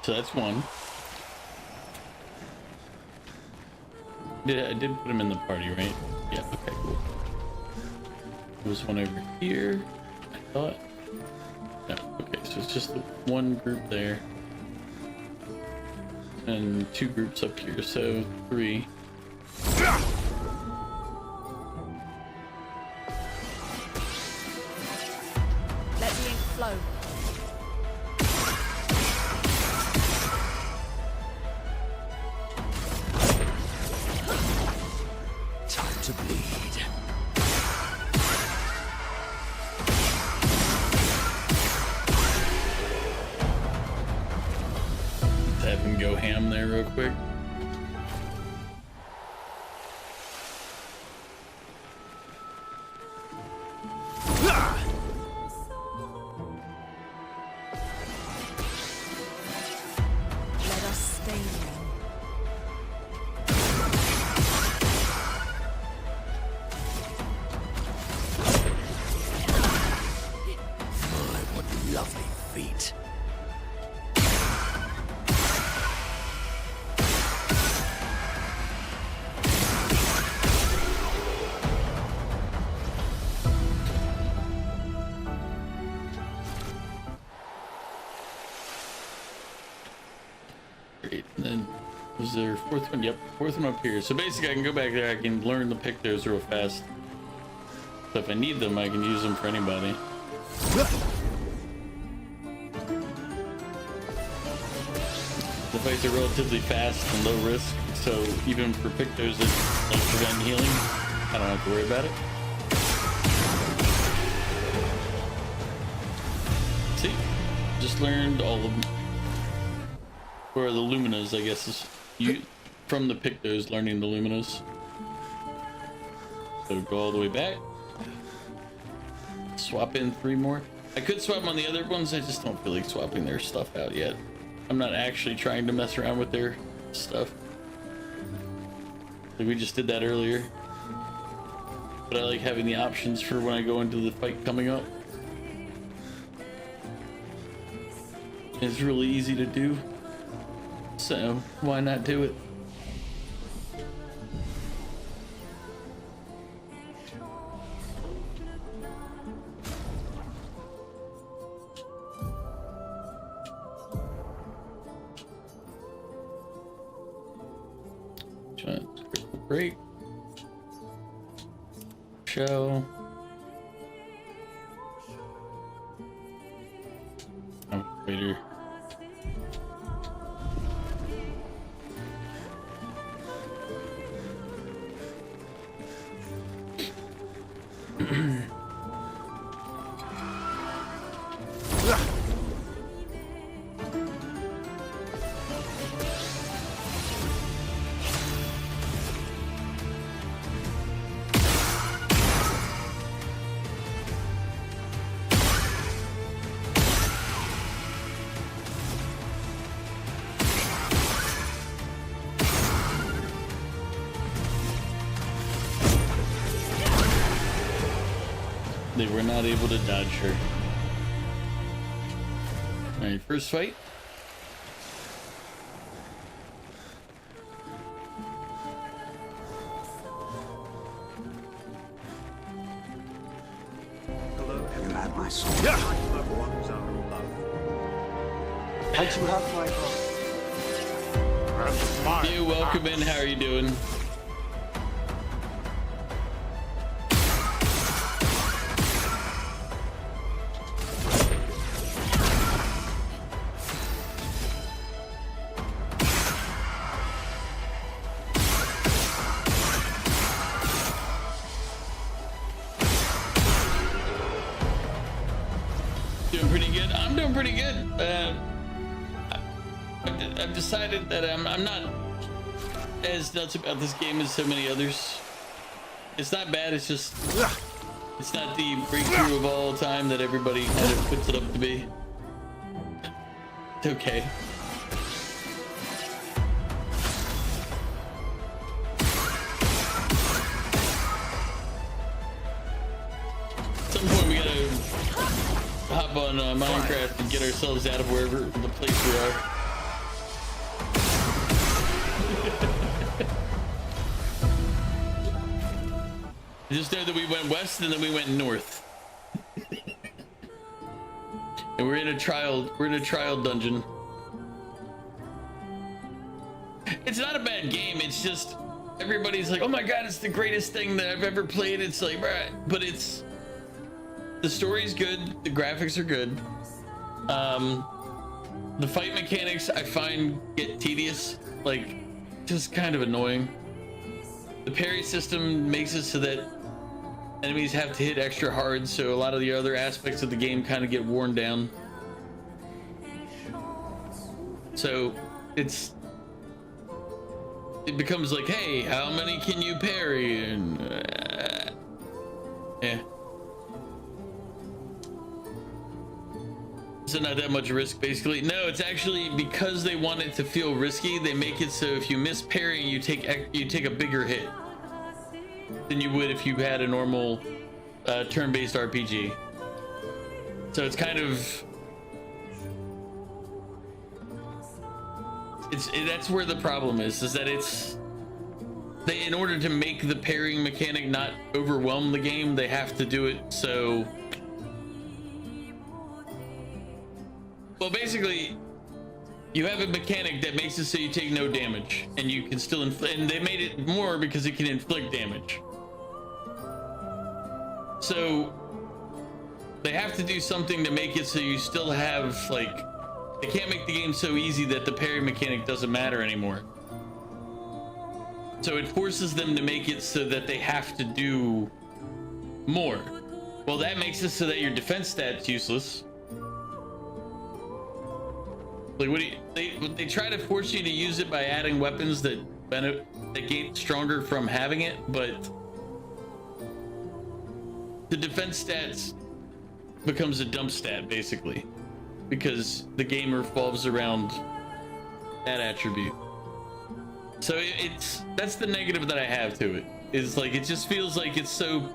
[SPEAKER 1] So that's one. I did put him in the party, right? Yeah, okay, cool. There was one over here, I thought. No, okay, so it's just the one group there. And 2 groups up here, so 3.
[SPEAKER 5] Let the ink flow.
[SPEAKER 8] Time to bleed.
[SPEAKER 1] Let's have him go ham there real quick.
[SPEAKER 5] Let us stay there.
[SPEAKER 8] My, what lovely feet.
[SPEAKER 1] Great, and then was there a 4th one? Yep, 4th one up here. So basically I can go back there, I can learn the pictos real fast. So if I need them, I can use them for anybody. The fights are relatively fast and low risk, so even for pictos that like prevent healing, I don't have to worry about it. See, just learned all of them. Or the Luminas, I guess, is you from the pictos learning the Luminas. So go all the way back. Swap in 3 more. I could swap on the other ones, I just don't feel like swapping their stuff out yet. I'm not actually trying to mess around with their stuff. Like we just did that earlier. But I like having the options for when I go into the fight coming up. It's really easy to do. So why not do it? Break. Show. Oh, waiter. They were not able to dodge her. Alright, first fight.
[SPEAKER 14] Hello, you have my soul.
[SPEAKER 15] Yeah.
[SPEAKER 14] My loved ones are in love. And you have my heart.
[SPEAKER 2] of smart.
[SPEAKER 1] You welcome in. How are you doing? Doing pretty good. I'm doing pretty good. I've decided that I'm not as nuts about this game as so many others. It's not bad. It's just it's not the breakthrough of all time that everybody kind of puts it up to be. It's okay. At some point we gotta hop on Minecraft and get ourselves out of wherever the place we are. Just know that we went west and then we went north. And we're in a trial dungeon. It's not a bad game, it's just everybody's like, oh my god, it's the greatest thing that I've ever played. It's like, right, but it's the story's good, the graphics are good. The fight mechanics I find get tedious, like just kind of annoying. The parry system makes it so that enemies have to hit extra hard, so a lot of the other aspects of the game kind of get worn down. So it becomes like, hey, how many can you parry? And yeah. So not that much risk, basically. No, it's actually because they want it to feel risky. They make it so if you miss parrying, you take a bigger hit than you would if you had a normal turn-based RPG. So it's kind of that's where the problem is that they, in order to make the parrying mechanic not overwhelm the game, they have to do it so. Well, basically, you have a mechanic that makes it so you take no damage, and you can still inflict. And they made it more because it can inflict damage. So they have to do something to make it so you still have, like, they can't make the game so easy that the parry mechanic doesn't matter anymore. So it forces them to make it so that they have to do more. Well, that makes it so that your defense stat's useless. Like, what do you, they try to force you to use it by adding weapons that get stronger from having it, but the defense stats becomes a dump stat, basically, because the game revolves around that attribute. So that's the negative that I have to it. Is like, it just feels like it's so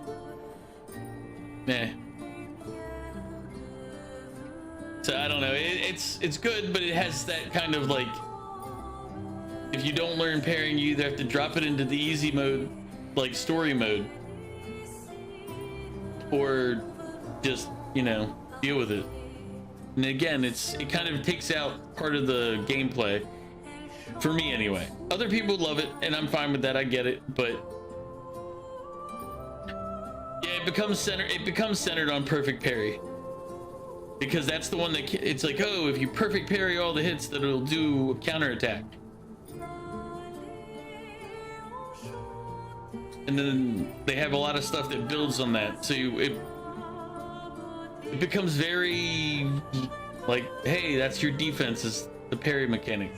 [SPEAKER 1] meh. So I don't know, it's good, but it has that kind of, like, if you don't learn parrying, you either have to drop it into the easy mode, like story mode, or just, you know, deal with it. And again, it kind of takes out part of the gameplay, for me anyway. Other people love it, and I'm fine with that, I get it, but yeah, it becomes centered on perfect parry. Because that's the one that it's like, oh, if you perfect parry all the hits, that it'll do a counterattack. And then they have a lot of stuff that builds on that. So it becomes very like, hey, that's your defense, is the parry mechanic.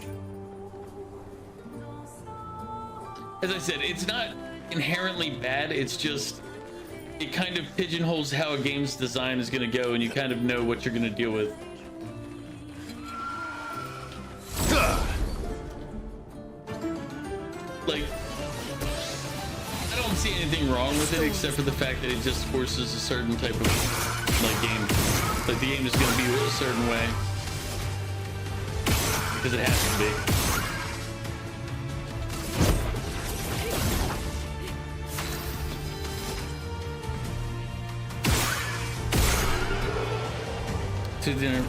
[SPEAKER 1] As I said, it's not inherently bad, it's just it kind of pigeonholes how a game's design is going to go, and you kind of know what you're going to deal with. Like, I don't see anything wrong with it except for the fact that it just forces a certain type of, like, game. Like, the game is going to be a certain way because it has to be. To dinner.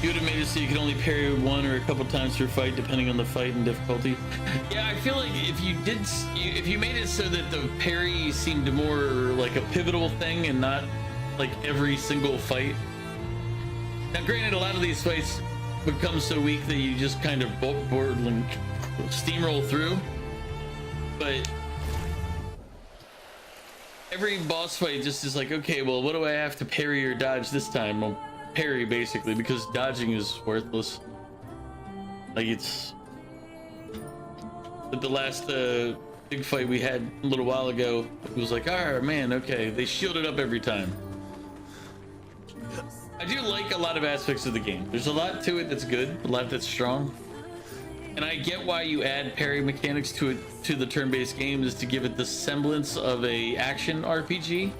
[SPEAKER 1] You would have made it so you could only parry one or a couple times per fight, depending on the fight and difficulty. Yeah, I feel like if you made it so that the parry seemed more like a pivotal thing and not like every single fight. Now, granted, a lot of these fights become so weak that you just kind of steamroll through, but every boss fight just is like, okay, well, what do I have to parry or dodge this time? Well, parry basically, because dodging is worthless. Like, it's but the last big fight we had a little while ago, it was like, oh man, okay, they shielded up every time. I do like a lot of aspects of the game. There's a lot to it that's good, a lot that's strong, and I get why you add parry mechanics to the turn-based game, is to give it the semblance of a action RPG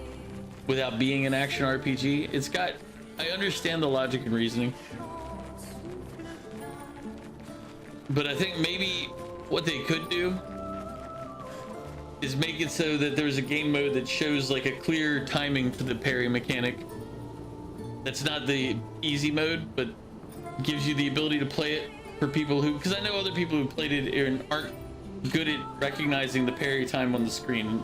[SPEAKER 1] without being an action RPG. It's got, I understand the logic and reasoning, but I think maybe what they could do is make it so that there's a game mode that shows like a clear timing for the parry mechanic. That's not the easy mode, but gives you the ability to play it for people who, because I know other people who played it and aren't good at recognizing the parry time on the screen.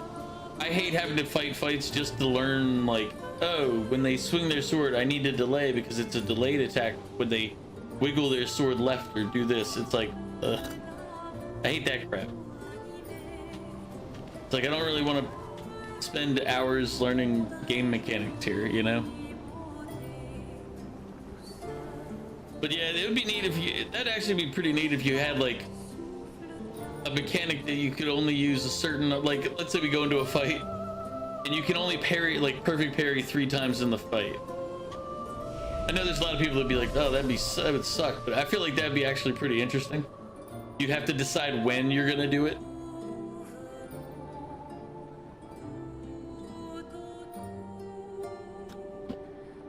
[SPEAKER 1] I hate having to fight fights just to learn, like, oh, when they swing their sword, I need to delay because it's a delayed attack when they wiggle their sword left or do this. It's like, ugh. I hate that crap. It's like, I don't really want to spend hours learning game mechanics here, you know? But yeah, it would be neat if you, that'd actually be pretty neat if you had like a mechanic that you could only use a certain, like, let's say we go into a fight and you can only parry, like perfect parry 3 times in the fight. I know there's a lot of people that'd be like, oh, that would suck, but I feel like that'd be actually pretty interesting. You'd have to decide when you're gonna do it.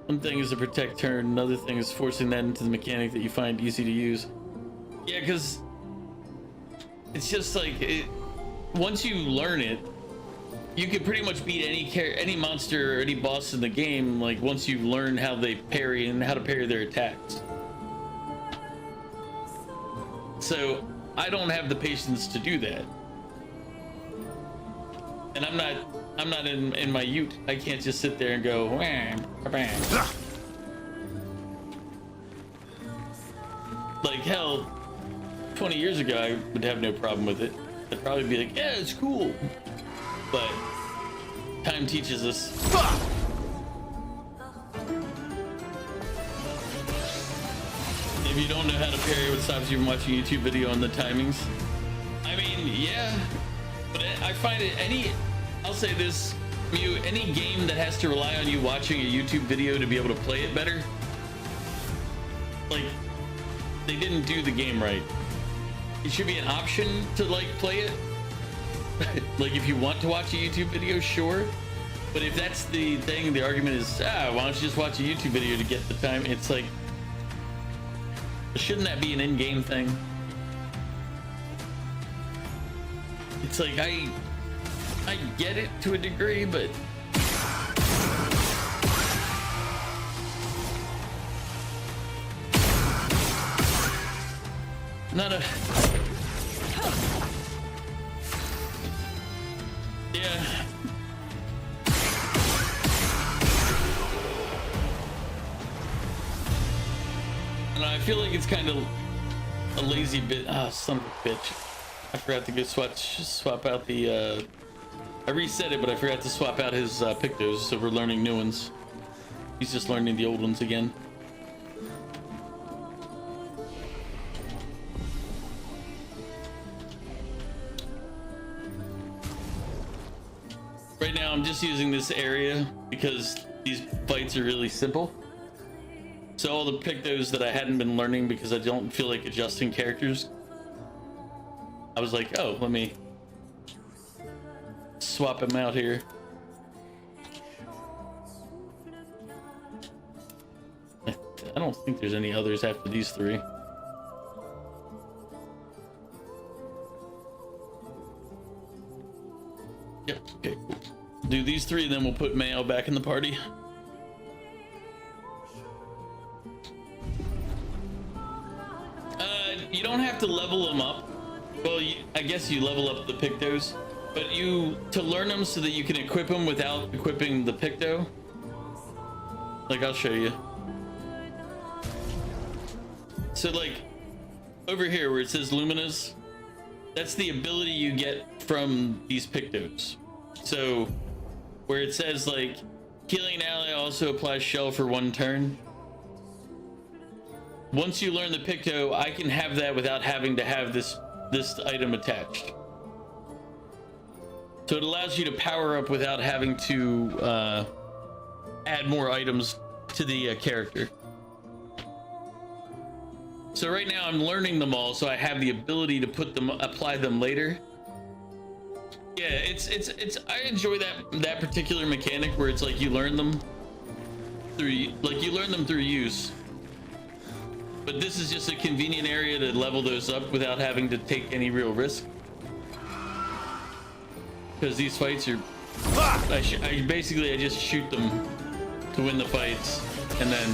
[SPEAKER 1] One thing is to protect turn, another thing is forcing that into the mechanic that you find easy to use. Yeah, because it's just like, once you learn it, you can pretty much beat any monster or any boss in the game, like once you learn how they parry and how to parry their attacks. So I don't have the patience to do that, and I'm not in my ute. I can't just sit there and go wham, bam. Like hell, 20 years ago I would have no problem with it. I'd probably be like, yeah, it's cool. But time teaches us. If you don't know how to parry, what stops you from watching a YouTube video on the timings? I mean, yeah, but I find it I'll say this, any game that has to rely on you watching a YouTube video to be able to play it better, like, they didn't do the game right. It should be an option to like play it. Like if you want to watch a YouTube video, sure, but if that's the thing, the argument is, why don't you just watch a YouTube video to get the time? It's like, shouldn't that be an in-game thing? It's like, I get it to a degree, but not a, yeah. And I feel like it's kind of a lazy bit. Son of a bitch. I forgot to go swap out the, I reset it, but I forgot to swap out his pictos, so we're learning new ones. He's just learning the old ones again. Right now I'm just using this area because these fights are really simple. So all the pictos that I hadn't been learning because I don't feel like adjusting characters, I was like, oh, let me swap him out here. I don't think there's any others after these 3. Yep, okay, cool. Do these 3 and then we'll put Mayo back in the party. to level them up. Well, I guess you level up the Pictos, but to learn them so that you can equip them without equipping the Picto. Like, I'll show you. So like over here where it says Luminous, that's the ability you get from these Pictos. So where it says like healing ally also applies shell for 1 turn. Once you learn the Picto, I can have that without having to have this item attached. So it allows you to power up without having to add more items to the character. So right now I'm learning them all, so I have the ability to apply them later. Yeah, it's I enjoy that particular mechanic where it's like you learn them through use. But this is just a convenient area to level those up without having to take any real risk. Because these fights are, I just shoot them to win the fights, and then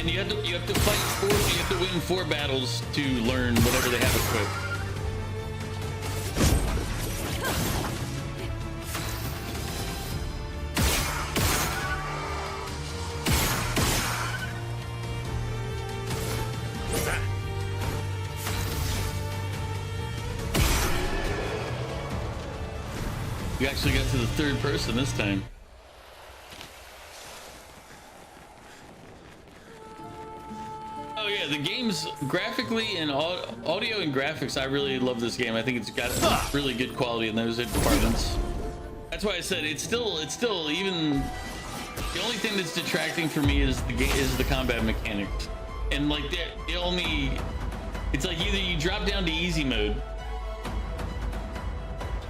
[SPEAKER 1] you have to fight you have to win 4 battles to learn whatever they have equipped. We actually got to the 3rd person this time. Oh yeah, the game's graphically and audio and graphics, I really love this game. I think it's got really good quality in those departments. That's why I said it's still even the only thing that's detracting for me is the combat mechanics. And like it's like either you drop down to easy mode,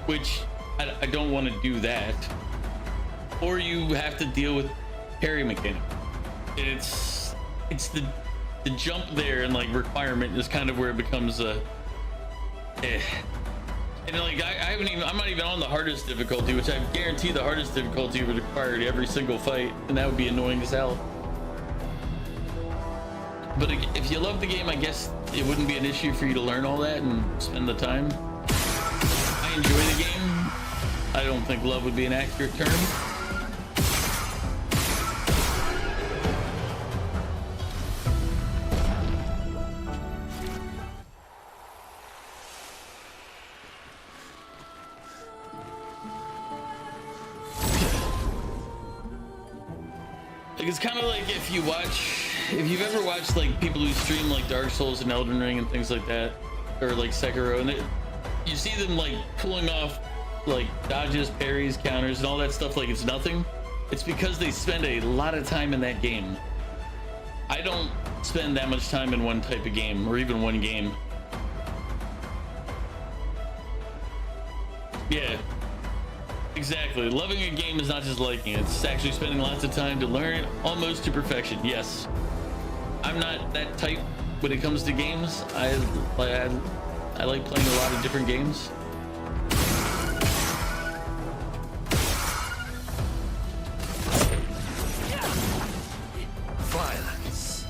[SPEAKER 1] which I don't want to do that, or you have to deal with parry mechanic. It's the jump there and like requirement is kind of where it becomes and like I'm not even on the hardest difficulty, which I guarantee the hardest difficulty would require every single fight, and that would be annoying as hell. But if you love the game, I guess it wouldn't be an issue for you to learn all that and spend the time. I enjoy the game. I don't think love would be an accurate term. Like, it's kind of like if you've ever watched like people who stream like Dark Souls and Elden Ring and things like that, or like Sekiro, and you see them like pulling off like dodges, parries, counters, and all that stuff like it's nothing. It's because they spend a lot of time in that game. I don't spend that much time in one type of game, or even one game. Yeah, exactly. Loving a game is not just liking it. It's actually spending lots of time to learn it almost to perfection. Yes, I'm not that type when it comes to games. I like playing a lot of different games.
[SPEAKER 8] Violence.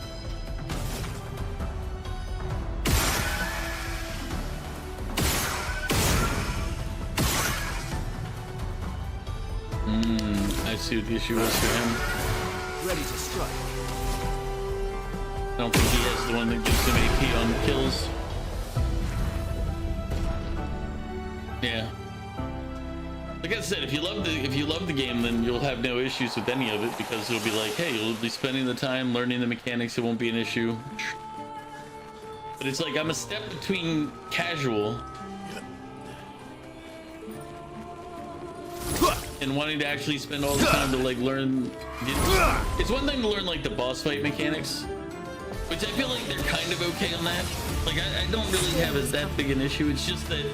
[SPEAKER 1] I see what the issue was for him.
[SPEAKER 8] Ready to strike.
[SPEAKER 1] I don't think he has the one that gives him AP on kills. Yeah. Like I said, if you love the game, then you'll have no issues with any of it, because it'll be like, hey, you'll be spending the time learning the mechanics. It won't be an issue. But it's like I'm a step between casual and wanting to actually spend all the time to like learn. It's one thing to learn like the boss fight mechanics, which I feel like they're kind of okay on that. Like I don't really have that big an issue. It's just that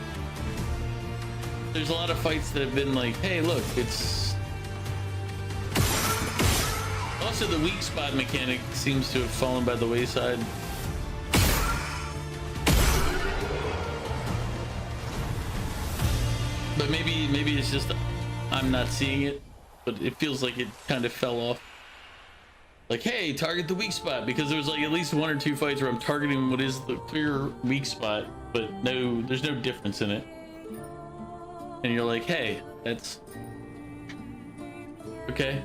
[SPEAKER 1] there's a lot of fights that have been like, hey, look, it's also the weak spot mechanic seems to have fallen by the wayside. But maybe it's just I'm not seeing it, but it feels like it kind of fell off. Like, hey, target the weak spot, because there was like at least 1 or 2 fights where I'm targeting what is the clear weak spot, but no, there's no difference in it. And you're like, hey, that's okay.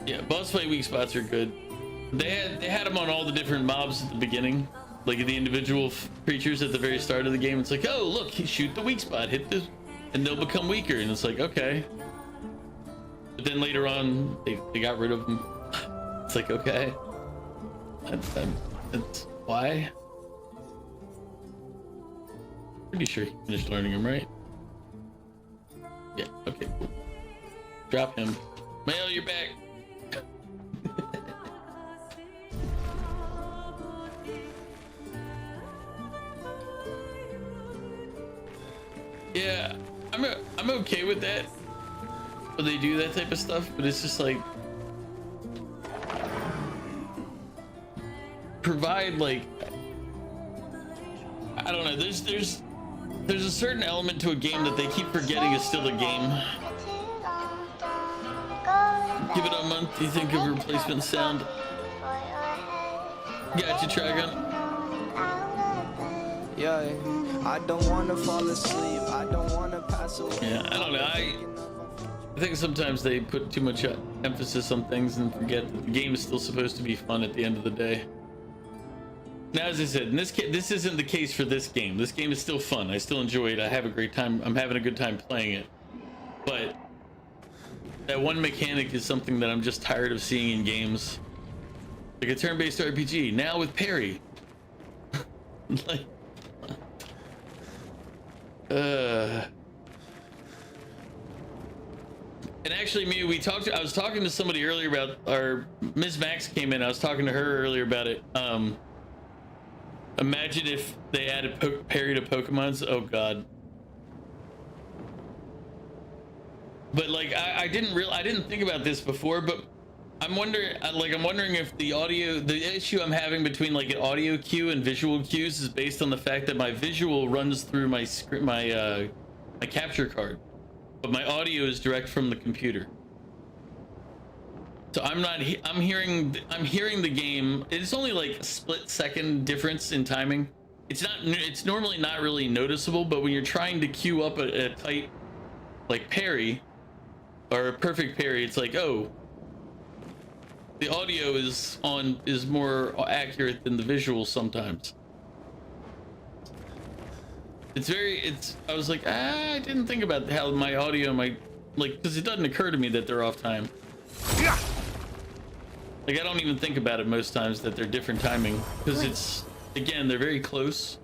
[SPEAKER 1] Yeah, boss fight weak spots are good. They had them on all the different mobs at the beginning, like the individual creatures at the very start of the game. It's like, oh look, shoot the weak spot, hit this, and they'll become weaker. And it's like, okay. But then later on, they got rid of them. It's like, okay, that's why. Pretty sure he finished learning them, right? Yeah. Okay. Cool. Drop him. Mail, you're back. Yeah, I'm okay with that when they do that type of stuff, but it's just like provide, like, I don't know, there's a certain element to a game that they keep forgetting is still a game. Give it a month, do you think of replacement sound? Gotcha, Trigon.
[SPEAKER 14] Yeah, I don't want to fall asleep. I don't want to pass away.
[SPEAKER 1] Yeah, I don't know. I think sometimes they put too much emphasis on things and forget that the game is still supposed to be fun at the end of the day. Now, as I said, in this case, this isn't the case for this game. This game is still fun. I still enjoy it. I have a great time. I'm having a good time playing it. But that one mechanic is something that I'm just tired of seeing in games. Like a turn-based RPG, now with parry. Like, and actually, I was talking to somebody earlier about, or Ms. Max came in, I was talking to her earlier about it. Imagine if they added parry to Pokemons. Oh god. But like, I didn't think about this before, but I'm wondering if the issue I'm having between like an audio cue and visual cues is based on the fact that my visual runs through my capture card, but my audio is direct from the computer. So I'm hearing the game. It's only like a split-second difference in timing. It's normally not really noticeable, but when you're trying to cue up a tight like parry or a perfect parry, it's like, oh, the audio is more accurate than the visual sometimes. I was like, I didn't think about how my audio might, like, because it doesn't occur to me that they're off time. Like, I don't even think about it most times that they're different timing, because it's, again, they're very close.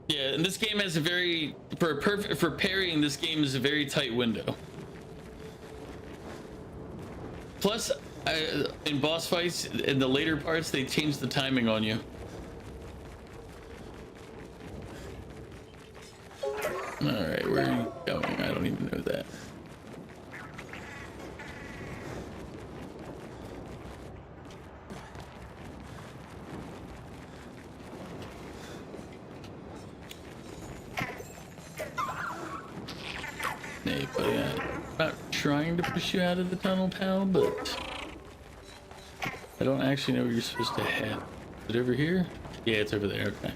[SPEAKER 1] Yeah, and this game has a very, for parrying, this game is a very tight window. Plus, in boss fights, in the later parts, they change the timing on you. Alright, where are you going? I don't even know that. Hey, buddy, I'm not trying to push you out of the tunnel, pal, but I don't actually know where you're supposed to head. Is it over here? Yeah, it's over there. Okay.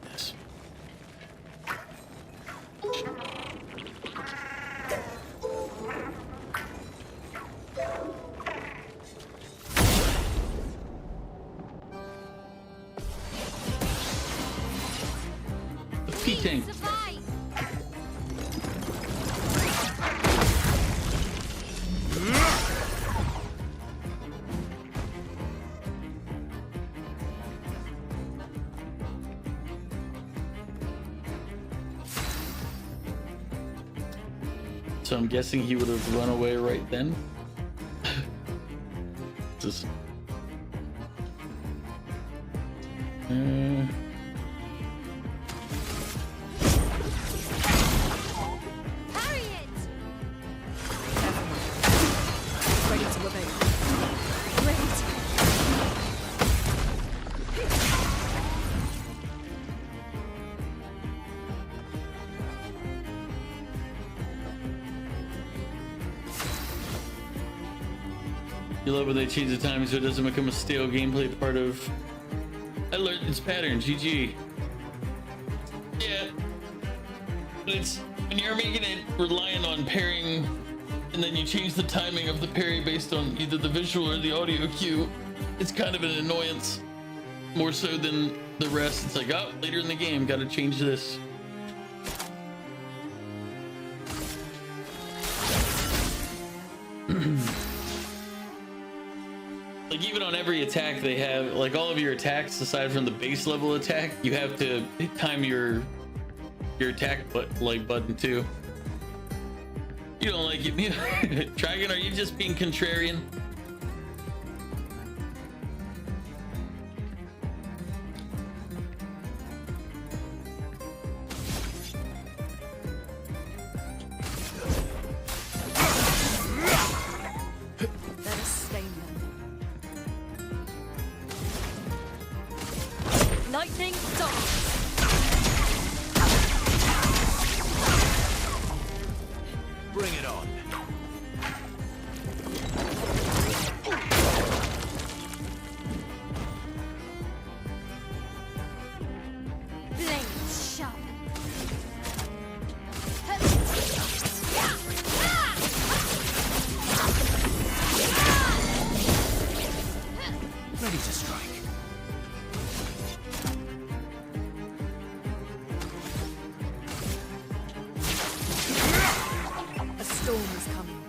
[SPEAKER 1] Yes. P-Tank. So I'm guessing he would have run away right then. Just You love when they change the timing so it doesn't become a stale gameplay part of. I learned its pattern. GG. Yeah. But it's when you're making it reliant on pairing, and then you change the timing of the parry based on either the visual or the audio cue. It's kind of an annoyance, more so than the rest. It's like, oh, later in the game, got to change this. Like even on every attack they have, like all of your attacks aside from the base level attack, you have to time your attack button too. You don't like it, Dragon? Are you just being contrarian?
[SPEAKER 3] Let us stain them. Lightning dance.
[SPEAKER 8] Bring it on.
[SPEAKER 7] Blades sharp.
[SPEAKER 8] Ready to strike.
[SPEAKER 3] A storm is coming.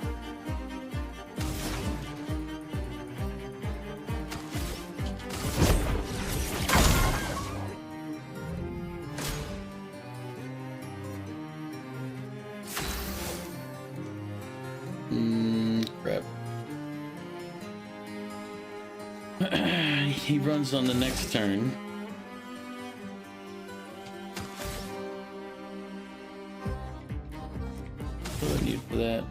[SPEAKER 1] Crap. He runs on the next turn. What do I need for that?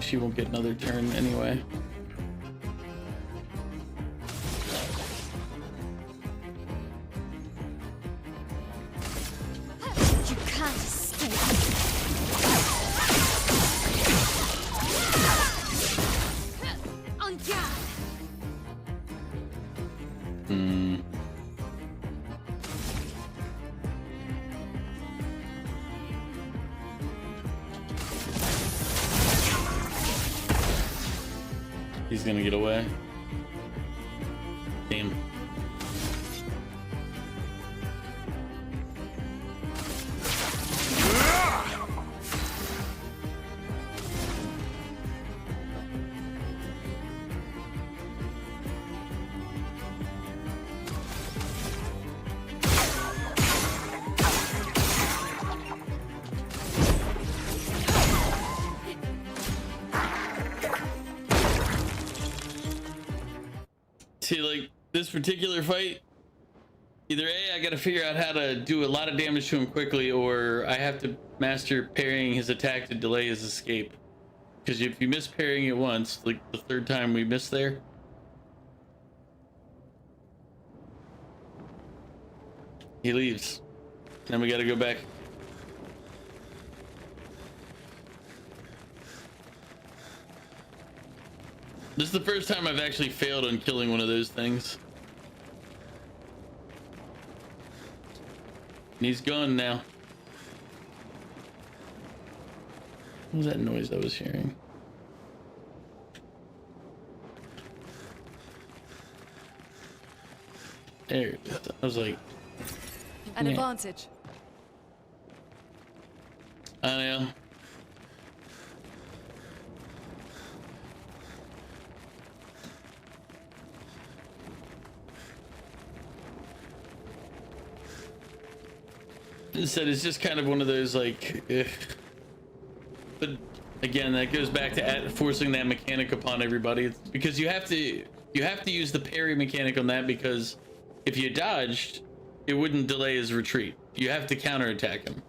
[SPEAKER 1] She won't get another turn anyway.
[SPEAKER 7] You can't escape. On guard.
[SPEAKER 1] He's gonna get away. Damn. See, like this particular fight, either A, I gotta figure out how to do a lot of damage to him quickly, or I have to master parrying his attack to delay his escape. Because if you miss parrying it once, like the third time we missed there, he leaves. Then we gotta go back. This is the first time I've actually failed on killing one of those things. And he's gone now. What was that noise I was hearing? There it is. I was like...
[SPEAKER 3] An
[SPEAKER 1] yeah.
[SPEAKER 3] advantage.
[SPEAKER 1] I know. Instead, it's just kind of one of those like, but again, that goes back to forcing that mechanic upon everybody. It's because you have to use the parry mechanic on that, because if you dodged, it wouldn't delay his retreat. You have to counterattack him.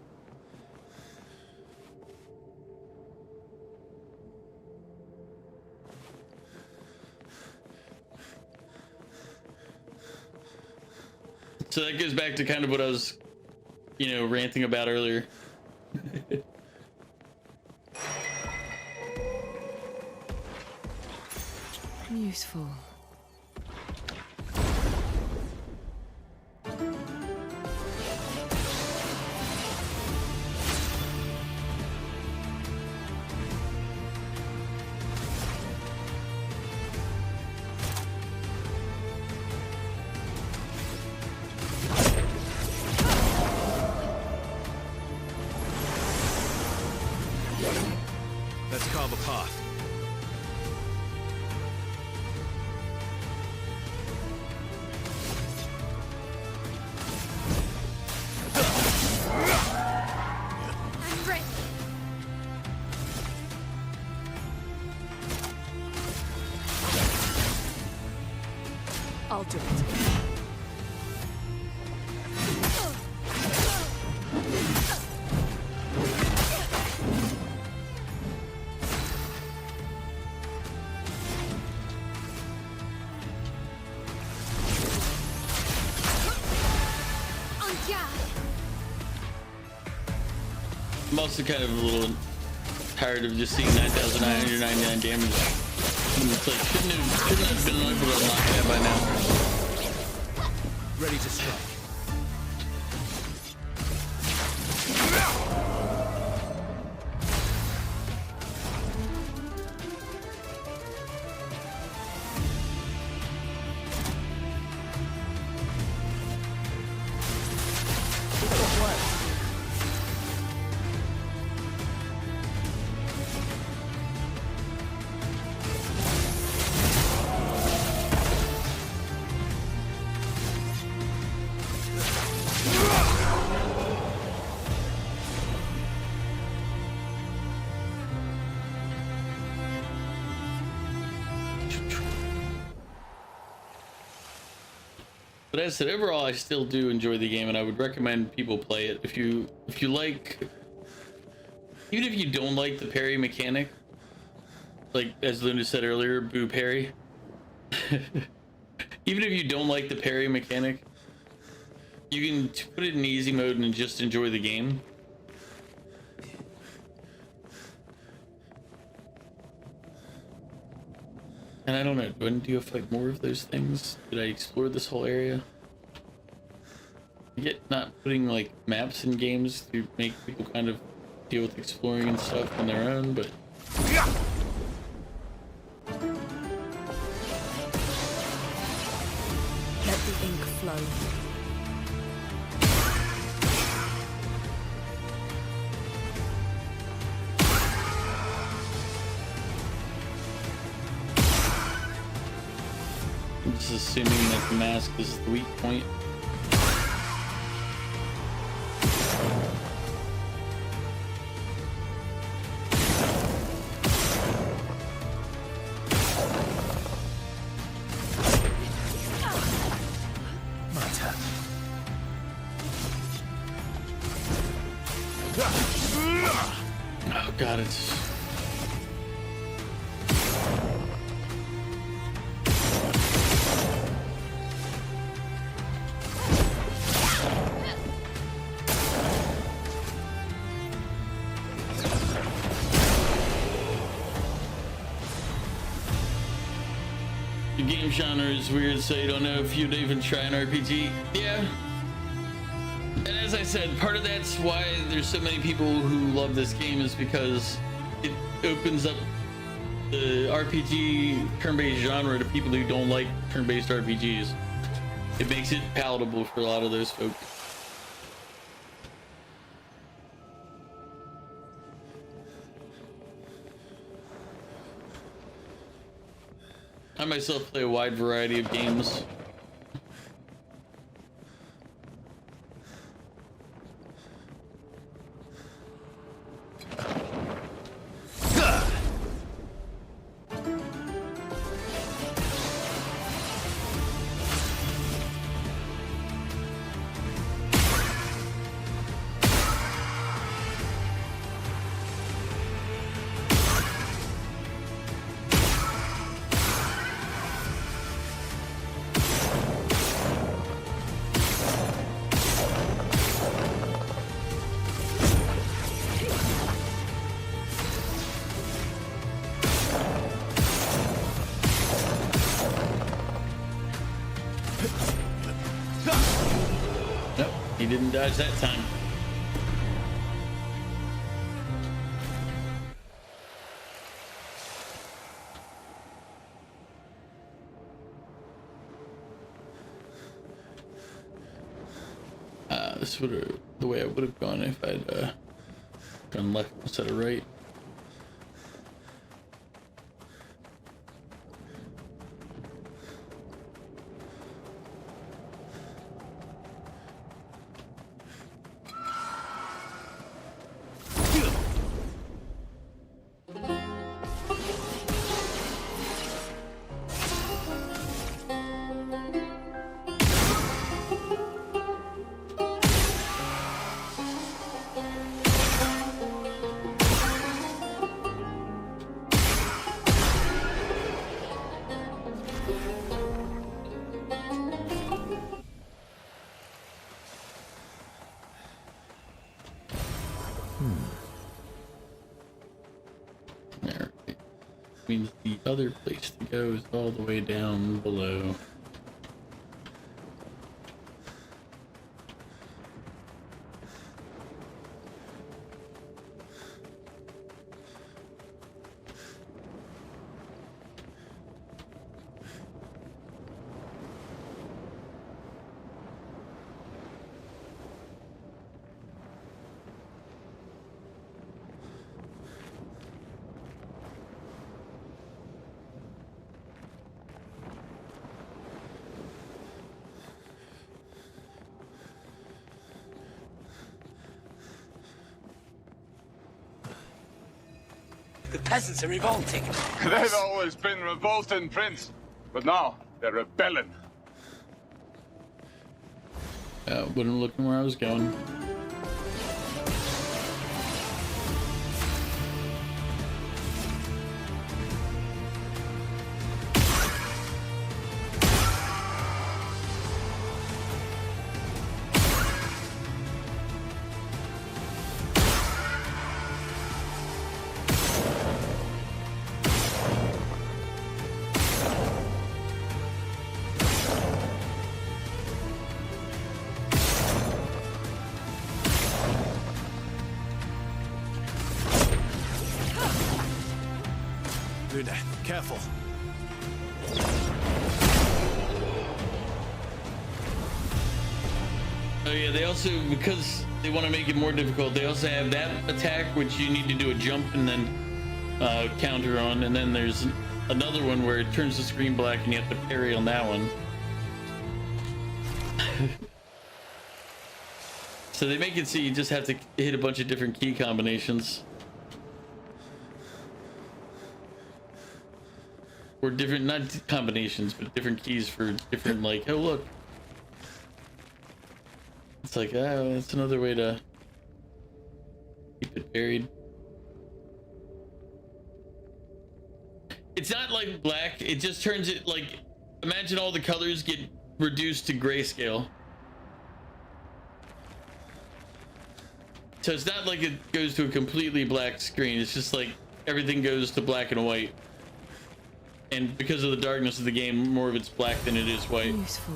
[SPEAKER 1] So that goes back to kind of what I was, you know, ranting about earlier.
[SPEAKER 3] Useful.
[SPEAKER 15] Let's carve a path.
[SPEAKER 7] I'm ready.
[SPEAKER 5] I'll do it.
[SPEAKER 1] I'm also kind of a little tired of just seeing 9,999 damage. It's like, shouldn't have been able to unlock that by now.
[SPEAKER 15] Ready to strike.
[SPEAKER 1] But as I said, overall, I still do enjoy the game, and I would recommend people play it. If you like, even if you don't like the parry mechanic, like as Luna said earlier, boo parry. Even if you don't like the parry mechanic, you can put it in easy mode and just enjoy the game. And I don't know, do I need to go fight more of those things? Did I explore this whole area? I get not putting like maps in games to make people kind of deal with exploring and stuff on their own, but
[SPEAKER 5] Let the ink flow.
[SPEAKER 1] I'm just assuming that the mask is the weak point. Oh god, it's... The game genre is weird, so you don't know if you'd even try an RPG. Yeah. And as I said, part of that's why there's so many people who love this game, is because it opens up the RPG turn-based genre to people who don't like turn-based RPGs. It makes it palatable for a lot of those folk. I myself play a wide variety of games. didn't dodge that time. This would have the way I would have gone if I'd gone left instead of right. There. Means the other place to go is all the way down below.
[SPEAKER 12] The peasants are revolting.
[SPEAKER 2] They've always been revolting, Prince. But now, they're rebelling.
[SPEAKER 1] Wasn't looking where I was going.
[SPEAKER 15] Luna, careful.
[SPEAKER 1] Oh yeah, they also, because they want to make it more difficult, they also have that attack which you need to do a jump and then counter on, and then there's another one where it turns the screen black and you have to parry on that one. So they make it so you just have to hit a bunch of different key combinations. Or different, not combinations, but different keys for different, like, oh look. It's like, oh, that's another way to keep it buried. It's not like black, it just turns it like, imagine all the colors get reduced to grayscale. So it's not like it goes to a completely black screen, it's just like everything goes to black and white. And because of the darkness of the game, more of it's black than it is white.
[SPEAKER 3] Useful.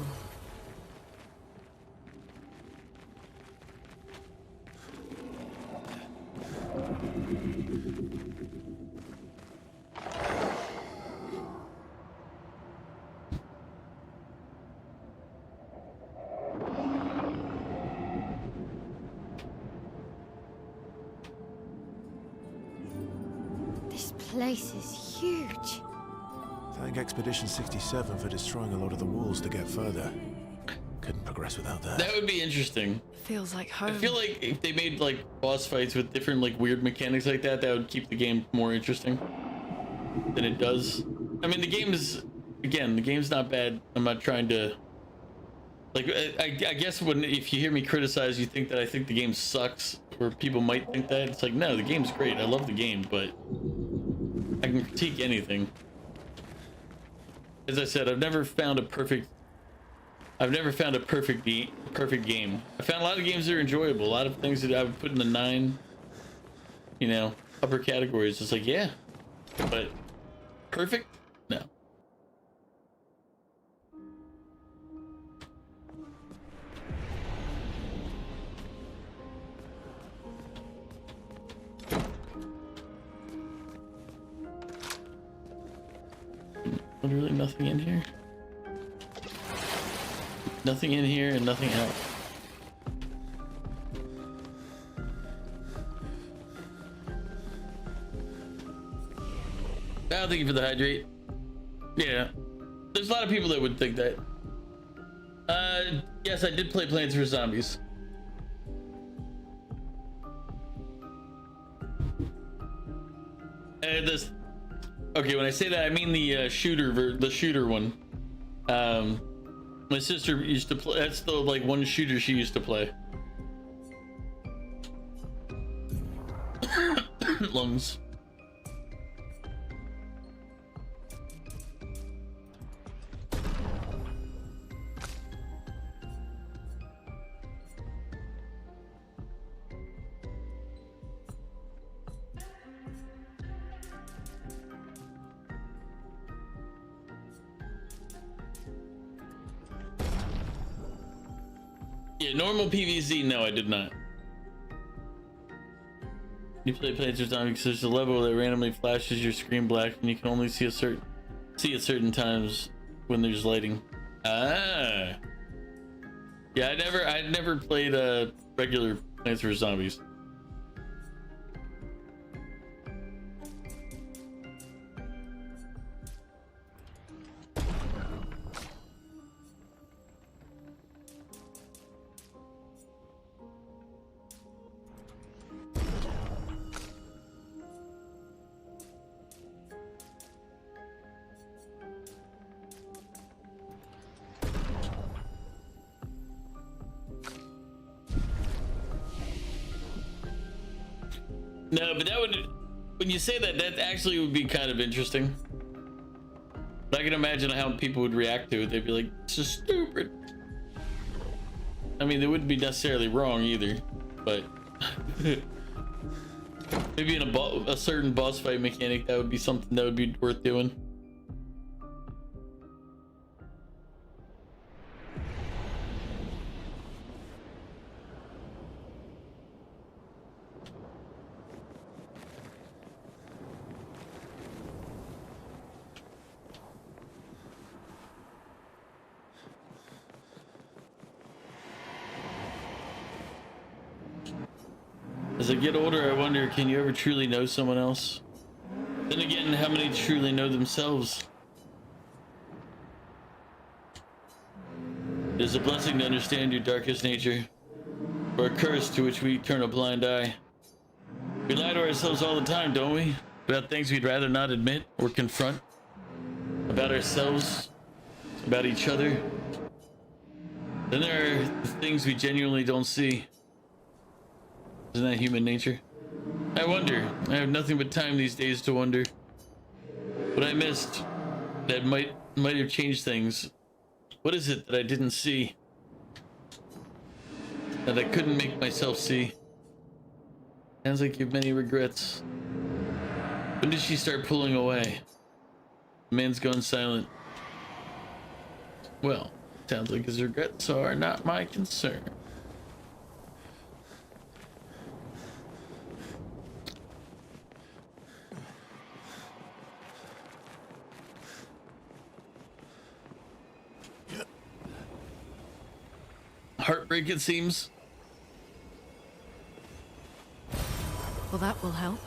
[SPEAKER 7] This place is huge.
[SPEAKER 4] Thank Expedition 67 for destroying a lot of the walls to get further. Couldn't progress without that.
[SPEAKER 1] That would be interesting.
[SPEAKER 5] Feels like home.
[SPEAKER 1] I feel like if they made like boss fights with different like weird mechanics like that, that would keep the game more interesting than it does. I mean, the game is, again, the game's not bad. I'm not trying to, like, I guess if you hear me criticize, you think that I think the game sucks, or people might think that. It's like, no, the game's great. I love the game, but I can critique anything. As I said, I've never found a perfect game. I found a lot of games that are enjoyable, a lot of things that I would put in the 9, you know, upper categories. It's like, yeah, but perfect? No. Literally nothing in here. Nothing in here and nothing out. Oh, thank you for the hydrate. Yeah. There's a lot of people that would think that. Yes, I did play Plants vs. Zombies. And this... Okay, when I say that, I mean the shooter one. My sister used to play. That's the like one shooter she used to play. Lungs. Yeah, normal PvZ, no, I did not. You play Plants vs. Zombies because there's a level that randomly flashes your screen black and you can only see at certain times when there's lighting. Ah. Yeah, I never played regular Plants vs. Zombies. No, but that would, when you say that, that actually would be kind of interesting. But I can imagine how people would react to it. They'd be like, "This is stupid." I mean, they wouldn't be necessarily wrong either, but maybe in a certain boss fight mechanic, that would be something that would be worth doing. As I get older, I wonder, can you ever truly know someone else? Then again, how many truly know themselves? It is a blessing to understand your darkest nature, or a curse to which we turn a blind eye. We lie to ourselves all the time, don't we? About things we'd rather not admit or confront. About ourselves, about each other. Then there are the things we genuinely don't see. Isn't that human nature? I wonder. I have nothing but time these days to wonder. What I missed that might have changed things. What is it that I didn't see? That I couldn't make myself see? Sounds like you have many regrets. When did she start pulling away? The man's gone silent. Well, sounds like his regrets are not my concern. Heartbreak, it seems.
[SPEAKER 5] Well, that will help.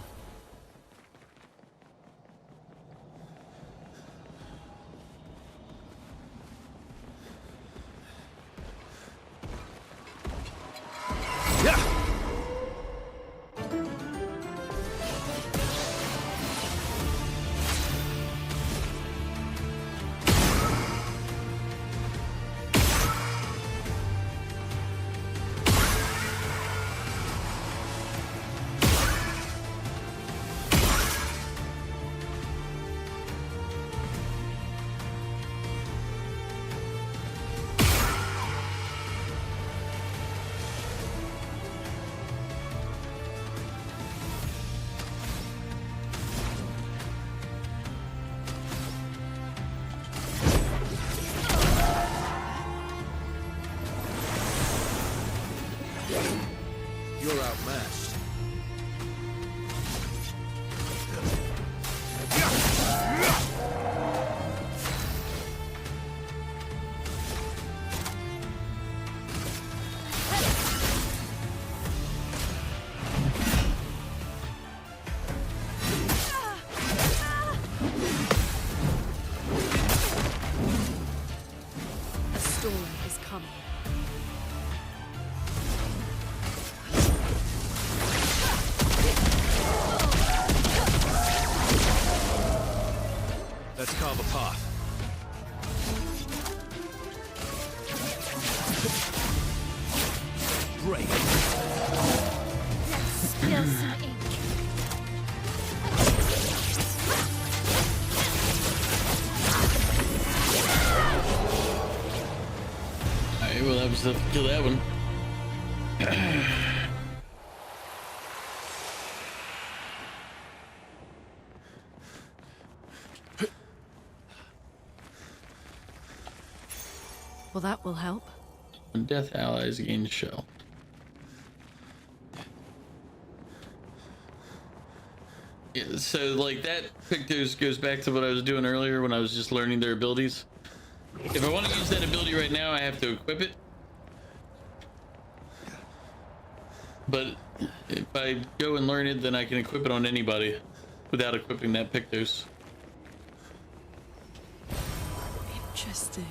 [SPEAKER 5] coming.
[SPEAKER 15] Let's carve a path. Great.
[SPEAKER 7] Let's spill some ink.
[SPEAKER 1] Alright, well that was enough to kill that one.
[SPEAKER 5] Well, that will help.
[SPEAKER 1] Death allies gain shell. Yeah, so like that Pictos goes back to what I was doing earlier when I was just learning their abilities. If I want to use that ability right now, I have to equip it. But if I go and learn it, then I can equip it on anybody without equipping that Pictos.
[SPEAKER 5] Interesting.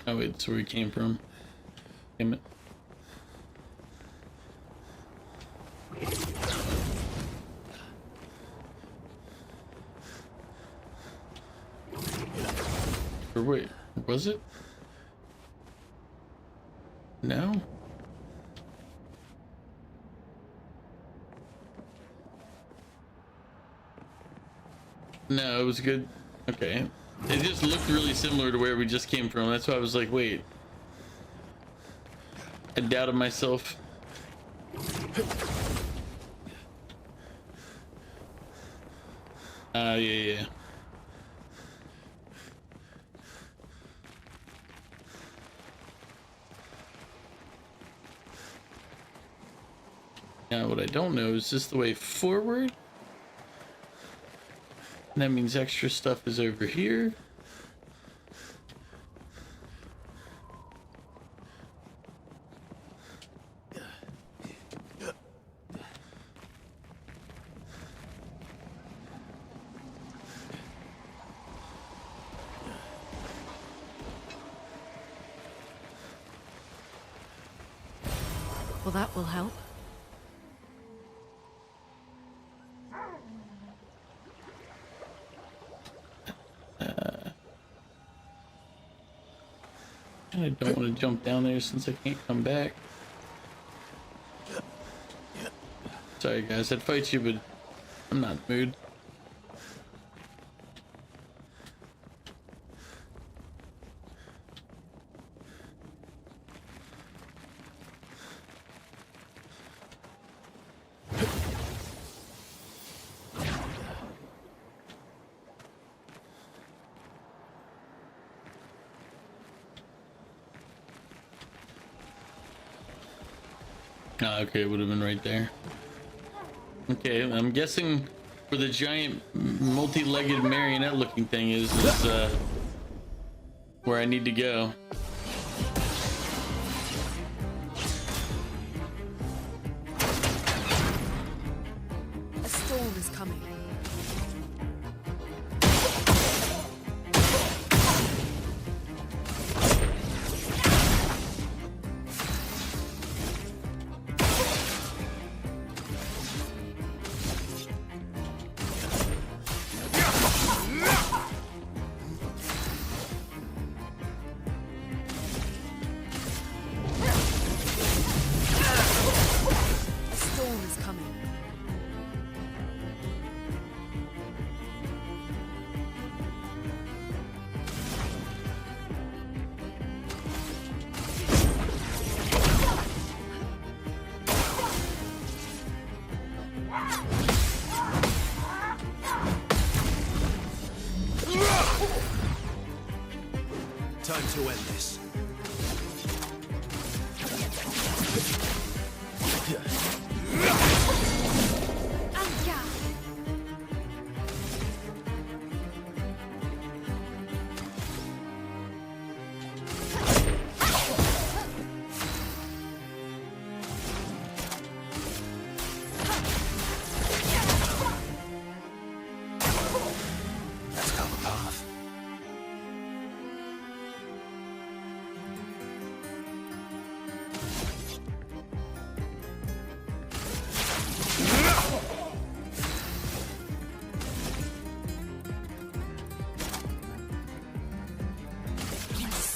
[SPEAKER 1] Oh wait, that's where we came from. Damn it. Or wait, was it? No? No, it was good. Okay. It just looked really similar to where we just came from. That's why I was like, wait. I doubted myself. Yeah. Now, what I don't know is this the way forward? That means extra stuff is over here.
[SPEAKER 5] Well, that will help.
[SPEAKER 1] I don't want to jump down there since I can't come back. Sorry guys, I'd fight you, but I'm not in the mood. Ah, okay, it would have been right there. Okay, I'm guessing where the giant multi-legged marionette looking thing is where I need to go.
[SPEAKER 5] A storm is coming.
[SPEAKER 15] Time to end this.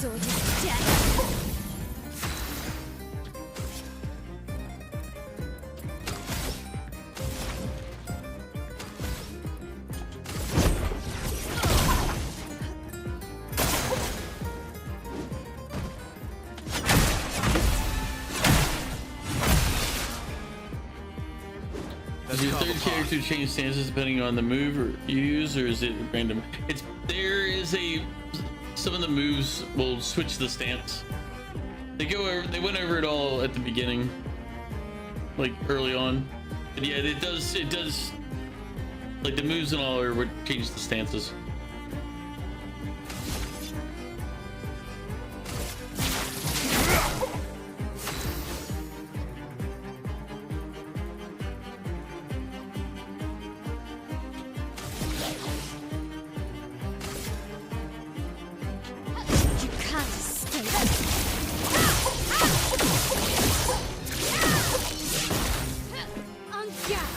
[SPEAKER 7] sword is dead.
[SPEAKER 1] Does your third character change stances depending on the move you use, or is it random? Some of the moves will switch the stance. They went over it all at the beginning, like early on. But yeah, it does like the moves and all are what change the stances.
[SPEAKER 7] You can't escape. On guard.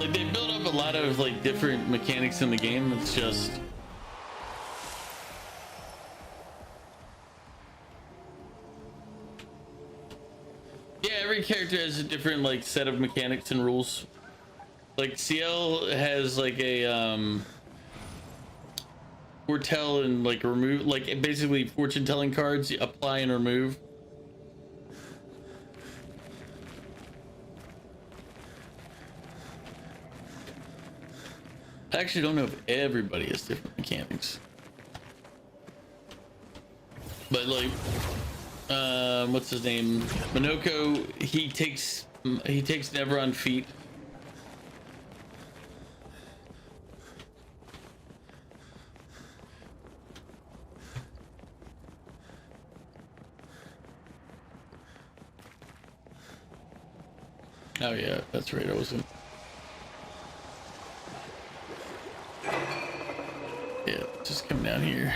[SPEAKER 1] Like they built up a lot of like different mechanics in the game. It's just yeah, every character has a different like set of mechanics and rules. Like CL has like a foretell and like remove, like basically fortune telling cards you apply and remove. I actually don't know if everybody has different mechanics, but like what's his name, Minoko, he takes never on feet. Oh yeah, that's right, I wasn't. Yeah, just come down here.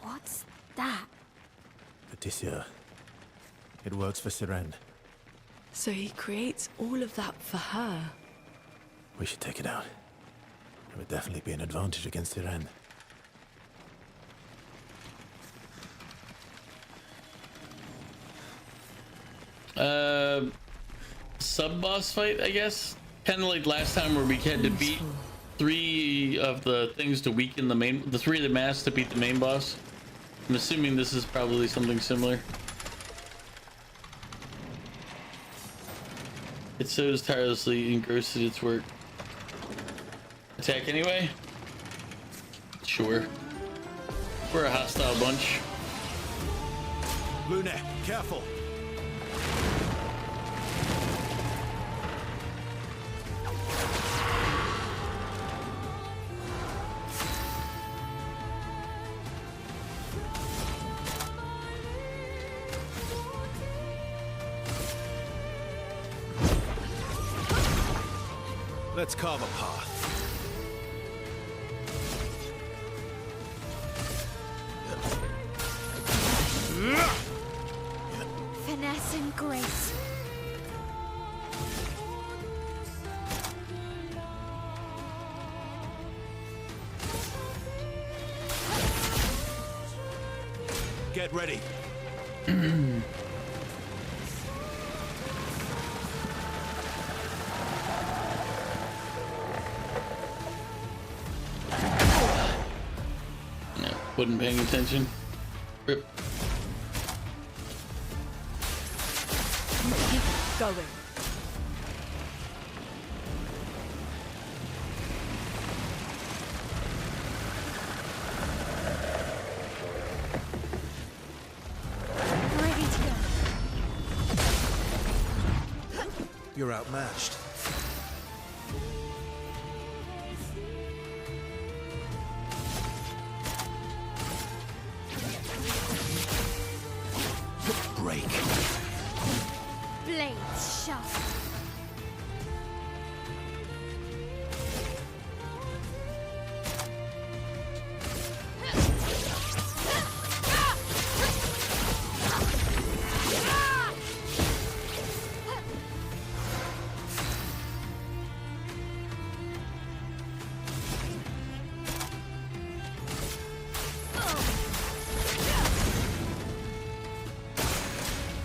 [SPEAKER 7] What's that?
[SPEAKER 4] Patricia. It works for Siren.
[SPEAKER 5] So he creates all of that for her.
[SPEAKER 4] We should take it out. It would definitely be an advantage against Siren.
[SPEAKER 1] Sub-boss fight, I guess. Kind of like last time where we had to beat 3 of the things to weaken the 3 of the masks to beat the main boss. I'm assuming this is probably something similar. It so tirelessly engrossed in its work. Attack anyway? Sure. We're a hostile bunch.
[SPEAKER 15] Lune, careful. Let's carve a path.
[SPEAKER 7] Finesse and grace.
[SPEAKER 15] Get ready.
[SPEAKER 1] Wasn't paying attention. Rip.
[SPEAKER 5] Keep going.
[SPEAKER 15] You're outmatched.
[SPEAKER 8] Break.
[SPEAKER 7] Blades sharp.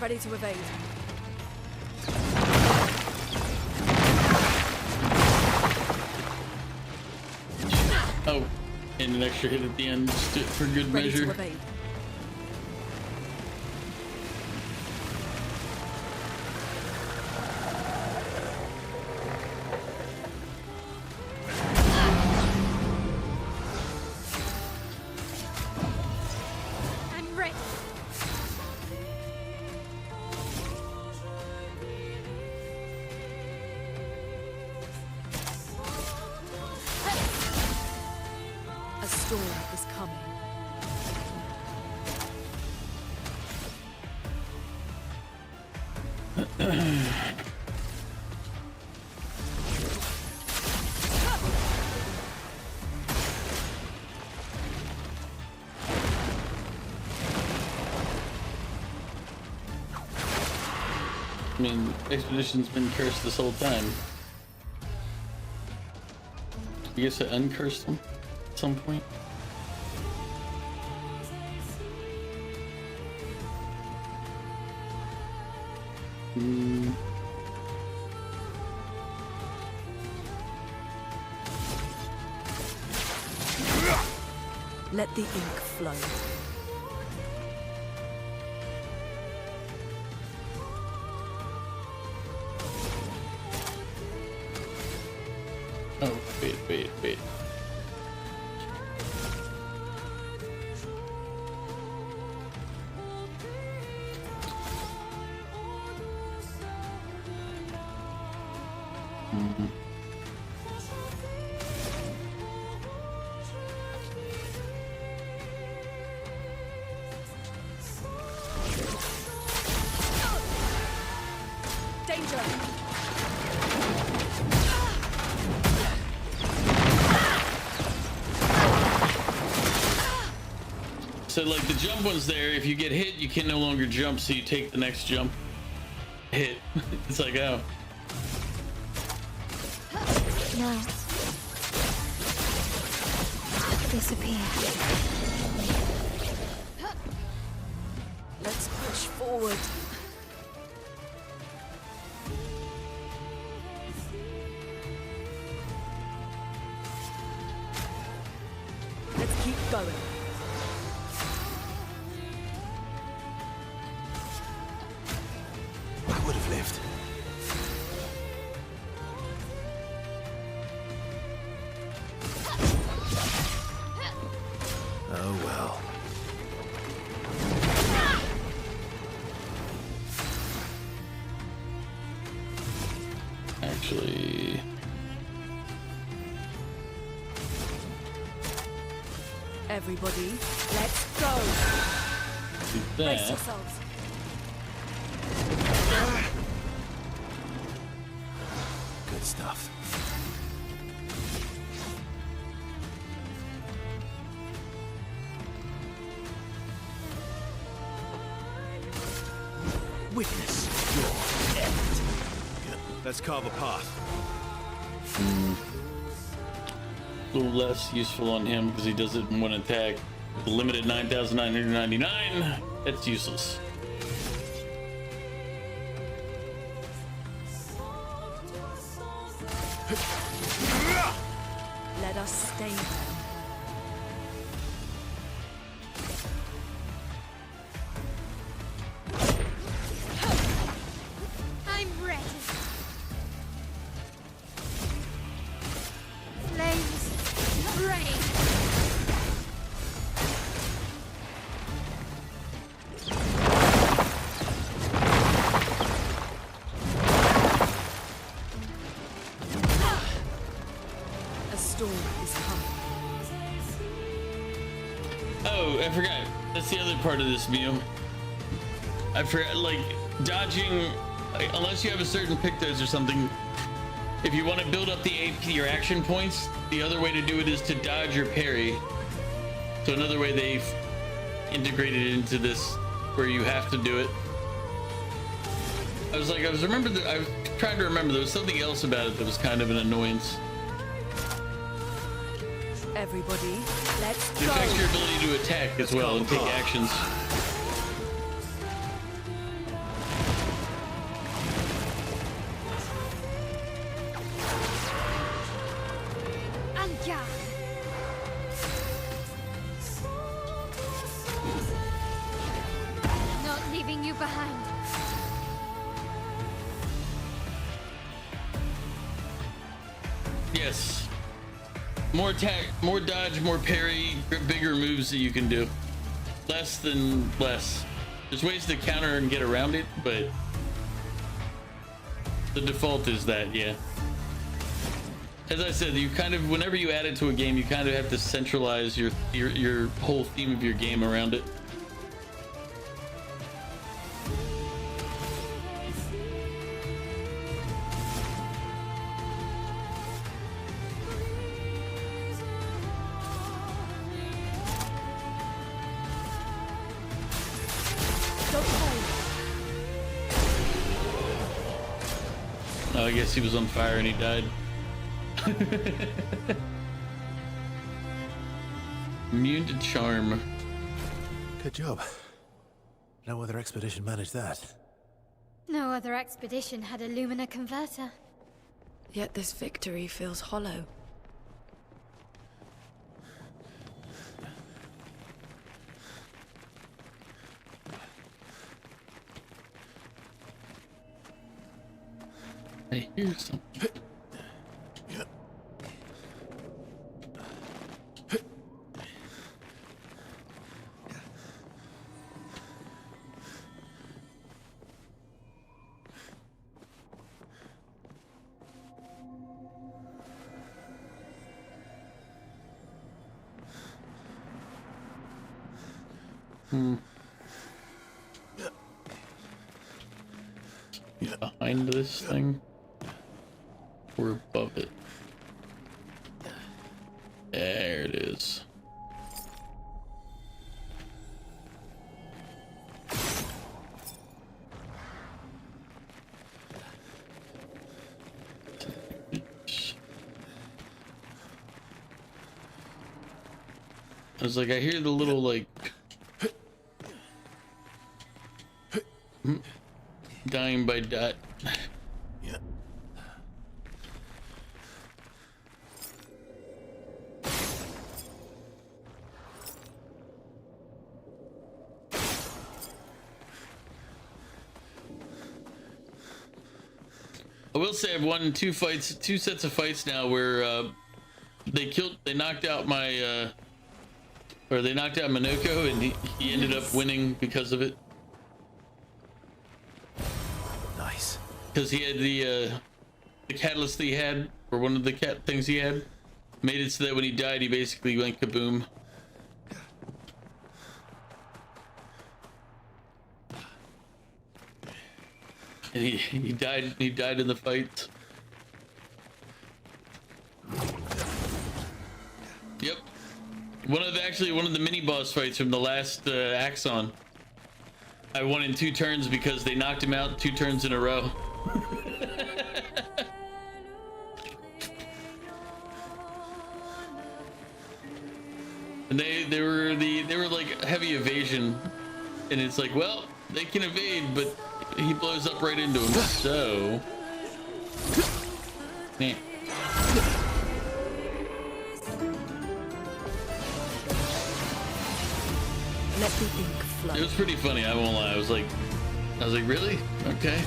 [SPEAKER 5] Ready to evade.
[SPEAKER 1] Oh, and an extra hit at the end just for good
[SPEAKER 5] Ready
[SPEAKER 1] measure.
[SPEAKER 5] to evade.
[SPEAKER 7] I'm ready.
[SPEAKER 5] A storm is coming.
[SPEAKER 1] I mean, Expedition's been cursed this whole time. I guess I uncursed him at some point.
[SPEAKER 5] Let the ink flow.
[SPEAKER 1] Oh, wait.
[SPEAKER 5] Danger!
[SPEAKER 1] So like the jump one's there, if you get hit, you can no longer jump, so you take the next jump. Hit. It's like, oh.
[SPEAKER 7] Now. Disappear.
[SPEAKER 5] Let's push forward. Let's keep going.
[SPEAKER 15] I would have lived.
[SPEAKER 4] Oh well.
[SPEAKER 1] Actually,
[SPEAKER 5] Everybody, let's go.
[SPEAKER 1] do
[SPEAKER 5] Brace
[SPEAKER 1] that.
[SPEAKER 5] yourselves.
[SPEAKER 4] Good stuff.
[SPEAKER 15] Witness your end. Let's carve a path.
[SPEAKER 1] A little less useful on him because he does it in one attack. With the limited 9,999, it's useless.
[SPEAKER 5] Let us stay there.
[SPEAKER 7] I'm ready. Flames, rain.
[SPEAKER 3] storm is coming.
[SPEAKER 1] Oh, I forgot. That's the other part of this meal. I forgot, like, dodging, like, unless you have a certain Pictos or something, if you want to build up the AP, your action points, the other way to do it is to dodge your parry. So another way they've integrated it into this, where you have to do it. I was trying to remember, there was something else about it that was kind of an annoyance.
[SPEAKER 3] Everybody, let's
[SPEAKER 1] It
[SPEAKER 3] go.
[SPEAKER 1] affects your ability to attack as well and take actions.
[SPEAKER 7] Anja! Not leaving you behind.
[SPEAKER 1] Yes. More attack, more dodge, more parry, bigger moves that you can do. Less than less. There's ways to counter and get around it, but the default is that, yeah. As I said, you kind of, whenever you add it to a game, you kind of have to centralize your whole theme of your game around it. Oh, I guess he was on fire and he died. Immune to charm.
[SPEAKER 4] Good job. No other expedition managed that.
[SPEAKER 7] No other expedition had a Lumina converter.
[SPEAKER 5] Yet this victory feels hollow.
[SPEAKER 1] I hear something. Behind this thing? Or above it? There it is. I was like, I hear the little, like, dying by dot. I will say I've won two sets of fights now where they knocked out my they knocked out Minoko and he ended up winning because of it.
[SPEAKER 4] Nice.
[SPEAKER 1] Because he had the catalyst that he had, or one of the things he had, made it so that when he died, he basically went kaboom. And he died in the fight. Yep. One of the mini boss fights from the last Axon. I won in 2 turns because they knocked him out 2 turns in a row. And they were like heavy evasion, and it's like, well, they can evade, but he blows up right into him. So, yeah.
[SPEAKER 3] Let the ink flow.
[SPEAKER 1] It was pretty funny, I won't lie. I was like, really? Okay.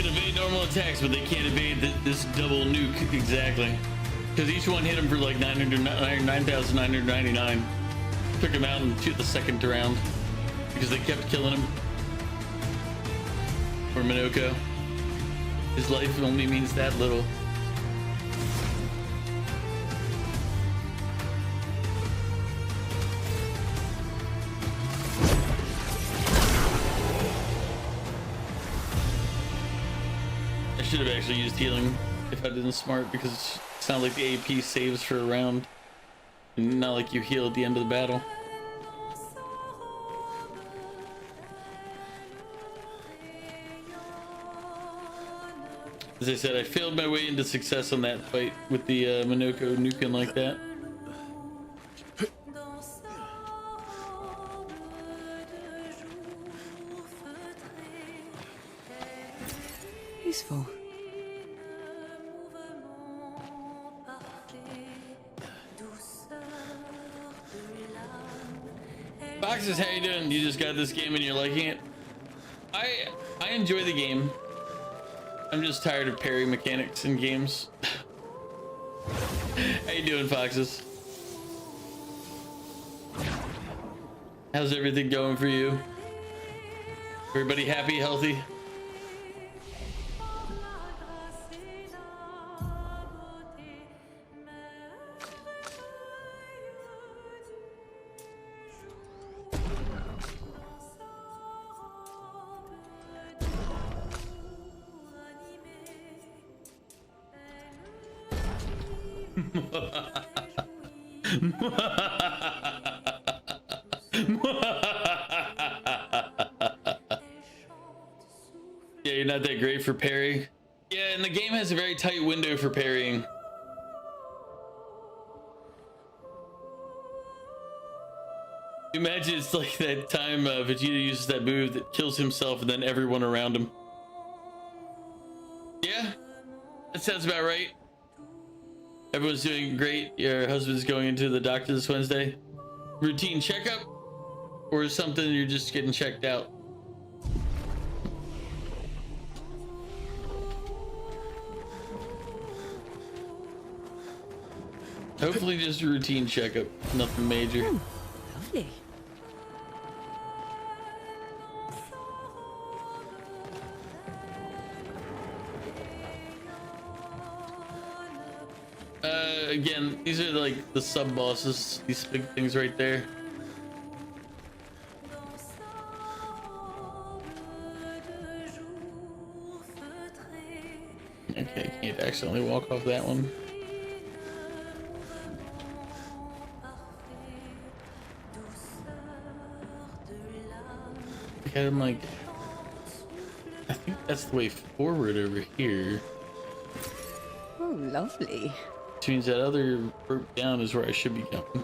[SPEAKER 1] can evade normal attacks, but they can't evade this double nuke. Exactly. Because each one hit him for like 9,999. Took him out into the second round because they kept killing him. Or Minoko. His life only means that little. I should have actually used healing if I didn't smart, because it sounds like the AP saves for a round. And not like you heal at the end of the battle. As I said, I failed my way into success on that fight with the Minoko nuking like that.
[SPEAKER 3] Useful.
[SPEAKER 1] Foxes, how you doing? You just got this game and you're liking it? I enjoy the game. I'm just tired of parry mechanics in games. How you doing, Foxes? How's everything going for you? Everybody happy, healthy? Yeah, you're not that great for parry. Yeah, and the game has a very tight window for parrying. Imagine it's like that time Vegeta uses that move that kills himself and then everyone around him. Yeah, that sounds about right. Everyone's doing great. Your husband's going into the doctor this Wednesday. Routine checkup? Or something you're just getting checked out? Hopefully just a routine checkup. Nothing major.
[SPEAKER 3] Lovely.
[SPEAKER 1] Again, these are like the sub bosses, these big things right there. Okay, can't accidentally walk off that one. Okay, I'm like, I think that's the way forward over here.
[SPEAKER 3] Oh, lovely.
[SPEAKER 1] Which means that other rope down is where I should be going.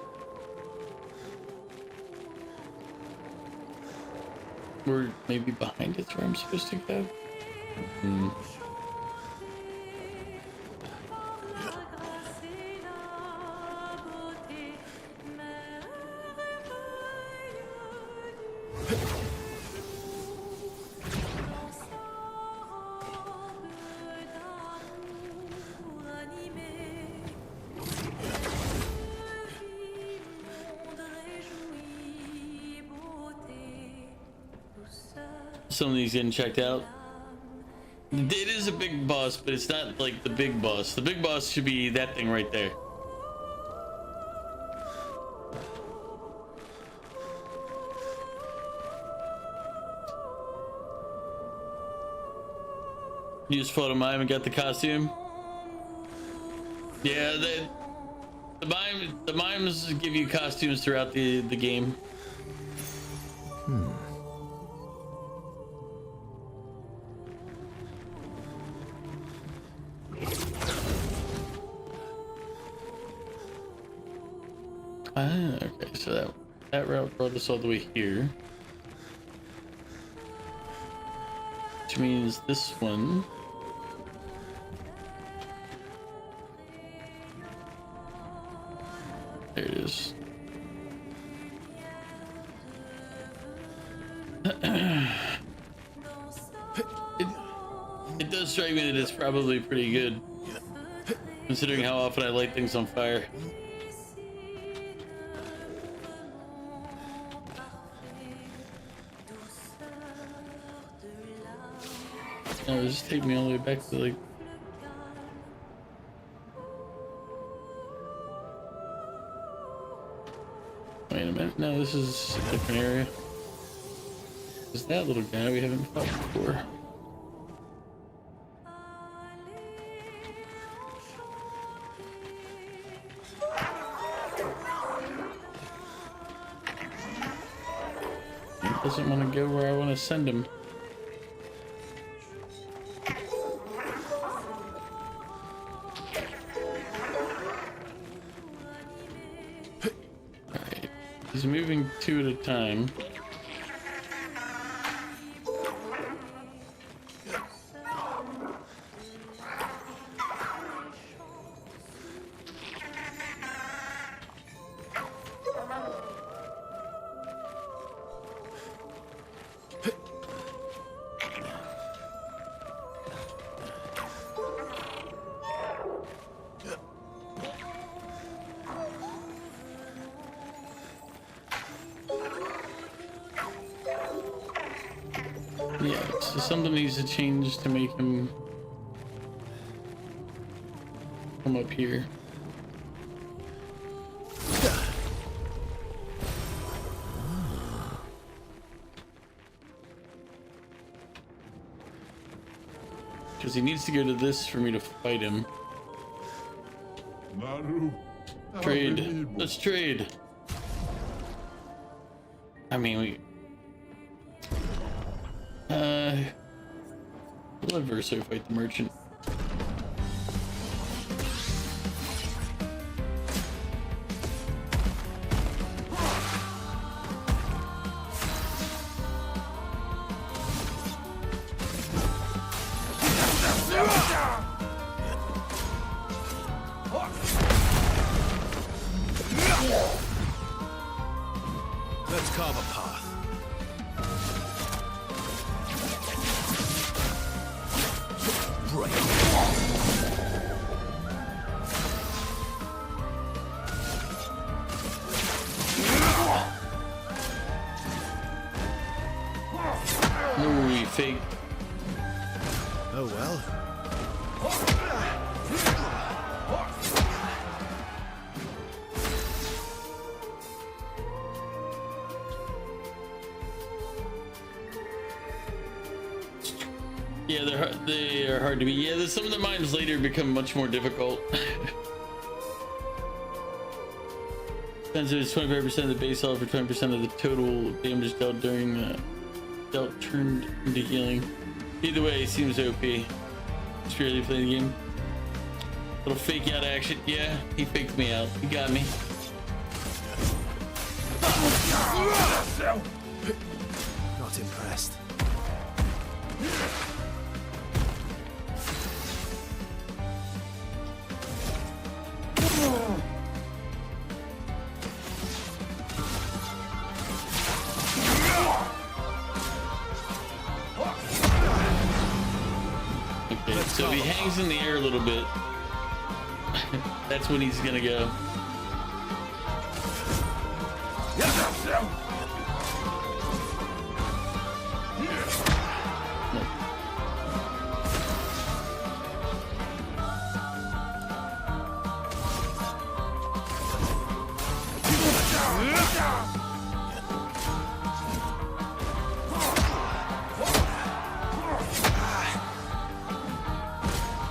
[SPEAKER 1] Or maybe behind it's where I'm supposed to go. Some of these getting checked out. It is a big boss, but it's not like the big boss. The big boss should be that thing right there. You just fought a mime and got the costume. Yeah, the mimes give you costumes throughout the game. Okay, so that route brought us all the way here. Which means this one. There it is. It does strike me that it's probably pretty good, considering how often I light things on fire. No, just take me all the way back to like. Wait a minute. No, this is a different area. Is that little guy we haven't fought before? He doesn't want to go where I want to send him. Alright, he's moving two at a time. Yeah, so something needs to change to make him come up here. Because he needs to go to this for me to fight him. Trade. Let's trade. I mean, we'll have Verso fight the merchant.
[SPEAKER 15] Let's carve a path.
[SPEAKER 1] Ooh, he faked.
[SPEAKER 15] Oh well.
[SPEAKER 1] Yeah, they are hard to beat. Yeah, some of the mines later become much more difficult. Depends if it's 25% of the base health or 20% of the total damage dealt during dealt turned into healing. Either way, it seems OP. Just really play the game. Little fake out action. Yeah, he faked me out. He got me.
[SPEAKER 15] Not impressed.
[SPEAKER 1] Okay, so if he hangs in the air a little bit, that's when he's gonna go.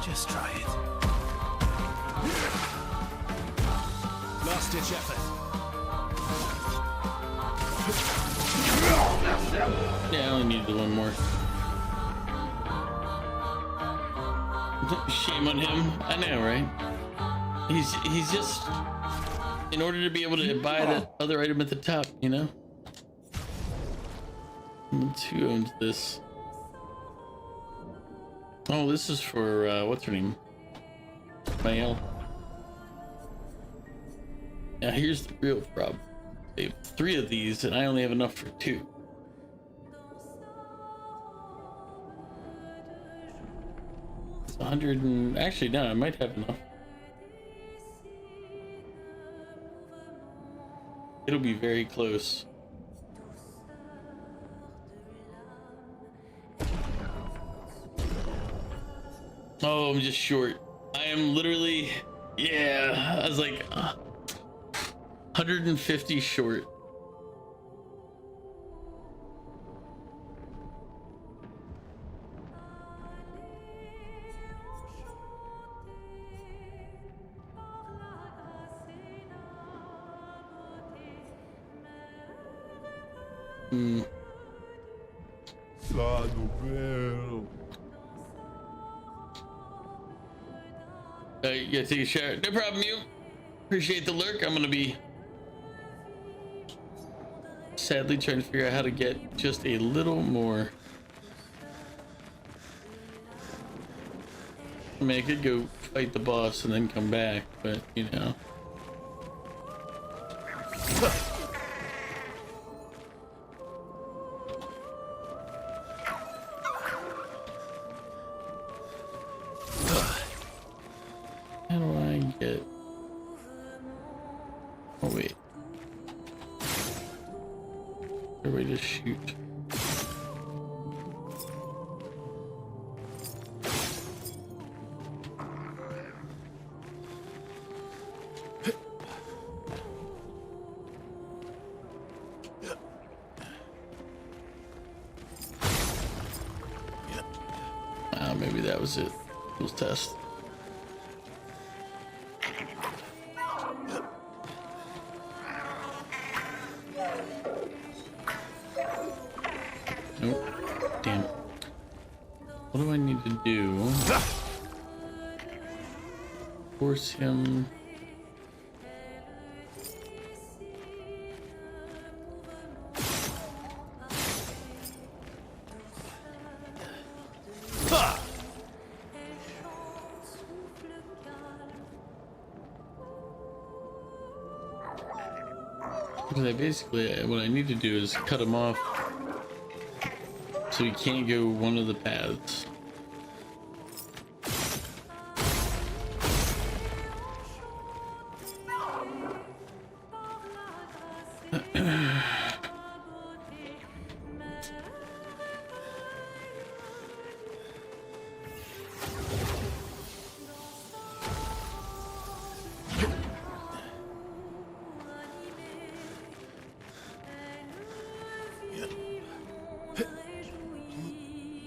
[SPEAKER 15] Just try it. Last ditch effort.
[SPEAKER 1] Yeah, I only needed one more. Shame on him. I know, right? He's just, in order to be able to buy that other item at the top, you know? Who owns this? Oh, this is for, what's her name? Mael. Now here's the real problem. They have 3 of these and I only have enough for 2. It's 100 and actually no, I might have enough. It'll be very close. Oh, I'm just short. I am literally, yeah, I was like 150 short. You gotta take a shower. No problem, you. Appreciate the lurk. I'm gonna be sadly trying to figure out how to get just a little more. I mean, I could go fight the boss and then come back, but you know. How do I get... Oh wait. Or we just shoot. Maybe that was it. We'll test. Nope. Damn. What do I need to do? Force him. Because basically, what I need to do is cut him off so he can't go one of the paths.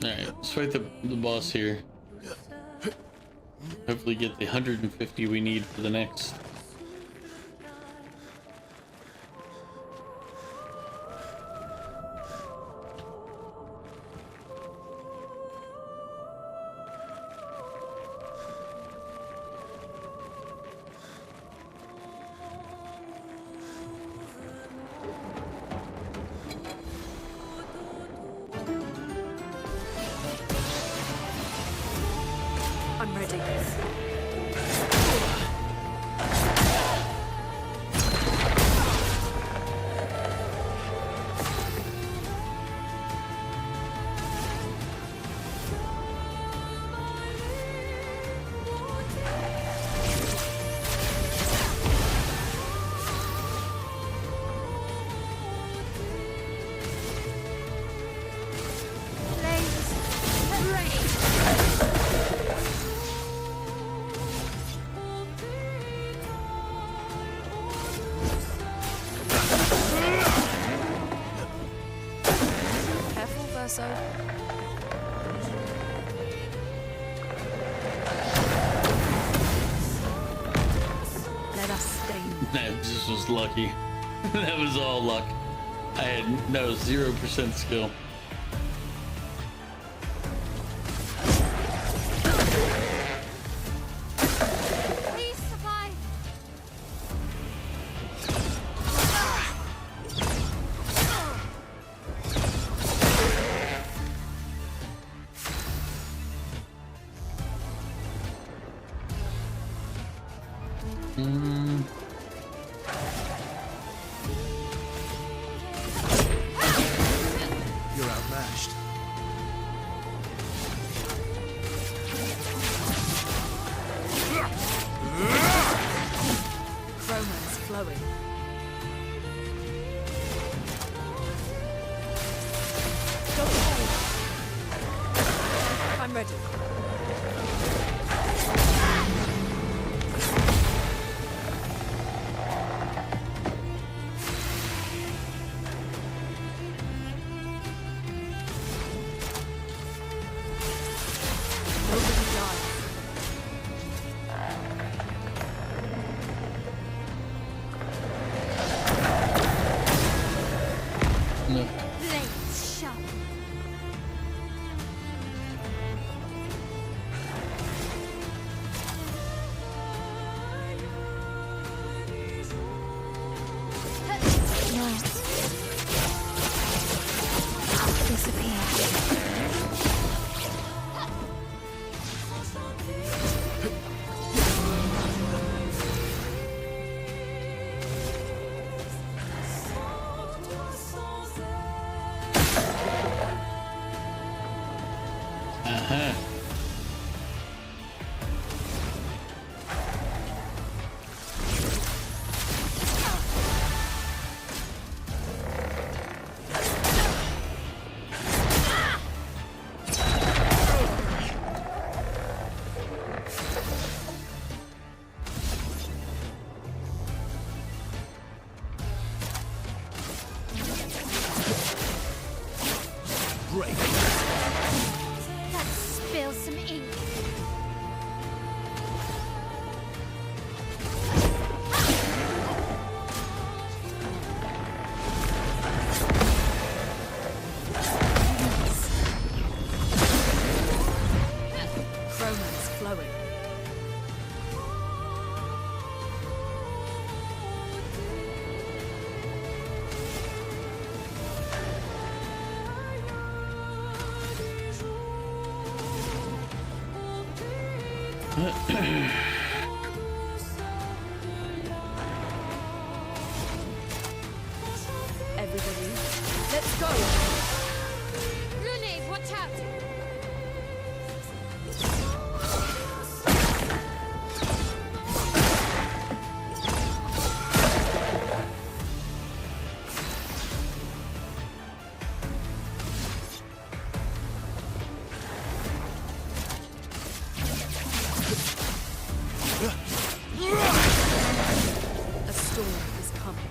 [SPEAKER 1] Alright, let's fight the boss here. Hopefully get the 150 we need for the next.
[SPEAKER 5] I'm ready. So let us stay.
[SPEAKER 1] That just was lucky. That was all luck. I had no 0% skill.
[SPEAKER 15] You're outmatched.
[SPEAKER 1] No.
[SPEAKER 7] Blades sharp. No. Disappear.
[SPEAKER 1] Uh-huh.
[SPEAKER 15] Break.
[SPEAKER 7] Let's spill some ink.
[SPEAKER 5] Romance flowing. Everybody, let's go.
[SPEAKER 7] Rooney, watch out.
[SPEAKER 5] A storm is coming.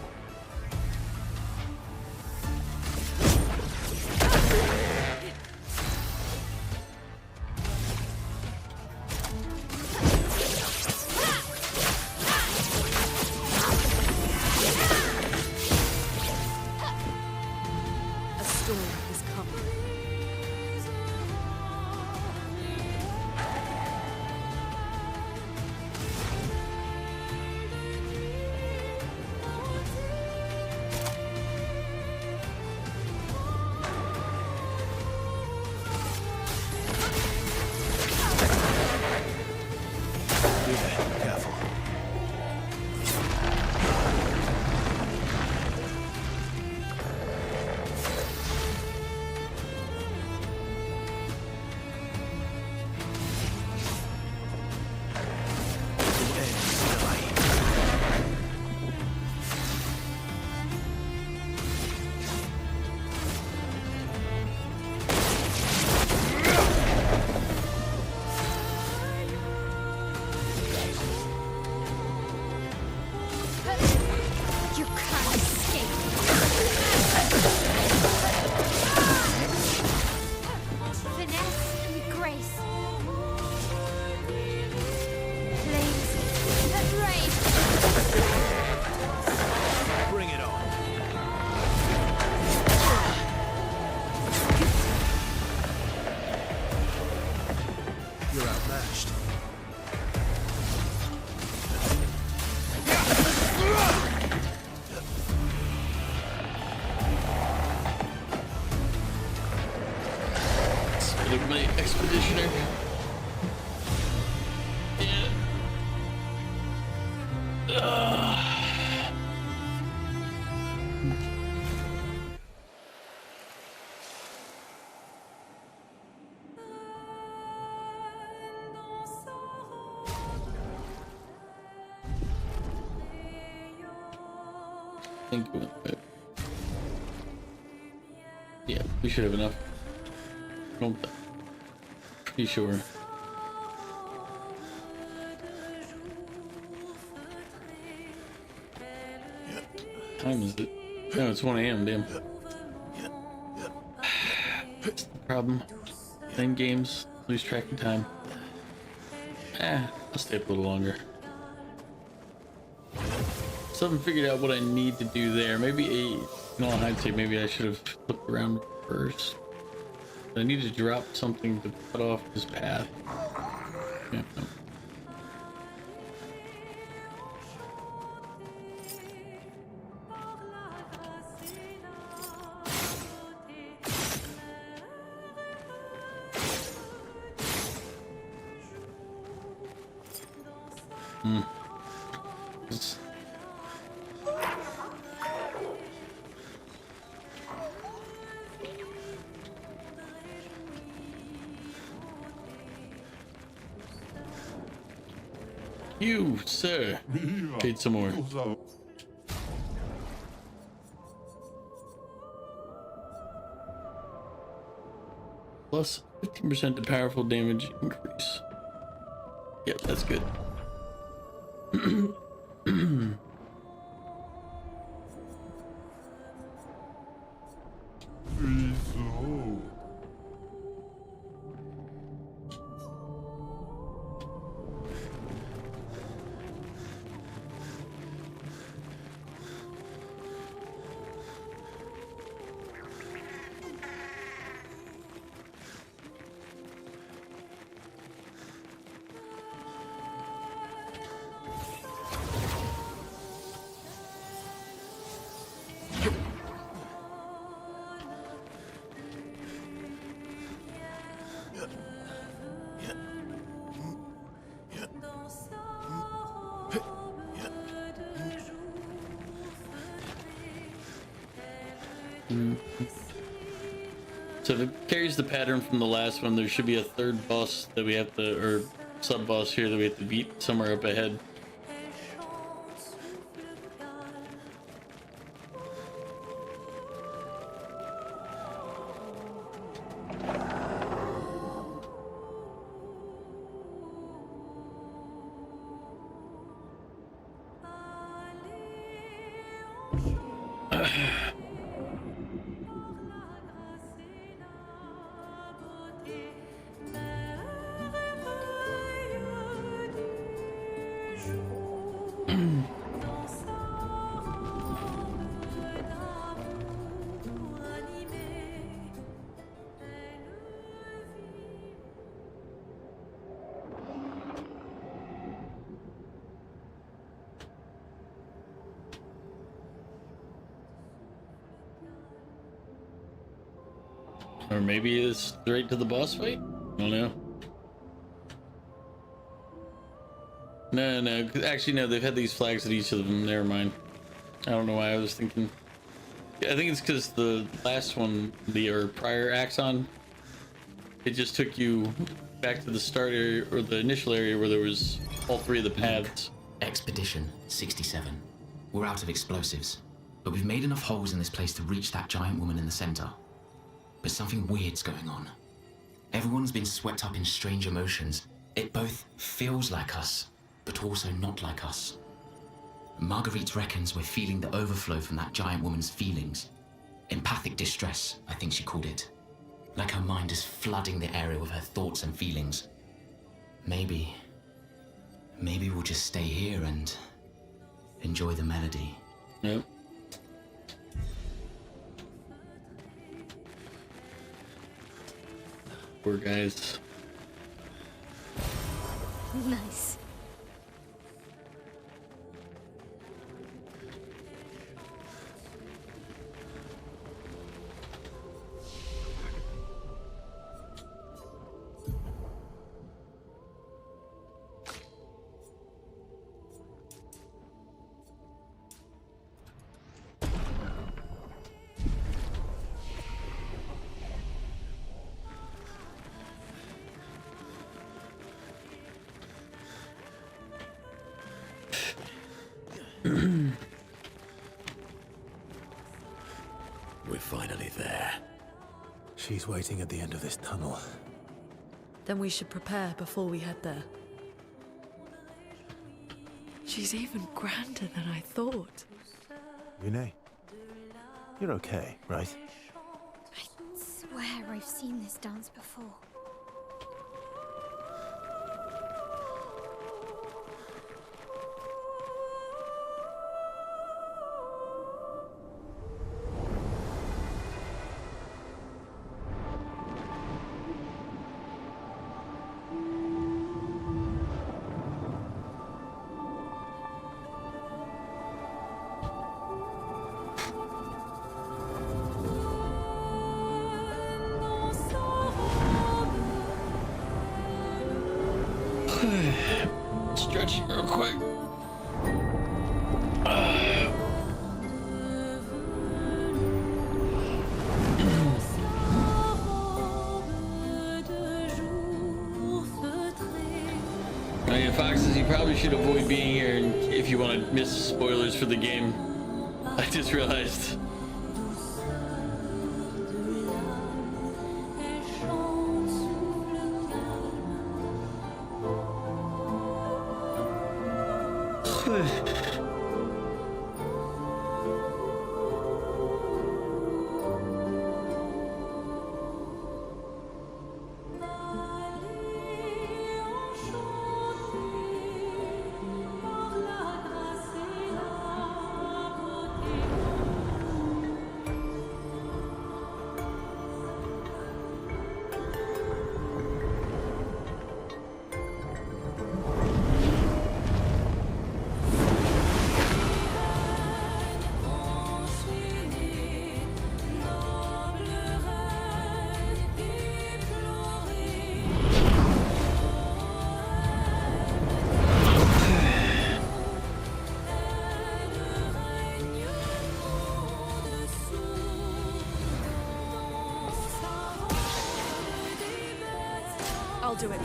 [SPEAKER 5] A storm is coming.
[SPEAKER 15] Yeah, careful.
[SPEAKER 7] You can't escape. Finesse and grace. Flames that rage.
[SPEAKER 15] Bring it on. You're outmatched.
[SPEAKER 1] Look at my expeditioner. Yeah. I think we went back. Yeah, we should have enough. Pretty sure. time is it? No, it's 1 a.m. Damn. That's the problem. Playing games, lose track of time. I'll stay up a little longer. Still haven't figured out what I need to do there. Maybe in all hindsight, maybe I should have looked around first. I need to drop something to cut off his path. Yeah. You, sir, paid some more. Plus 15% to powerful damage increase. Yep, that's good. So if it carries the pattern from the last one, there should be a third boss that we have to, or sub boss here that we have to beat somewhere up ahead. Or maybe it's straight to the boss fight? I don't know. No, actually no, they've had these flags at each of them, never mind. I don't know why I was thinking. I think it's because the last one, or prior Axon, it just took you back to the start area, or the initial area where there was all three of the paths.
[SPEAKER 13] Expedition 67. We're out of explosives, but we've made enough holes in this place to reach that giant woman in the center. But something weird's going on. Everyone's been swept up in strange emotions. It both feels like us, but also not like us. Marguerite reckons we're feeling the overflow from that giant woman's feelings. Empathic distress, I think she called it. Like her mind is flooding the area with her thoughts and feelings. Maybe we'll just stay here and enjoy the melody.
[SPEAKER 1] Yep. Poor guys.
[SPEAKER 7] Nice.
[SPEAKER 8] We're finally there.
[SPEAKER 4] She's waiting at the end of this tunnel.
[SPEAKER 5] Then we should prepare before we head there. She's even grander than I thought.
[SPEAKER 4] Yune, you're okay, right?
[SPEAKER 7] I swear I've seen this dance before.
[SPEAKER 1] Stretching real quick. Yeah, Foxes, you probably should avoid being here if you want to miss spoilers for the game. I just realized.
[SPEAKER 5] I'll do it.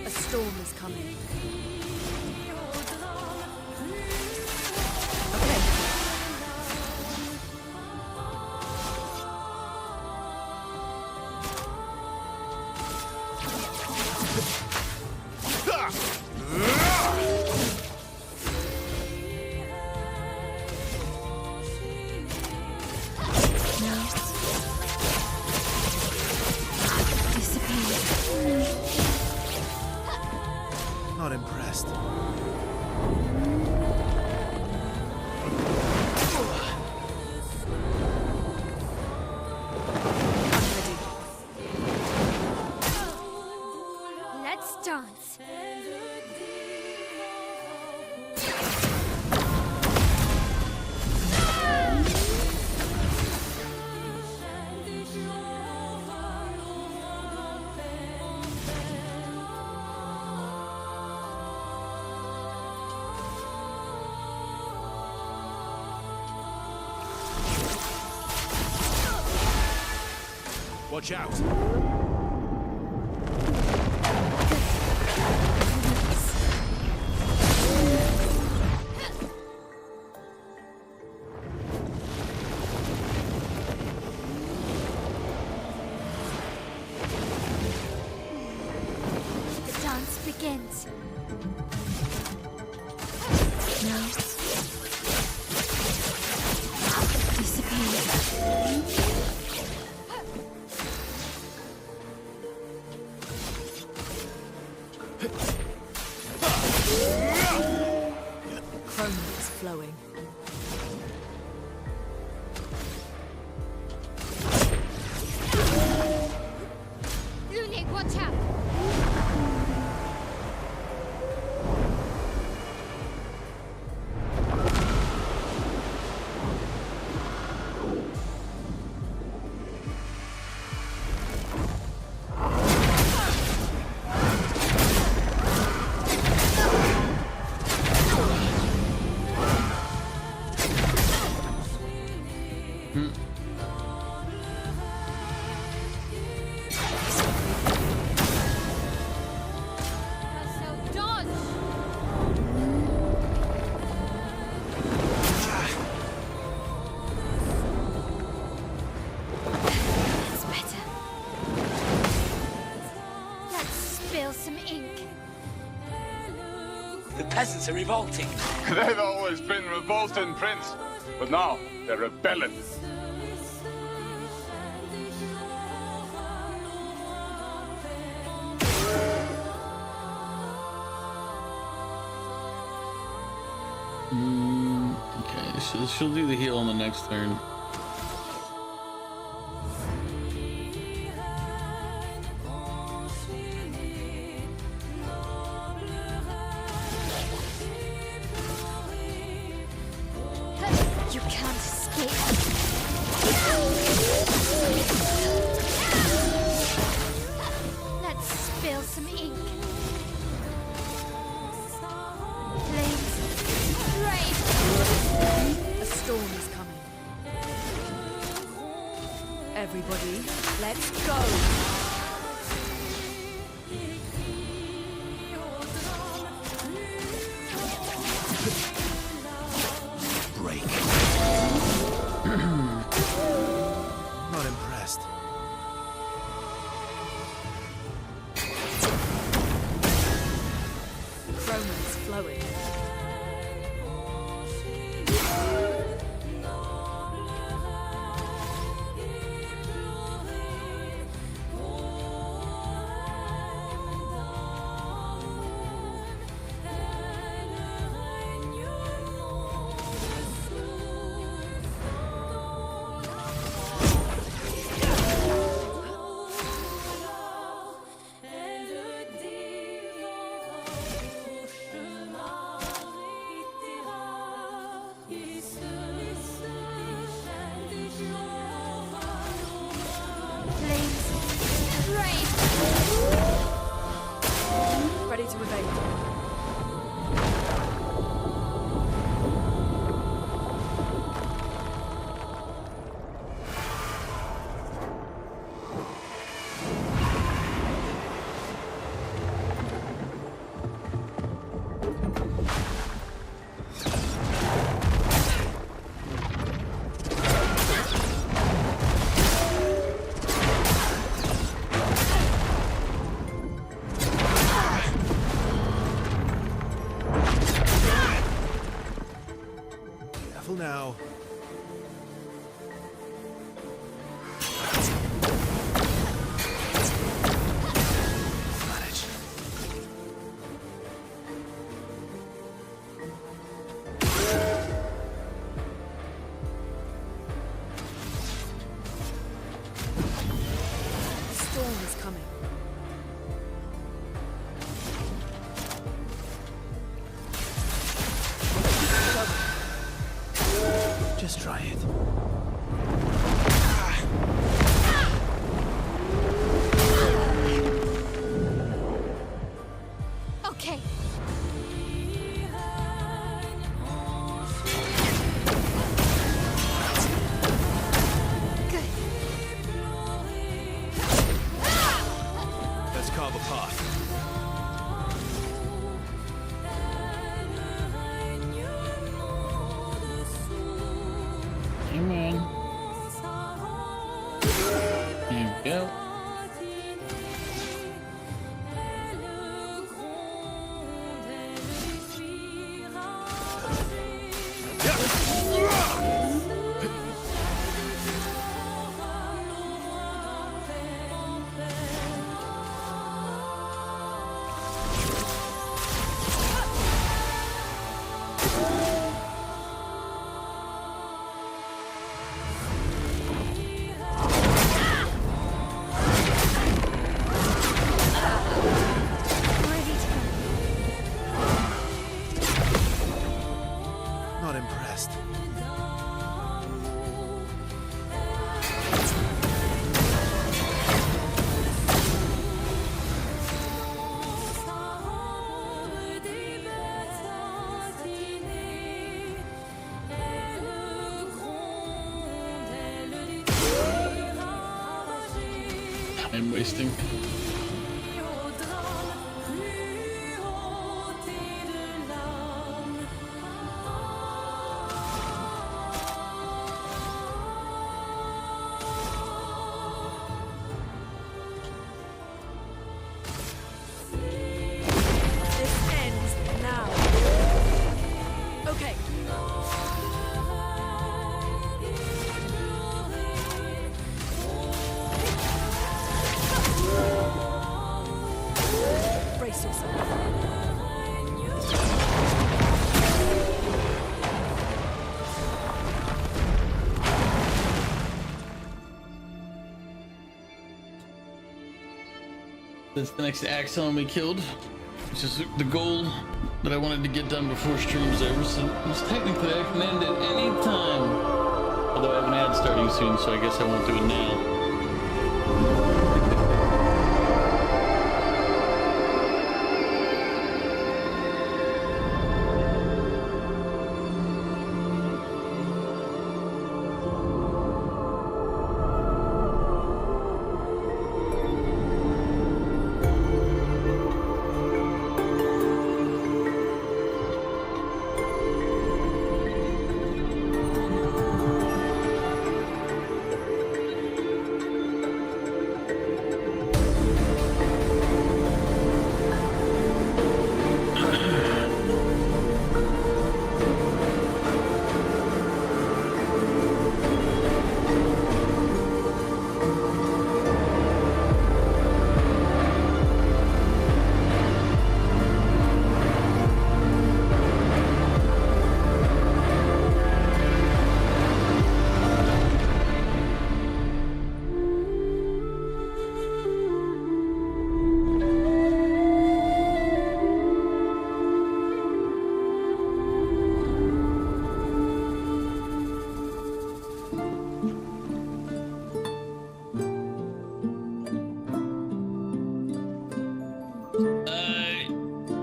[SPEAKER 5] A storm is coming.
[SPEAKER 4] Not impressed.
[SPEAKER 7] Let's dance.
[SPEAKER 15] Watch out!
[SPEAKER 7] The dance begins. Now. Disappear.
[SPEAKER 5] Chrome is flowing.
[SPEAKER 7] Lunig, watch out!
[SPEAKER 12] peasants are revolting.
[SPEAKER 2] They've always been revolting, Prince. But now, they're rebelling.
[SPEAKER 1] Okay, so she'll do the heal on the next turn.
[SPEAKER 7] You can't escape. Let's spill some ink. Flames, rain.
[SPEAKER 5] A storm is coming. Everybody, let's go.
[SPEAKER 8] Break.
[SPEAKER 15] Not impressed.
[SPEAKER 5] Chroma's flowing.
[SPEAKER 7] Flames, rain.
[SPEAKER 5] Ready to evade.
[SPEAKER 15] Careful now. Manage.
[SPEAKER 5] Storm is coming.
[SPEAKER 15] Just try it.
[SPEAKER 7] Okay. Good.
[SPEAKER 15] Let's carve a path.
[SPEAKER 1] Come on. There we go.
[SPEAKER 7] Ready to
[SPEAKER 15] Not impressed.
[SPEAKER 1] Time wasting.
[SPEAKER 5] This ends now.
[SPEAKER 1] That's the next Axon we killed, which is the goal that I wanted to get done before stream's over. So technically I can end at any time. Although I have an ad starting soon, so I guess I won't do it now.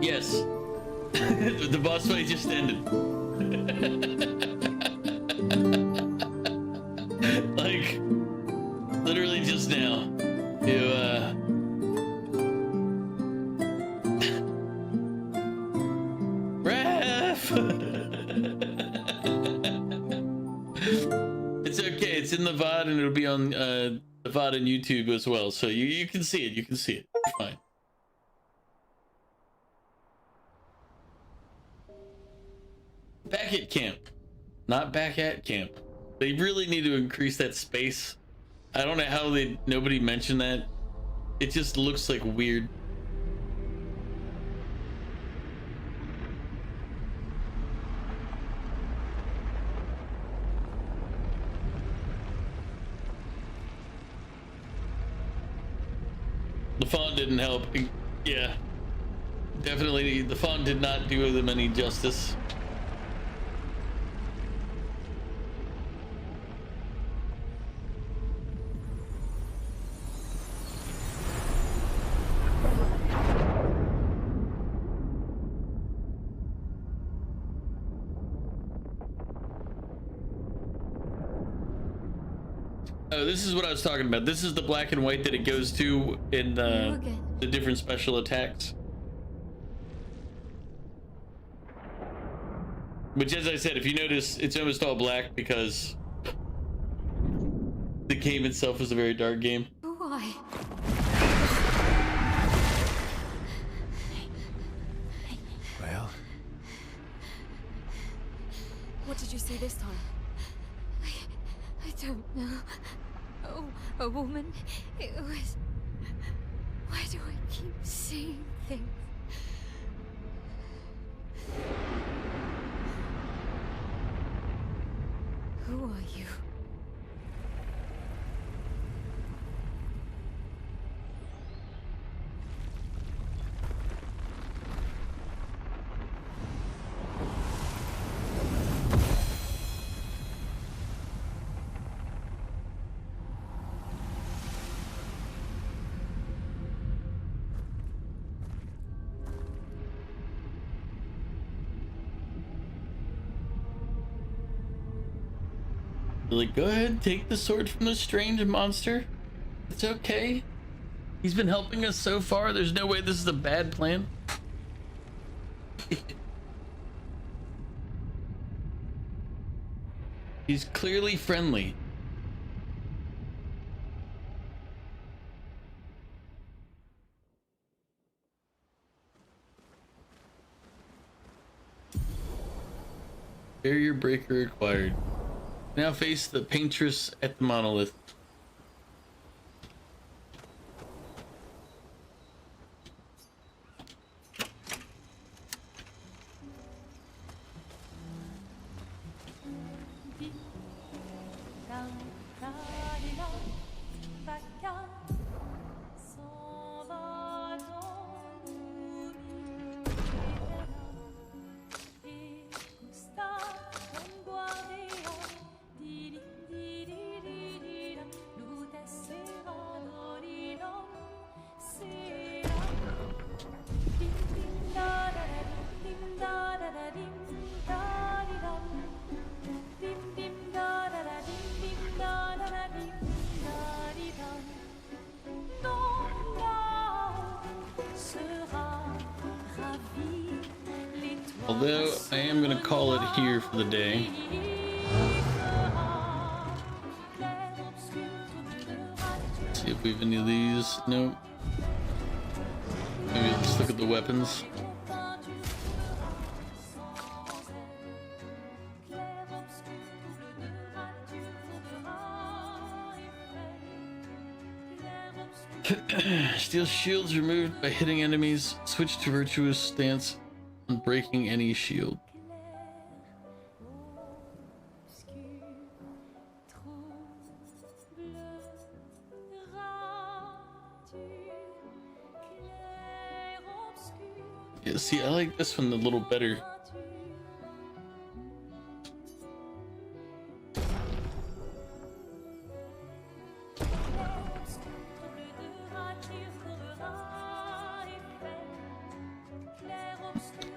[SPEAKER 1] Yes. The boss fight just ended. Like, literally just now. You, Ref! It's okay, it's in the VOD and it'll be on, the VOD on YouTube as well, so you can see it, It's fine. Back at camp. Not back at camp. They really need to increase that space. I don't know how nobody mentioned that. It just looks like weird. The font didn't help. Yeah. Definitely, the font did not do them any justice. Oh, this is what I was talking about. This is the black and white that it goes to in the different special attacks. Which, as I said, if you notice, it's almost all black because the game itself is a very dark game.
[SPEAKER 7] Why?
[SPEAKER 4] Well,
[SPEAKER 3] What did you see this time?
[SPEAKER 7] I don't know. Oh, a woman. It was... Why do I keep seeing things? Who are you?
[SPEAKER 1] Like, go ahead, take the sword from the strange monster. It's okay. He's been helping us so far. There's no way this is a bad plan. He's clearly friendly. Barrier breaker acquired. Now face the paintress at the monolith. Although I am gonna call it here for the day. Let's see if we have any of these. Nope. Maybe let's look at the weapons. Steel shields removed by hitting enemies. Switch to virtuous stance on breaking any shield. Yeah, see, I like this one a little better.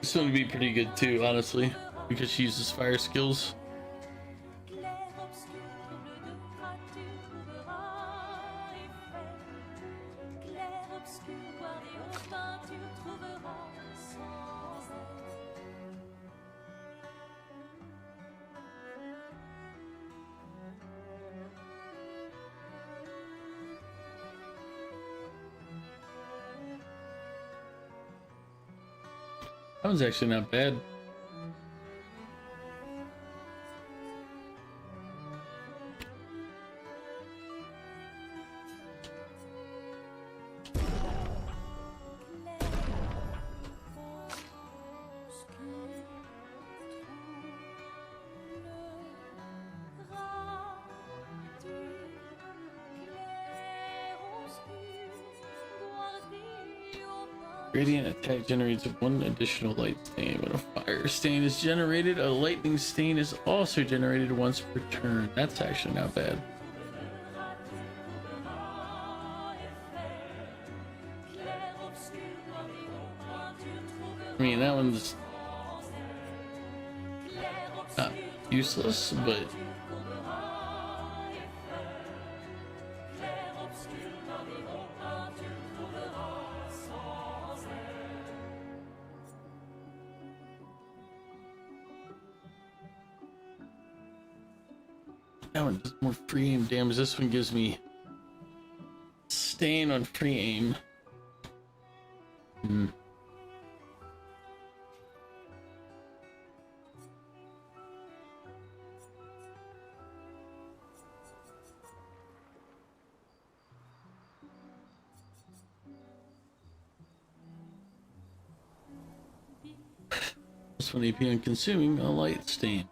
[SPEAKER 1] This one would be pretty good too, honestly, because she uses fire skills. That one's actually not bad. Radiant attack generates one additional light stain. When a fire stain is generated, a lightning stain is also generated once per turn. That's actually not bad. I mean, that one's not useless, but that one does more free aim damage. This one gives me stain on free aim. This one AP on consuming a light stain.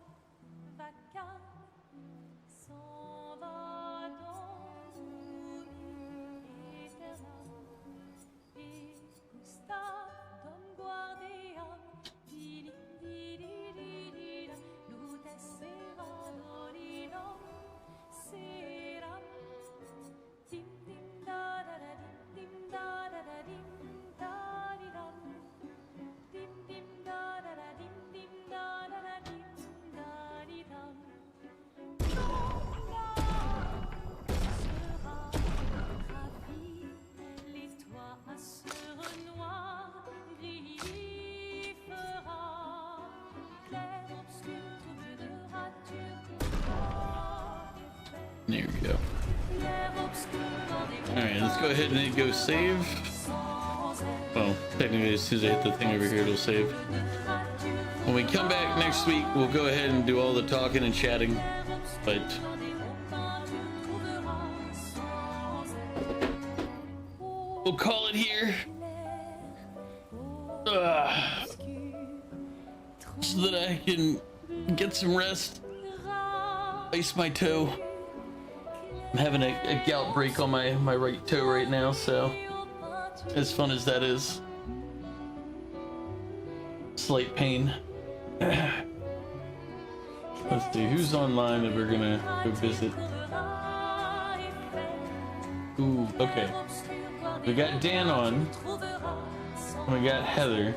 [SPEAKER 1] There we go. Alright, let's go ahead and go save. Well, technically as soon as I hit the thing over here, it'll save. When we come back next week, we'll go ahead and do all the talking and chatting. But we'll call it here. So that I can get some rest. Ice my toe. I'm having a gout break on my right toe right now, so as fun as that is. Slight pain. Let's see, who's online that we're gonna go visit? Ooh, okay. We got Dan on. And we got Heather.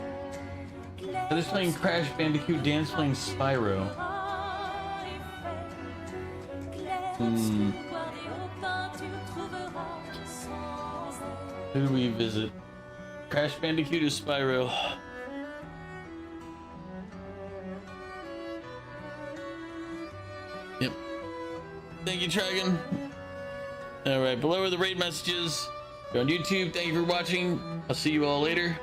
[SPEAKER 1] Heather's playing Crash Bandicoot, Dan's playing Spyro. Who do we visit? Crash Bandicoot or Spyro? Thank you, Dragon. All right, below are the raid messages. If you're on YouTube, thank you for watching. I'll see you all later.